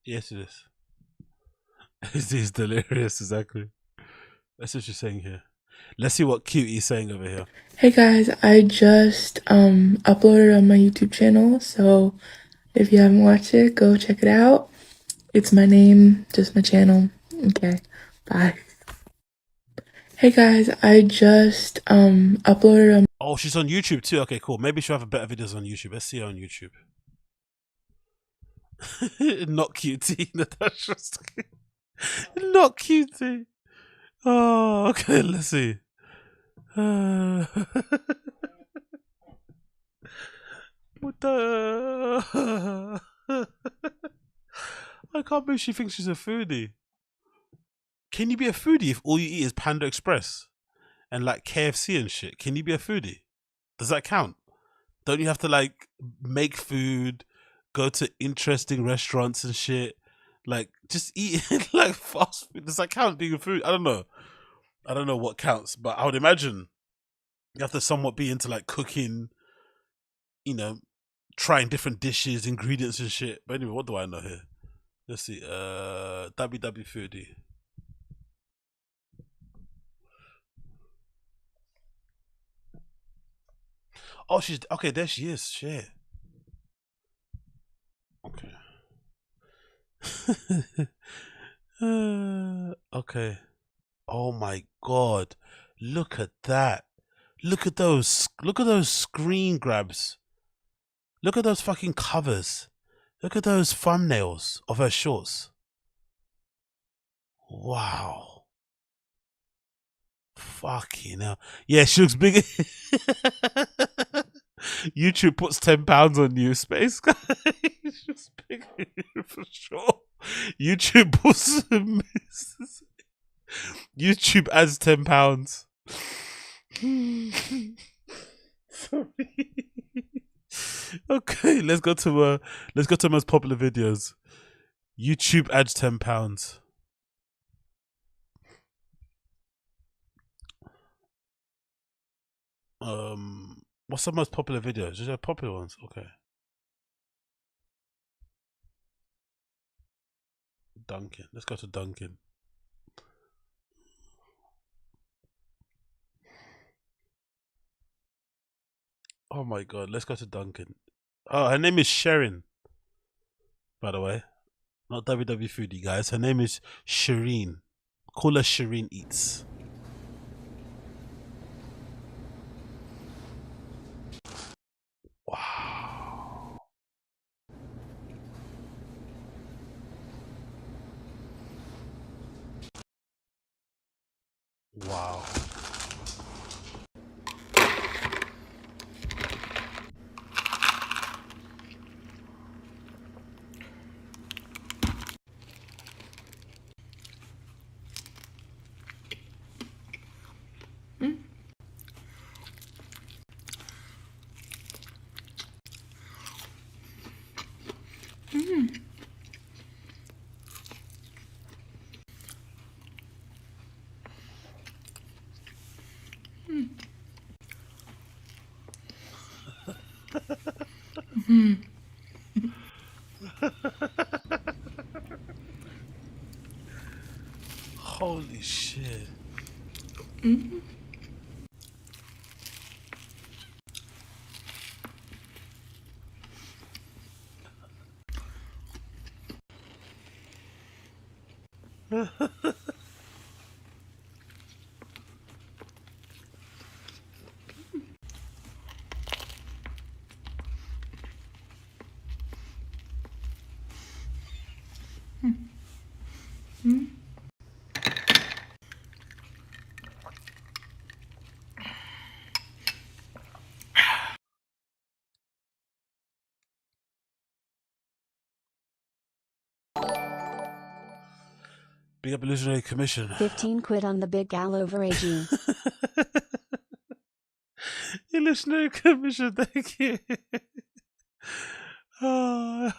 Yes, it is. It is delirious, exactly. That's what she's saying here. Let's see what Cutie's saying over here. Hey guys, I just uploaded on my YouTube channel, so if you haven't watched it, go check it out. It's my name, just my channel. Okay, bye. Hey guys, I just uploaded on. Oh, she's on YouTube too. Okay, cool. Maybe she'll have better videos on YouTube. Let's see her on YouTube. Not Cutie. Natasha's not Cutie. Oh, okay. Let's see. What the? I can't believe she thinks she's a foodie. Can you be a foodie if all you eat is Panda Express and like KFC and shit? Can you be a foodie? Does that count? Don't you have to like make food, go to interesting restaurants and shit? Like just eat like fast food. Does that count being a food? I don't know. I don't know what counts, but I would imagine you have to somewhat be into like cooking, you know, trying different dishes, ingredients and shit. But anyway, what do I know here? Let's see. WW Foodie. Oh, she's okay. There she is. Shit. Okay. Okay. Oh my God! Look at that! Look at those! Look at those screen grabs! Look at those fucking covers! Look at those thumbnails of her shorts! Wow! Fucking hell! Yeah, she looks big. YouTube puts £10 on you, space guy. She's big for sure. YouTube puts. YouTube adds £10. Sorry. Okay, let's go to most popular videos. YouTube adds £10. What's the most popular videos? Is there popular ones? Okay. Duncan. Let's go to Duncan. Oh my God, let's go to Duncan. Oh, her name is SHIRIN, by the way. Not WW Foodie, guys. Her name is SHIRIN. Call her SHIRIN Eats. Wow. Wow. Holy shit. Big up Illusionary Commission. 15 quid on the big gal over AG. Illusionary Commission, thank you. Oh.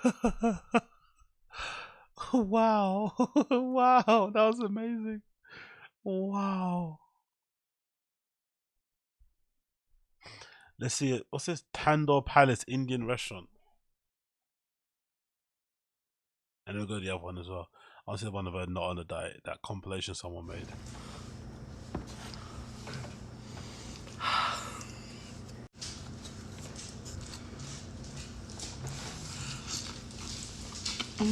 Wow. Wow, that was amazing. Wow. Let's see it. What's this? Tandoor Palace Indian restaurant. And we'll go to the other one as well. I'll see the one of her not on a diet. That compilation someone made. At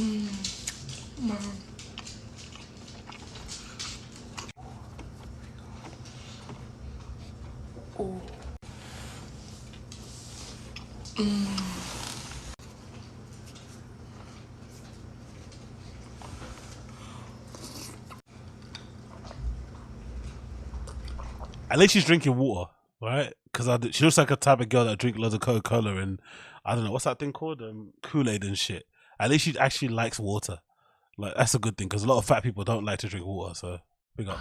least she's drinking water, right? Because she looks like a type of girl that drink loads of Coca-Cola and I don't know what's that thing called, Kool-Aid and shit. At least she actually likes water. Like that's a good thing because a lot of fat people don't like to drink water. So big up.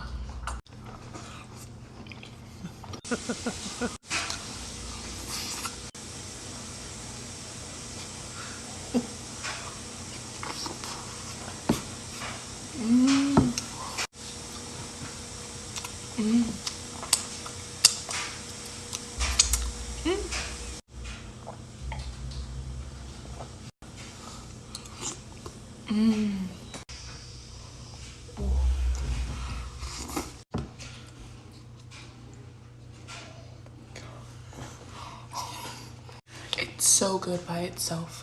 It's so good by itself.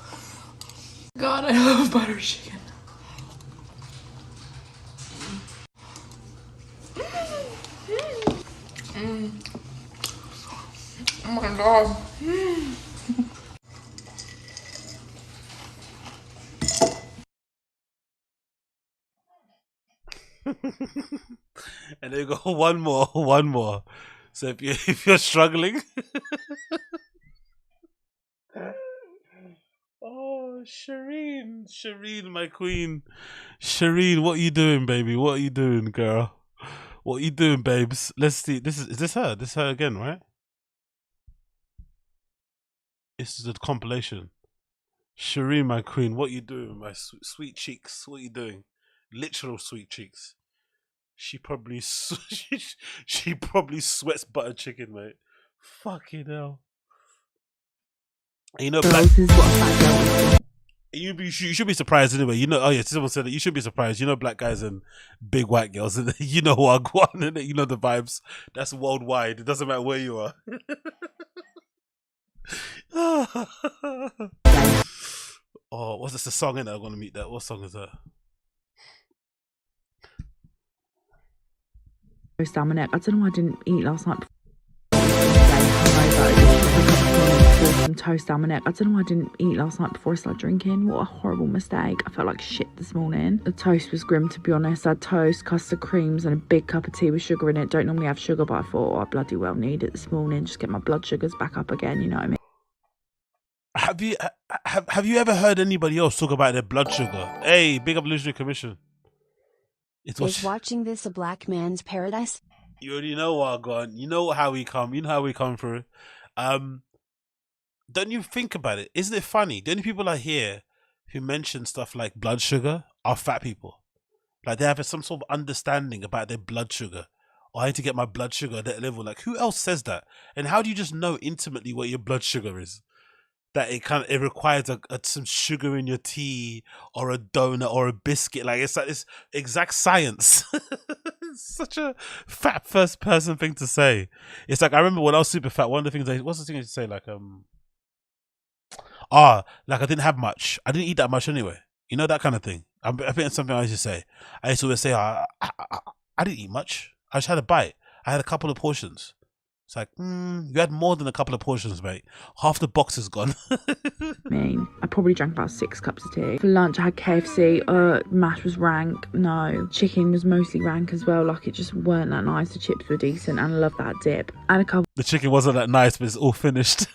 God, I love butter chicken. Oh my God. And they go one more. So if you're struggling, oh Shireen, my queen, Shireen, what you doing, baby? What are you doing, girl? What you doing, babes? Let's see. Is this her? This her again, right? This is the compilation. Shireen, my queen, what you doing, my sweet cheeks? What you doing? Literal sweet cheeks. She probably she probably sweats butter chicken, mate. Fucking hell. And you know, you should be surprised anyway. You know, oh yeah, someone said that you should be surprised. You know, black guys and big white girls, and you know what I want, and you know the vibes. That's worldwide. It doesn't matter where you are. Oh, what's this? A song in there? I'm gonna meet that. What song is that? Salmonette. I don't know why I didn't eat last night. Some toast salmonette. I don't know why I didn't eat last night before I started drinking. What a horrible mistake. I felt like shit this morning. The toast was grim, to be honest. I had toast, custard creams and a big cup of tea with sugar in it. Don't normally have sugar, but I thought, I bloody well need it this morning. Just get my blood sugars back up again, you know what I mean? Have you ever heard anybody else talk about their blood sugar? Hey, big up Illusionary Commission. Is watching this a black man's paradise? You already know what I'm going. You know how we come. You know how we come through. Don't you think about it? Isn't it funny? The only people I hear who mention stuff like blood sugar are fat people. Like they have some sort of understanding about their blood sugar. Oh, I need to get my blood sugar at that level. Like who else says that? And how do you just know intimately what your blood sugar is? That it requires some sugar in your tea or a donut or a biscuit. Like it's like this exact science. It's such a fat first person thing to say. It's like I remember when I was super fat. One of the things what's the thing I used to say like like I didn't have much. I didn't eat that much anyway. You know that kind of thing. I think it's something I used to say. I used to always say I didn't eat much. I just had a bite. I had a couple of portions. It's like, you had more than a couple of portions, mate. Half the box is gone. I probably drank about 6 cups of tea. For lunch, I had KFC. Mash was rank. No. Chicken was mostly rank as well. Like, it just weren't that nice. The chips were decent, and I love that dip. And a couple The chicken wasn't that nice, but it's all finished.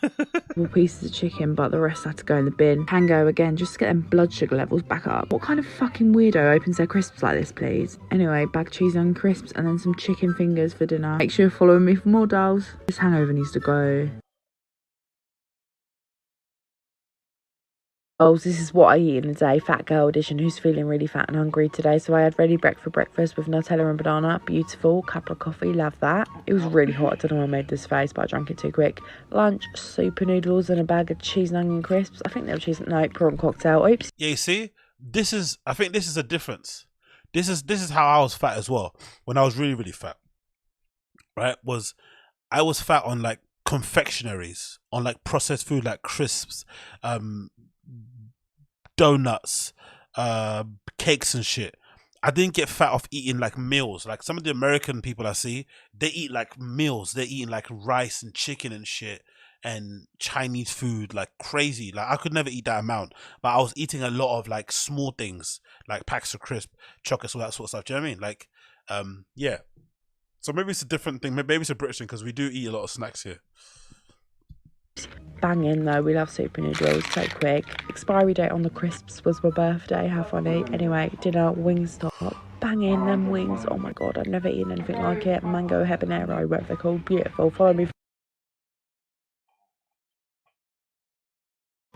pieces of chicken, but the rest had to go in the bin. Tango again, just to get them blood sugar levels back up. What kind of fucking weirdo opens their crisps like this, please? Anyway, bag cheese and crisps, and then some chicken fingers for dinner. Make sure you're following me for more dolls. This hangover needs to go. Oh, this is what I eat in a day. Fat girl edition. Who's feeling really fat and hungry today? So I had ready for breakfast with Nutella and banana. Beautiful. Cup of coffee. Love that. It was really hot. I don't know why I made this face, but I drank it too quick. Lunch, super noodles and a bag of cheese and onion crisps. I think they were cheese. No, prawn cocktail. Oops. Yeah, you see, I think this is a difference. This is how I was fat as well. When I was really, really fat, right? I was fat on like confectionaries, on like processed food like crisps, donuts, cakes and shit. I didn't get fat off eating like meals. Like some of the American people I see, they eat like meals. They're eating like rice and chicken and shit and Chinese food like crazy. Like I could never eat that amount, but I was eating a lot of like small things like packs of crisp, chocolates, all that sort of stuff. Do you know what I mean? Like, yeah. So maybe it's a different thing. Maybe it's a British thing because we do eat a lot of snacks here. Banging though, we love super noodles, so quick. Expiry date on the crisps was my birthday, how funny. Anyway, dinner, Wingstop, banging them wings. Oh my god, I've never eaten anything like it. Mango habanero, whatever they're called, beautiful. Follow me.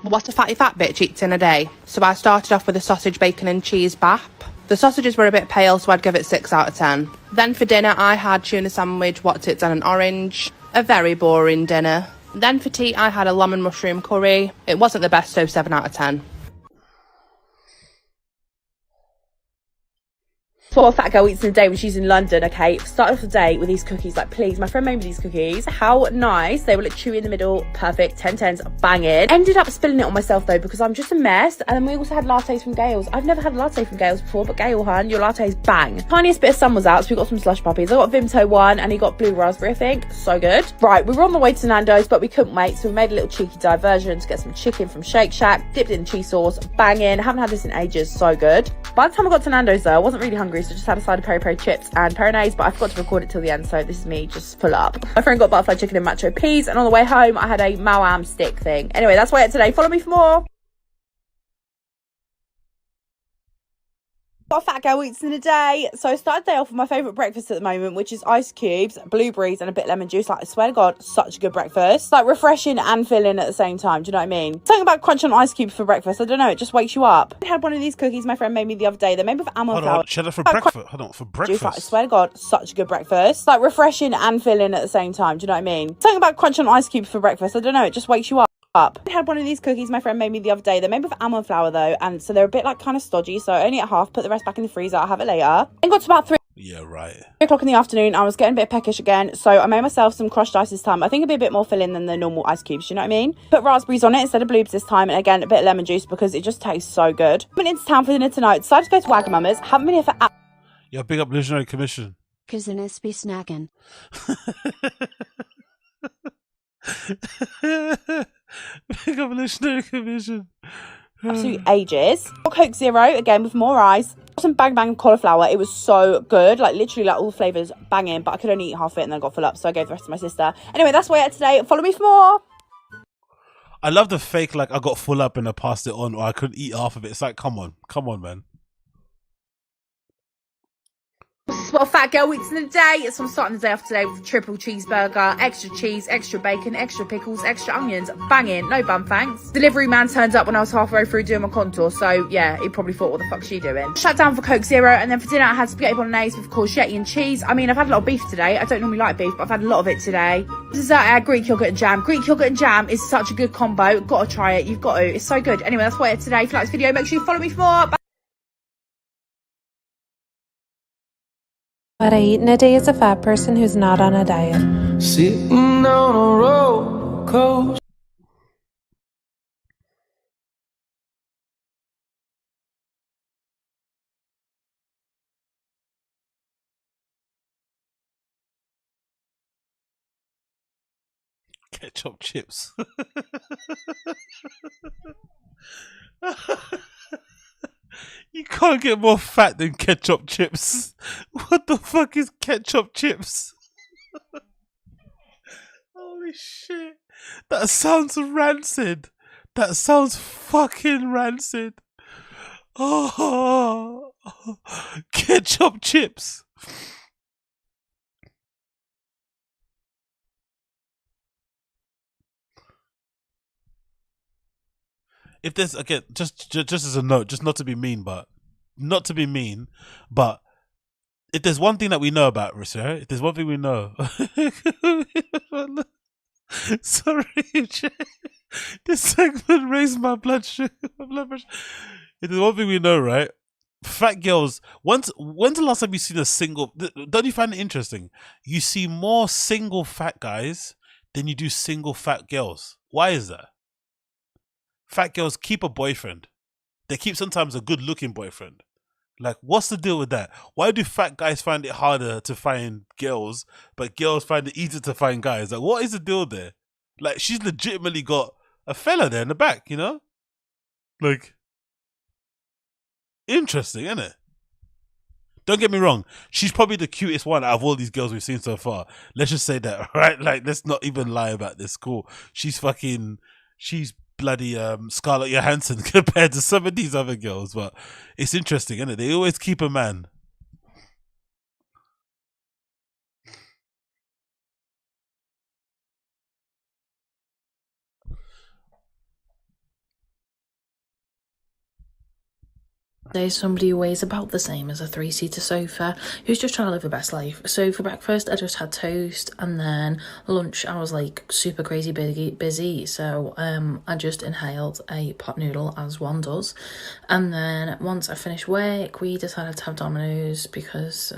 What a fatty fat bitch eats in a day. So I started off with a sausage, bacon and cheese bap. The sausages were a bit pale, so I'd give it 6 out of 10. Then for dinner, I had tuna sandwich, what's it, and an orange. A very boring dinner. Then for tea, I had a lemon mushroom curry. It wasn't the best, so 7 out of 10. So what a fat girl eats in a day when she's in London, okay? Started off the day with these cookies, like please, my friend made me these cookies. How nice. They were like chewy in the middle, perfect, 10/10s, banging. Ended up spilling it on myself though because I'm just a mess. And then we also had lattes from Gales. I've never had a latte from Gales before, but Gale, hun, your latte's bang. Tiniest bit of sun was out, so we got some slush puppies. I got Vimto one and he got blue raspberry, I think. So good. Right, we were on the way to Nando's, but we couldn't wait, so we made a little cheeky diversion to get some chicken from Shake Shack, dipped it in cheese sauce, banging. Haven't had this in ages, so good. By the time I got to Nando's though, I wasn't really hungry, so just had a side of peri-peri chips and peronaise, but I forgot to record it till the end, so this is me just full up. My friend got butterfly chicken and macho peas, and on the way home I had a Mao-am stick thing. Anyway, that's why it's today. Follow me for more. What a fat girl eats in a day. So I started the day off with my favourite breakfast at the moment, which is ice cubes, blueberries and a bit of lemon juice. Like, I swear to God, such a good breakfast. Like, refreshing and filling at the same time. Do you know what I mean? Something about crunch on ice cubes for breakfast. I don't know, it just wakes you up. I had one of these cookies my friend made me the other day. They're made with almond flour. Cheddar for breakfast. Hold on, for breakfast. Like, I swear to God, such a good breakfast. Like, refreshing and filling at the same time. Do you know what I mean? Something about crunch on ice cubes for breakfast. I don't know, it just wakes you up. I had one of these cookies my friend made me the other day. They're made with almond flour though, and so they're a bit like kind of stodgy, so I only ate half, put the rest back in the freezer. I'll have it later. Then got to about 3 o'clock in the afternoon. I was getting a bit peckish again, so I made myself some crushed ice this time. I think it'd be a bit more filling than the normal ice cubes, you know what I mean? Put raspberries on it instead of bloobs this time, and again a bit of lemon juice because it just tastes so good. Went into town for dinner tonight, decided to go to Wagamama's. Haven't been here for Yeah, big up Visionary Commission. Kazinas be snacking. Big up Visionary Commission. absolute ages. Got Coke Zero again with more ice. Got some bang bang cauliflower. It was so good, like literally like all the flavours banging, but I could only eat half of it and then I got full up, so I gave the rest to my sister. Anyway, that's why I ate today. Follow me for more. I love the fake like I got full up and I passed it on or I couldn't eat half of it. It's like, come on, man. What a fat girl eats in a day. So I'm starting the day off today with a triple cheeseburger, extra cheese, extra bacon, extra pickles, extra onions, banging, no bun thanks. Delivery man turned up when I was halfway through doing my contour, so yeah, he probably thought, what the fuck's she doing? Shut down for Coke Zero, and then for dinner I had spaghetti bolognese with courgette and cheese. I mean, I've had a lot of beef today. I don't normally like beef, but I've had a lot of it today. Dessert, I had Greek yogurt and jam. Greek yogurt and jam is such a good combo. Gotta try it, you've got to. It's so good. Anyway, that's what I ate today. If you like this video, make sure you follow me for more. Bye. What I eat in a day is a fat person who's not on a diet. Sitting on a roller coaster. Ketchup chips. You can't get more fat than ketchup chips. What the fuck is ketchup chips? Holy shit. That sounds rancid. That sounds fucking rancid. Oh, ketchup chips. If there's, again, just as a note, just not to be mean, but if there's one thing that we know about Russia, if there's one thing we know, sorry, this segment raised my blood sugar, my blood pressure. If there's one thing we know, right? Fat girls. When's the last time you seen a single? Don't you find it interesting? You see more single fat guys than you do single fat girls. Why is that? Fat girls keep a boyfriend. they keep sometimes a good looking boyfriend. Like, what's the deal with that? Why do fat guys find it harder to find girls, but girls find it easier to find guys? Like, what is the deal there? Like, she's legitimately got a fella there in the back, you know? Like, interesting, isn't it? Don't get me wrong. She's probably the cutest one out of all these girls we've seen so far. Let's just say that, right? Like, let's not even lie about this. Cool. She's bloody Scarlett Johansson compared to some of these other girls, but it's interesting, isn't it? They always keep a man. There's somebody who weighs about the same as a 3-seater sofa who's just trying to live the best life. So for breakfast, I just had toast, and then lunch, I was like super crazy busy. So I just inhaled a pot noodle, as one does. And then once I finished work, we decided to have Domino's because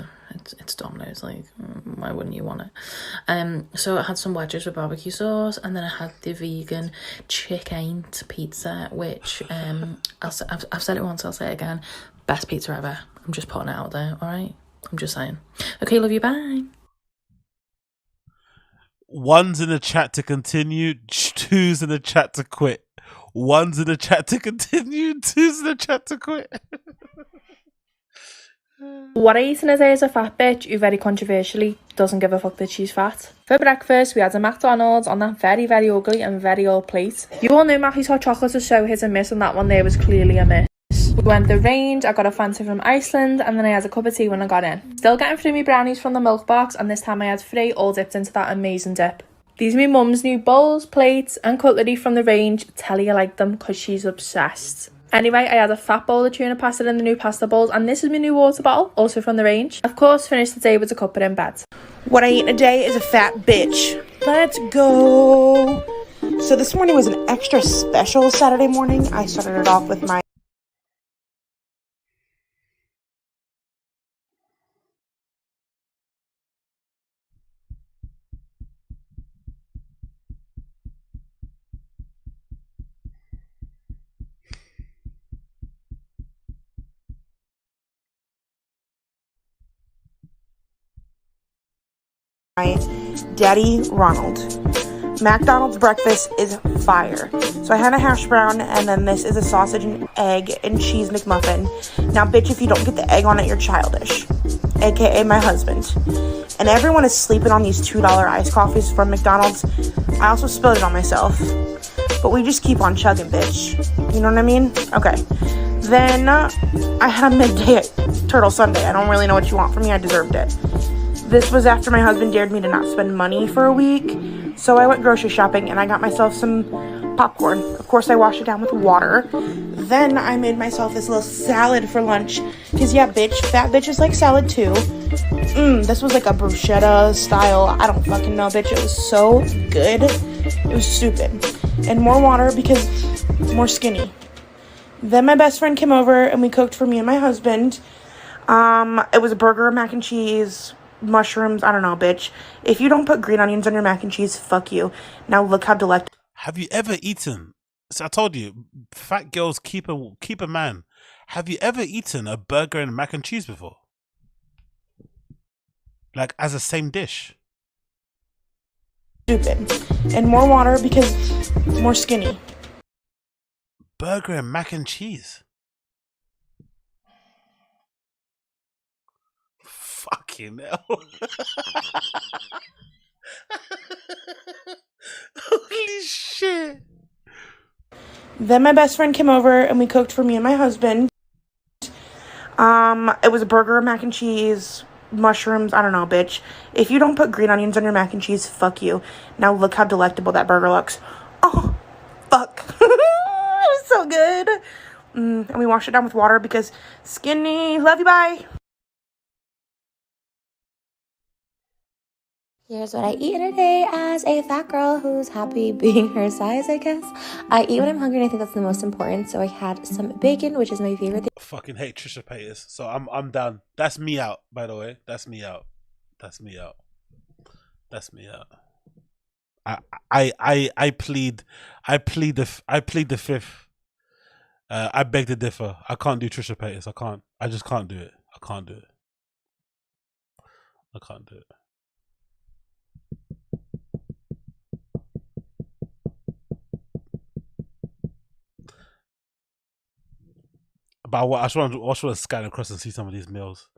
it's Domino's, like, why wouldn't you want it? So I had some wedges with barbecue sauce, and then I had the vegan chicken pizza, which I've said it once, I'll say it again, best pizza ever. I'm just putting it out there, all right? I'm just saying. Okay, love you, bye. One's in the chat to continue, two's in the chat to quit. One's in the chat to continue, two's in the chat to quit. What I eat in a day is a fat bitch who very controversially doesn't give a fuck that she's fat. For breakfast, we had a McDonald's on that very, very ugly and very old plate. You all know Matthew's hot chocolate is so hit and miss, and that one there was clearly a miss. We went the range, I got a Fanta from Iceland, and then I had a cup of tea when I got in. Still getting through my brownies from the milk box, and this time I had 3 all dipped into that amazing dip. These are my mum's new bowls, plates, and cutlery from the range. Tell her you like them because she's obsessed. Anyway, I had a fat bowl of tuna pasta in the new pasta bowls, and this is my new water bottle, also from the range. Of course, finished the day with a cuppa in bed. What I eat in a day is a fat bitch. Let's go. So this morning was an extra special Saturday morning. I started it off with my Daddy Ronald. McDonald's breakfast is fire. So I had a hash brown, and then this is a sausage and egg and cheese McMuffin. Now, bitch, if you don't get the egg on it, you're childish. AKA my husband. And everyone is sleeping on these $2 iced coffees from McDonald's. I also spilled it on myself. But we just keep on chugging, bitch. You know what I mean? Okay. Then I had a midday turtle sundae. I don't really know what you want from me. I deserved it. This was after my husband dared me to not spend money for a week. So I went grocery shopping and I got myself some popcorn. Of course, I washed it down with water. Then I made myself this little salad for lunch. Because, yeah, bitch, fat bitches like salad too. This was like a bruschetta style. I don't fucking know, bitch. It was so good. It was stupid. And more water because more skinny. Then my best friend came over and we cooked for me and my husband. It was a burger, mac and cheese, mushrooms. I don't know, bitch. If you don't put green onions on your mac and cheese, fuck you. Now look how delectable. Have you ever eaten? So I told you, fat girls keep a man. Have you ever eaten a burger and mac and cheese before? Like as a same dish? Stupid. And more water because more skinny. Burger and mac and cheese. Fucking hell. Holy shit. Then my best friend came over and we cooked for me and my husband. It was a burger, mac and cheese, mushrooms. I don't know, bitch. If you don't put green onions on your mac and cheese, fuck you. Now look how delectable that burger looks. Oh, fuck. It was so good. And we washed it down with water because skinny. Love you, bye. Here's what I eat in a day as a fat girl who's happy being her size, I guess. I eat when I'm hungry, and I think that's the most important. So I had some bacon, which is my favorite thing. I fucking hate Trisha Paytas, so I'm done. That's me out, by the way. That's me out. That's me out. That's me out. I plead the fifth. I beg to differ. I can't do Trisha Paytas. I can't. I just can't do it. I can't do it. I can't do it. But I just want to scan across and see some of these meals,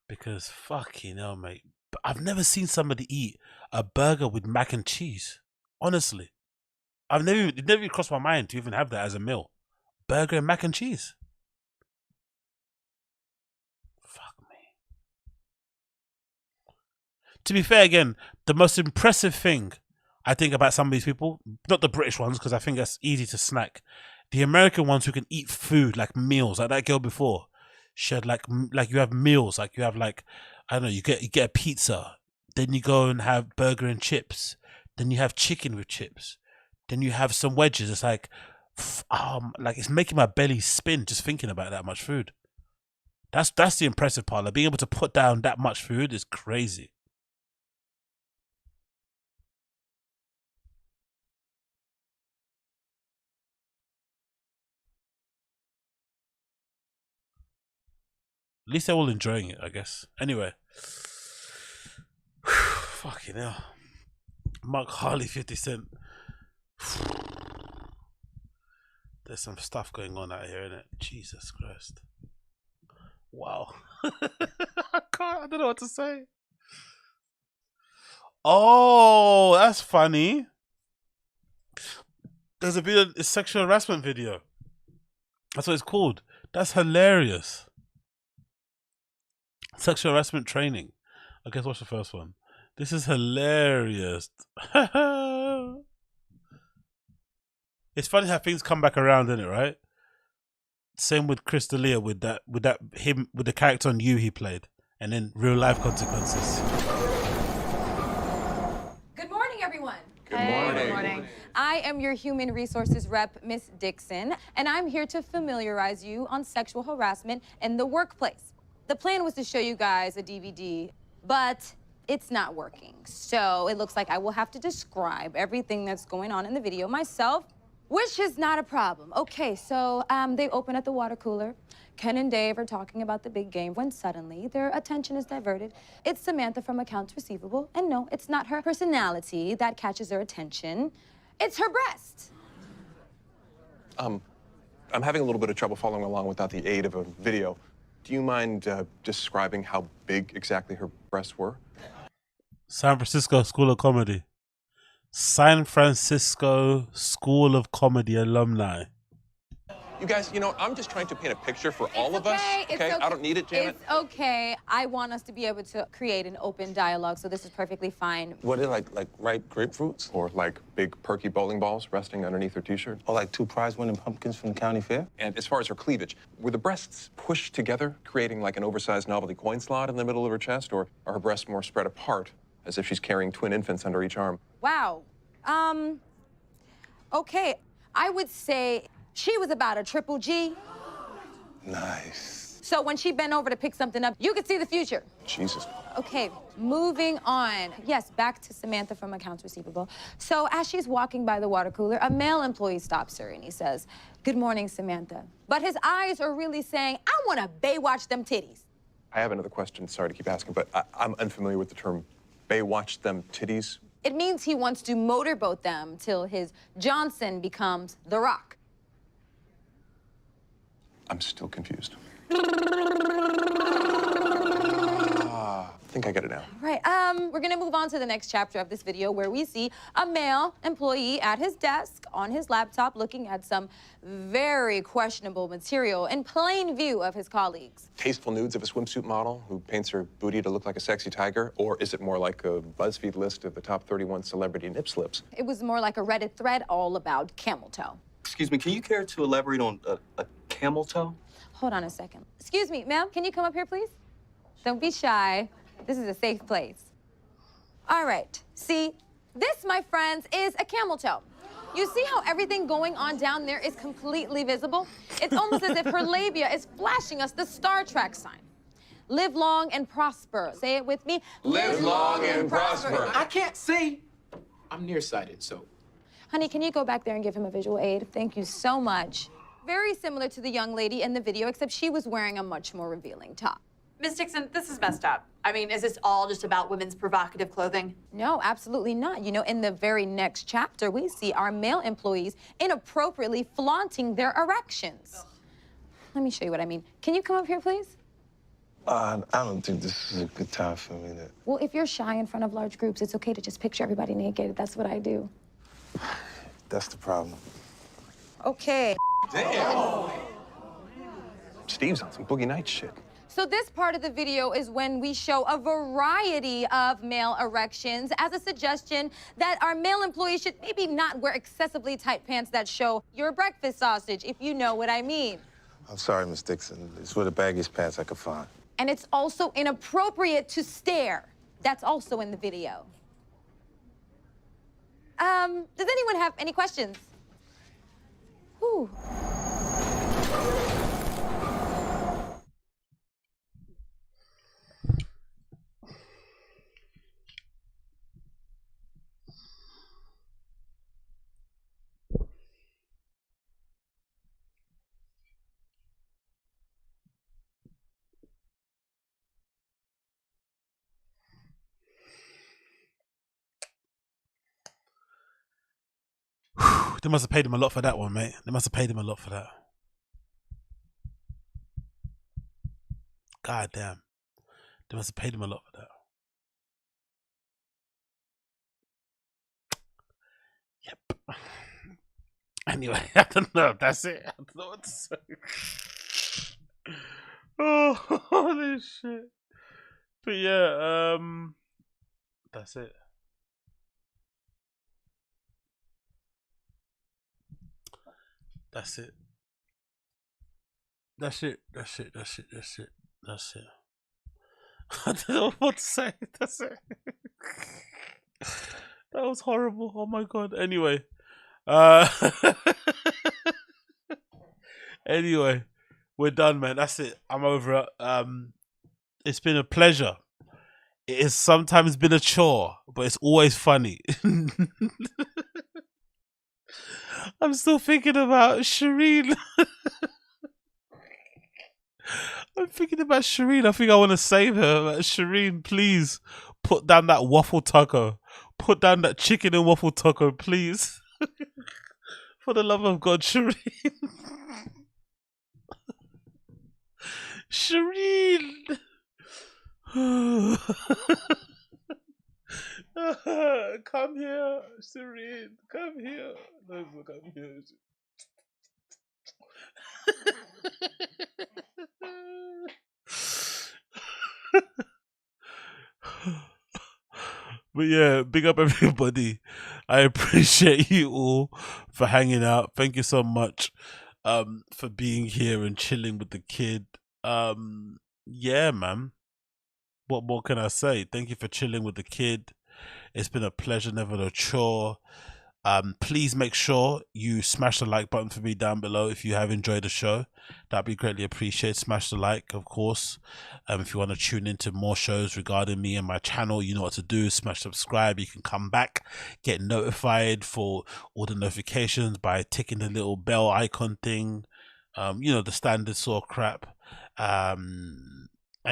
because fucking hell, mate. But I've never seen somebody eat a burger with mac and cheese. Honestly, it never even crossed my mind to even have that as a meal. Burger and mac and cheese. Fuck me. To be fair, again, the most impressive thing I think about some of these people, not the British ones, because I think that's easy to snack. The American ones who can eat food, like meals, like that girl before. She had like you have meals, like you have like, I don't know, you get a pizza, then you go and have burger and chips, then you have chicken with chips, then you have some wedges. It's like it's making my belly spin just thinking about that much food. That's the impressive part. Like being able to put down that much food is crazy. At least they're all enjoying it, I guess. Anyway. Fucking hell. Mark Harley, 50 Cent. There's some stuff going on out here, innit? Jesus Christ. Wow. I don't know what to say. Oh, that's funny. There's a sexual harassment video. That's what it's called. That's hilarious. Sexual harassment training. I guess watch the first one. This is hilarious. It's funny how things come back around, isn't it, right? Same with Chris D'Elia with the character on You he played, and then real life consequences. Good morning, everyone. Good morning. Good morning. I am your human resources rep, Miss Dixon, and I'm here to familiarize you on sexual harassment in the workplace. The plan was to show you guys a DVD, but it's not working. So it looks like I will have to describe everything that's going on in the video myself, which is not a problem. Okay, so they open at the water cooler. Ken and Dave are talking about the big game when suddenly their attention is diverted. It's Samantha from Accounts Receivable, and no, it's not her personality that catches their attention. It's her breast. I'm having a little bit of trouble following along without the aid of a video. Do you mind describing how big exactly her breasts were? San Francisco School of Comedy. San Francisco School of Comedy alumni. You guys, you know, I'm just trying to paint a picture for all of us. Okay, I don't need it, Janet. It's okay. I want us to be able to create an open dialogue, so this is perfectly fine. What are like ripe grapefruits? Or like big perky bowling balls resting underneath her t-shirt? Or like 2 prize-winning pumpkins from the county fair? And as far as her cleavage, were the breasts pushed together, creating like an oversized novelty coin slot in the middle of her chest? Or are her breasts more spread apart, as if she's carrying twin infants under each arm? Wow. Okay, I would say she was about a triple G. Nice. So when she bent over to pick something up, you could see the future. Jesus. Okay, moving on. Yes, back to Samantha from Accounts Receivable. So as she's walking by the water cooler, a male employee stops her and he says, "Good morning, Samantha." But his eyes are really saying, "I want to Baywatch them titties." I have another question. Sorry to keep asking, but I'm unfamiliar with the term Baywatch them titties. It means he wants to motorboat them till his Johnson becomes The Rock. I'm still confused. I think I get it now. Right, we're gonna move on to the next chapter of this video where we see a male employee at his desk on his laptop looking at some very questionable material in plain view of his colleagues. Tasteful nudes of a swimsuit model who paints her booty to look like a sexy tiger? Or is it more like a BuzzFeed list of the top 31 celebrity nip slips? It was more like a Reddit thread all about camel toe. Excuse me, can you care to elaborate on a camel toe? Hold on a second. Excuse me, ma'am, can you come up here, please? Don't be shy. This is a safe place. All right, see, this, my friends, is a camel toe. You see how everything going on down there is completely visible? It's almost as if her labia is flashing us the Star Trek sign. Live long and prosper. Say it with me. Live long and prosper. I can't see. I'm nearsighted, so. Honey, can you go back there and give him a visual aid? Thank you so much. very similar to the young lady in the video, except she was wearing a much more revealing top. Ms. Dixon, this is messed up. I mean, is this all just about women's provocative clothing? No, absolutely not. You know, in the very next chapter, we see our male employees inappropriately flaunting their erections. Let me show you what I mean. Can you come up here, please? I don't think this is a good time for me to... Well, if you're shy in front of large groups, it's okay to just picture everybody naked. That's what I do. That's the problem. Okay. Damn. Steve's on some Boogie Nights shit. So this part of the video is when we show a variety of male erections as a suggestion that our male employees should maybe not wear excessively tight pants that show your breakfast sausage, if you know what I mean. I'm sorry, Miss Dixon. It's one of the baggiest pants I could find. And it's also inappropriate to stare. That's also in the video. Does anyone have any questions? Whew. They must have paid him a lot for that one, mate. They must have paid him a lot for that. God damn. They must have paid him a lot for that. Yep. Anyway, I don't know. That's it. I don't know what to say. Oh, holy shit. But yeah, that's it. That's it. That's it. That's it. That's it. That's it. That's it. I don't know what to say. That's it. That was horrible. Oh my god. Anyway. Anyway. We're done, man. That's it. I'm over it. It's been a pleasure. It has sometimes been a chore, but it's always funny. I'm still thinking about SHIRIN. I'm thinking about SHIRIN. I think I want to save her. SHIRIN, please put down that waffle taco. Put down that chicken and waffle taco, please. For the love of God, SHIRIN. SHIRIN. Come here, SHIRIN. Come here. No, come here. But yeah, big up everybody. I appreciate you all for hanging out. Thank you so much for being here and chilling with the kid. Yeah, man. What more can I say? Thank you for chilling with the kid. It's been a pleasure, never a chore. Please make sure you smash the like button for me down below if you have enjoyed the show. That'd be greatly appreciated. Smash the like, of course. If you want to tune into more shows regarding me and my channel, you know what to do. Smash subscribe. You can come back, get notified for all the notifications by ticking the little bell icon thing. You know, the standard sort of crap. And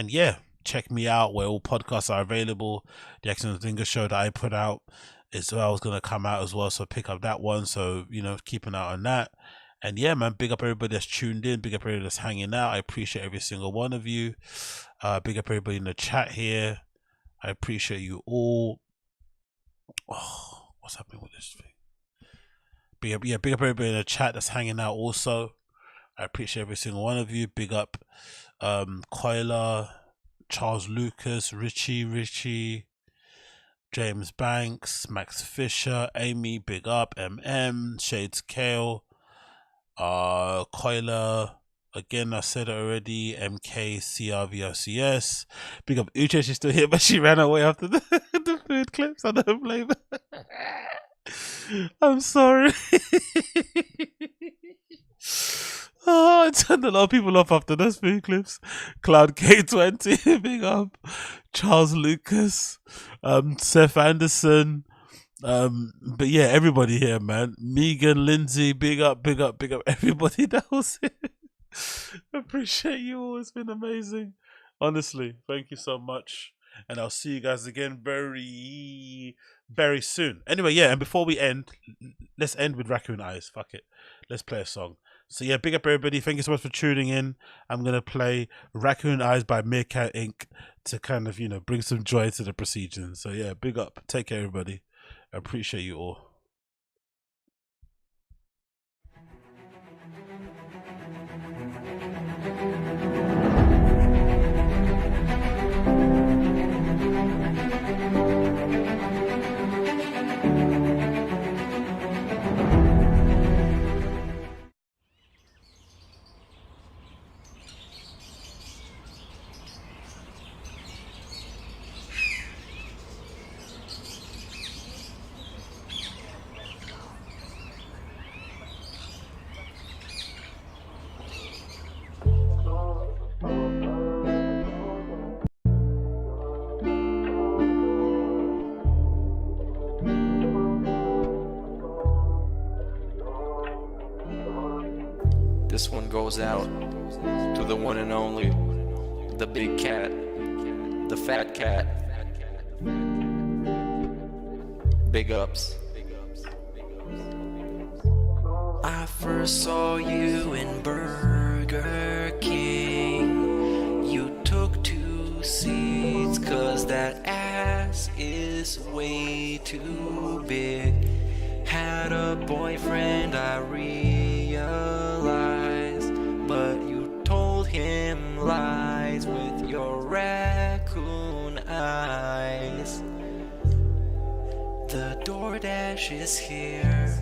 yeah, check me out where all podcasts are available. The Excellent Zinger show that I put out is well, going to come out as well, so pick up that one. So, you know, keep an eye on that. And yeah, man, big up everybody that's tuned in, big up everybody that's hanging out. I appreciate every single one of you. Big up everybody in the chat here. I appreciate you all. Oh, what's happening with this thing? Big up everybody in the chat that's hanging out also. I appreciate every single one of you. Big up Koila, Charles Lucas, Richie, James Banks, Max Fisher, Amy, big up, Shades Kale, Koila, again I said it already, MK, CRVRCS, big up Uche, she's still here but she ran away after the food clips. I don't blame her. I'm sorry. Oh, I turned a lot of people off after those food clips. Cloud K20, big up. Charles Lucas, Seth Anderson, But yeah, everybody here, man. Megan, Lindsay, big up, big up, big up. Everybody that was here. Appreciate you all. It's been amazing. Honestly, thank you so much. And I'll see you guys again very, very soon. Anyway, yeah, and before we end, let's end with Raccoon Eyes. Fuck it. Let's play a song. So yeah, big up everybody. Thank you so much for tuning in. I'm going to play Raccoon Eyes by Meerkat Inc. to kind of, bring some joy to the proceedings. So yeah, big up. Take care, everybody. I appreciate you all. This one goes out to the one and only, the big cat, the fat cat. Big ups. I first saw you in Burger King. You took 2 seats cause that ass is way too big. Had a boyfriend, I realized, but you told him lies with your raccoon eyes. The DoorDash is here.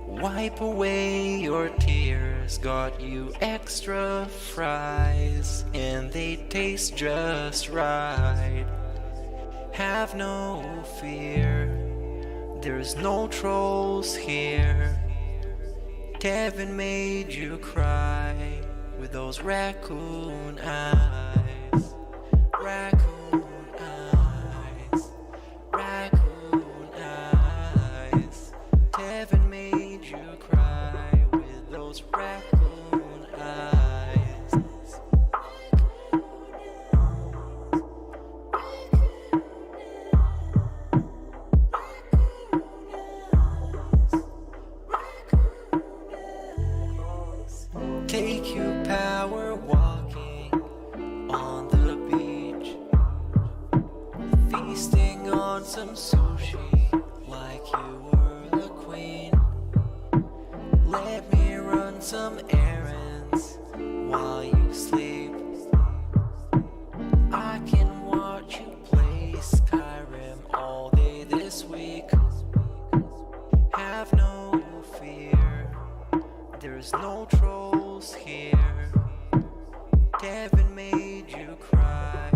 Wipe away your tears. Got you extra fries, and they taste just right. Have no fear, there's no trolls here. Kevin made you cry with those raccoon eyes. Raccoon eyes. Raccoon eyes. Kevin made you cry with those raccoon eyes. Take you power walking on the beach, feasting on some sushi like you were the queen. Let me run some errands while you sleep. I can watch you play Skyrim all day this week. Have no fear, there's no trolls here. Kevin made you cry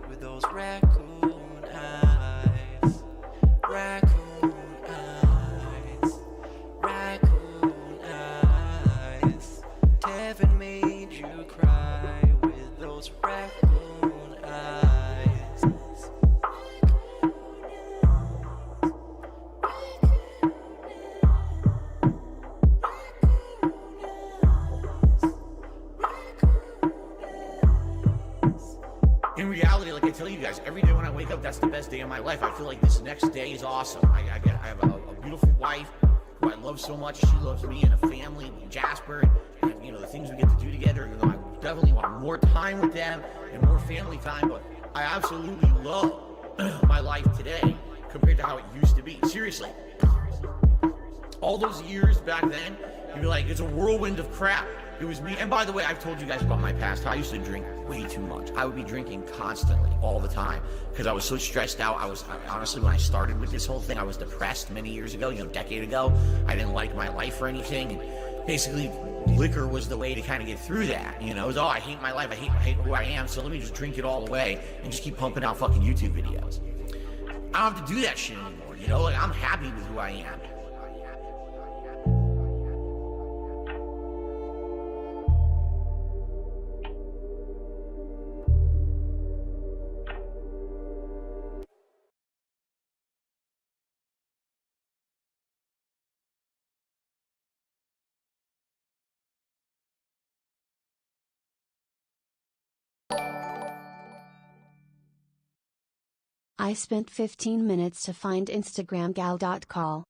with those raccoon eyes. Raccoon eyes. Raccoon eyes. Kevin made you cry with those raccoon eyes. In reality, like I tell you guys, every day when I wake up, that's the best day of my life. I feel like this next day is awesome. I have a beautiful wife who I love so much. She loves me, and a family in Jasper, and the things we get to do together. I definitely want more time with them and more family time, but I absolutely love my life today compared to how it used to be. Seriously. All those years back then, you'd be like, it's a whirlwind of crap. It was me. And by the way, I've told you guys about my past. I used to drink way too much. I would be drinking constantly, all the time, because I was so stressed out. Honestly, when I started with this whole thing, I was depressed many years ago, a decade ago. I didn't like my life or anything. And basically, liquor was the way to kind of get through that. It was, I hate my life. I hate who I am. So let me just drink it all away and just keep pumping out fucking YouTube videos. I don't have to do that shit anymore. I'm happy with who I am. I spent 15 minutes to find Instagram gal.call.